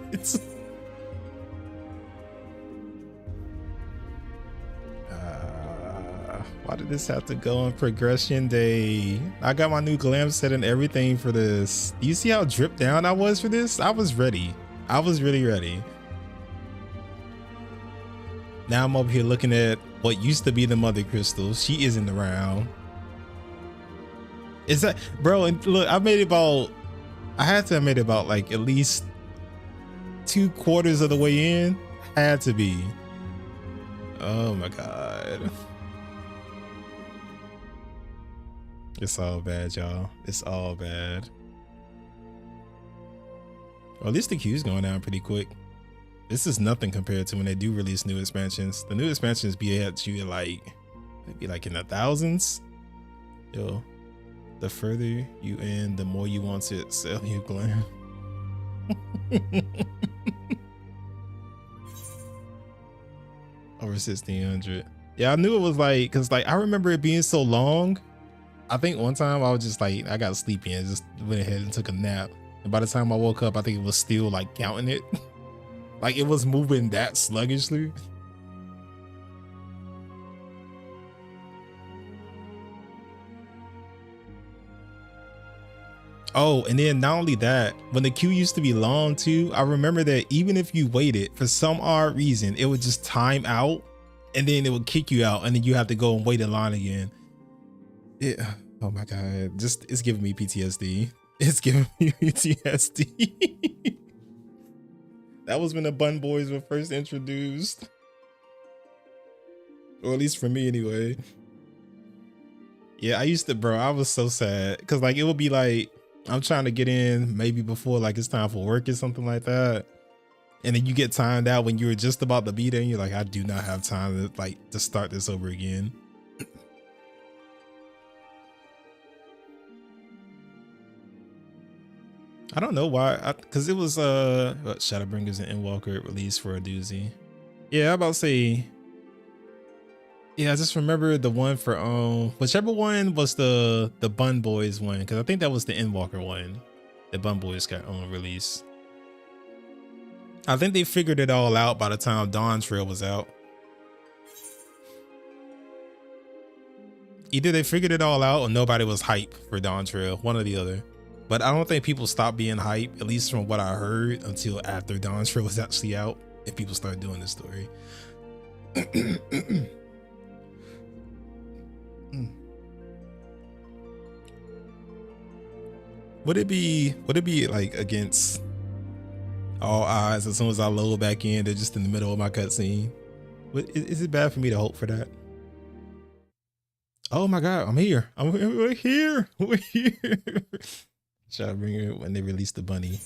Why did this have to go on progression day? I got my new glam set and everything for this. Do you see how dripped down I was for this? I was ready. I was really ready. Now I'm over here looking at what used to be the mother crystal. She isn't around. Is that, bro? And look, I had to have made it about like at least 2/4 of the way in. Had to be. Oh my god. It's all bad, y'all. It's all bad. Well, at least the queue's going down pretty quick. This is nothing compared to when they do release new expansions. The new expansions be at you like, maybe like in the thousands. Yo, the further you in, the more you want to sell your glam. Over 1600. Yeah, I knew it was like, cause like I remember it being so long. I think one time I was just like, I got sleepy and just went ahead and took a nap. And by the time I woke up, I think it was still like counting it. Like it was moving that sluggishly. Oh, and then not only that, when the queue used to be long too, I remember that even if you waited for some odd reason, it would just time out and then it would kick you out and then you have to go and wait in line again. Yeah. Oh my god, just it's giving me PTSD. It's giving me PTSD. That was when the Bun Boys were first introduced, or at least for me anyway. Yeah, I used to, bro, I was so sad because like it would be like I'm trying to get in maybe before like it's time for work or something like that, and then you get timed out when you were just about to be there and you're like, I do not have time to like to start this over again. I don't know why, because it was Shadowbringers and Endwalker released for a doozy. Yeah, I'm about to say. Yeah, I just remember the one for whichever one was the Bun Boys one, because I think that was the Endwalker one. The Bun Boys got on release. I think they figured it all out by the time Dawn Trail was out. Either they figured it all out or nobody was hype for Dawn Trail, one or the other. But I don't think people stopped being hype, at least from what I heard, until after Dawn Trail was actually out and people started doing this story. Would it be like against all odds as soon as I load back in, they're just in the middle of my cutscene? Is it bad for me to hope for that? Oh my god, I'm here. We're here. We're here. Should I bring it when they released the bunny?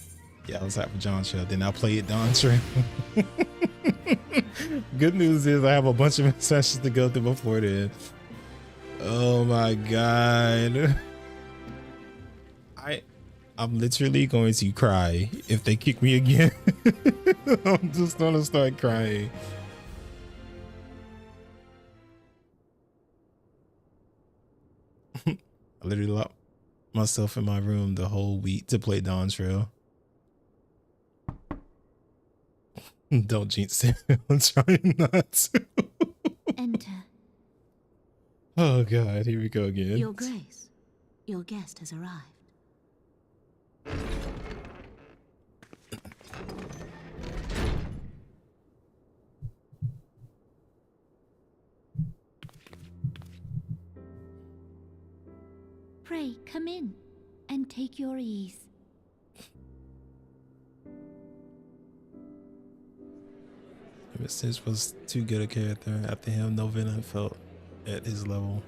Yeah, I was hyped for John Trail. Then I played Dawn Trail. Good news is I have a bunch of sessions to go through before then. Oh my god. I'm literally going to cry if they kick me again. I'm just gonna start crying. I literally locked myself in my room the whole week to play Dawn Trail. Don't jinx it. I'm trying not to. Enter. Oh God, here we go again. Your Grace, your guest has arrived. Pray, come in and take your ease. Sis was too good a character. After him, no villain felt at his level.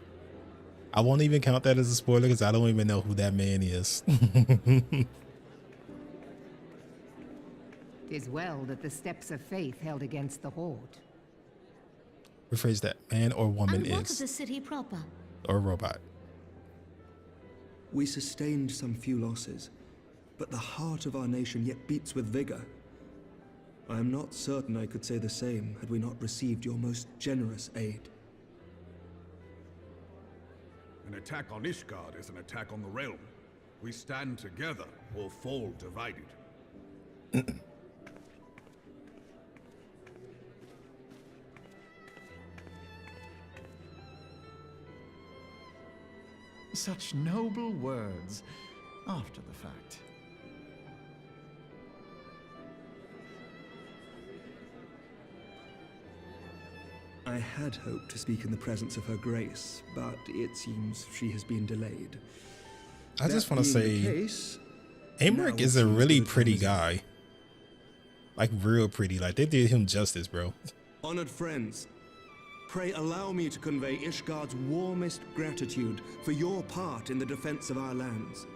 I won't even count that as a spoiler because I don't even know who that man is. Tis well that the steps of faith held against the Horde. Rephrase that. Man or woman And what of is. the city proper? Or robot. We sustained some few losses, but the heart of our nation yet beats with vigor. I am not certain I could say the same had we not received your most generous aid. An attack on Ishgard is an attack on the realm. We stand together or fall divided. Such noble words after the fact. I had hoped to speak in the presence of her grace, but it seems she has been delayed. I just want to say, now Amric it is a seems really good pretty times- guy. Like real pretty. Like they did him justice, bro. Honored friends, pray allow me to convey Ishgard's warmest gratitude for your part in the defense of our lands.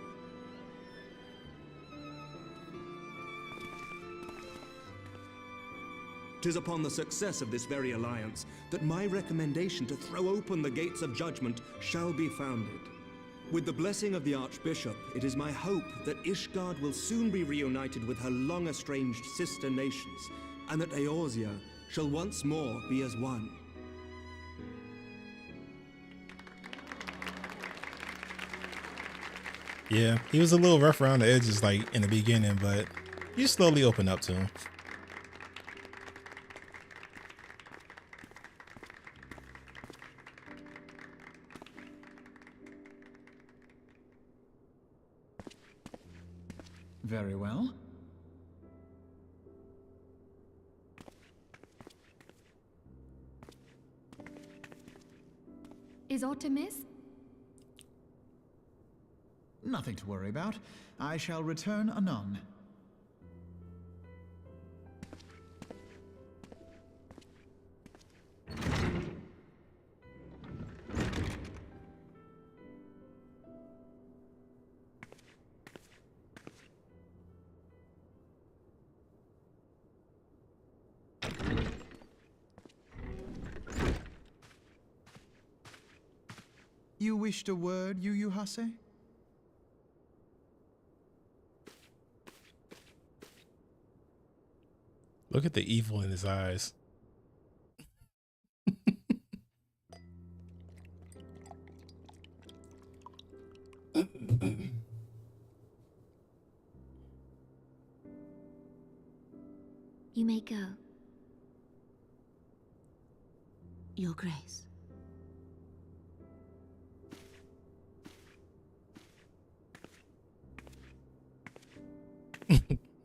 Tis upon the success of this very alliance that my recommendation to throw open the gates of judgment shall be founded. With the blessing of the Archbishop, it is my hope that Ishgard will soon be reunited with her long-estranged sister nations, and that Eorzea shall once more be as one. Yeah, he was a little rough around the edges like in the beginning, but you slowly open up to him. Very well. Is Artemis? Nothing to worry about. I shall return anon. You wished a word, Yu Hase? Look at the evil in his eyes. You may go. Your Grace.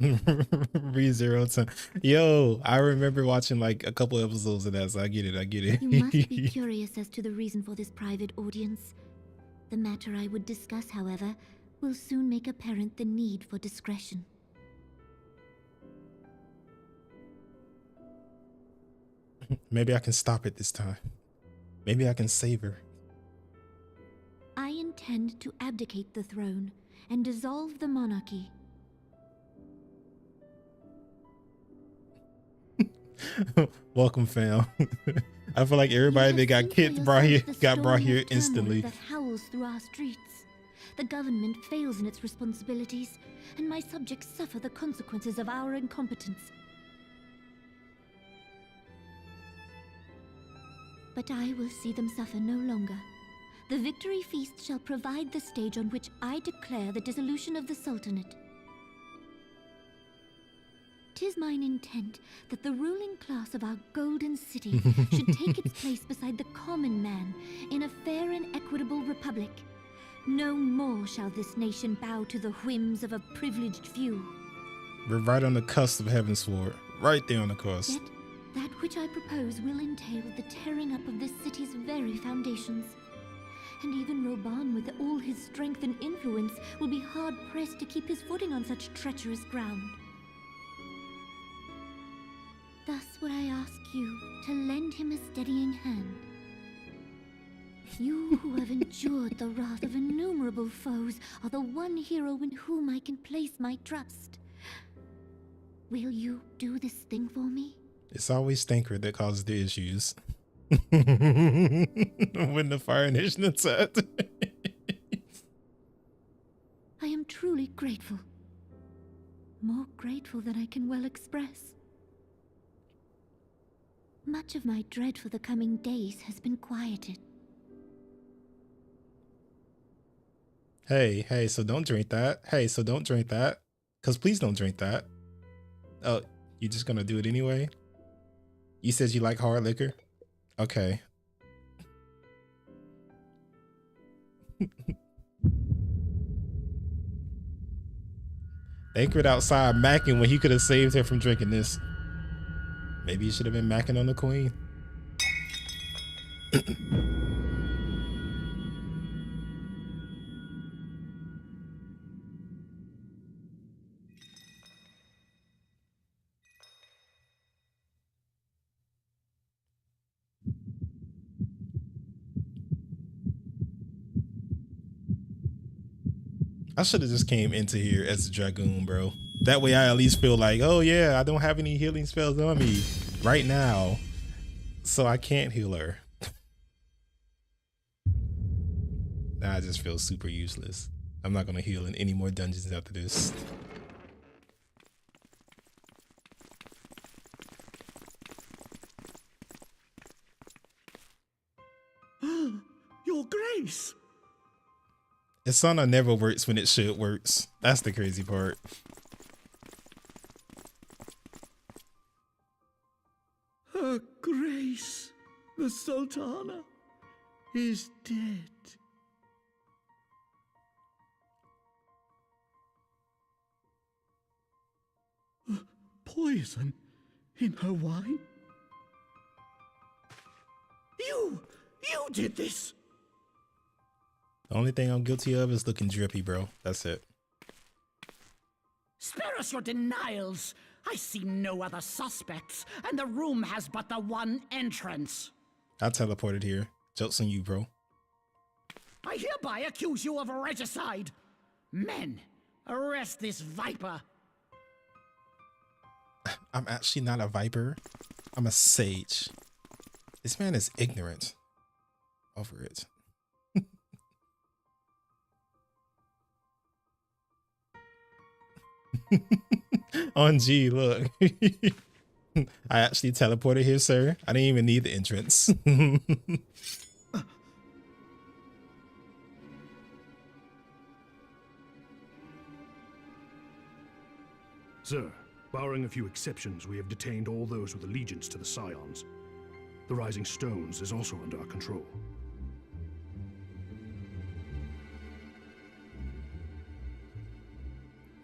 ReZero time. Yo, I remember watching like a couple episodes of that, so I get it. I get it. You must be curious as to the reason for this private audience. The matter I would discuss, however, will soon make apparent the need for discretion. Maybe I can stop it this time. Maybe I can save her. I intend to abdicate the throne and dissolve the monarchy. Welcome, fam. I feel like everybody that got kicked brought here The got brought storm here of turmoil instantly. that howls through our streets. The government fails in its responsibilities, and my subjects suffer the consequences of our incompetence. But I will see them suffer no longer. The victory feast shall provide the stage on which I declare the dissolution of the Sultanate. 'Tis mine intent that the ruling class of our golden city should take its place beside the common man in a fair and equitable republic. No more shall this nation bow to the whims of a privileged few. We're right on the cusp of Heaven's Sword. Right there on the cusp. Yet, that which I propose will entail the tearing up of this city's very foundations. And even Roban, with all his strength and influence, will be hard-pressed to keep his footing on such treacherous ground. Thus would I ask you to lend him a steadying hand. You who have endured the wrath of innumerable foes are the one hero in whom I can place my trust. Will you do this thing for me? It's always Stanker that causes the issues. When the fire initiative set. I am truly grateful. More grateful than I can well express. Much of my dread for the coming days has been quieted. Hey, so don't drink that. Cause please don't drink that. Oh, you just gonna do it anyway? You said you like hard liquor? Okay. Anchored outside macking when he could have saved her from drinking this. Maybe he should have been macking on the queen. I should have just came into here as a dragoon, bro. That way I at least feel like, oh yeah, I don't have any healing spells on me right now, so I can't heal her. Now I just feel super useless. I'm not gonna heal in any more dungeons after this. Your Grace! Asana never works when it should works. That's the crazy part. Her Grace, the Sultana, is dead. Poison in her wine? You did this! The only thing I'm guilty of is looking drippy, bro. That's it. Spare us your denials! I see no other suspects, and the room has but the one entrance. I teleported here. Joke's on you, bro. I hereby accuse you of regicide. Men, arrest this viper. I'm actually not a viper. I'm a sage. This man is ignorant. Over it. On G, look. I actually teleported here, sir. I didn't even need the entrance. Sir, barring a few exceptions, we have detained all those with allegiance to the Scions. The Rising Stones is also under our control.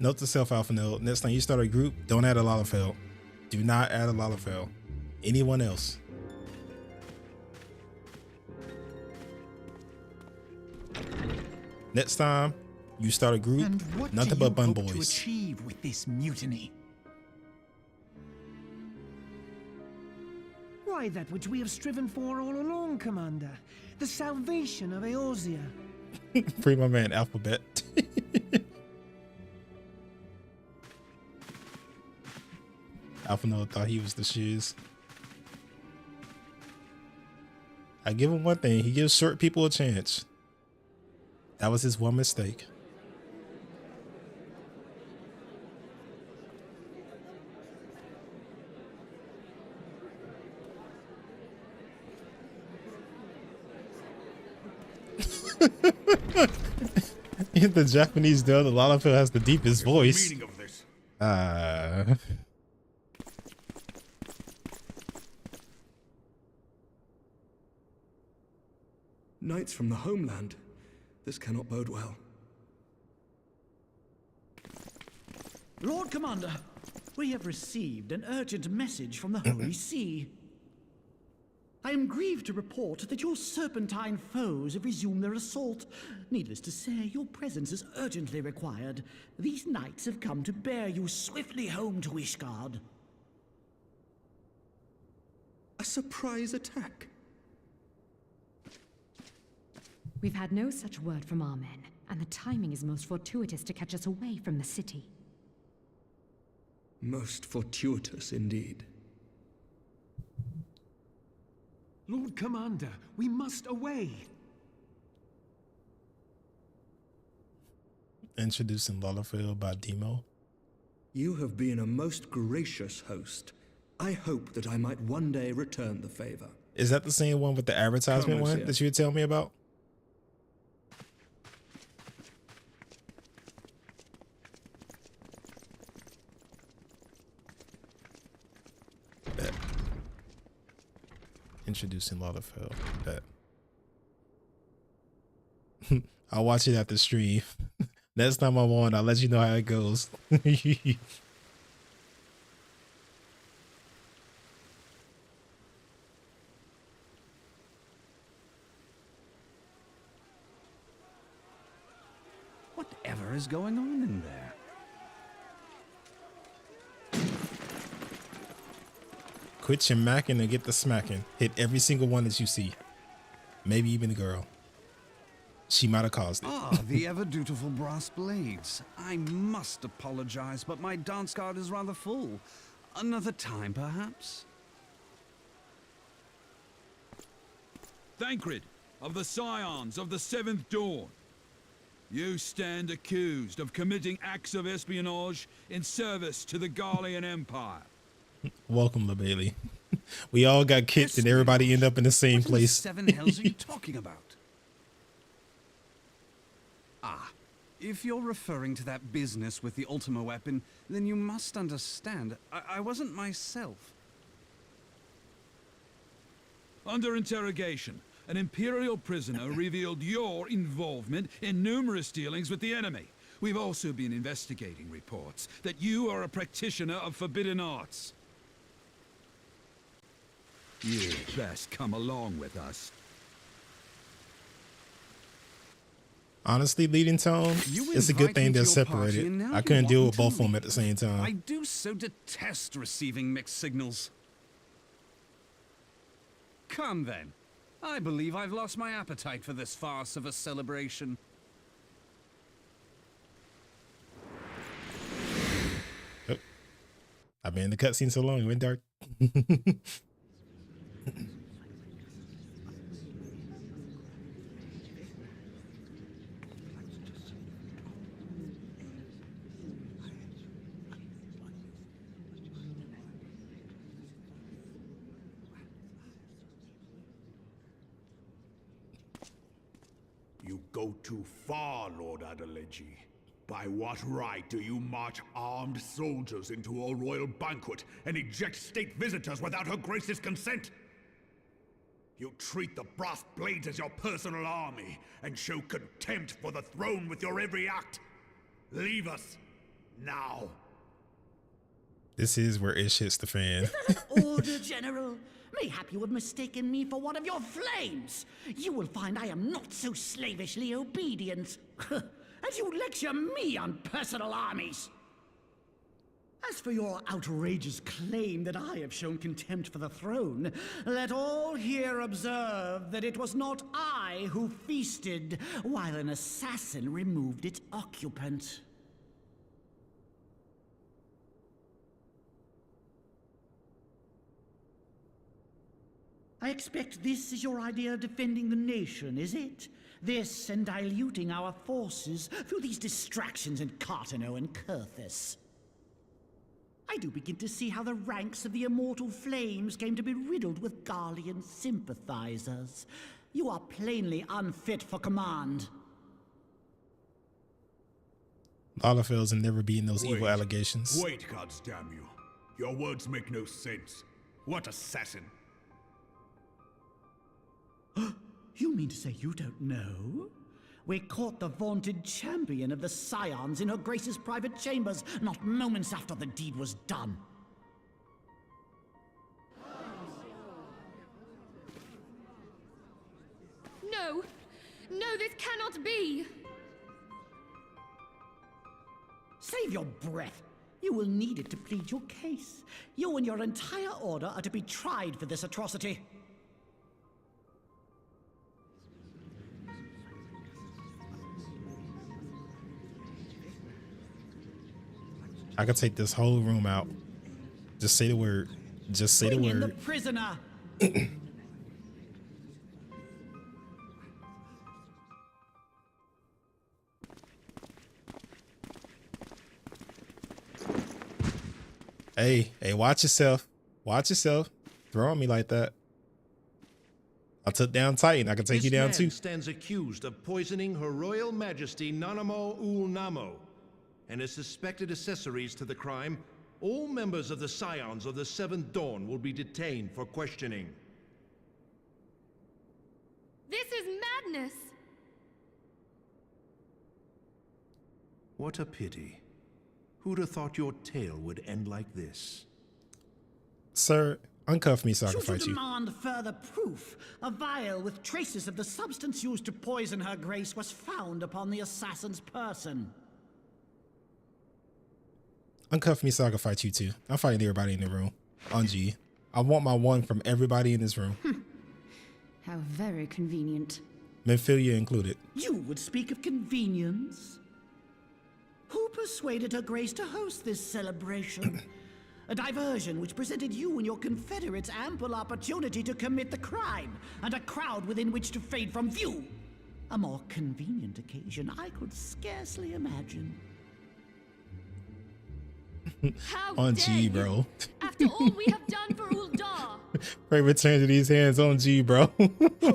Note to self, Alpha Node. Next time you start a group, don't add a Lalafell. Do not add a Lalafell. Anyone else. Next time you start a group, nothing but bun boys. To achieve with this mutiny? Why, that which we have striven for all along, Commander. The salvation of Eorzea. Free my man, Alphabet. Alpha Node thought he was the shiz. I give him one thing. He gives short people a chance. That was his one mistake. In the Japanese dub, the Lalafell has the deepest voice. Meaning of this. Knights from the homeland. This cannot bode well. Lord Commander, we have received an urgent message from the Holy See. I am grieved to report that your serpentine foes have resumed their assault. Needless to say, your presence is urgently required. These knights have come to bear you swiftly home to Ishgard. A surprise attack? We've had no such word from our men, and the timing is most fortuitous to catch us away from the city. Most fortuitous indeed. Lord Commander, we must away. Introducing Lalafell by Demo. You have been a most gracious host. I hope that I might one day return the favor. Is that the same one with the advertisement Commerce, one yeah. that you would tell me about? Introducing Lalafell. Bet. I'll watch it after stream. Next time I'm on, I'll let you know how it goes. Whatever is going on in there? Quit your macking and get the smacking. Hit every single one that you see. Maybe even the girl. She might have caused it. Ah, the ever-dutiful brass blades. I must apologize, but my dance card is rather full. Another time, perhaps? Thancred, of the Scions of the Seventh Dawn. You stand accused of committing acts of espionage in service to the Garlean Empire. Welcome, LaBailey. We all got kicked and everybody ended up in the same What in the place. seven hells are you talking about? Ah, if you're referring to that business with the Ultima weapon, then you must understand, I wasn't myself. Under interrogation, an Imperial prisoner revealed your involvement in numerous dealings with the enemy. We've also been investigating reports that you are a practitioner of forbidden arts. You'd best come along with us. Honestly, leading tone, it's a good thing they're separated. I couldn't deal with both of them at the same time. I do so detest receiving mixed signals. Come then. I believe I've lost my appetite for this farce of a celebration. Oh. I've been in the cutscene so long, it went dark. You go too far, Lord Adeleji. By what right do you march armed soldiers into a royal banquet and eject state visitors without her grace's consent? You treat the brass blades as your personal army and show contempt for the throne with your every act. Leave us now. This is where it hits the fan. Order, General. Mayhap you have mistaken me for one of your flames. You will find I am not so slavishly obedient. And you lecture me on personal armies. As for your outrageous claim that I have shown contempt for the throne, let all here observe that it was not I who feasted while an assassin removed its occupant. I expect this is your idea of defending the nation, is it? This and diluting our forces through these distractions in Cartano and Kurthis. I do begin to see how the ranks of the Immortal Flames came to be riddled with Garlean sympathizers. You are plainly unfit for command. Lala fails and never beating those evil allegations. Wait, goddamn you. Your words make no sense. What assassin? You mean to say you don't know? We caught the vaunted champion of the Scions in her Grace's private chambers, not moments after the deed was done. No! No, this cannot be! Save your breath. You will need it to plead your case. You and your entire order are to be tried for this atrocity. I could take this whole room out. Just say the word. Just say the Bring in word. the prisoner. Hey, watch yourself. Watch yourself. Throw on me like that. I took down Titan. I can take you down too. This man stands accused of poisoning Her Royal Majesty Nanamo Ul Namo and his suspected accessories to the crime. All members of the Scions of the Seventh Dawn will be detained for questioning. This is madness! What a pity. Who'd have thought your tale would end like this? Sir, uncuff me so I can Should fight you. demand further proof, a vial with traces of the substance used to poison her grace was found upon the assassin's person. Uncuff me so I can fight you too. I'm fighting everybody in the room. On G. I want my one from everybody in this room. How very convenient. Menphilia included. You would speak of convenience? Who persuaded her grace to host this celebration? A diversion which presented you and your confederates ample opportunity to commit the crime, and a crowd within which to fade from view. A more convenient occasion I could scarcely imagine. How On dare G, you? bro. After all we have done for Uldar! Pray return to these hands on G, bro.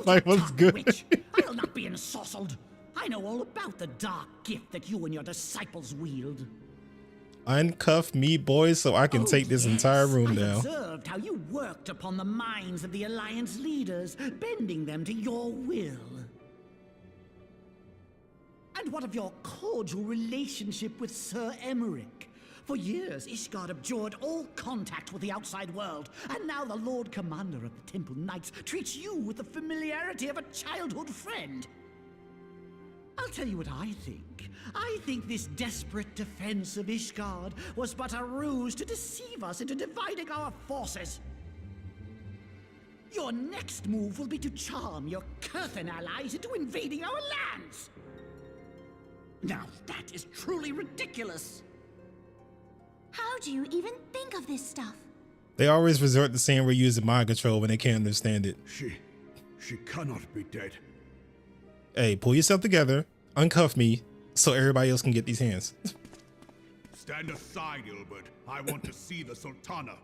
Like, what's good? Witch, I'll not be ensorcelled. I know all about the dark gift that you and your disciples wield. Uncuff me, boys, so I can take this entire room I've down. observed how you worked upon the minds of the Alliance leaders, bending them to your will. And what of your cordial relationship with Sir Emmerich? For years, Ishgard abjured all contact with the outside world, and now the Lord Commander of the Temple Knights treats you with the familiarity of a childhood friend. I'll tell you what I think. I think this desperate defense of Ishgard was but a ruse to deceive us into dividing our forces. Your next move will be to charm your Kurthan allies into invading our lands. Now that is truly ridiculous. How do you even think of this stuff? They always resort to saying we're using mind control when they can't understand it. She cannot be dead. Hey, pull yourself together, uncuff me, so everybody else can get these hands. Stand aside, Ilbert. I want to see the Sultana.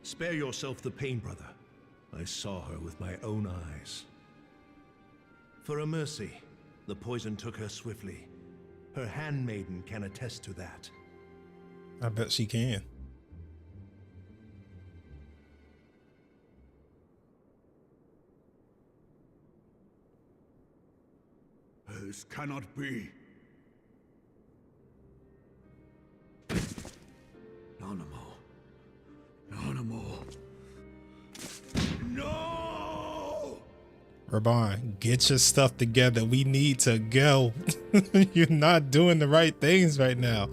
Spare yourself the pain, brother. I saw her with my own eyes. For a mercy, the poison took her swiftly. Her handmaiden can attest to that. I bet she can. This cannot be. Nanamo. No! Raban, get your stuff together. We need to go. You're not doing the right things right now.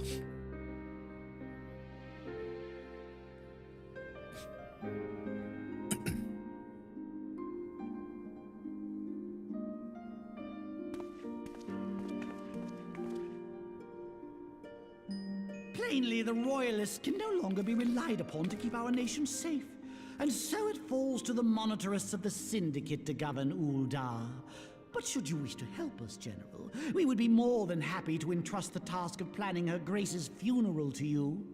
Plainly, the Royalists can no longer be relied upon to keep our nation safe. And so it falls to the monitorists of the Syndicate to govern Uldar. But should you wish to help us, General, we would be more than happy to entrust the task of planning Her Grace's funeral to you.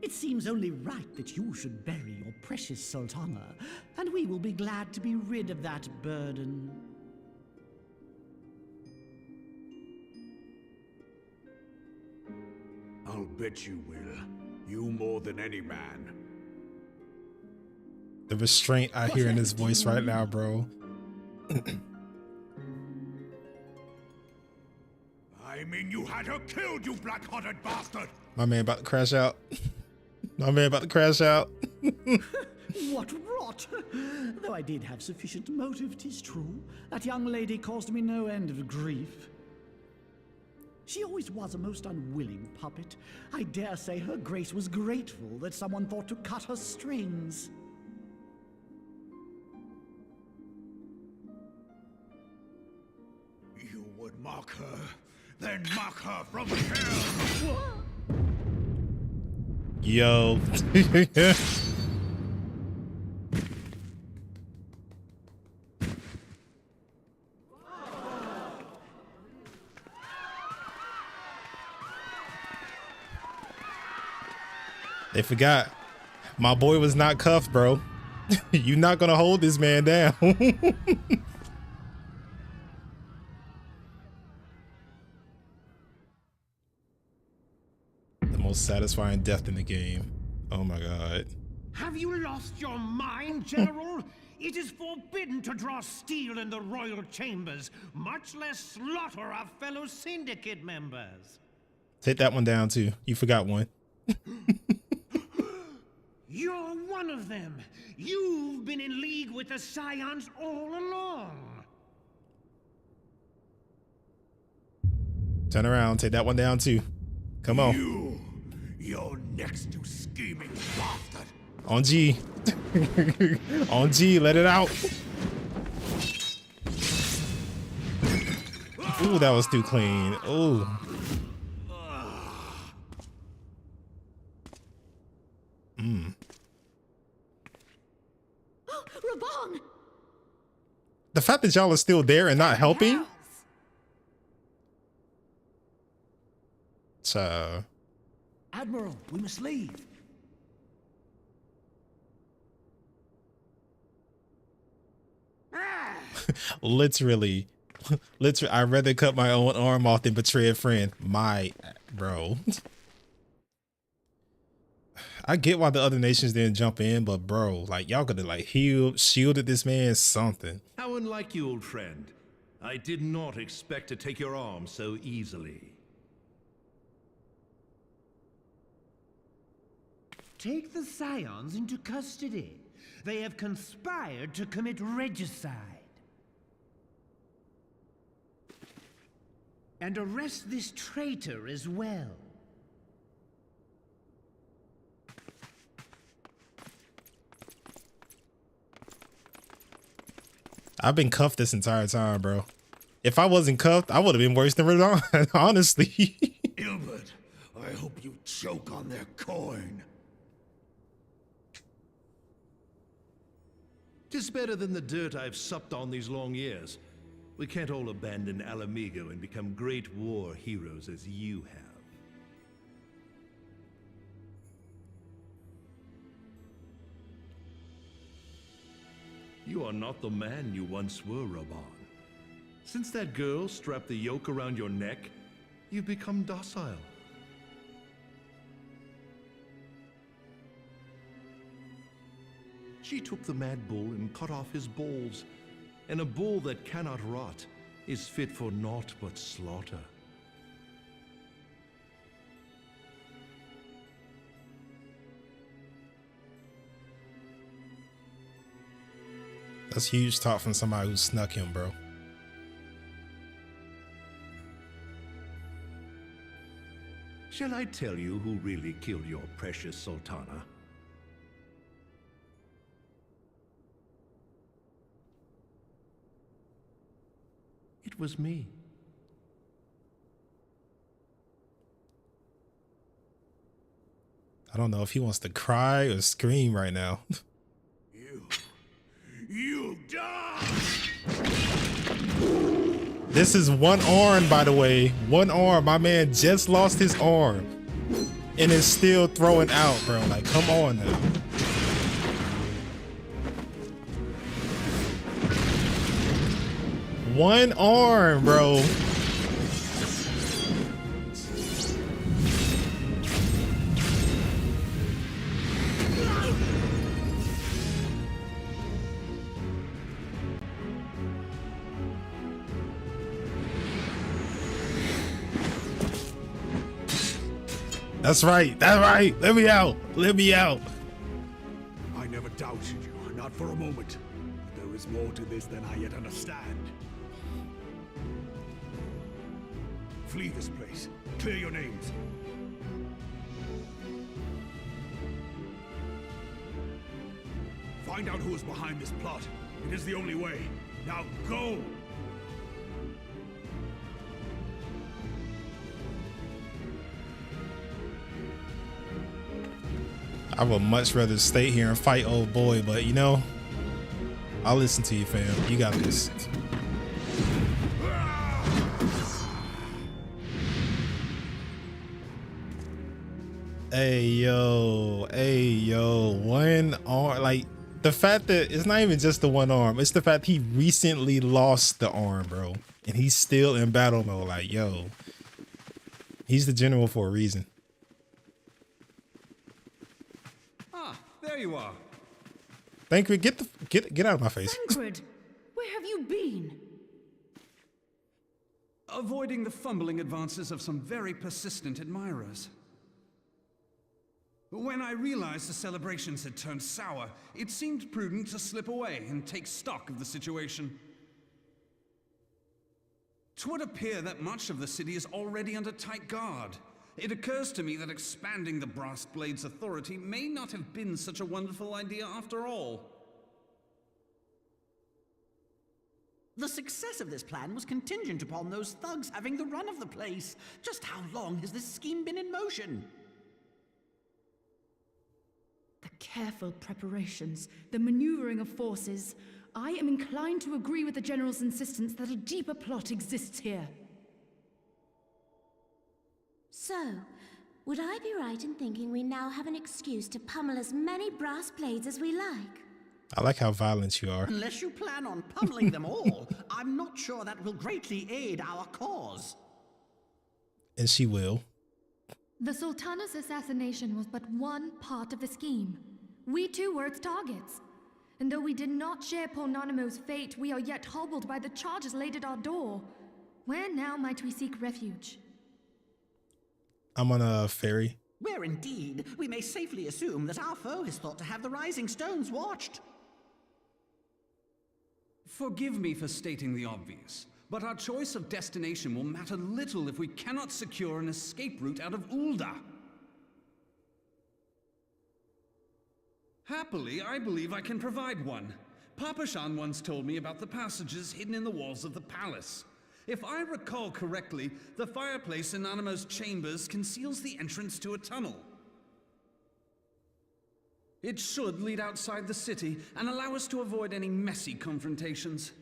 It seems only right that you should bury your precious Sultana, and we will be glad to be rid of that burden. I'll bet you will. You more than any man. The restraint I hear in his voice right now, bro. I mean, you had her killed, you black-hearted bastard! My man about to crash out. My man about to crash out. What rot! Though I did have sufficient motive, 'tis true. That young lady caused me no end of grief. She always was a most unwilling puppet. I dare say her grace was grateful that someone thought to cut her strings. You would mock her, then mock her from hell! Yo. They forgot. My boy was not cuffed, bro. You're not gonna hold this man down. The most satisfying death in the game. Oh my god. Have you lost your mind, General? It is forbidden to draw steel in the royal chambers, much less slaughter our fellow syndicate members. Take that one down too. You forgot one. You're one of them. You've been in league with the Scions all along. Turn around. Take that one down too. Come on. You're next to scheming bastard. On G. On G. Let it out. Ooh, that was too clean. Ooh. Raban! The fact that y'all are still there and not helping? So... Admiral, we must leave. Literally, I'd rather cut my own arm off than betray a friend. Bro. I get why the other nations didn't jump in, but bro, like y'all could have like shielded this man something. How unlike you, old friend. I did not expect to take your arm so easily. Take the Scions into custody. They have conspired to commit regicide. And arrest this traitor as well. I've been cuffed this entire time, bro. If I wasn't cuffed, I would have been worse than Radon, honestly. Ilbert, I hope you choke on their coin. 'Tis better than the dirt I've supped on these long years. We can't all abandon Alamigo and become great war heroes as you have. You are not the man you once were, Raban. Since that girl strapped the yoke around your neck, you've become docile. She took the mad bull and cut off his balls, and a bull that cannot rot is fit for naught but slaughter. That's huge talk from somebody who snuck him, bro. Shall I tell you who really killed your precious Sultana? It was me. I don't know if he wants to cry or scream right now. You die! This is one arm, by the way. One arm. My man just lost his arm. and it's still throwing out, bro. Like, come on now. One arm, bro. That's right. That's right. Let me out. Let me out. I never doubted you, not for a moment. But there is more to this than I yet understand. Flee this place. Clear your names. Find out who is behind this plot. It is the only way. Now go! I would much rather stay here and fight old boy, but you know, I'll listen to you, fam. You got this. Hey yo, one arm. Like, the fact that it's not even just the one arm, it's the fact he recently lost the arm, bro, and he's still in battle mode. Like, yo, he's the general for a reason. There you are. Thancred, get out of my face. Thancred, where have you been? Avoiding the fumbling advances of some very persistent admirers. When I realized the celebrations had turned sour, it seemed prudent to slip away and take stock of the situation. 'Twould appear that much of the city is already under tight guard. It occurs to me that expanding the Brass Blade's authority may not have been such a wonderful idea after all. The success of this plan was contingent upon those thugs having the run of the place. Just how long has this scheme been in motion? The careful preparations, the maneuvering of forces. I am inclined to agree with the General's insistence that a deeper plot exists here. So, would I be right in thinking we now have an excuse to pummel as many brass blades as we like? I like how violent you are. Unless you plan on pummeling them all, I'm not sure that will greatly aid our cause. And she will. The Sultana's assassination was but one part of the scheme. We too were its targets. And though we did not share Ponanimo's fate, we are yet hobbled by the charges laid at our door. Where now might we seek refuge? I'm on a ferry. Where indeed, we may safely assume that our foe is thought to have the Rising Stones watched. Forgive me for stating the obvious, but our choice of destination will matter little if we cannot secure an escape route out of Ul'dah. Happily, I believe I can provide one. Papa Shan once told me about the passages hidden in the walls of the palace. If I recall correctly, the fireplace in Animo's chambers conceals the entrance to a tunnel. It should lead outside the city and allow us to avoid any messy confrontations.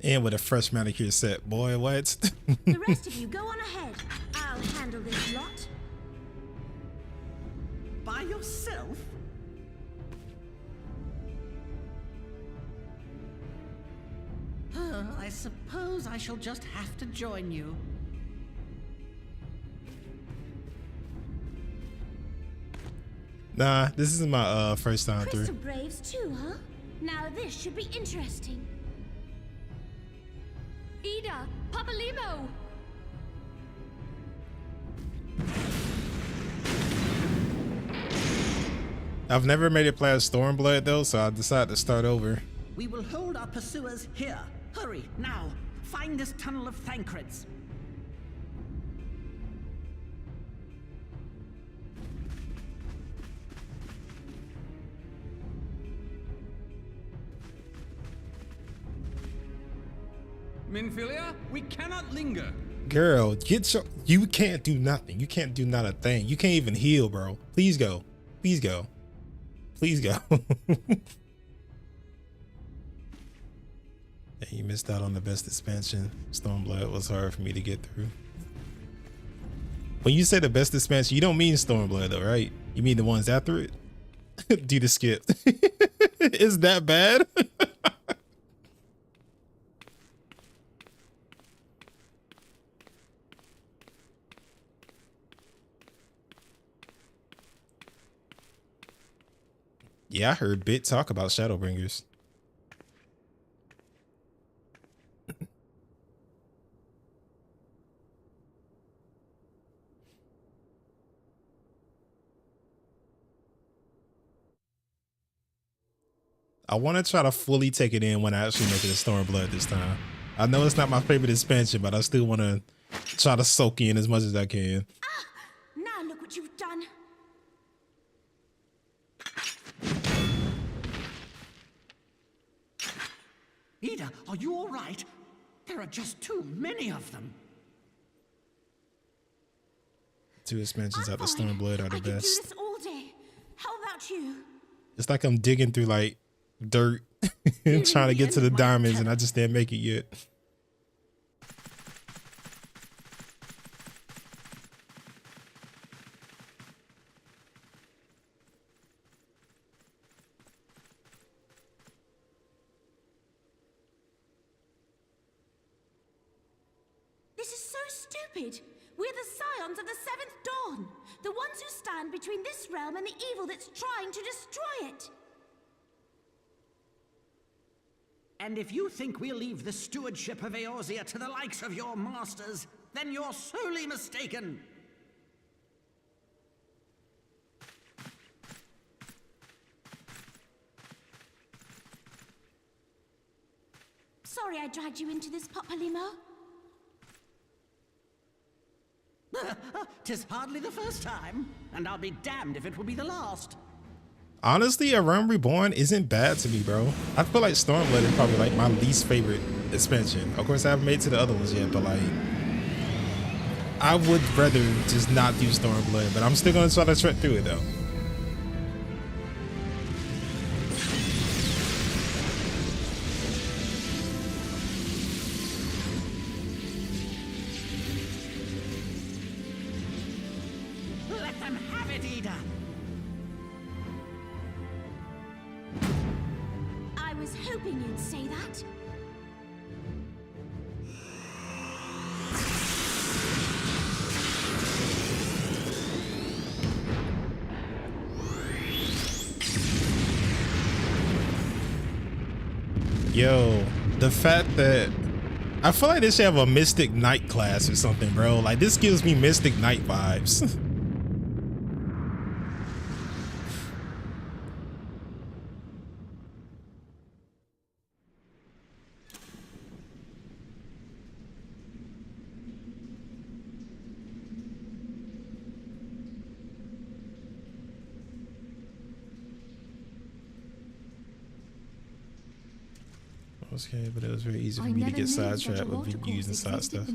And with a fresh manicure set, boy, what? The rest of you go on ahead. I'll handle this lot. By yourself? I suppose I shall just have to join you. Nah, this is my first time through. Crystal Braves too, huh? Now this should be interesting. Ida! Papa Limo! I've never made it past Stormblood though, so I decided to start over. We will hold our pursuers here. Hurry, now! Find this tunnel of Thancred's. Minfilia, we cannot linger. Girl, get your. You can't do nothing. You can't do not a thing. You can't even heal, bro. Please go. Please go. Please go. And you missed out on the best expansion. Stormblood was hard for me to get through. When you say the best expansion, you don't mean Stormblood though, right? You mean the ones after it? Do the skip. Is that bad? Yeah, I heard Bit talk about Shadowbringers. I want to try to fully take it in when I actually make it a Stormblood this time. I know it's not my favorite expansion, but I still want to try to soak in as much as I can. Ah! Now look what you've done. Ida, are you all right? There are just too many of them. 2 expansions out the Stormblood are the best. I could do this all day. How about you? It's like I'm digging through like dirt and trying to get to the diamonds and I just didn't make it yet. This is so stupid. We're the scions of the Seventh Dawn. The ones who stand between this realm and the evil that's trying to destroy it. And if you think we'll leave the stewardship of Eorzea to the likes of your masters, then you're sorely mistaken. Sorry I dragged you into this, Papalymo. 'Tis hardly the first time, and I'll be damned if it will be the last. Honestly, A Realm Reborn isn't bad to me, bro. I feel like Stormblood is probably like my least favorite expansion. Of course, I haven't made it to the other ones yet, but like, I would rather just not do Stormblood, but I'm still gonna try to trek through it though. Let them have it, Ida. I was hoping you'd say that. Yo, the fact that I feel like they should have a Mystic Knight class or something, bro. Like this gives me Mystic Knight vibes. Okay, but it was very easy for me to get sidetracked with using side stuff.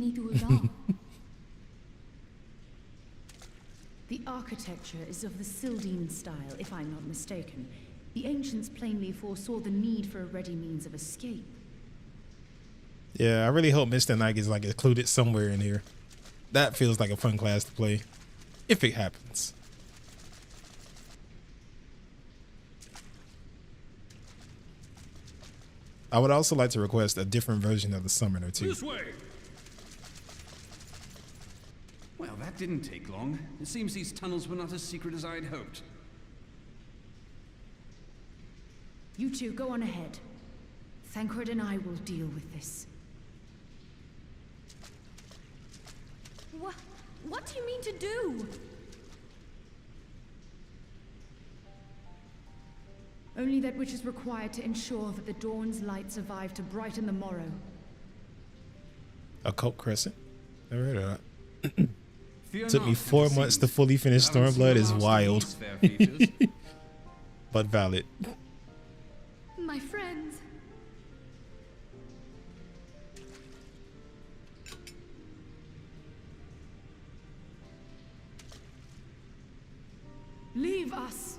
The architecture is of the Sildine style, if I'm not mistaken. The ancients plainly foresaw the need for a ready means of escape. Yeah, I really hope Mr. Knight is like included somewhere in here. That feels like a fun class to play, if it happens. I would also like to request a different version of the summoner too. This way. Well, that didn't take long. It seems these tunnels were not as secret as I'd hoped. You two go on ahead. Thancred and I will deal with this. What do you mean to do? Only that which is required to ensure that the dawn's light survive to brighten the morrow. Occult Crescent? Never heard of that. Took me 4 months to fully finish Stormblood is wild. But valid. My friends. Leave us.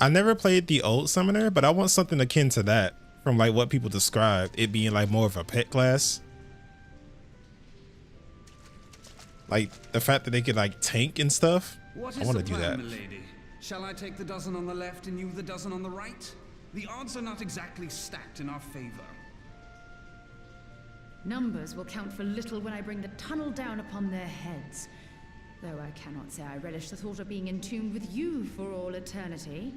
I never played the old summoner, but I want something akin to that from like what people described, it being like more of a pet class. Like the fact that they could like tank and stuff. I want to do that. Milady? Shall I take the dozen on the left and you the dozen on the right? The odds are not exactly stacked in our favor. Numbers will count for little when I bring the tunnel down upon their heads. Though I cannot say I relish the thought of being entombed with you for all eternity.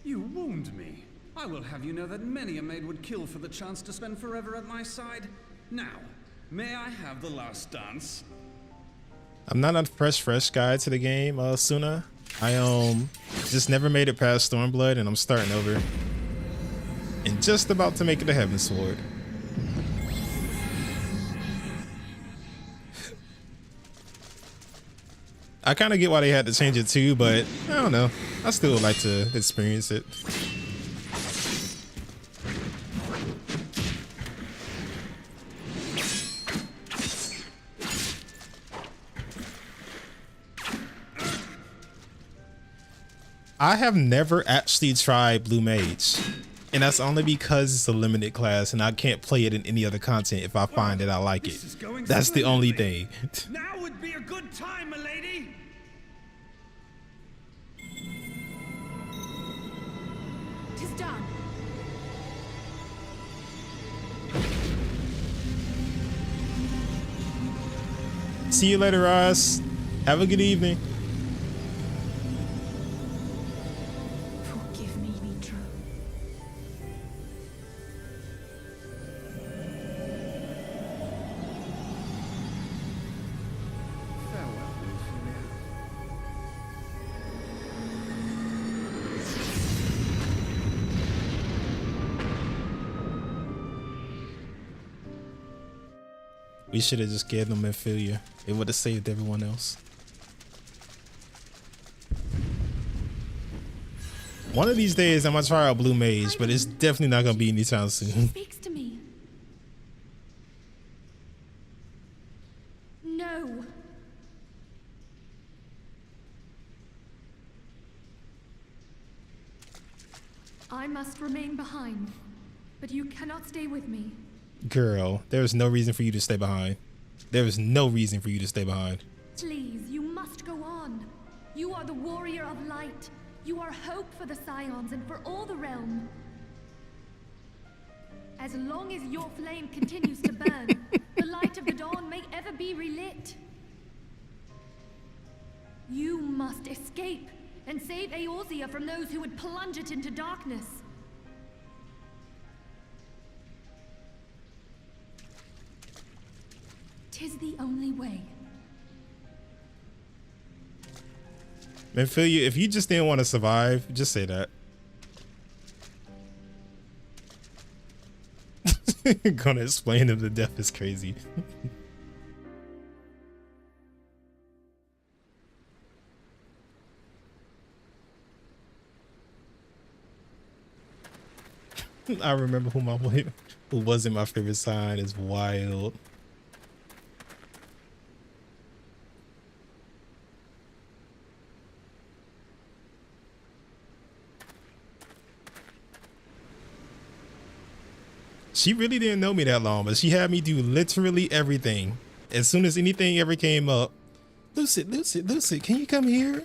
You wound me. I will have you know that many a maid would kill for the chance to spend forever at my side. Now, may I have the last dance? I'm not a fresh guy to the game, Suna. I just never made it past Stormblood, and I'm starting over. And just about to make it to Heavensward. I kind of get why they had to change it too, but I don't know. I still would like to experience it. I have never actually tried Blue Mage, and that's only because it's a limited class and I can't play it in any other content if I find that I like it. That's the only thing. Now would be a good time, milady. Tis done. See you later, Ross. Have a good evening. Forgive me, Mitra. Farewell, Ophelia. We should have just gave them Ophelia. It would have saved everyone else. One of these days, I'm gonna try out Blue Mage, but it's definitely not gonna be anytime soon. Speaks to me. No. I must remain behind, but you cannot stay with me. Girl, there is no reason for you to stay behind. There is no reason for you to stay behind. Please, you must go on. You are the warrior of light. You are hope for the Scions and for all the realm. As long as your flame continues to burn, the light of the dawn may ever be relit. You must escape and save Eorzea from those who would plunge it into darkness. Tis the only way. Man, Ophelia, if you just didn't want to survive, just say that. Gonna explain him to death is crazy. I remember who wasn't my favorite sign is wild. She really didn't know me that long, but she had me do literally everything. As soon as anything ever came up, Lucid, can you come here?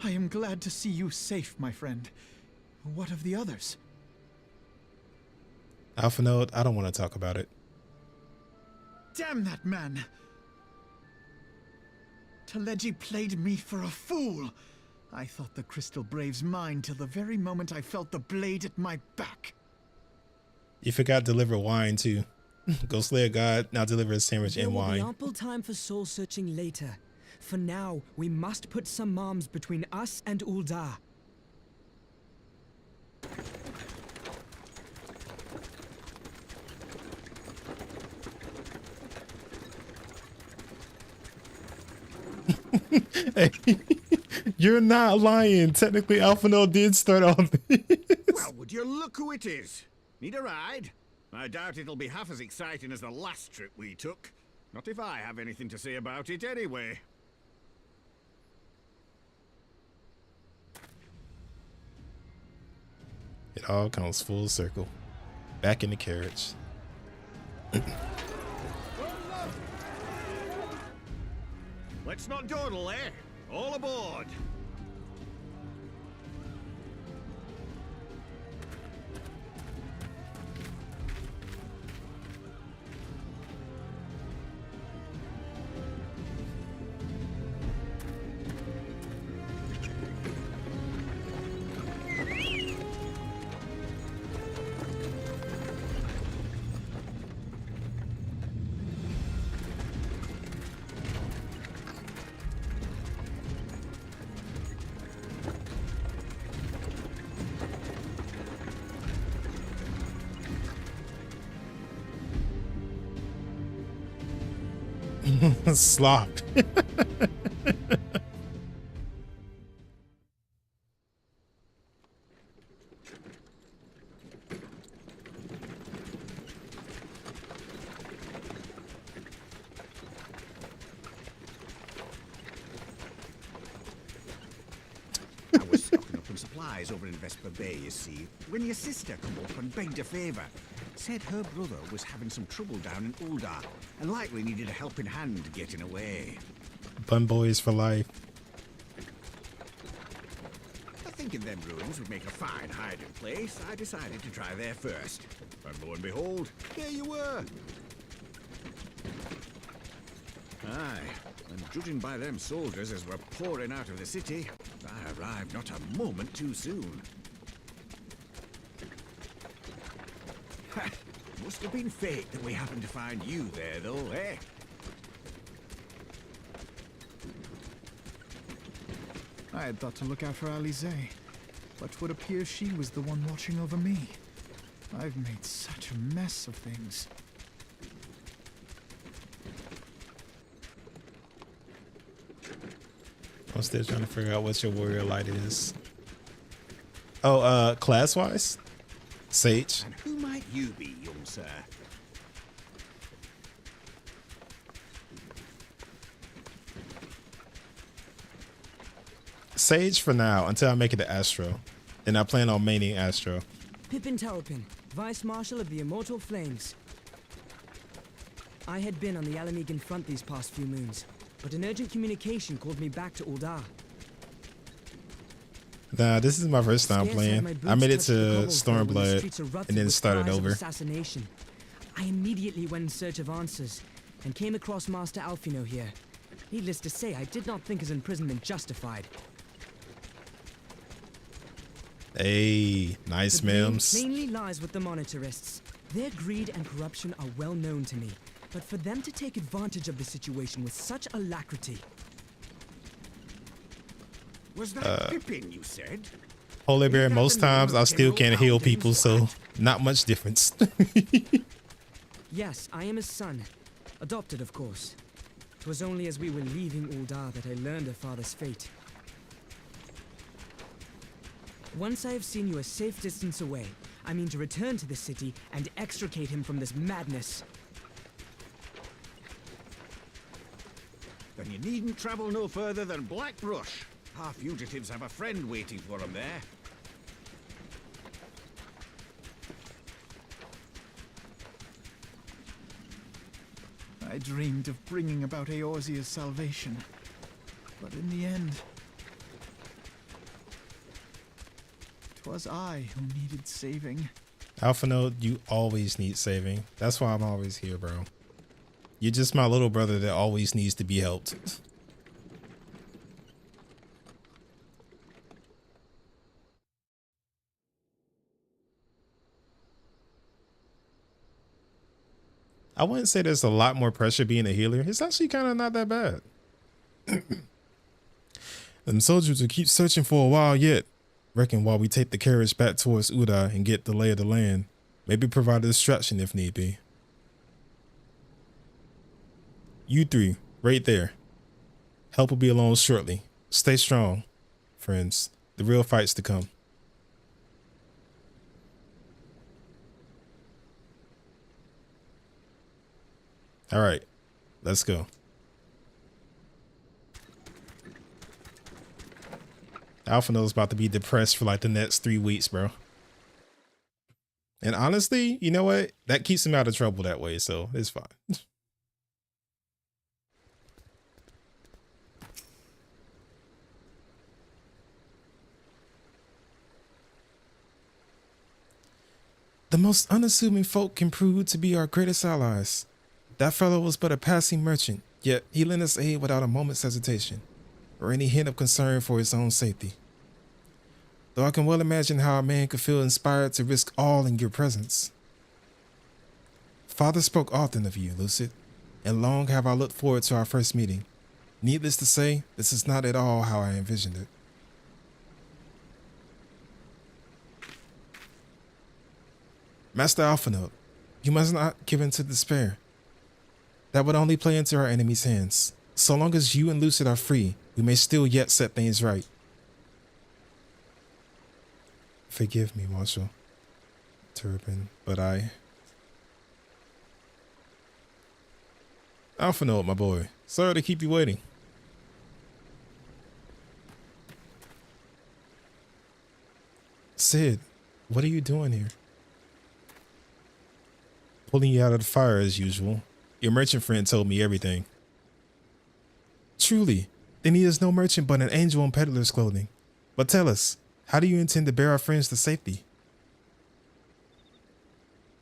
I am glad to see you safe, my friend. What of the others? Alpha Node, I don't want to talk about it. Damn that man! Teleji played me for a fool! I thought the Crystal Brave's mine till the very moment I felt the blade at my back. You forgot to deliver wine too. Go slay a god, now deliver a sandwich and wine. There will be ample time for soul searching later. For now, we must put some arms between us and Ul'dah. Hey, you're not lying. Technically, Alphino did start all this. Well, would you look who it is? Need a ride? I doubt it'll be half as exciting as the last trip we took. Not if I have anything to say about it anyway. It all comes full circle. Back in the carriage. Let's not dawdle, eh? All aboard! Slop. I was stocking up on supplies over in Vesper Bay, you see, when your sister come up and begged a favour. Said her brother was having some trouble down in Uldar and likely needed a helping hand getting away. Bun boys for life. I thinking them ruins would make a fine hiding place, I decided to try there first. And lo and behold, there you were. Aye, and judging by them soldiers as were pouring out of the city, I arrived not a moment too soon. Must have been fate that we happened to find you there, though, eh? I had thought to look out for Alize, but would appear she was the one watching over me. I've made such a mess of things. I'm still trying to figure out what your warrior light is. Oh, class-wise? Sage. And who might you be, young sir? Sage for now, until I make it to Astro. Then I plan on maining Astro. Pippin Terrapin, Vice Marshal of the Immortal Flames. I had been on the Alamegan front these past few moons, but an urgent communication called me back to Uldar. Nah, this is my first time playing. I made it to Stormblood and then started over. Assassination. I immediately went in search of answers and came across Master Alphino here. Needless to say, I did not think his imprisonment justified. Hey, nice memes. The blame mainly lies with the Monetarists. Their greed and corruption are well known to me, but for them to take advantage of the situation with such alacrity. Was that Pippin, you said? Holy Bear, most times I still can't heal people, so not much difference. Yes, I am his son. Adopted, of course. It was only as we were leaving Uldar that I learned of father's fate. Once I have seen you a safe distance away, I mean to return to the city and extricate him from this madness. Then you needn't travel no further than Blackbrush. Our fugitives have a friend waiting for them there. I dreamed of bringing about Eorzea's salvation, but in the end, 'twas I who needed saving. Alphino, you always need saving. That's why I'm always here, bro. You're just my little brother that always needs to be helped. I wouldn't say there's a lot more pressure being a healer. It's actually kind of not that bad. Them soldiers will keep searching for a while yet. Reckon while we take the carriage back towards Uda and get the lay of the land. Maybe provide a distraction if need be. You three, right there. Help will be along shortly. Stay strong, friends. The real fight's to come. All right, let's go. Alphinaud's about to be depressed for like the next 3 weeks, bro. And honestly, you know what? That keeps him out of trouble that way, so it's fine. The most unassuming folk can prove to be our greatest allies. That fellow was but a passing merchant, yet he lent us aid without a moment's hesitation, or any hint of concern for his own safety. Though I can well imagine how a man could feel inspired to risk all in your presence. Father spoke often of you, Lucid, and long have I looked forward to our first meeting. Needless to say, this is not at all how I envisioned it. Master Alphinaud, you must not give in to despair. That would only play into our enemy's hands. So long as you and Lucid are free, we may still yet set things right. Forgive me, Marshal Turpin, but Alphinaud, my boy. Sorry to keep you waiting. Sid, what are you doing here? Pulling you out of the fire as usual. Your merchant friend told me everything. Truly, then he is no merchant but an angel in peddler's clothing. But tell us, how do you intend to bear our friends to safety?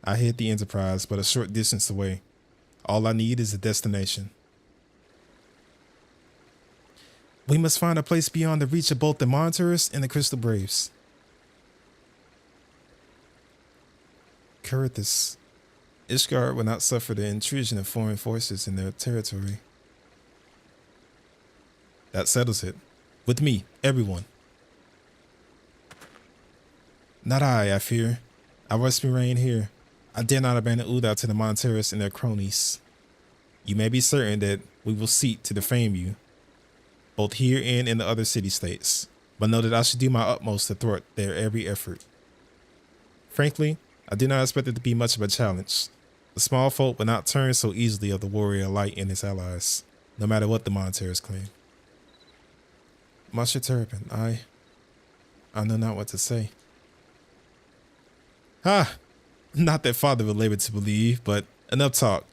I hid the Enterprise, but a short distance away. All I need is a destination. We must find a place beyond the reach of both the Monitors and the Crystal Braves. Curithus. Ishgard will not suffer the intrusion of foreign forces in their territory. That settles it. With me, everyone. Not I fear. I must remain here. I dare not abandon Uda to the Monteros and their cronies. You may be certain that we will seek to defame you, both here and in the other city-states, but know that I should do my utmost to thwart their every effort. Frankly, I did not expect it to be much of a challenge. The small folk would not turn so easily of the warrior light and his allies, no matter what the Monteros claim. Master Turpin, I know not what to say. Not that Father would labor to believe, but enough talk.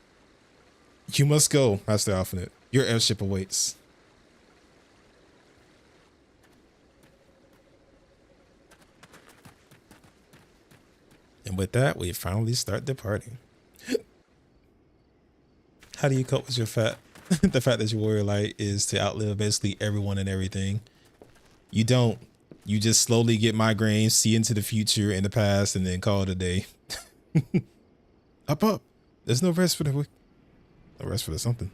You must go, Master Alphinaud. Your airship awaits. And with that, we finally start departing. How do you cope with your the fact that your warrior light is to outlive basically everyone and everything? You don't. You just slowly get migraines, see into the future and the past, and then call it a day. Up. There's no rest for the week. No rest for the something.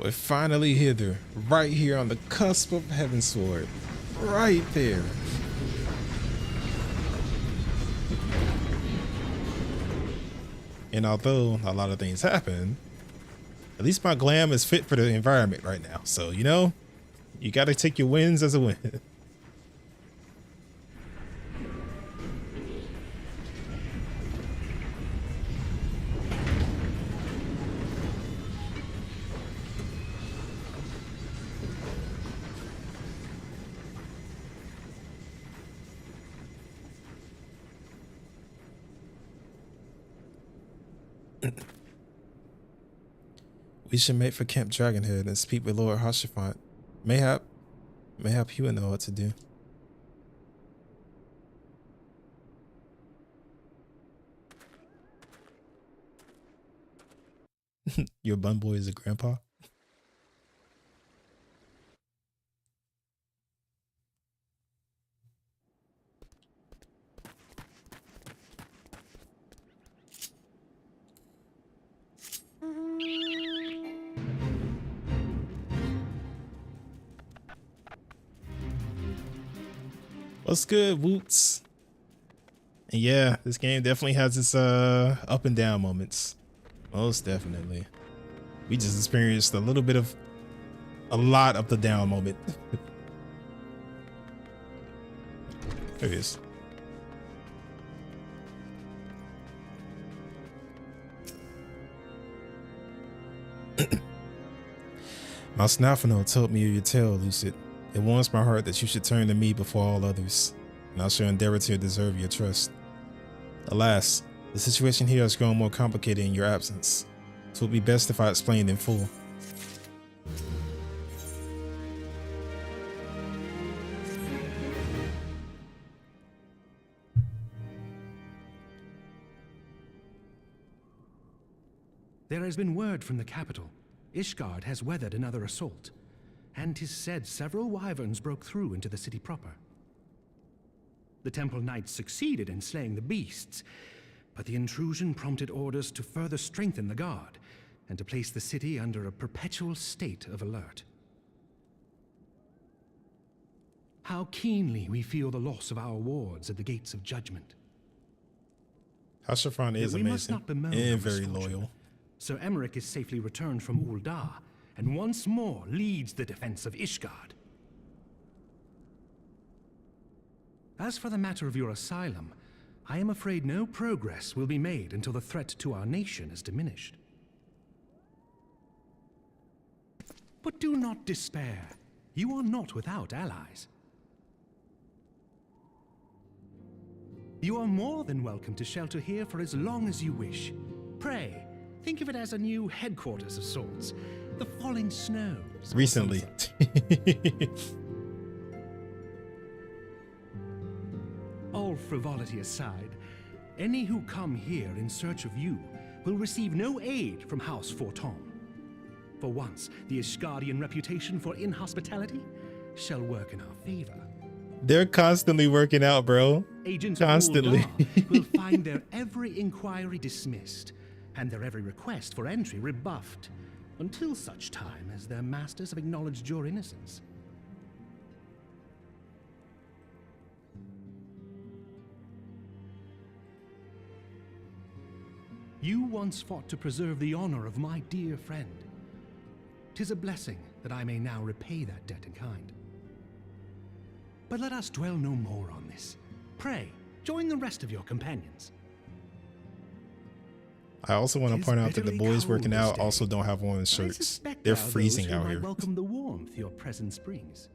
We're finally hither, right here on the cusp of Heavensward. Right there. And although a lot of things happen, at least my glam is fit for the environment right now. So, you know, you got to take your wins as a win. We should make for Camp Dragonhead and speak with Lord Hashafant. Mayhap he would know what to do. Your bun boy is a grandpa? What's good, Woots? And yeah, this game definitely has its up and down moments. Most definitely. We just experienced a lot of the down moment. There it is. My Snaffino told me of your tale, Lucid. It warms my heart that you should turn to me before all others, and I shall endeavor to deserve your trust. Alas, the situation here has grown more complicated in your absence, so it would be best if I explained in full. There has been word from the capital. Ishgard has weathered another assault, and 'tis said several wyverns broke through into the city proper. The Temple Knights succeeded in slaying the beasts, but the intrusion prompted orders to further strengthen the guard and to place the city under a perpetual state of alert. How keenly we feel the loss of our wards at the gates of judgment. Hashafran is amazing and very loyal. Sir Emmerich is safely returned from Ul'dah, and once more leads the defense of Ishgard. As for the matter of your asylum, I am afraid no progress will be made until the threat to our nation is diminished. But do not despair. You are not without allies. You are more than welcome to shelter here for as long as you wish. Pray, think of it as a new headquarters of sorts. The falling snows. Recently. All frivolity aside, any who come here in search of you will receive no aid from House Forton. For once, the Ishgardian reputation for inhospitality shall work in our favor. They're constantly working out, bro. Agents Constantly. of Ul'dah will find their every inquiry dismissed and their every request for entry rebuffed until such time as their masters have acknowledged your innocence. You once fought to preserve the honor of my dear friend. 'Tis a blessing that I may now repay that debt in kind. But let us dwell no more on this. Pray, join the rest of your companions. I also want to point out that the boys working out also don't have on shirts. They're freezing out here. Welcome the warmth your presence brings.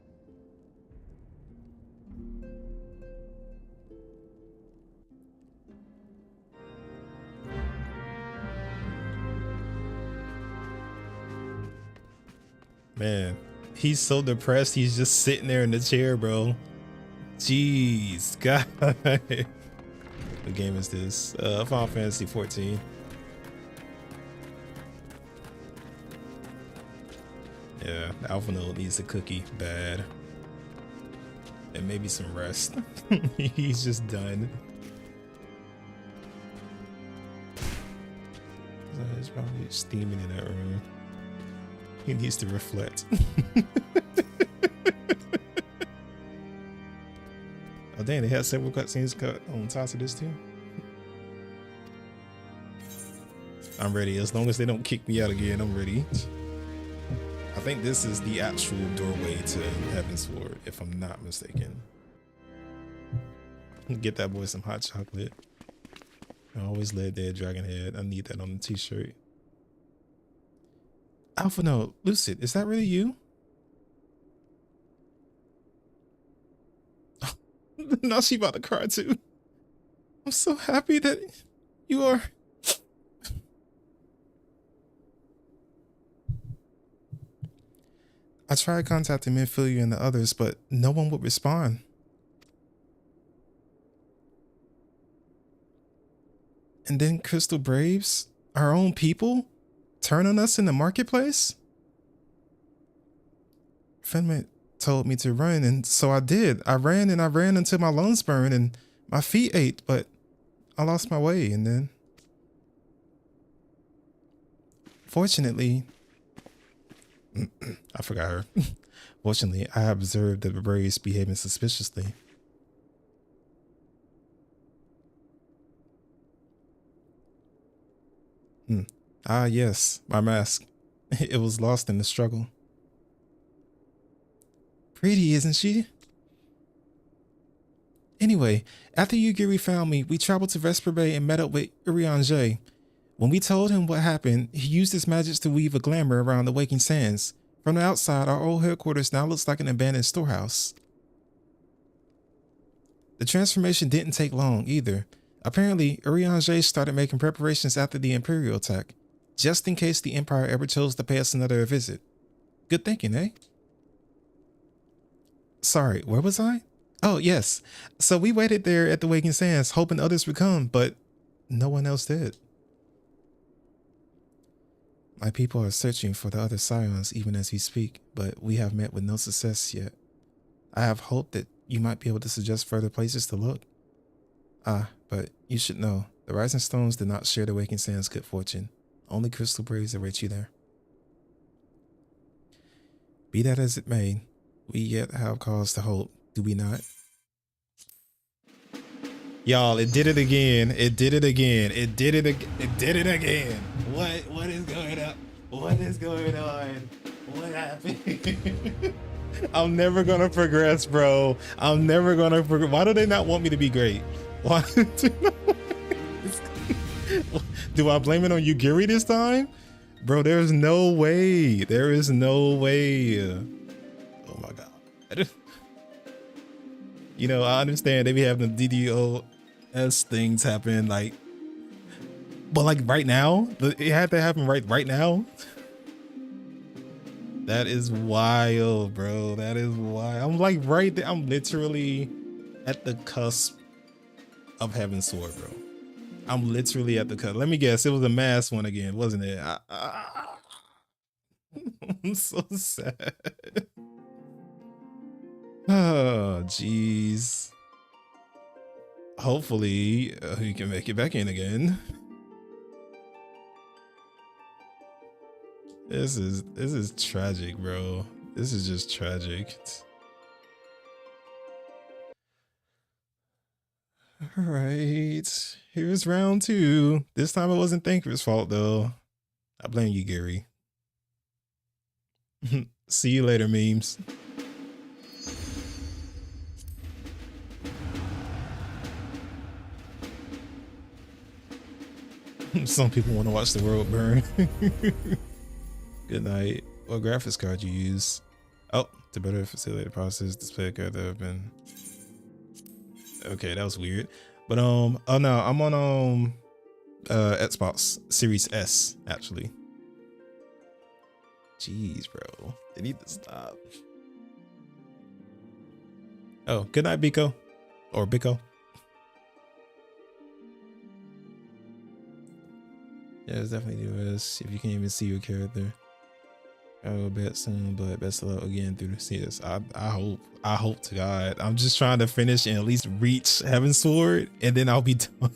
Man, he's so depressed. He's just sitting there in the chair, bro. Jeez, God. What game is this? Final Fantasy 14. Yeah, Alpha Node needs a cookie bad. And maybe some rest. He's just done. He's probably steaming in that room. He needs to reflect. Oh dang, they had several cutscenes cut on top of this too. I'm ready. As long as they don't kick me out again, I'm ready. I think this is the actual doorway to Heaven's Sword, if I'm not mistaken. Get that boy some hot chocolate. I always led there, Dragonhead. I need that on the t-shirt. Alpha Node, Lucid, is that really you? Now she about to cry too. I'm so happy that you are. I tried contacting Iampinkfuego and the others, but no one would respond. And then Crystal Braves, our own people, turn on us in the marketplace? Fenmate told me to run, and so I did. I ran until my lungs burned and my feet ached, but I lost my way, and then... Fortunately... I forgot her. Fortunately, I observed the Braves behaving suspiciously. Ah, yes, my mask. It was lost in the struggle. Pretty, isn't she? Anyway, after Yugiri found me, we traveled to Vesper Bay and met up with Urianger. When we told him what happened, he used his magic to weave a glamour around the Waking Sands. From the outside, our old headquarters now looks like an abandoned storehouse. The transformation didn't take long either. Apparently, Urianger started making preparations after the Imperial attack, just in case the Empire ever chose to pay us another visit. Good thinking, eh? Sorry, where was I? Oh, yes. So we waited there at the Waking Sands, hoping others would come, but no one else did. My people are searching for the other Scions even as we speak, but we have met with no success yet. I have hope that you might be able to suggest further places to look. Ah, but you should know, the Rising Stones did not share the Waking Sands' good fortune. Only crystal braves await you there. Be that as it may, we yet have cause to hope, do we not? Y'all, it did it again. It did it again. It did it again. It did it again. What is going on? What is going on? What happened? I'm never gonna progress, bro. I'm never gonna progress. Why do they not want me to be great? Why do I blame it on Yugiri this time? Bro, there's no way. There is no way. Oh my god. You know, I understand they be having the DDoS things happen, like, but like right now, it had to happen right now. That is wild, bro. That is wild. I'm like right there. I'm literally at the cusp of Heaven's Sword, bro. I'm literally at the cusp. Let me guess. It was a mass one again, wasn't it? I'm so sad. Oh, jeez. Hopefully, you can make it back in again. This is tragic, bro. This is just tragic. All right, here's round 2. This time it wasn't Thinker's fault though. I blame you, Gary. See you later, memes. Some people want to watch the world burn. Good night. What graphics card you use? Oh, to better facilitate the process, display a card that have been. Okay, that was weird. But oh no, I'm on Xbox Series S actually. Jeez, bro, they need to stop. Oh, good night, Biko, or Biko. Yeah, it's definitely do this if you can't even see your character. I will bet soon, but best of luck again through the CS. I hope to God. I'm just trying to finish and at least reach Heaven's Sword, and then I'll be done.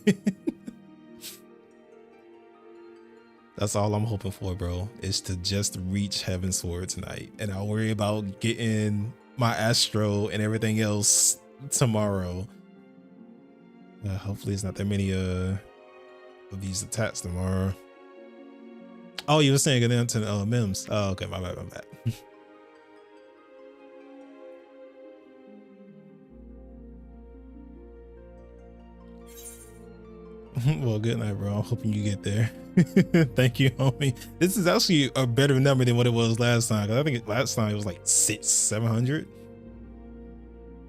That's all I'm hoping for, bro, is to just reach Heaven's Sword tonight, and I'll worry about getting my Astro and everything else tomorrow. Hopefully it's not that many of these attacks tomorrow. Oh, you were saying it to Mims. Oh, okay, my bad. Well, good night, bro. I'm hoping you get there. Thank you, homie. This is actually a better number than what it was last time. I think last time it was like 700.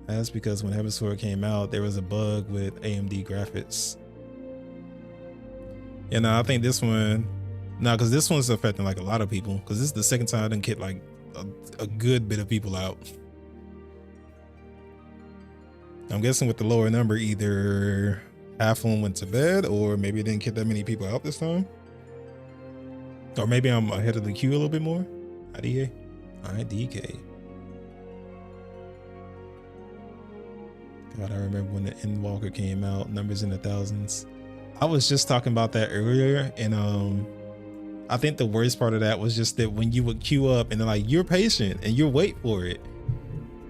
That's because when Heaven's Sword came out, there was a bug with AMD graphics. And I think this one, because this one's affecting like a lot of people, because this is the second time I didn't get like a good bit of people out. I'm guessing with the lower number, either half of them went to bed, or maybe it didn't get that many people out this time. Or maybe I'm ahead of the queue a little bit more. IDK. God, I remember when the Endwalker came out, numbers in the thousands. I was just talking about that earlier, and I think the worst part of that was just that when you would queue up and they're like, you're patient and you wait for it,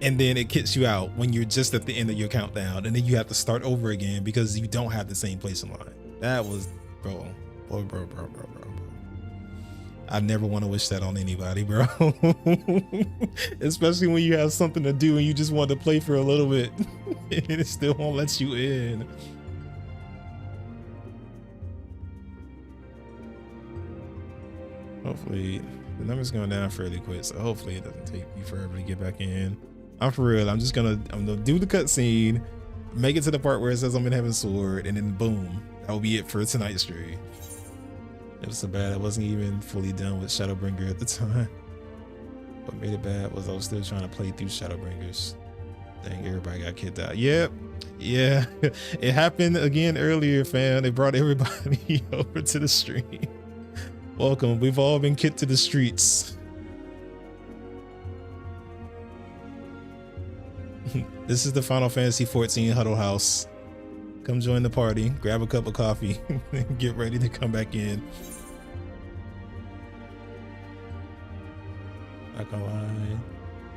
and then it kicks you out when you're just at the end of your countdown, and then you have to start over again because you don't have the same place in line. That was, bro, bro. I never want to wish that on anybody, bro. Especially when you have something to do and you just want to play for a little bit and it still won't let you in. Hopefully the number's going down fairly quick, so hopefully it doesn't take me forever to get back in. I'm for real. I'm gonna do the cutscene, make it to the part where it says I'm in Heaven's Sword, and then boom, that will be it for tonight's stream. It was so bad I wasn't even fully done with Shadowbringer at the time. What made it bad was I was still trying to play through Shadowbringers. Dang, everybody got kicked out. Yep. Yeah. It happened again earlier, fam. They brought everybody over to the stream. Welcome. We've all been kicked to the streets. This is the Final Fantasy XIV Huddle House. Come join the party, grab a cup of coffee, and get ready to come back in. Not gonna lie.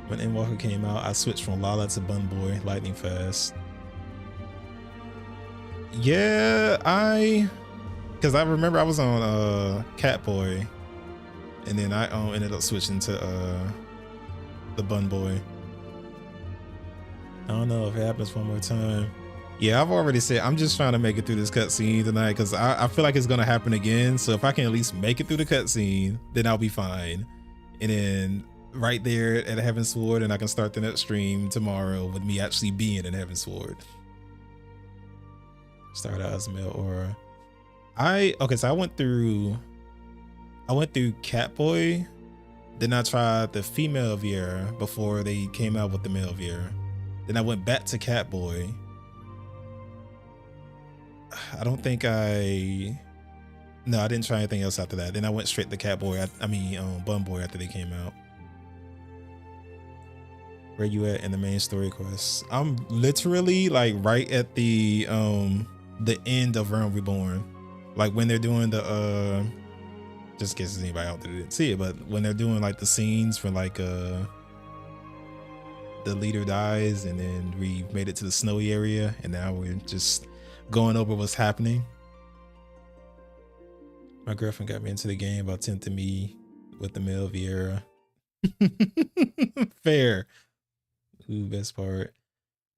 When Endwalker came out, I switched from Lala to Bun Boy lightning fast. Yeah, because I remember I was on Catboy, and then I ended up switching to the Bun Boy. I don't know if it happens one more time. Yeah, I've already said I'm just trying to make it through this cutscene tonight because I feel like it's gonna happen again. So if I can at least make it through the cutscene, then I'll be fine. And then right there at Heaven's Sword, and I can start the next stream tomorrow with me actually being in Heaven's Sword. Start out as a male aura. So I went through Catboy, then I tried the female Viera before they came out with the male Viera. Then I went back to Catboy. I didn't try anything else after that. Then I went straight to Catboy. Bun Boy after they came out. Where you at in the main story quest? I'm literally like right at the end of Realm Reborn. Like when they're doing the just in case there's anybody out there that didn't see it, but when they're doing like the scenes for like the leader dies and then we made it to the snowy area and now we're just going over what's happening. My girlfriend got me into the game by tempting me with the male Viera. Fair. Ooh, best part.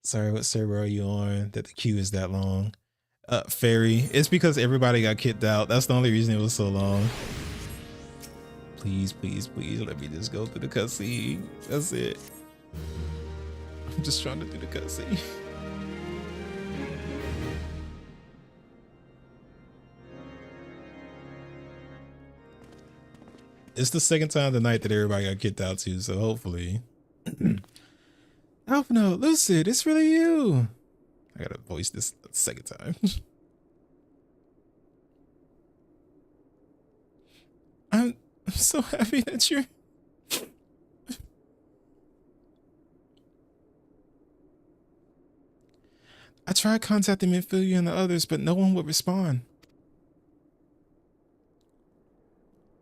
Sorry, what server are you on that the queue is that long? Fairy. It's because everybody got kicked out. That's the only reason it was so long. Please, please, please let me just go through the cutscene. That's it. I'm just trying to do the cutscene. It's the second time tonight that everybody got kicked out too, so hopefully. Alpha Note, Lucid, it's really you. I gotta voice this the second time. I'm so happy that you're... I tried contacting Iampinkfuego and the others, but no one would respond.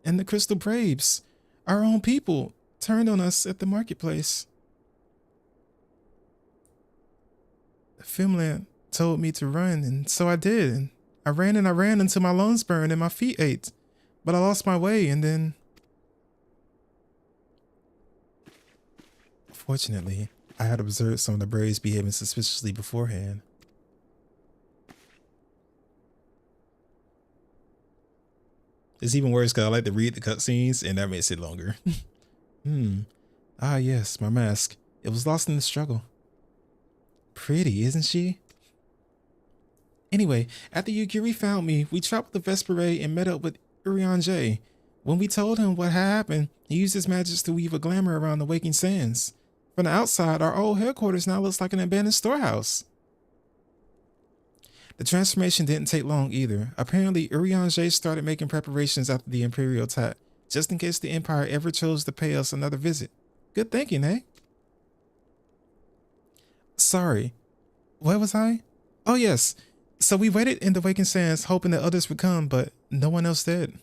And the Crystal Braves, our own people, turned on us at the marketplace. Filmland told me to run, and so I did. And I ran until my lungs burned and my feet ached. But I lost my way, and then... Fortunately, I had observed some of the Braves behaving suspiciously beforehand. It's even worse because I like to read the cutscenes, and that makes it longer. Ah, yes, my mask. It was lost in the struggle. Pretty, isn't she? Anyway, after Yugiri found me, we traveled to Vesperay and met up with Urianger. When we told him what had happened, he used his magic to weave a glamour around the Waking Sands. From the outside, our old headquarters now looks like an abandoned storehouse. The transformation didn't take long either. Apparently, Urianger started making preparations after the Imperial attack, just in case the Empire ever chose to pay us another visit. Good thinking, eh? Sorry. Where was I? Oh, yes. So we waited in the Waking Sands, hoping that others would come, but no one else did.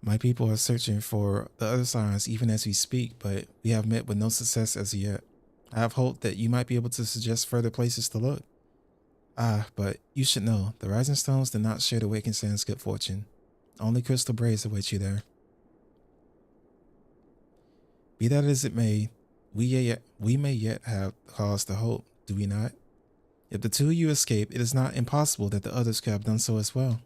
My people are searching for the other signs even as we speak, but we have met with no success as yet. I have hope that you might be able to suggest further places to look. But you should know, the Rising Stones do not share the Waking Sands' good fortune. Only crystal braids await you there. Be that as it may, we may yet have cause to hope, do we not? If the two of you escape, it is not impossible that the others could have done so as well.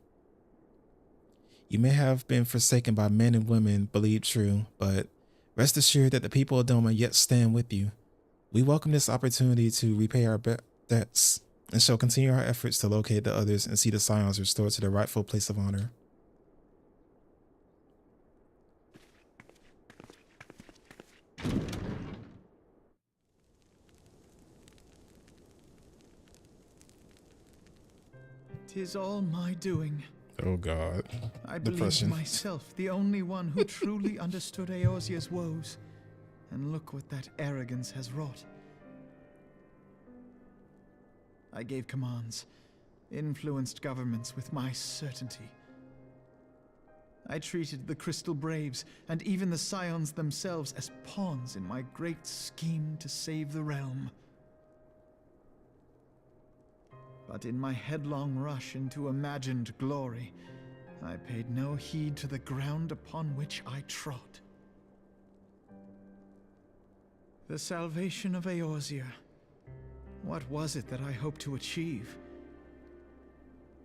You may have been forsaken by men and women believed true, but rest assured that the people of Doma yet stand with you. We welcome this opportunity to repay our debts, and shall continue our efforts to locate the others and see the Scions restored to their rightful place of honor. "'Tis all my doing." Oh God. I believed myself the only one who truly understood Eorzea's woes. And look what that arrogance has wrought. I gave commands, influenced governments with my certainty. I treated the Crystal Braves and even the Scions themselves as pawns in my great scheme to save the realm. But in my headlong rush into imagined glory, I paid no heed to the ground upon which I trod. The salvation of Eorzea. What was it that I hoped to achieve?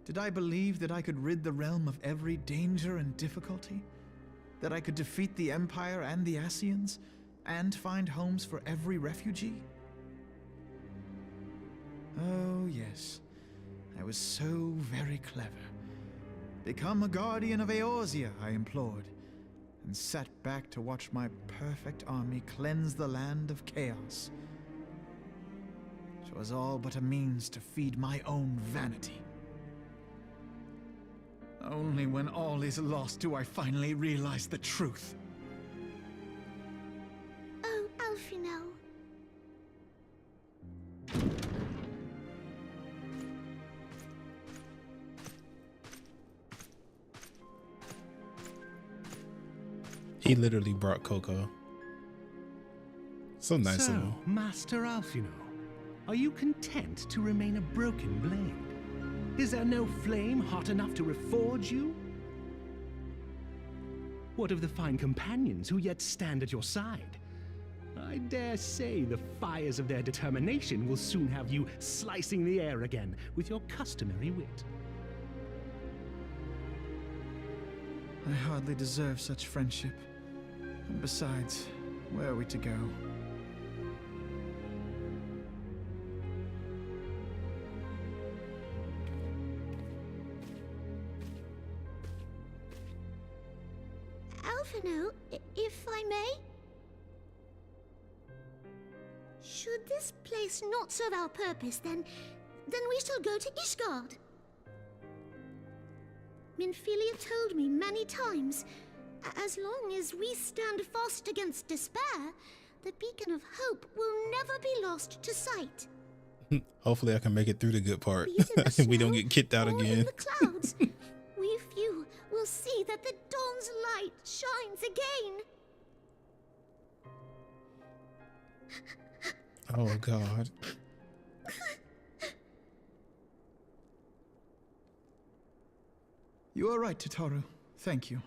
Did I believe that I could rid the realm of every danger and difficulty? That I could defeat the Empire and the Ascians, and find homes for every refugee? Oh, yes. I was so very clever. Become a guardian of Eorzea, I implored, and sat back to watch my perfect army cleanse the land of chaos. 'Twas all but a means to feed my own vanity. Only when all is lost do I finally realize the truth. Oh, Alphino. He literally brought Coco. So nice of him. So, Master Alphino, are you content to remain a broken blade? Is there no flame hot enough to reforge you? What of the fine companions who yet stand at your side? I dare say the fires of their determination will soon have you slicing the air again with your customary wit. I hardly deserve such friendship. And besides, where are we to go? Alphino, if I may? Should this place not serve our purpose, then we shall go to Ishgard. Minfilia told me many times, as long as we stand fast against despair, the beacon of hope will never be lost to sight. Hopefully I can make it through the good part. We don't get kicked out again. In the clouds, we few will see that the dawn's light shines again. Oh God. You are right, Tataru. Thank you.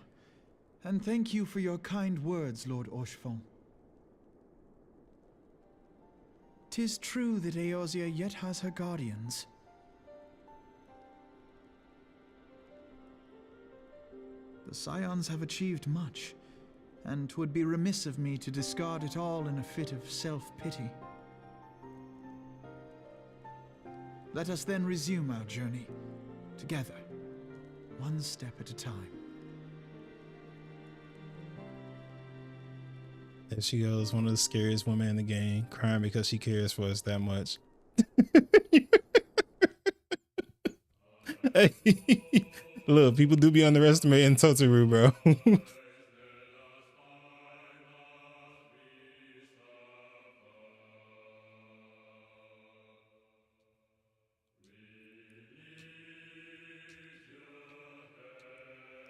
And thank you for your kind words, Lord Orchefon. 'Tis true that Eorzea yet has her guardians. The Scions have achieved much, and 'twould be remiss of me to discard it all in a fit of self-pity. Let us then resume our journey, together, one step at a time. There she goes, one of the scariest women in the game, crying because she cares for us that much. Hey, look, people do be underestimating Totoro, bro.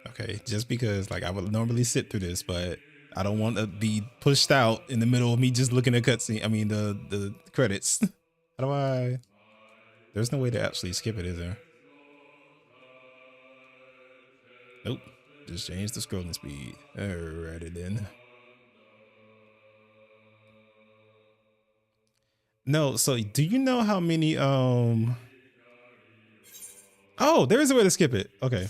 Okay, just because, like, I would normally sit through this, but I don't want to be pushed out in the middle of me just looking at cutscene. I mean, the credits. How do I? There's no way to actually skip it, is there? Nope. Just change the scrolling speed. Alrighty then. No, so do you know how many oh, there is a way to skip it. Okay.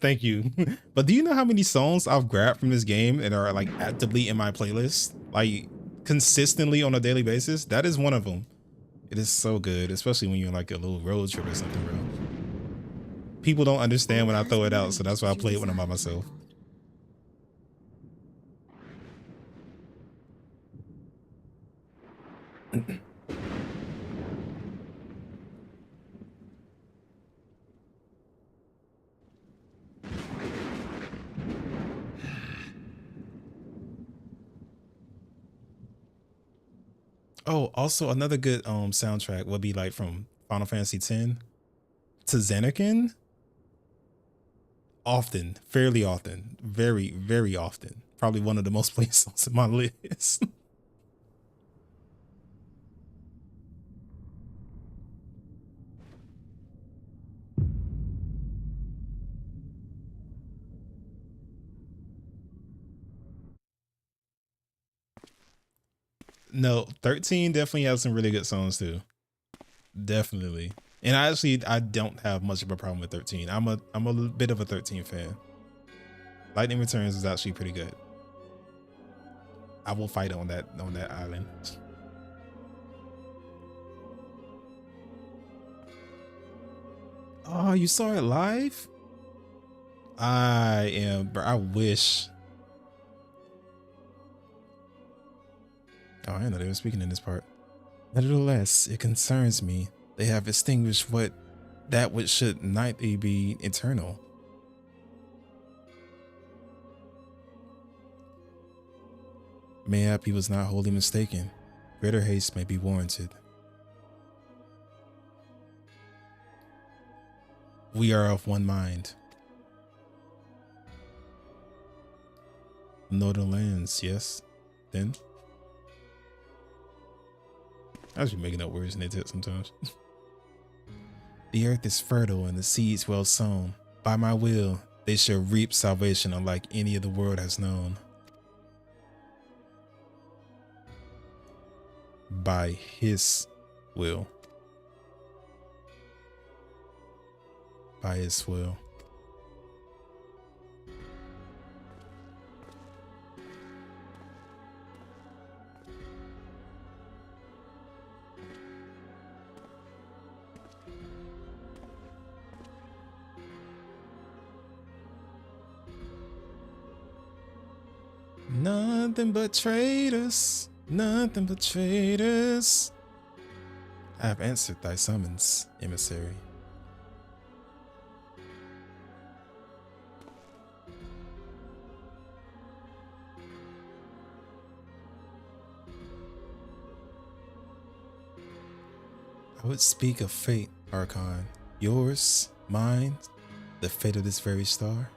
Thank you. But do you know how many songs I've grabbed from this game and are like actively in my playlist? Like consistently on a daily basis? That is one of them. It is so good, especially when you're like a little road trip or something, bro. People don't understand when I throw it out, so that's why I play it when I'm by myself. Oh, also another good soundtrack would be like from Final Fantasy X to Xanakin. Often, fairly often, very, very often. Probably one of the most played songs in my list. No, 13 definitely has some really good songs too. Definitely. And I don't have much of a problem with 13. I'm a bit of a 13 fan. Lightning Returns is actually pretty good. I will fight on that island. Oh, you saw it live? I wish. Oh, I didn't know they were speaking in this part. Nevertheless, it concerns me. They have extinguished that which should nightly be eternal. Mayhap he was not wholly mistaken. Greater haste may be warranted. We are of one mind. Northern lands, yes. Then? I was just making up words in it sometimes. The earth is fertile and the seeds well sown. By my will, they shall reap salvation unlike any of the world has known. By his will. By his will. Nothing but traitors, nothing but traitors. I have answered thy summons, emissary. I would speak of fate, Archon. Yours, mine, the fate of this very star.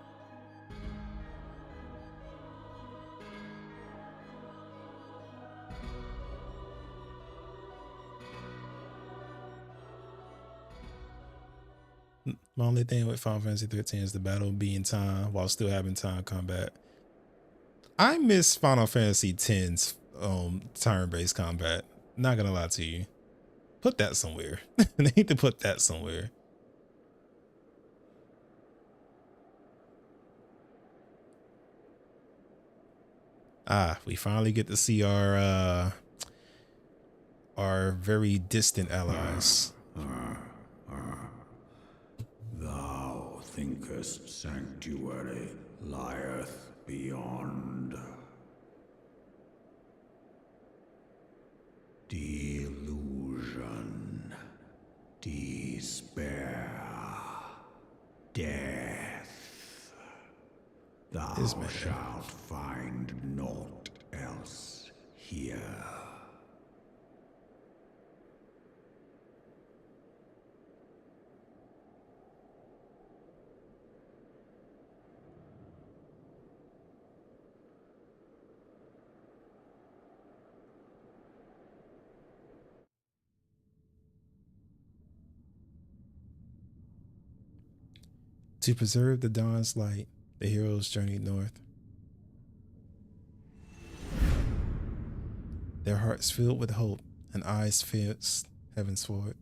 My only thing with Final Fantasy 13 is the battle being time while still having time combat. I miss Final Fantasy X's turn-based combat. Not gonna lie to you. Put that somewhere. They need to put that somewhere. Ah, we finally get to see our very distant allies. Thou thinkest sanctuary lieth beyond. Delusion, despair, death. Thou shalt find naught else here. To preserve the dawn's light, the heroes journeyed north. Their hearts filled with hope and eyes fixed heavensward.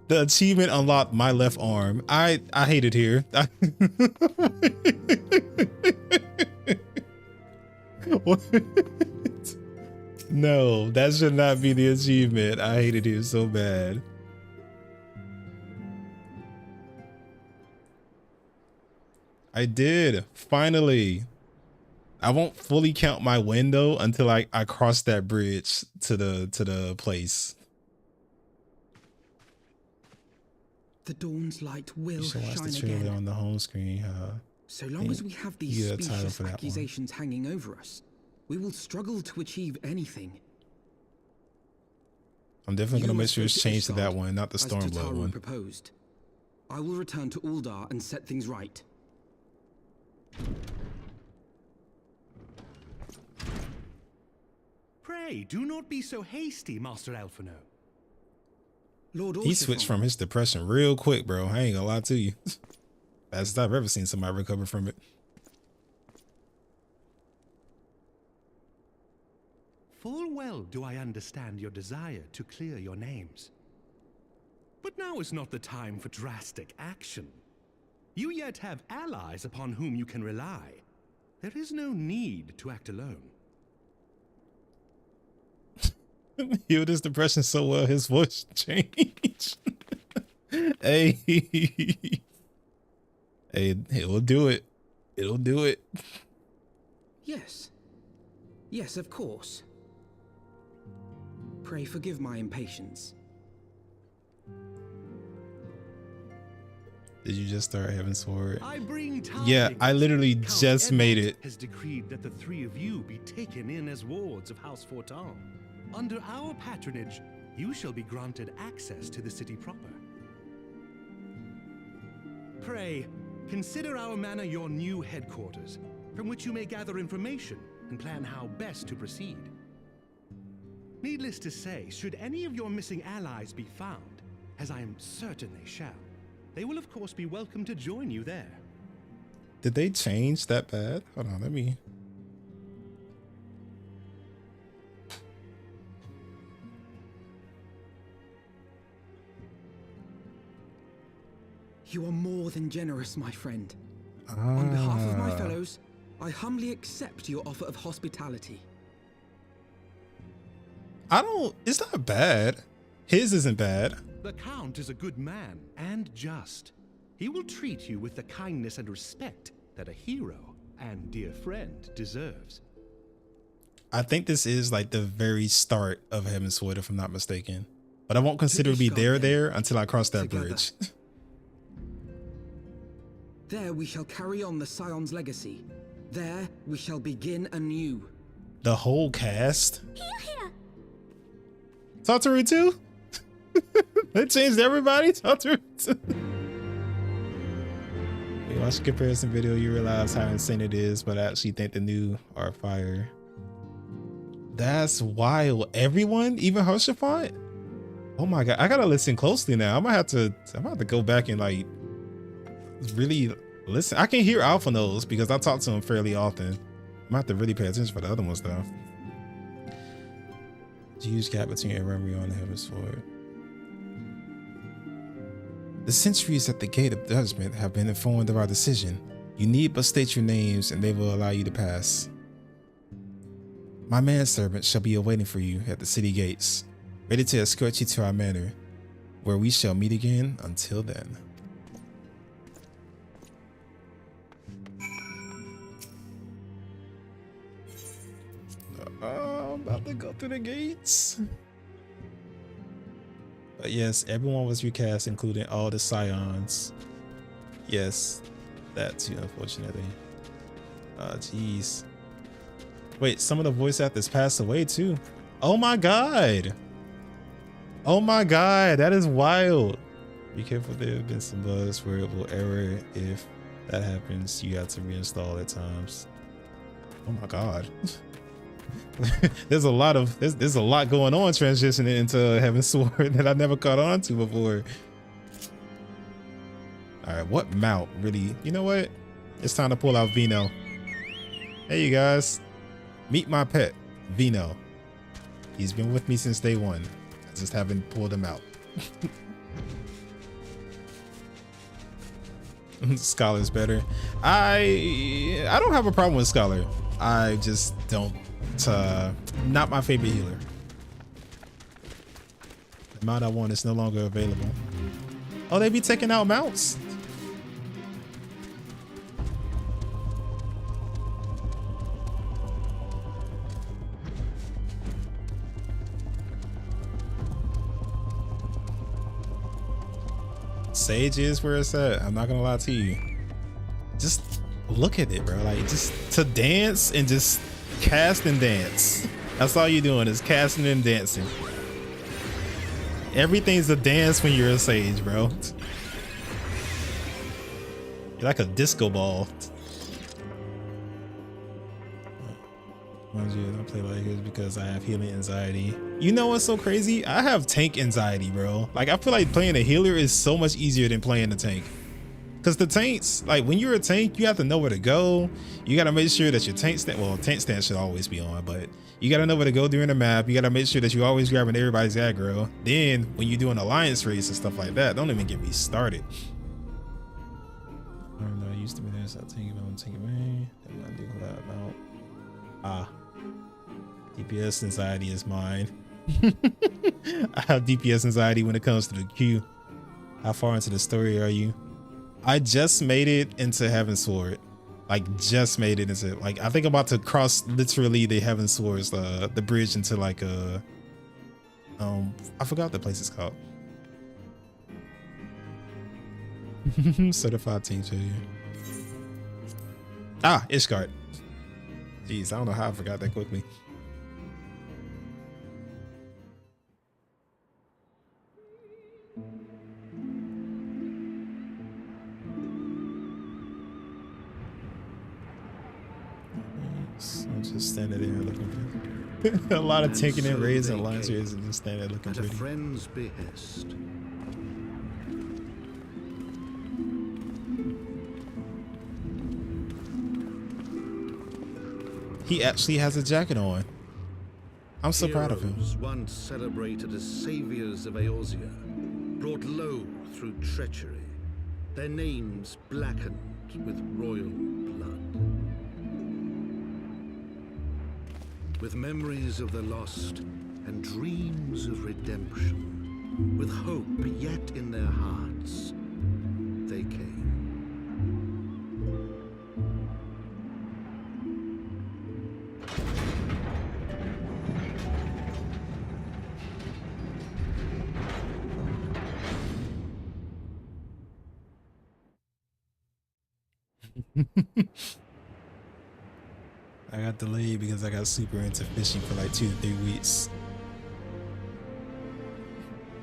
The achievement unlocked my left arm. I hate it here. What? No, that should not be the achievement. I hate it here so bad. I did finally. I won't fully count my window until I cross that bridge to the place. The dawn's light will You should watch shine the trailer again. on the home screen. So long as we have these specious accusations hanging over us, we will struggle to achieve anything. I'm definitely gonna You make must sure go it's to changed to that Ishgard, one, not the as Stormblood Tataru one. proposed. I will return to Uldar and set things right. Pray, do not be so hasty, Master Alphino. Lord He switched from his depression real quick, bro. I ain't gonna lie to you. Fastest I've ever seen somebody recover from it. Full well do I understand your desire to clear your names. But now is not the time for drastic action. You yet have allies upon whom you can rely. There is no need to act alone. Healed his depression so well, his voice changed. Hey. Hey, it'll do it. It'll do it. Yes. Yes, of course. Pray forgive my impatience. Did you just start Heavensward? I bring Yeah, I literally Count just made it. Has decreed that the three of you be taken in as wards of House Fortan. Under our patronage, you shall be granted access to the city proper. Pray, consider our manor your new headquarters, from which you may gather information and plan how best to proceed. Needless to say, should any of your missing allies be found, as I am certain they shall, they will of course be welcome to join you there. Did they change that bad? Hold on, let me. You are more than generous, my friend. On behalf of my fellows, I humbly accept your offer of hospitality. It's not bad. His isn't bad. The Count is a good man and just. He will treat you with the kindness and respect that a hero and dear friend deserves. I think this is like the very start of Heavensward, if I'm not mistaken. But I won't consider to be there until I cross that bridge. There we shall carry on the Scion's legacy. There we shall begin anew. The whole cast? Tataru too? They changed everybody? Tataru too? When you watch the comparison video, you realize how insane it is, but I actually think the new are fire. That's wild. Everyone? Even Hoshafont? Oh my god, I gotta listen closely now. I'm gonna have to go back and like really listen. I can hear Alphanos because I talk to him fairly often. I'm gonna have to really pay attention for the other ones though. Huge gap between Eremeon and Heavensward. The sentries at the gate of judgment have been informed of our decision. You need but state your names and they will allow you to pass. My manservant shall be awaiting for you at the city gates, ready to escort you to our manor, where we shall meet again. Until then. I'm about to go through the gates. But yes, everyone was recast, including all the Scions. Yes, that too, unfortunately. Jeez. Wait, some of the voice actors passed away too. Oh my god. Oh my god, that is wild. Be careful, there have been some bugs where it will error. If that happens, you have to reinstall at times. Oh my god. there's a lot going on transitioning into Heaven's Sword that I never caught on to before. All right, what mount really? You know what? It's time to pull out Vino. Hey, you guys, meet my pet, Vino. He's been with me since day one. I just haven't pulled him out. Scholar's better. I don't have a problem with Scholar. I just don't. Not my favorite healer. The mount I want is no longer available. Oh, they be taking out mounts? Sage is where it's at. I'm not gonna lie to you. Just look at it, bro. Like, just to dance and just cast and dance. That's all you're doing is casting and dancing. Everything's a dance when you're a sage, bro. You're like a disco ball. Mind you, I don't play like this because I have healing anxiety. You know what's so crazy? I have tank anxiety, bro. Like, I feel like playing a healer is so much easier than playing a tank. Because the tanks, like, when you're a tank, you have to know where to go. You got to make sure that your tank stand, well, tank stand should always be on, but you got to know where to go during the map. You got to make sure that you're always grabbing everybody's aggro. Then when you do an alliance race and stuff like that, don't even get me started. I don't know, I used to be there, so I'll take it on, take it away. I'm gonna do that about. Ah. DPS anxiety is mine. I have DPS anxiety when it comes to the queue. How far into the story are you? I just made it into Heaven's Sword. Like, just made it into, like, I think I'm about to cross literally the Heaven's Swords, the bridge into like a I forgot what the place is called. Certified team failure. Ah, Ishgard. Jeez, I don't know how I forgot that quickly. I'm just standing there looking pretty. A lot of tanking and raids and alliance raids and just standing there looking pretty. At a friend's behest. He actually has a jacket on. I'm so proud of him. Once celebrated as saviors of Eorzea, brought low through treachery, their names blackened with royal blood. With memories of the lost and dreams of redemption, with hope yet in their hearts, they came. I got delayed because I got super into fishing for like 2 to 3 weeks.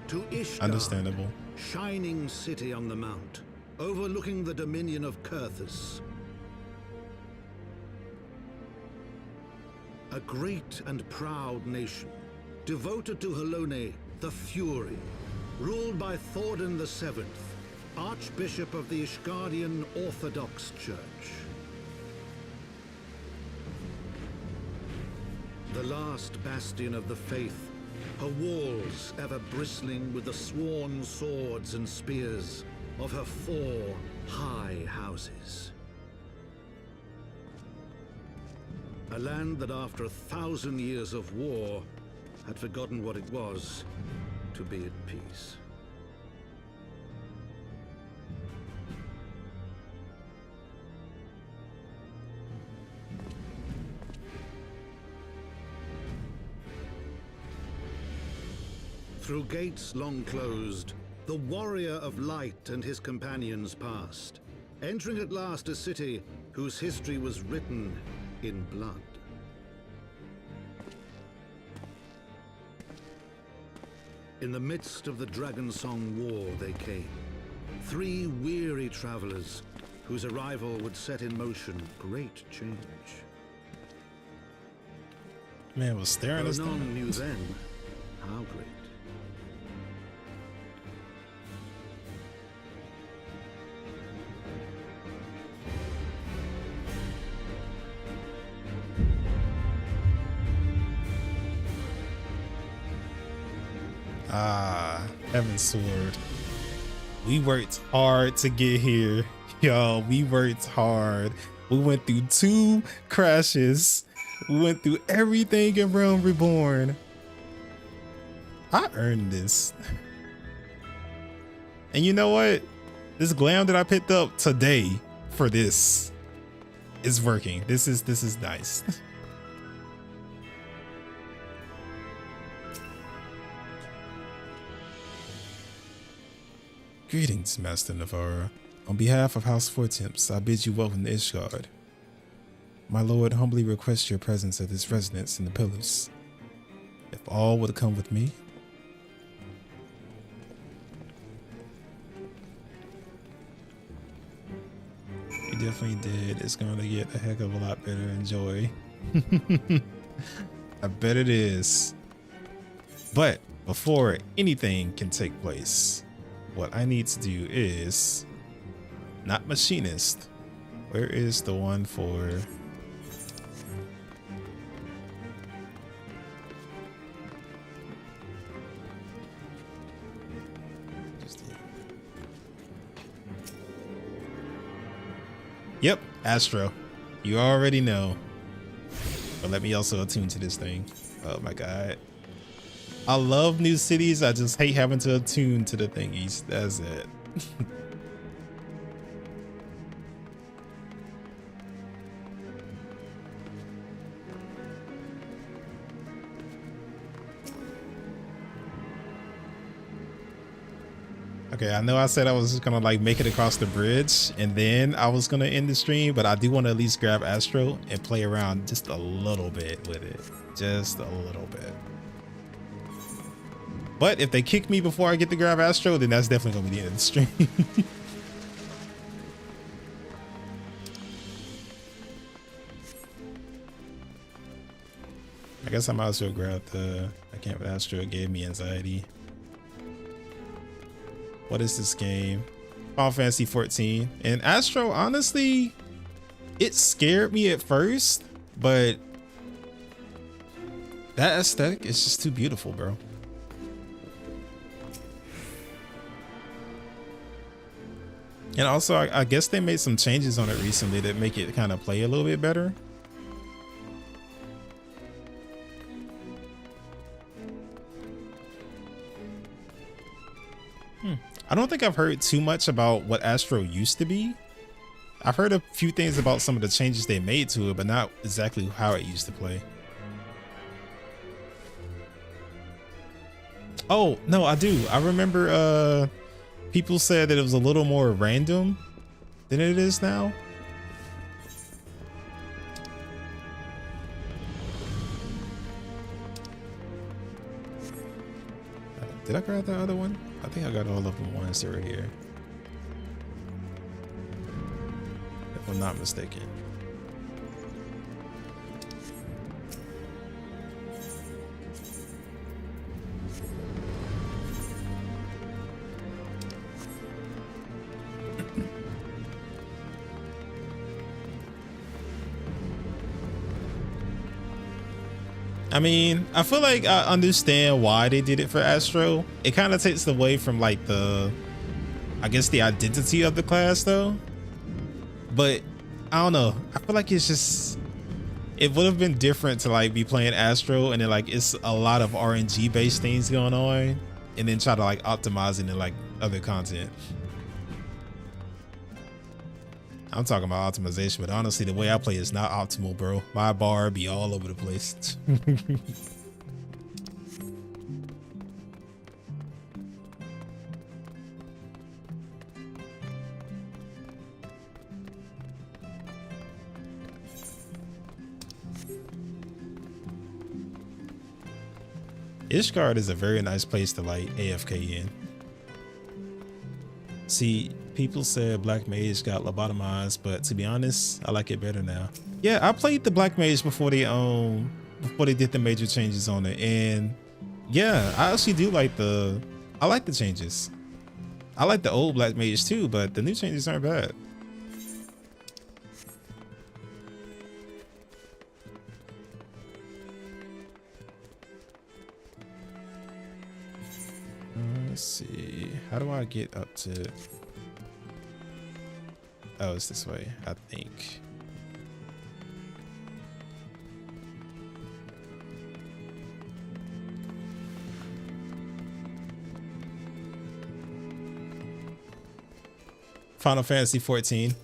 To Ishgard, understandable. Shining city on the mount, overlooking the dominion of Kurthus. A great and proud nation, devoted to Helone, the Fury, ruled by Thordan VII, Archbishop of the Ishgardian Orthodox Church. The last bastion of the faith, her walls ever bristling with the sworn swords and spears of her 4 high houses. A land that after 1,000 years of war had forgotten what it was to be at peace. Through gates long closed, the warrior of light and his companions passed, entering at last a city whose history was written in blood. In the midst of the Dragonsong War they came, 3 weary travelers whose arrival would set in motion great change. Man was staring Though us none down. knew then how great. Ah, Heaven's Sword. We worked hard to get here. Yo, we worked hard. We went through 2 crashes. We went through everything in Realm Reborn. I earned this. And you know what? This glam that I picked up today for this is working. This is nice. Greetings, Master Navarra. On behalf of House Fortemps, I bid you welcome to Ishgard. My lord humbly requests your presence at this residence in the Pillars. If all would come with me. You definitely did. It's going to get a heck of a lot better. Enjoy. I bet it is. But before anything can take place, what I need to do is not machinist. Where is the one for Yep, Astro. You already know. But let me also attune to this thing. Oh my god. I love new cities. I just hate having to attune to the thingies. That's it. Okay, I know I said I was just gonna like make it across the bridge and then I was gonna end the stream, but I do want to at least grab Astro and play around just a little bit with it. Just a little bit. But if they kick me before I get to grab Astro, then that's definitely gonna be the end of the stream. I guess I might as well grab the I can't with Astro. It gave me anxiety. What is this game? Final Fantasy 14. And Astro, honestly, it scared me at first, but that aesthetic is just too beautiful, bro. And also, I guess they made some changes on it recently that make it kind of play a little bit better. I don't think I've heard too much about what Astro used to be. I've heard a few things about some of the changes they made to it, but not exactly how it used to play. Oh, no, I do. I remember people said that it was a little more random than it is now. Did I grab the other one? I think I got all of them once right here. If I'm not mistaken. I mean, I feel like I understand why they did it for Astro. It kind of takes away from like the, I guess the identity of the class though. But I don't know. I feel like it's just, it would have been different to like be playing Astro and then like it's a lot of RNG based things going on and then try to like optimize it in like other content. I'm talking about optimization, but honestly, the way I play is not optimal, bro. My bar be all over the place. Ishgard is a very nice place to like AFK in. See, people said Black Mage got lobotomized, but to be honest, I like it better now. Yeah, I played the Black Mage before they before they did the major changes on it. And yeah, I actually do like the changes. I like the old Black Mage too, but the new changes aren't bad. Let's see. How do I get up to... Oh, it's this way, I think. Final Fantasy 14.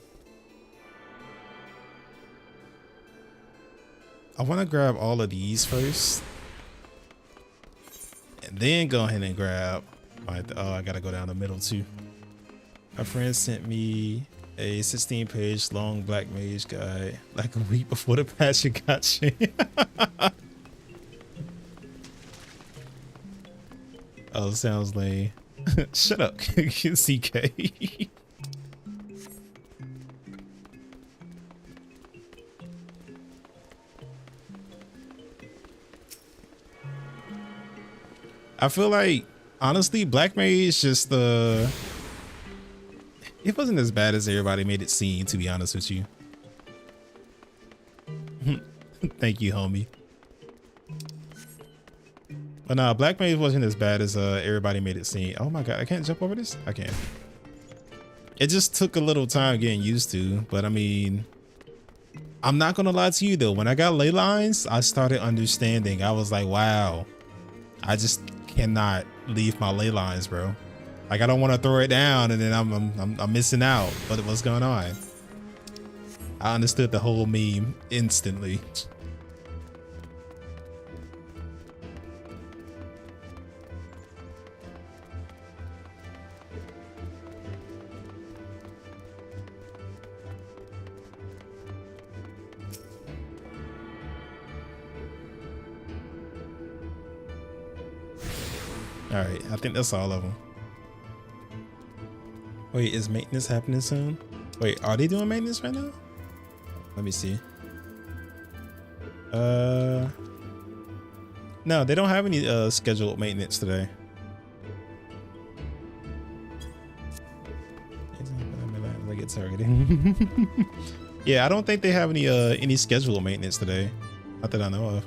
I want to grab all of these first. And then go ahead and grab... Oh, I gotta go down the middle too. My friend sent me a 16-page long Black Mage guide like a week before the patch got changed. Oh, sounds lame. Shut up, CK. I feel like, honestly, Black Mage just it wasn't as bad as everybody made it seem, to be honest with you. Thank you, homie. But nah, Black Mage wasn't as bad as everybody made it seem. Oh my god, I can't jump over this? I can. It just took a little time getting used to, but I mean, I'm not gonna lie to you though, when I got ley lines, I started understanding. I was like, wow, I just cannot leave my ley lines, bro. Like, I don't want to throw it down and then I'm missing out. But what's going on? I understood the whole meme instantly. All right, I think that's all of them. Wait, is maintenance happening soon? Wait, are they doing maintenance right now? Let me see. No, they don't have any scheduled maintenance today. I get targeted. Yeah, I don't think they have any scheduled maintenance today. Not that I know of.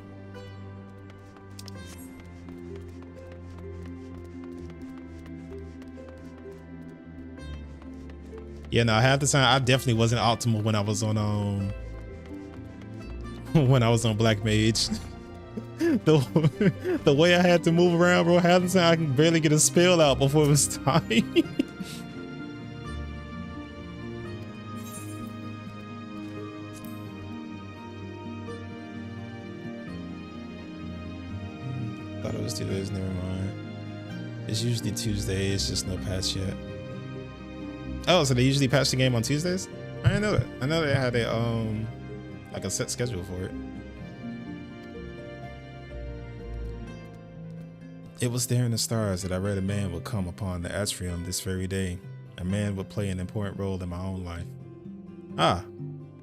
Yeah, no, half the time I definitely wasn't optimal when I was on when I was on Black Mage. the way I had to move around, bro, half the time I can barely get a spell out before it was time. Thought it was 2 days, never mind. It's usually Tuesday, it's just no patch yet. Oh, so they usually patch the game on Tuesdays? I didn't know that. I know they had a like a set schedule for it. It was there in the stars that I read a man would come upon the atrium this very day. A man would play an important role in my own life. Ah,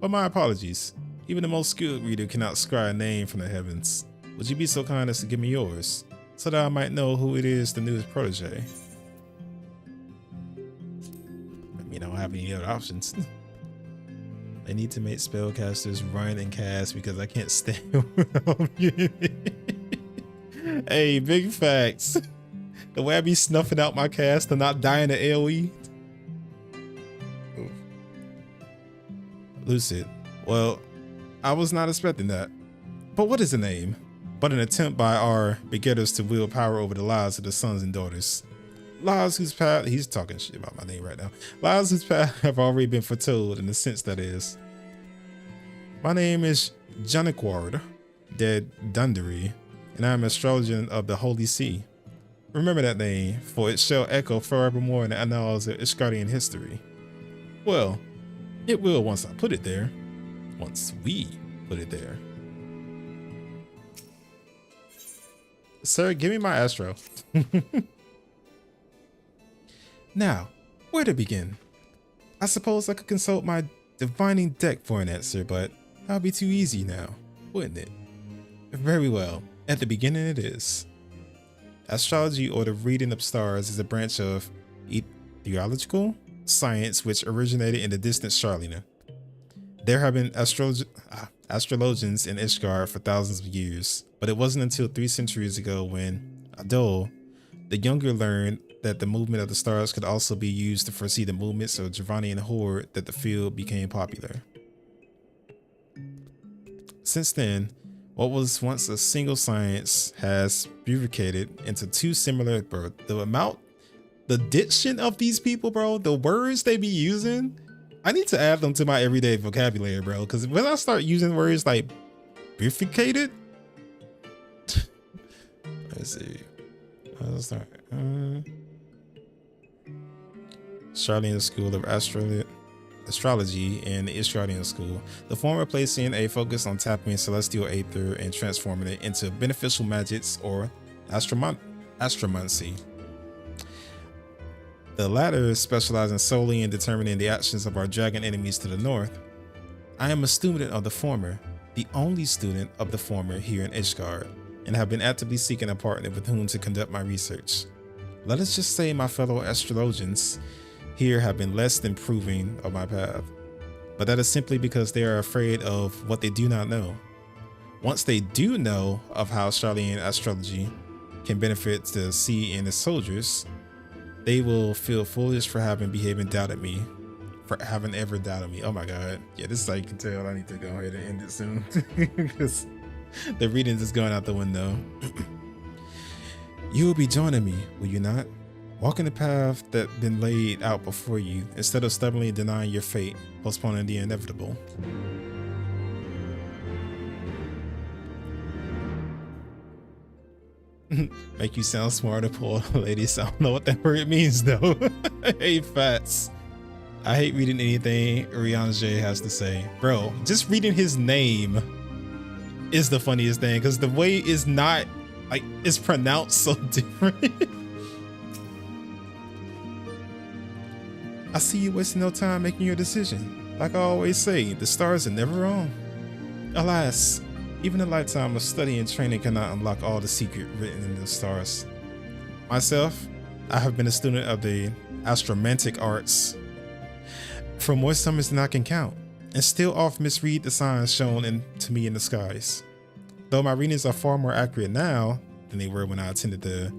but my apologies. Even the most skilled reader cannot scry a name from the heavens. Would you be so kind as to give me yours, so that I might know who it is the newest protege? I don't have any other options. I need to make spellcasters run and cast because I can't stand around. Hey, big facts. The way I be snuffing out my cast and not dying to AoE. Oof. Lucid. Well, I was not expecting that. But what is the name? But an attempt by our begetters to wield power over the lives of the sons and daughters. Lives whose path, he's talking shit about my name right now. Lives whose path have already been foretold in the sense that is. My name is Janiquard de Dundary, and I am astrologer of the Holy See. Remember that name, for it shall echo forevermore in the annals of Ishgardian history. Well, it will once I put it there. Once we put it there. Sir, give me my astro. Now, where to begin? I suppose I could consult my divining deck for an answer, but that would be too easy now, wouldn't it? Very well. At the beginning it is. Astrology, or the reading of stars, is a branch of theological science which originated in the distant Charlene. There have been astrologians in Ishgard for thousands of years, but it wasn't until 3 centuries ago when Adol the Younger learned that the movement of the stars could also be used to foresee the movements of Dravanian horde that the field became popular. Since then, what was once a single science has bifurcated into 2 similar, bro. The diction of these people, bro, the words they be using, I need to add them to my everyday vocabulary, bro. Because when I start using words like bifurcated, let's see. Let's start. Charlene School of Astrology and the Ishgardian School, the former placing a focus on tapping celestial aether and transforming it into beneficial magics or astromancy. The latter specializing solely in determining the actions of our dragon enemies to the north. I am a student of the former, the only student of the former here in Ishgard, and have been actively seeking a partner with whom to conduct my research. Let us just say my fellow astrologians here have been less than proving of my path, but that is simply because they are afraid of what they do not know. Once they do know of how Charlene astrology can benefit the sea and its soldiers, they will feel foolish for having ever doubted me. Oh my god. Yeah, this is how you can tell I need to go ahead and end it soon because the readings is going out the window. You will be joining me, will you not? Walking the path that been laid out before you, instead of stubbornly denying your fate, postponing the inevitable. Make you sound smarter, poor ladies. I don't know what that word means though. Hey, Fats. I hate reading anything Riange has to say. Bro, just reading his name is the funniest thing because the way is not like it's pronounced so different. I see you wasting no time making your decision. Like I always say, the stars are never wrong. Alas, even a lifetime of study and training cannot unlock all the secret written in the stars. Myself, I have been a student of the astromantic arts for more summers than I can count, and still often misread the signs shown to me in the skies. Though my readings are far more accurate now than they were when I attended the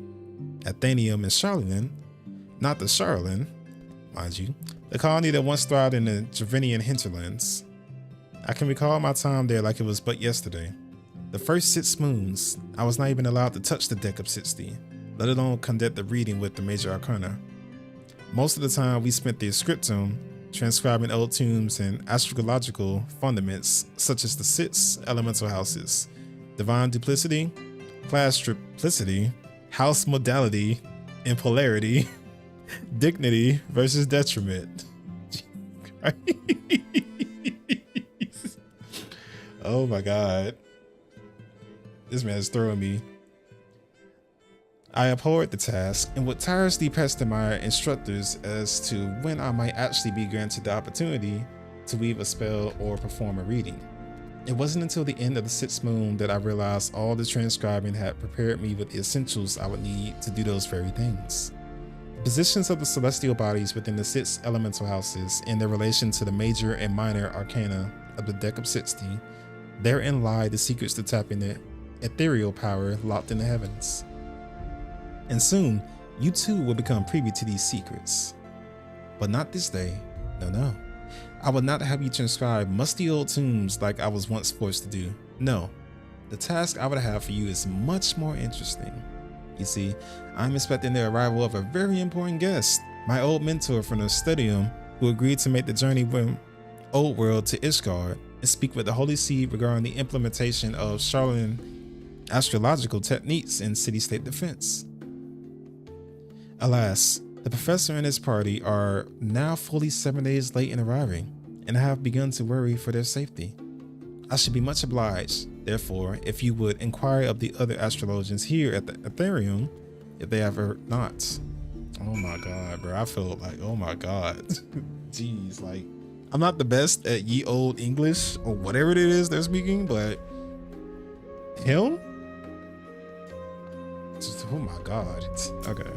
Athenaeum in Charlene, not the Charlene, mind you, the colony that once thrived in the Dravanian hinterlands. I can recall my time there like it was but yesterday. The first 6 moons, I was not even allowed to touch the deck of 60, let alone conduct the reading with the major arcana. Most of the time we spent the scriptum transcribing old tombs and astrological fundaments such as the 6 elemental houses, divine duplicity, class triplicity, house modality, and polarity, dignity versus detriment. Oh my god. This man is throwing me. I abhorred the task and would tirelessly pester my instructors as to when I might actually be granted the opportunity to weave a spell or perform a reading. It wasn't until the end of the 6th moon that I realized all the transcribing had prepared me with the essentials I would need to do those very things. The positions of the celestial bodies within the 6 elemental houses and their relation to the major and minor arcana of the deck of 60, therein lie the secrets to tapping the ethereal power locked in the heavens. And soon, you too will become privy to these secrets. But not this day, no. I will not have you transcribe musty old tombs like I was once forced to do. No, the task I would have for you is much more interesting. You see, I'm expecting the arrival of a very important guest, my old mentor from the Studium, who agreed to make the journey from Old World to Ishgard and speak with the Holy See regarding the implementation of Charlene astrological techniques in city-state defense. Alas, the professor and his party are now fully 7 days late in arriving, and I have begun to worry for their safety. I should be much obliged, therefore, if you would inquire of the other astrologians here at the Athenaeum, if they have heard not. Oh my god, bro, I feel like, oh my god. Jeez, like, I'm not the best at ye old English or whatever it is they're speaking, but him? Oh my god. Okay.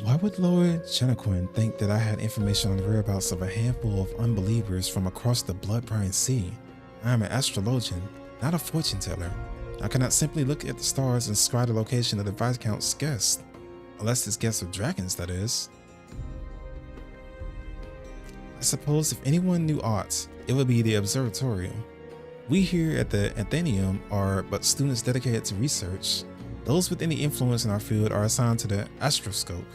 Why would Lord Genequin think that I had information on the whereabouts of a handful of unbelievers from across the blood-brine sea? I am an astrologian, not a fortune teller. I cannot simply look at the stars and scry the location of the Viscount's guest. Unless his guests are dragons, that is. I suppose if anyone knew aught, it would be the observatorium. We here at the Athenaeum are but students dedicated to research. Those with any influence in our field are assigned to the astroscope.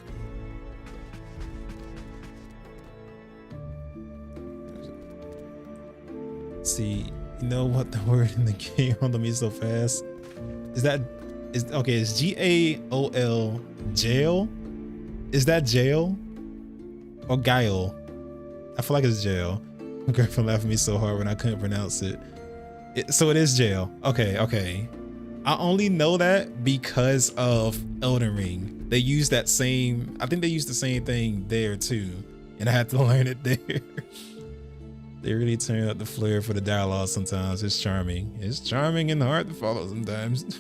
See, you know what the word in the game on me so fast? Is okay, it's G-A-O-L, jail? Is that jail? Or guile? I feel like it's jail. My girlfriend laughed at me so hard when I couldn't pronounce it. So it is jail. Okay. I only know that because of Elden Ring. They use that same, I think they use the same thing there too. And I had to learn it there. They really turn up the flair for the dialogue sometimes. It's charming. It's charming and hard to follow sometimes.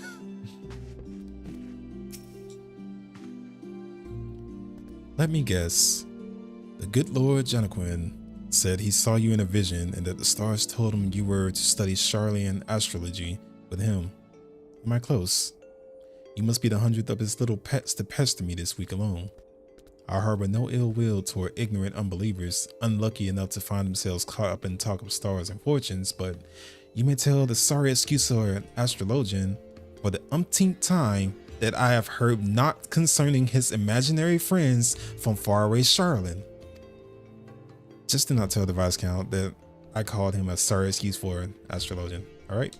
Let me guess. The good Lord Genequin said he saw you in a vision and that the stars told him you were to study Charlian astrology with him. Am I close? You must be the 100th of his little pets to pester me this week alone. I harbor no ill will toward ignorant unbelievers, unlucky enough to find themselves caught up in talk of stars and fortunes, but you may tell the sorry excuse or astrologian for the umpteenth time that I have heard not concerning his imaginary friends from faraway Charlin. Just do not tell the Viscount that I called him a sorry excuse for an astrologian, alright?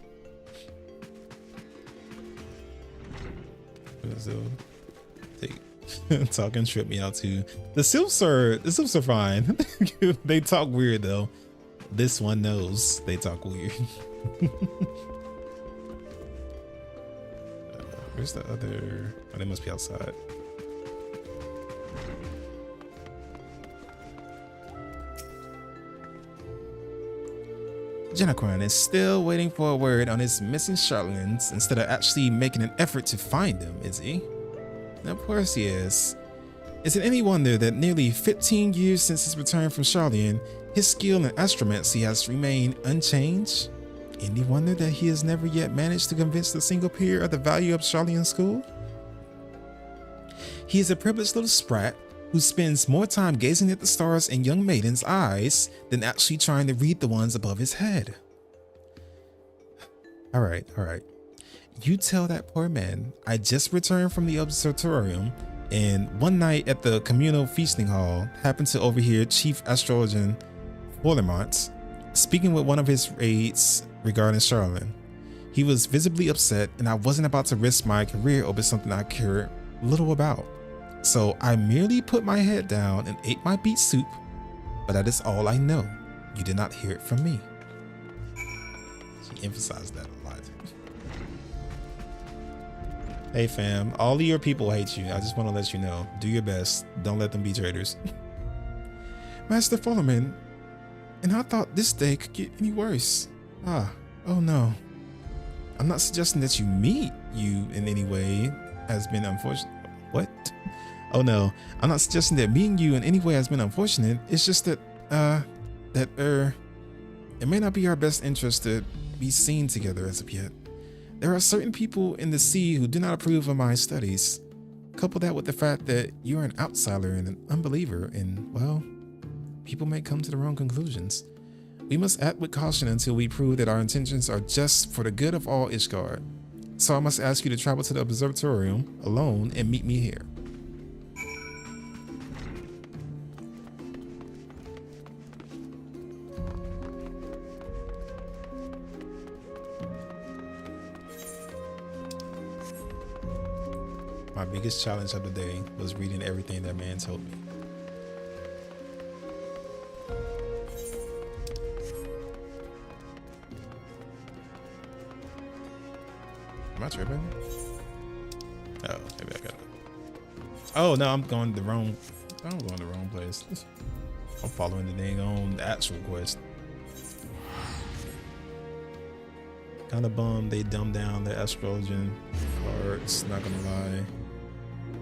Talking trip me out too. The Sylphs are fine. They talk weird though. This one knows they talk weird. Where's the other? Oh, they must be outside. Genequin is still waiting for a word on his missing Charlatans instead of actually making an effort to find them, is he? Of course he is. Is it any wonder that nearly 15 years since his return from Charlian, his skill in astromancy has remained unchanged? Any wonder that he has never yet managed to convince the single peer of the value of Charlian school? He is a privileged little sprat who spends more time gazing at the stars in young maidens' eyes than actually trying to read the ones above his head. All right. You tell that poor man I just returned from the observatorium, and one night at the communal feasting hall happened to overhear Chief Astrologian Forlemont speaking with one of his aides regarding Charlin. He was visibly upset, and I wasn't about to risk my career over something I care little about. So I merely put my head down and ate my beet soup, but that is all I know. You did not hear it from me. She emphasized that a lot. Hey fam, all of your people hate you. I just want to let you know. Do your best. Don't let them be traitors. Master Fullerman, and I thought this day could get any worse. Oh no. I'm not suggesting that you meet you in any way has been unfortunate. What? Oh no, I'm not suggesting that meeting you in any way has been unfortunate. It's just that, it may not be our best interest to be seen together as of yet. There are certain people in the sea who do not approve of my studies. Couple that with the fact that you're an outsider and an unbeliever, and well, people may come to the wrong conclusions. We must act with caution until we prove that our intentions are just for the good of all Ishgard. So I must ask you to travel to the observatorium alone and meet me here. My biggest challenge of the day was reading everything that man told me. Am I tripping? Oh, maybe I got it. Oh no, I'm going the wrong place. I'm following the dang on actual quest. Kind of bummed they dumbed down the astrologian cards, not gonna lie.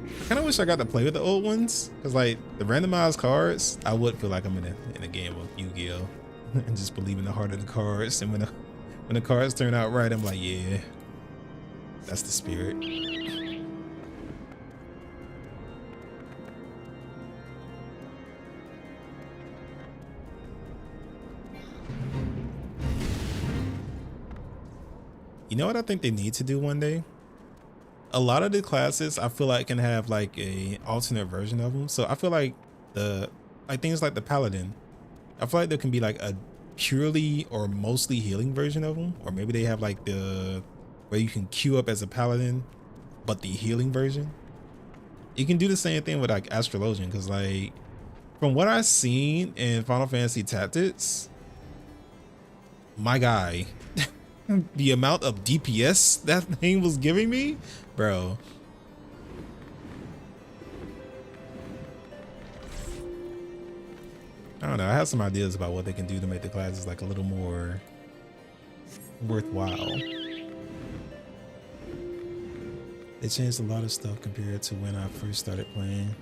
I kind of wish I got to play with the old ones, because like the randomized cards, I would feel like I'm in a game of Yu-Gi-Oh! And just believe in the heart of the cards. And when the cards turn out right, I'm like, yeah, that's the spirit. You know what I think they need to do one day? A lot of the classes I feel like can have like a alternate version of them. So I feel like things like the paladin, I feel like there can be like a purely or mostly healing version of them, or maybe they have like the where you can queue up as a paladin, but the healing version. You can do the same thing with like astrologian, because like from what I've seen in Final Fantasy Tactics, my guy, the amount of DPS that thing was giving me, bro. I don't know. I have some ideas about what they can do to make the classes like a little more worthwhile. They changed a lot of stuff compared to when I first started playing.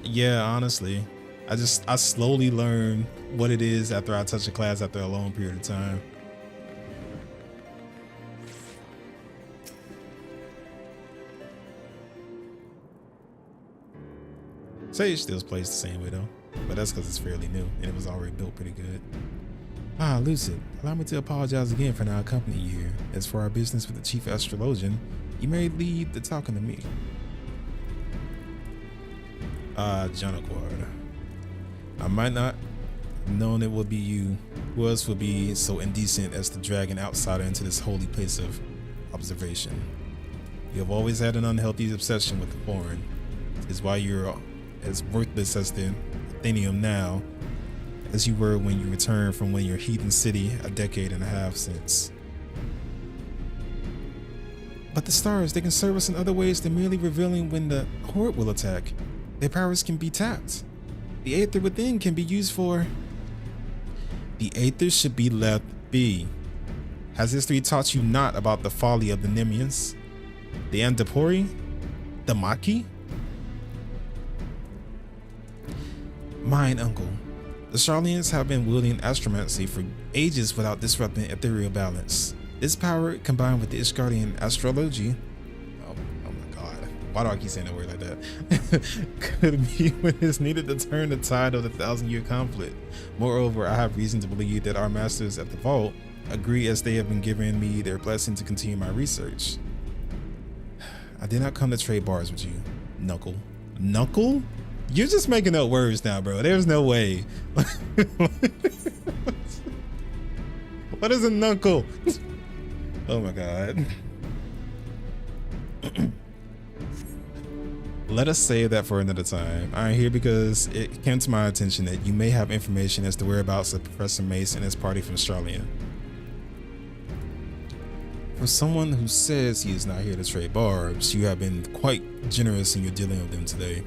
Yeah, honestly, I slowly learn what it is after I touch a class after a long period of time. Sage still plays the same way though, but that's because it's fairly new and it was already built pretty good. Ah, Lucid, allow me to apologize again for not accompanying you here. As for our business with the chief astrologian, you may lead the talking to me. Jonaquard. I might not have known it would be you. Who else would be so indecent as to drag an outsider into this holy place of observation? You have always had an unhealthy obsession with the foreign. It's why you're as worthless as the Athenium now as you were when you returned from your heathen city a decade and a half since. But the stars, they can serve us in other ways than merely revealing when the horde will attack. Their powers can be tapped. The aether within can be used for... The aether should be left be. Has history taught you not about the folly of the Nemeans? The Andapori? The Maki? Mine uncle. The Charlians have been wielding astromancy for ages without disrupting ethereal balance. This power, combined with the Ishgardian astrology, oh my god, why do I keep saying a word like that? Could be what is needed to turn the tide of the 1,000-year conflict. Moreover, I have reason to believe that our masters at the vault agree, as they have been giving me their blessing to continue my research. I did not come to trade bars with you, Knuckle. Knuckle? You're just making up words now, bro. There's no way. What is a knuckle? Oh my god. Let us save that for another time. I'm here because it came to my attention that you may have information as to whereabouts of Professor Mace and his party from Australia. For someone who says he is not here to trade barbs, you have been quite generous in your dealing with them today.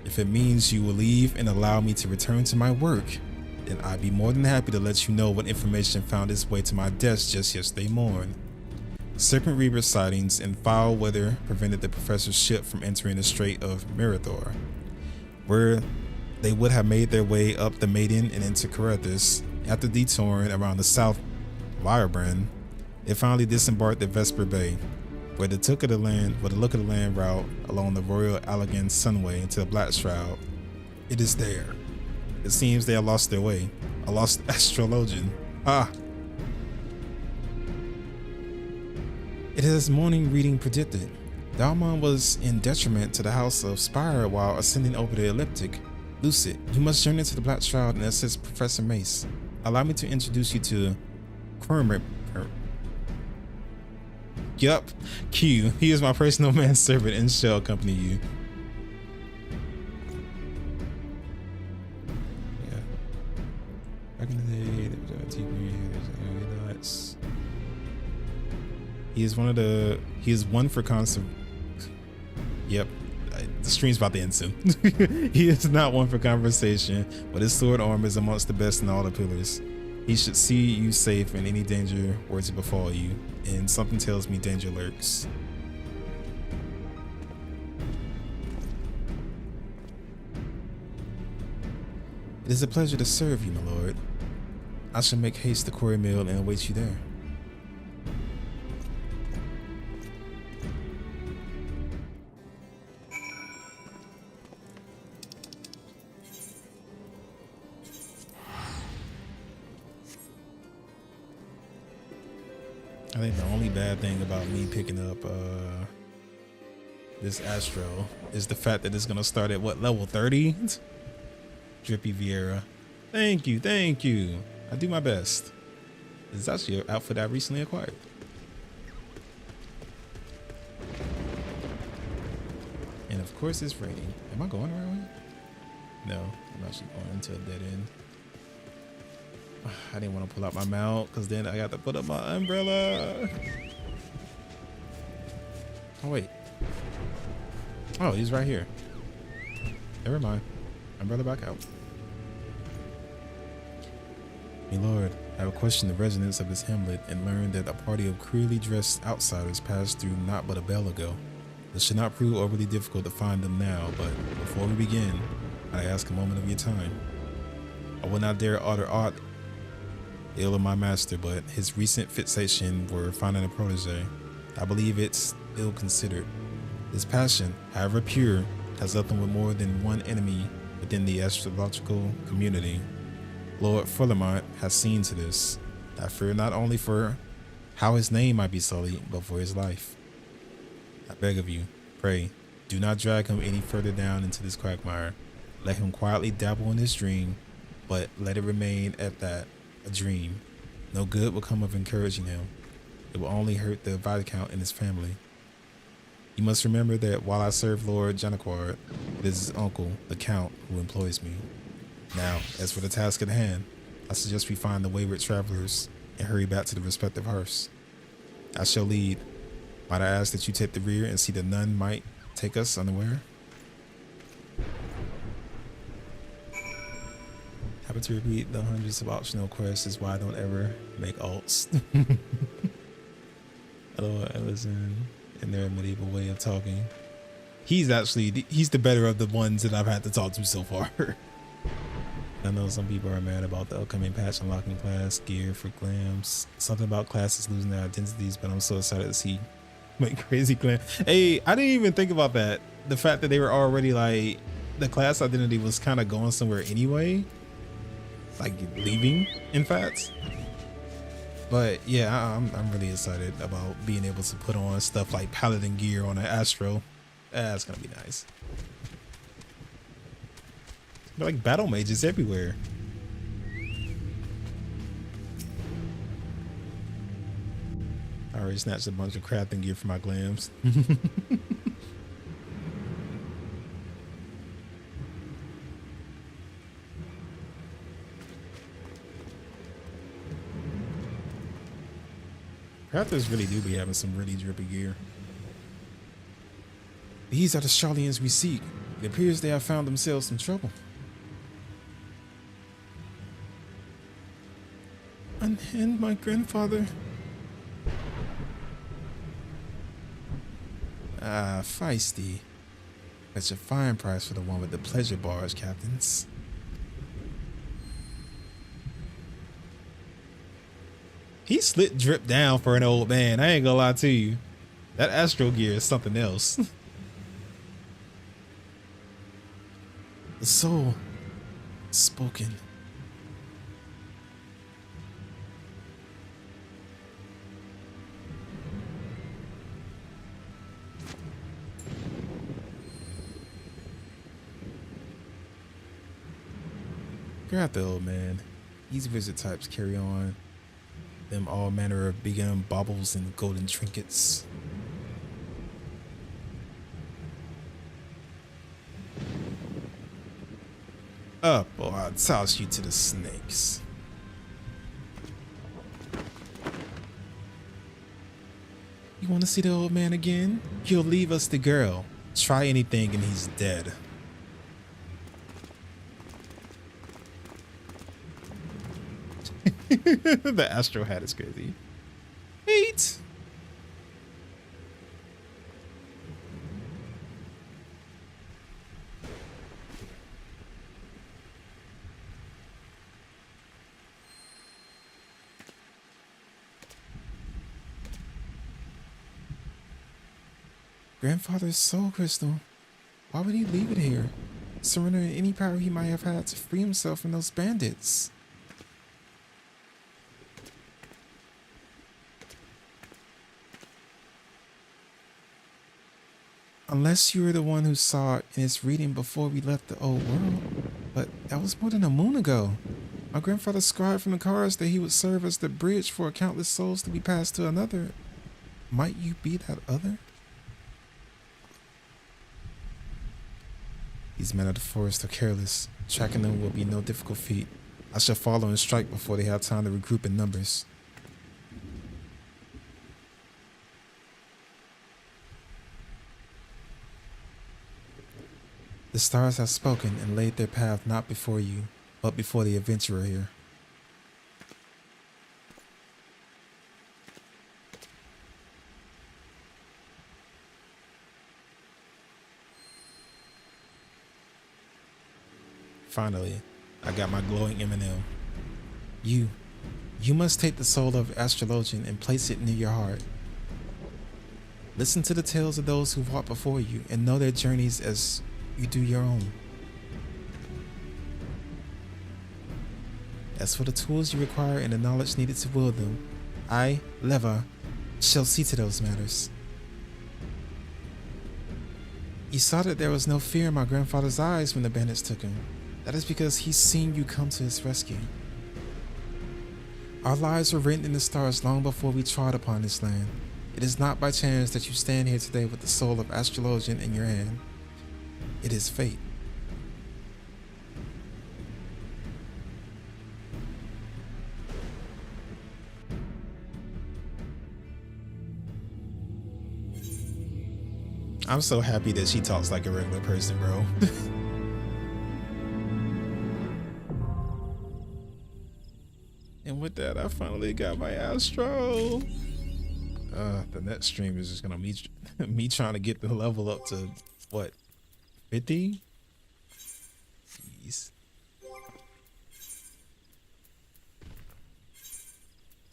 If it means you will leave and allow me to return to my work, then I'd be more than happy to let you know what information found its way to my desk just yesterday morning. Serpent Reaver sightings and foul weather prevented the professor's ship from entering the Strait of Merithor, where they would have made their way up the Maiden and into Carethus. After detouring around the South Lyrebrand, it finally disembarked at Vesper Bay, where the look of the land route along the Royal Allegan Sunway into the Black Shroud. It is there. It seems they have lost their way. A lost astrologian. Ah. It is morning reading predicted. Dalmon was in detriment to the House of Spire while ascending over the elliptic. Lucid, you must journey to the Black Shroud and assist Professor Mace. Allow me to introduce you to Kermit. Yup, Q. He is my personal manservant and shall accompany you. Yeah. Back in the day, there was a TV. There's He is one for conserv. Yep. The stream's about to end soon. He is not one for conversation, but his sword arm is amongst the best in all the pillars. He should see you safe and any danger were to befall you, and something tells me danger lurks. It is a pleasure to serve you, my lord. I shall make haste to quarry mill and await you there. I think the only bad thing about me picking up this Astro is the fact that it's gonna start at what, level 30? Drippy Vieira. Thank you, thank you. I do my best. This is actually an outfit I recently acquired. And of course it's raining. Am I going the right way? No, I'm actually going into a dead end. I didn't want to pull out my mount because then I got to put up my umbrella. Oh wait. Oh, he's right here. Never mind. Umbrella back out. My lord, I have questioned the residents of this hamlet and learned that a party of cruelly dressed outsiders passed through not but a bell ago. It should not prove overly difficult to find them now, but before we begin, I ask a moment of your time. I will not dare utter aught ill of my master, but his recent fixation were finding a protege. I believe it's ill-considered. His passion, however pure, has left him with more than one enemy within the astrological community. Lord Fullermont has seen to this. I fear not only for how his name might be sullied, but for his life. I beg of you, pray, do not drag him any further down into this quagmire. Let him quietly dabble in his dream, but let it remain at that, a dream. No good will come of encouraging him. It will only hurt the Viscount and his family. You must remember that while I serve Lord Janaquard, it is his uncle, the Count, who employs me. Now, as for the task at hand, I suggest we find the wayward travelers and hurry back to the respective hearths. I shall lead. Might I ask that you take the rear and see that none might take us unaware? Happy to repeat the hundreds of optional quests is why I don't ever make alts. Hello, Ellison, in their medieval way of talking. He's the better of the ones that I've had to talk to so far. I know some people are mad about the upcoming patch unlocking class gear for glams. Something about classes losing their identities, but I'm so excited to see my crazy glam. Hey, I didn't even think about that. The fact that they were already like, the class identity was kind of going somewhere anyway. Like leaving, in fact. But yeah, I'm really excited about being able to put on stuff like paladin gear on an Astro. That's gonna be nice. They're like battle mages everywhere. I already snatched a bunch of crafting gear for my glams. Crafters really do be having some really drippy gear. These are the Charlians we seek. It appears they have found themselves some trouble. And my grandfather. Ah, feisty. That's a fine price for the one with the pleasure bars, captains. He slit drip down for an old man. I ain't gonna lie to you. That Astro gear is something else. The soul spoken. Grab the old man. These wizard types carry on them all manner of begun baubles and golden trinkets. Up or I'll toss you to the snakes. You want to see the old man again? He'll leave us the girl. Try anything and he's dead. The Astro hat is crazy. 8. Grandfather's soul crystal. Why would he leave it here? Surrendering any power he might have had to free himself from those bandits. Unless you were the one who saw it in its reading before we left the old world. But that was more than a moon ago. My grandfather scribed from the cards that he would serve as the bridge for countless souls to be passed to another. Might you be that other? These men of the forest are careless. Tracking them will be no difficult feat. I shall follow and strike before they have time to regroup in numbers. The stars have spoken and laid their path not before you, but before the adventurer here. Finally, I got my glowing M&M. You must take the soul of Astrologian and place it near your heart. Listen to the tales of those who walked before you and know their journeys as you do your own. As for the tools you require and the knowledge needed to wield them, I, Leva, shall see to those matters. You saw that there was no fear in my grandfather's eyes when the bandits took him. That is because he's seen you come to his rescue. Our lives were written in the stars long before we trod upon this land. It is not by chance that you stand here today with the soul of Astrologian in your hand. It is fate. I'm so happy that she talks like a regular person, bro. And with that, I finally got my Astro. The next stream is just gonna be me trying to get the level up to what, 50? Jeez.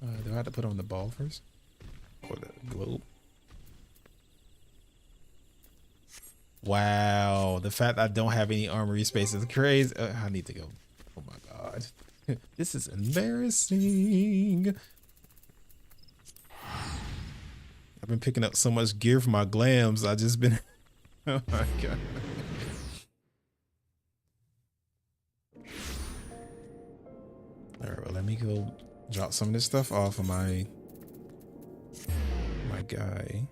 Do I have to put on the ball first? Or the globe? Wow, the fact I don't have any armory space is crazy. I need to go. Oh my god. This is embarrassing. I've been picking up so much gear for my glams. I just been. Oh my god. Alright, well, let me go drop some of this stuff off of my guy.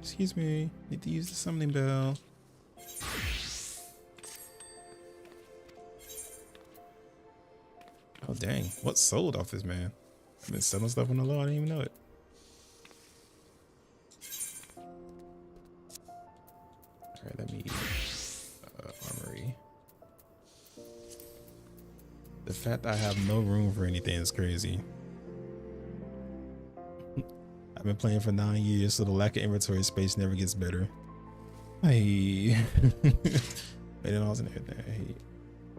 Excuse me, need to use the summoning bell. Oh dang, what's sold off this man? I've been selling stuff on the low, I didn't even know it. Alright, let me armory. The fact that I have no room for anything is crazy. I've been playing for 9 years, so the lack of inventory space never gets better. Hey. Made it all in everything. I hate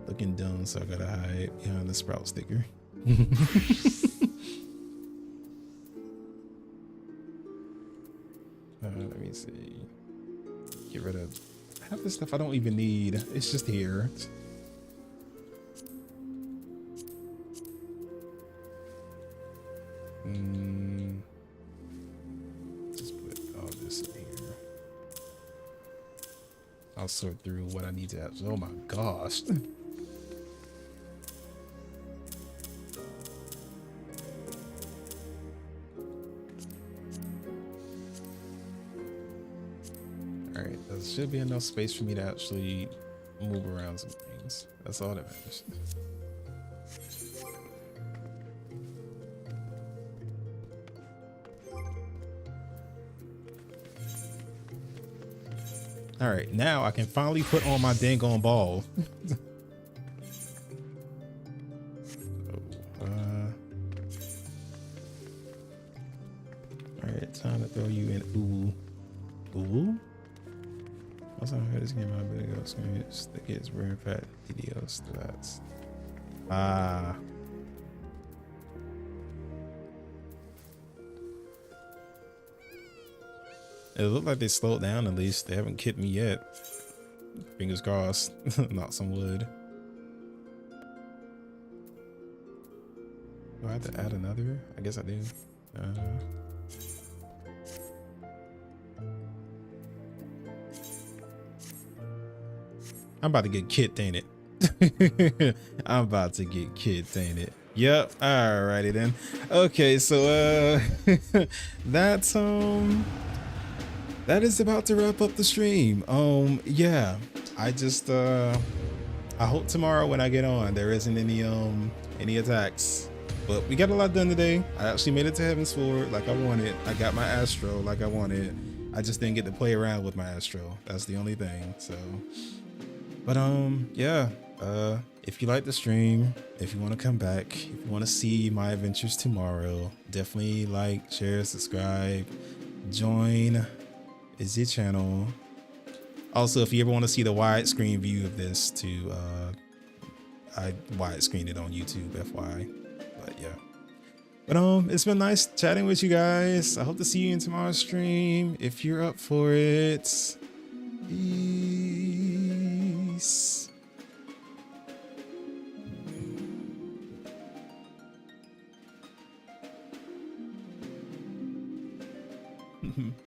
looking dumb, so I gotta hide behind the Sprout sticker. Let me see. Get rid of half the stuff I don't even need. It's just here. Just put all this in here. I'll sort through what I need to have. Oh my gosh. Alright, there should be enough space for me to actually move around some things. That's all that matters. All right, now I can finally put on my dang on ball. All right, time to throw you in. Ooh. Last time I heard this game, I better go scream it. Stick its rare fat DDO stats. It looked like they slowed down at least. They haven't kicked me yet. Fingers crossed. Knock some wood. Do I have to add another? I guess I do. I'm about to get kicked, ain't it? I'm about to get kicked, ain't it? Yep. Alrighty then. Okay, so that's that is about to wrap up the stream. Yeah. I just I hope tomorrow when I get on there isn't any attacks. But we got a lot done today. I actually made it to Heaven's Sword like I wanted. I got my Astro like I wanted. I just didn't get to play around with my Astro. That's the only thing. So but yeah, if you like the stream, if you want to come back, if you want to see my adventures tomorrow, definitely like, share, subscribe, join the channel. Also, if you ever want to see the widescreen view of this too, I widescreened it on YouTube, FYI. But yeah. But it's been nice chatting with you guys. I hope to see you in tomorrow's stream if you're up for it.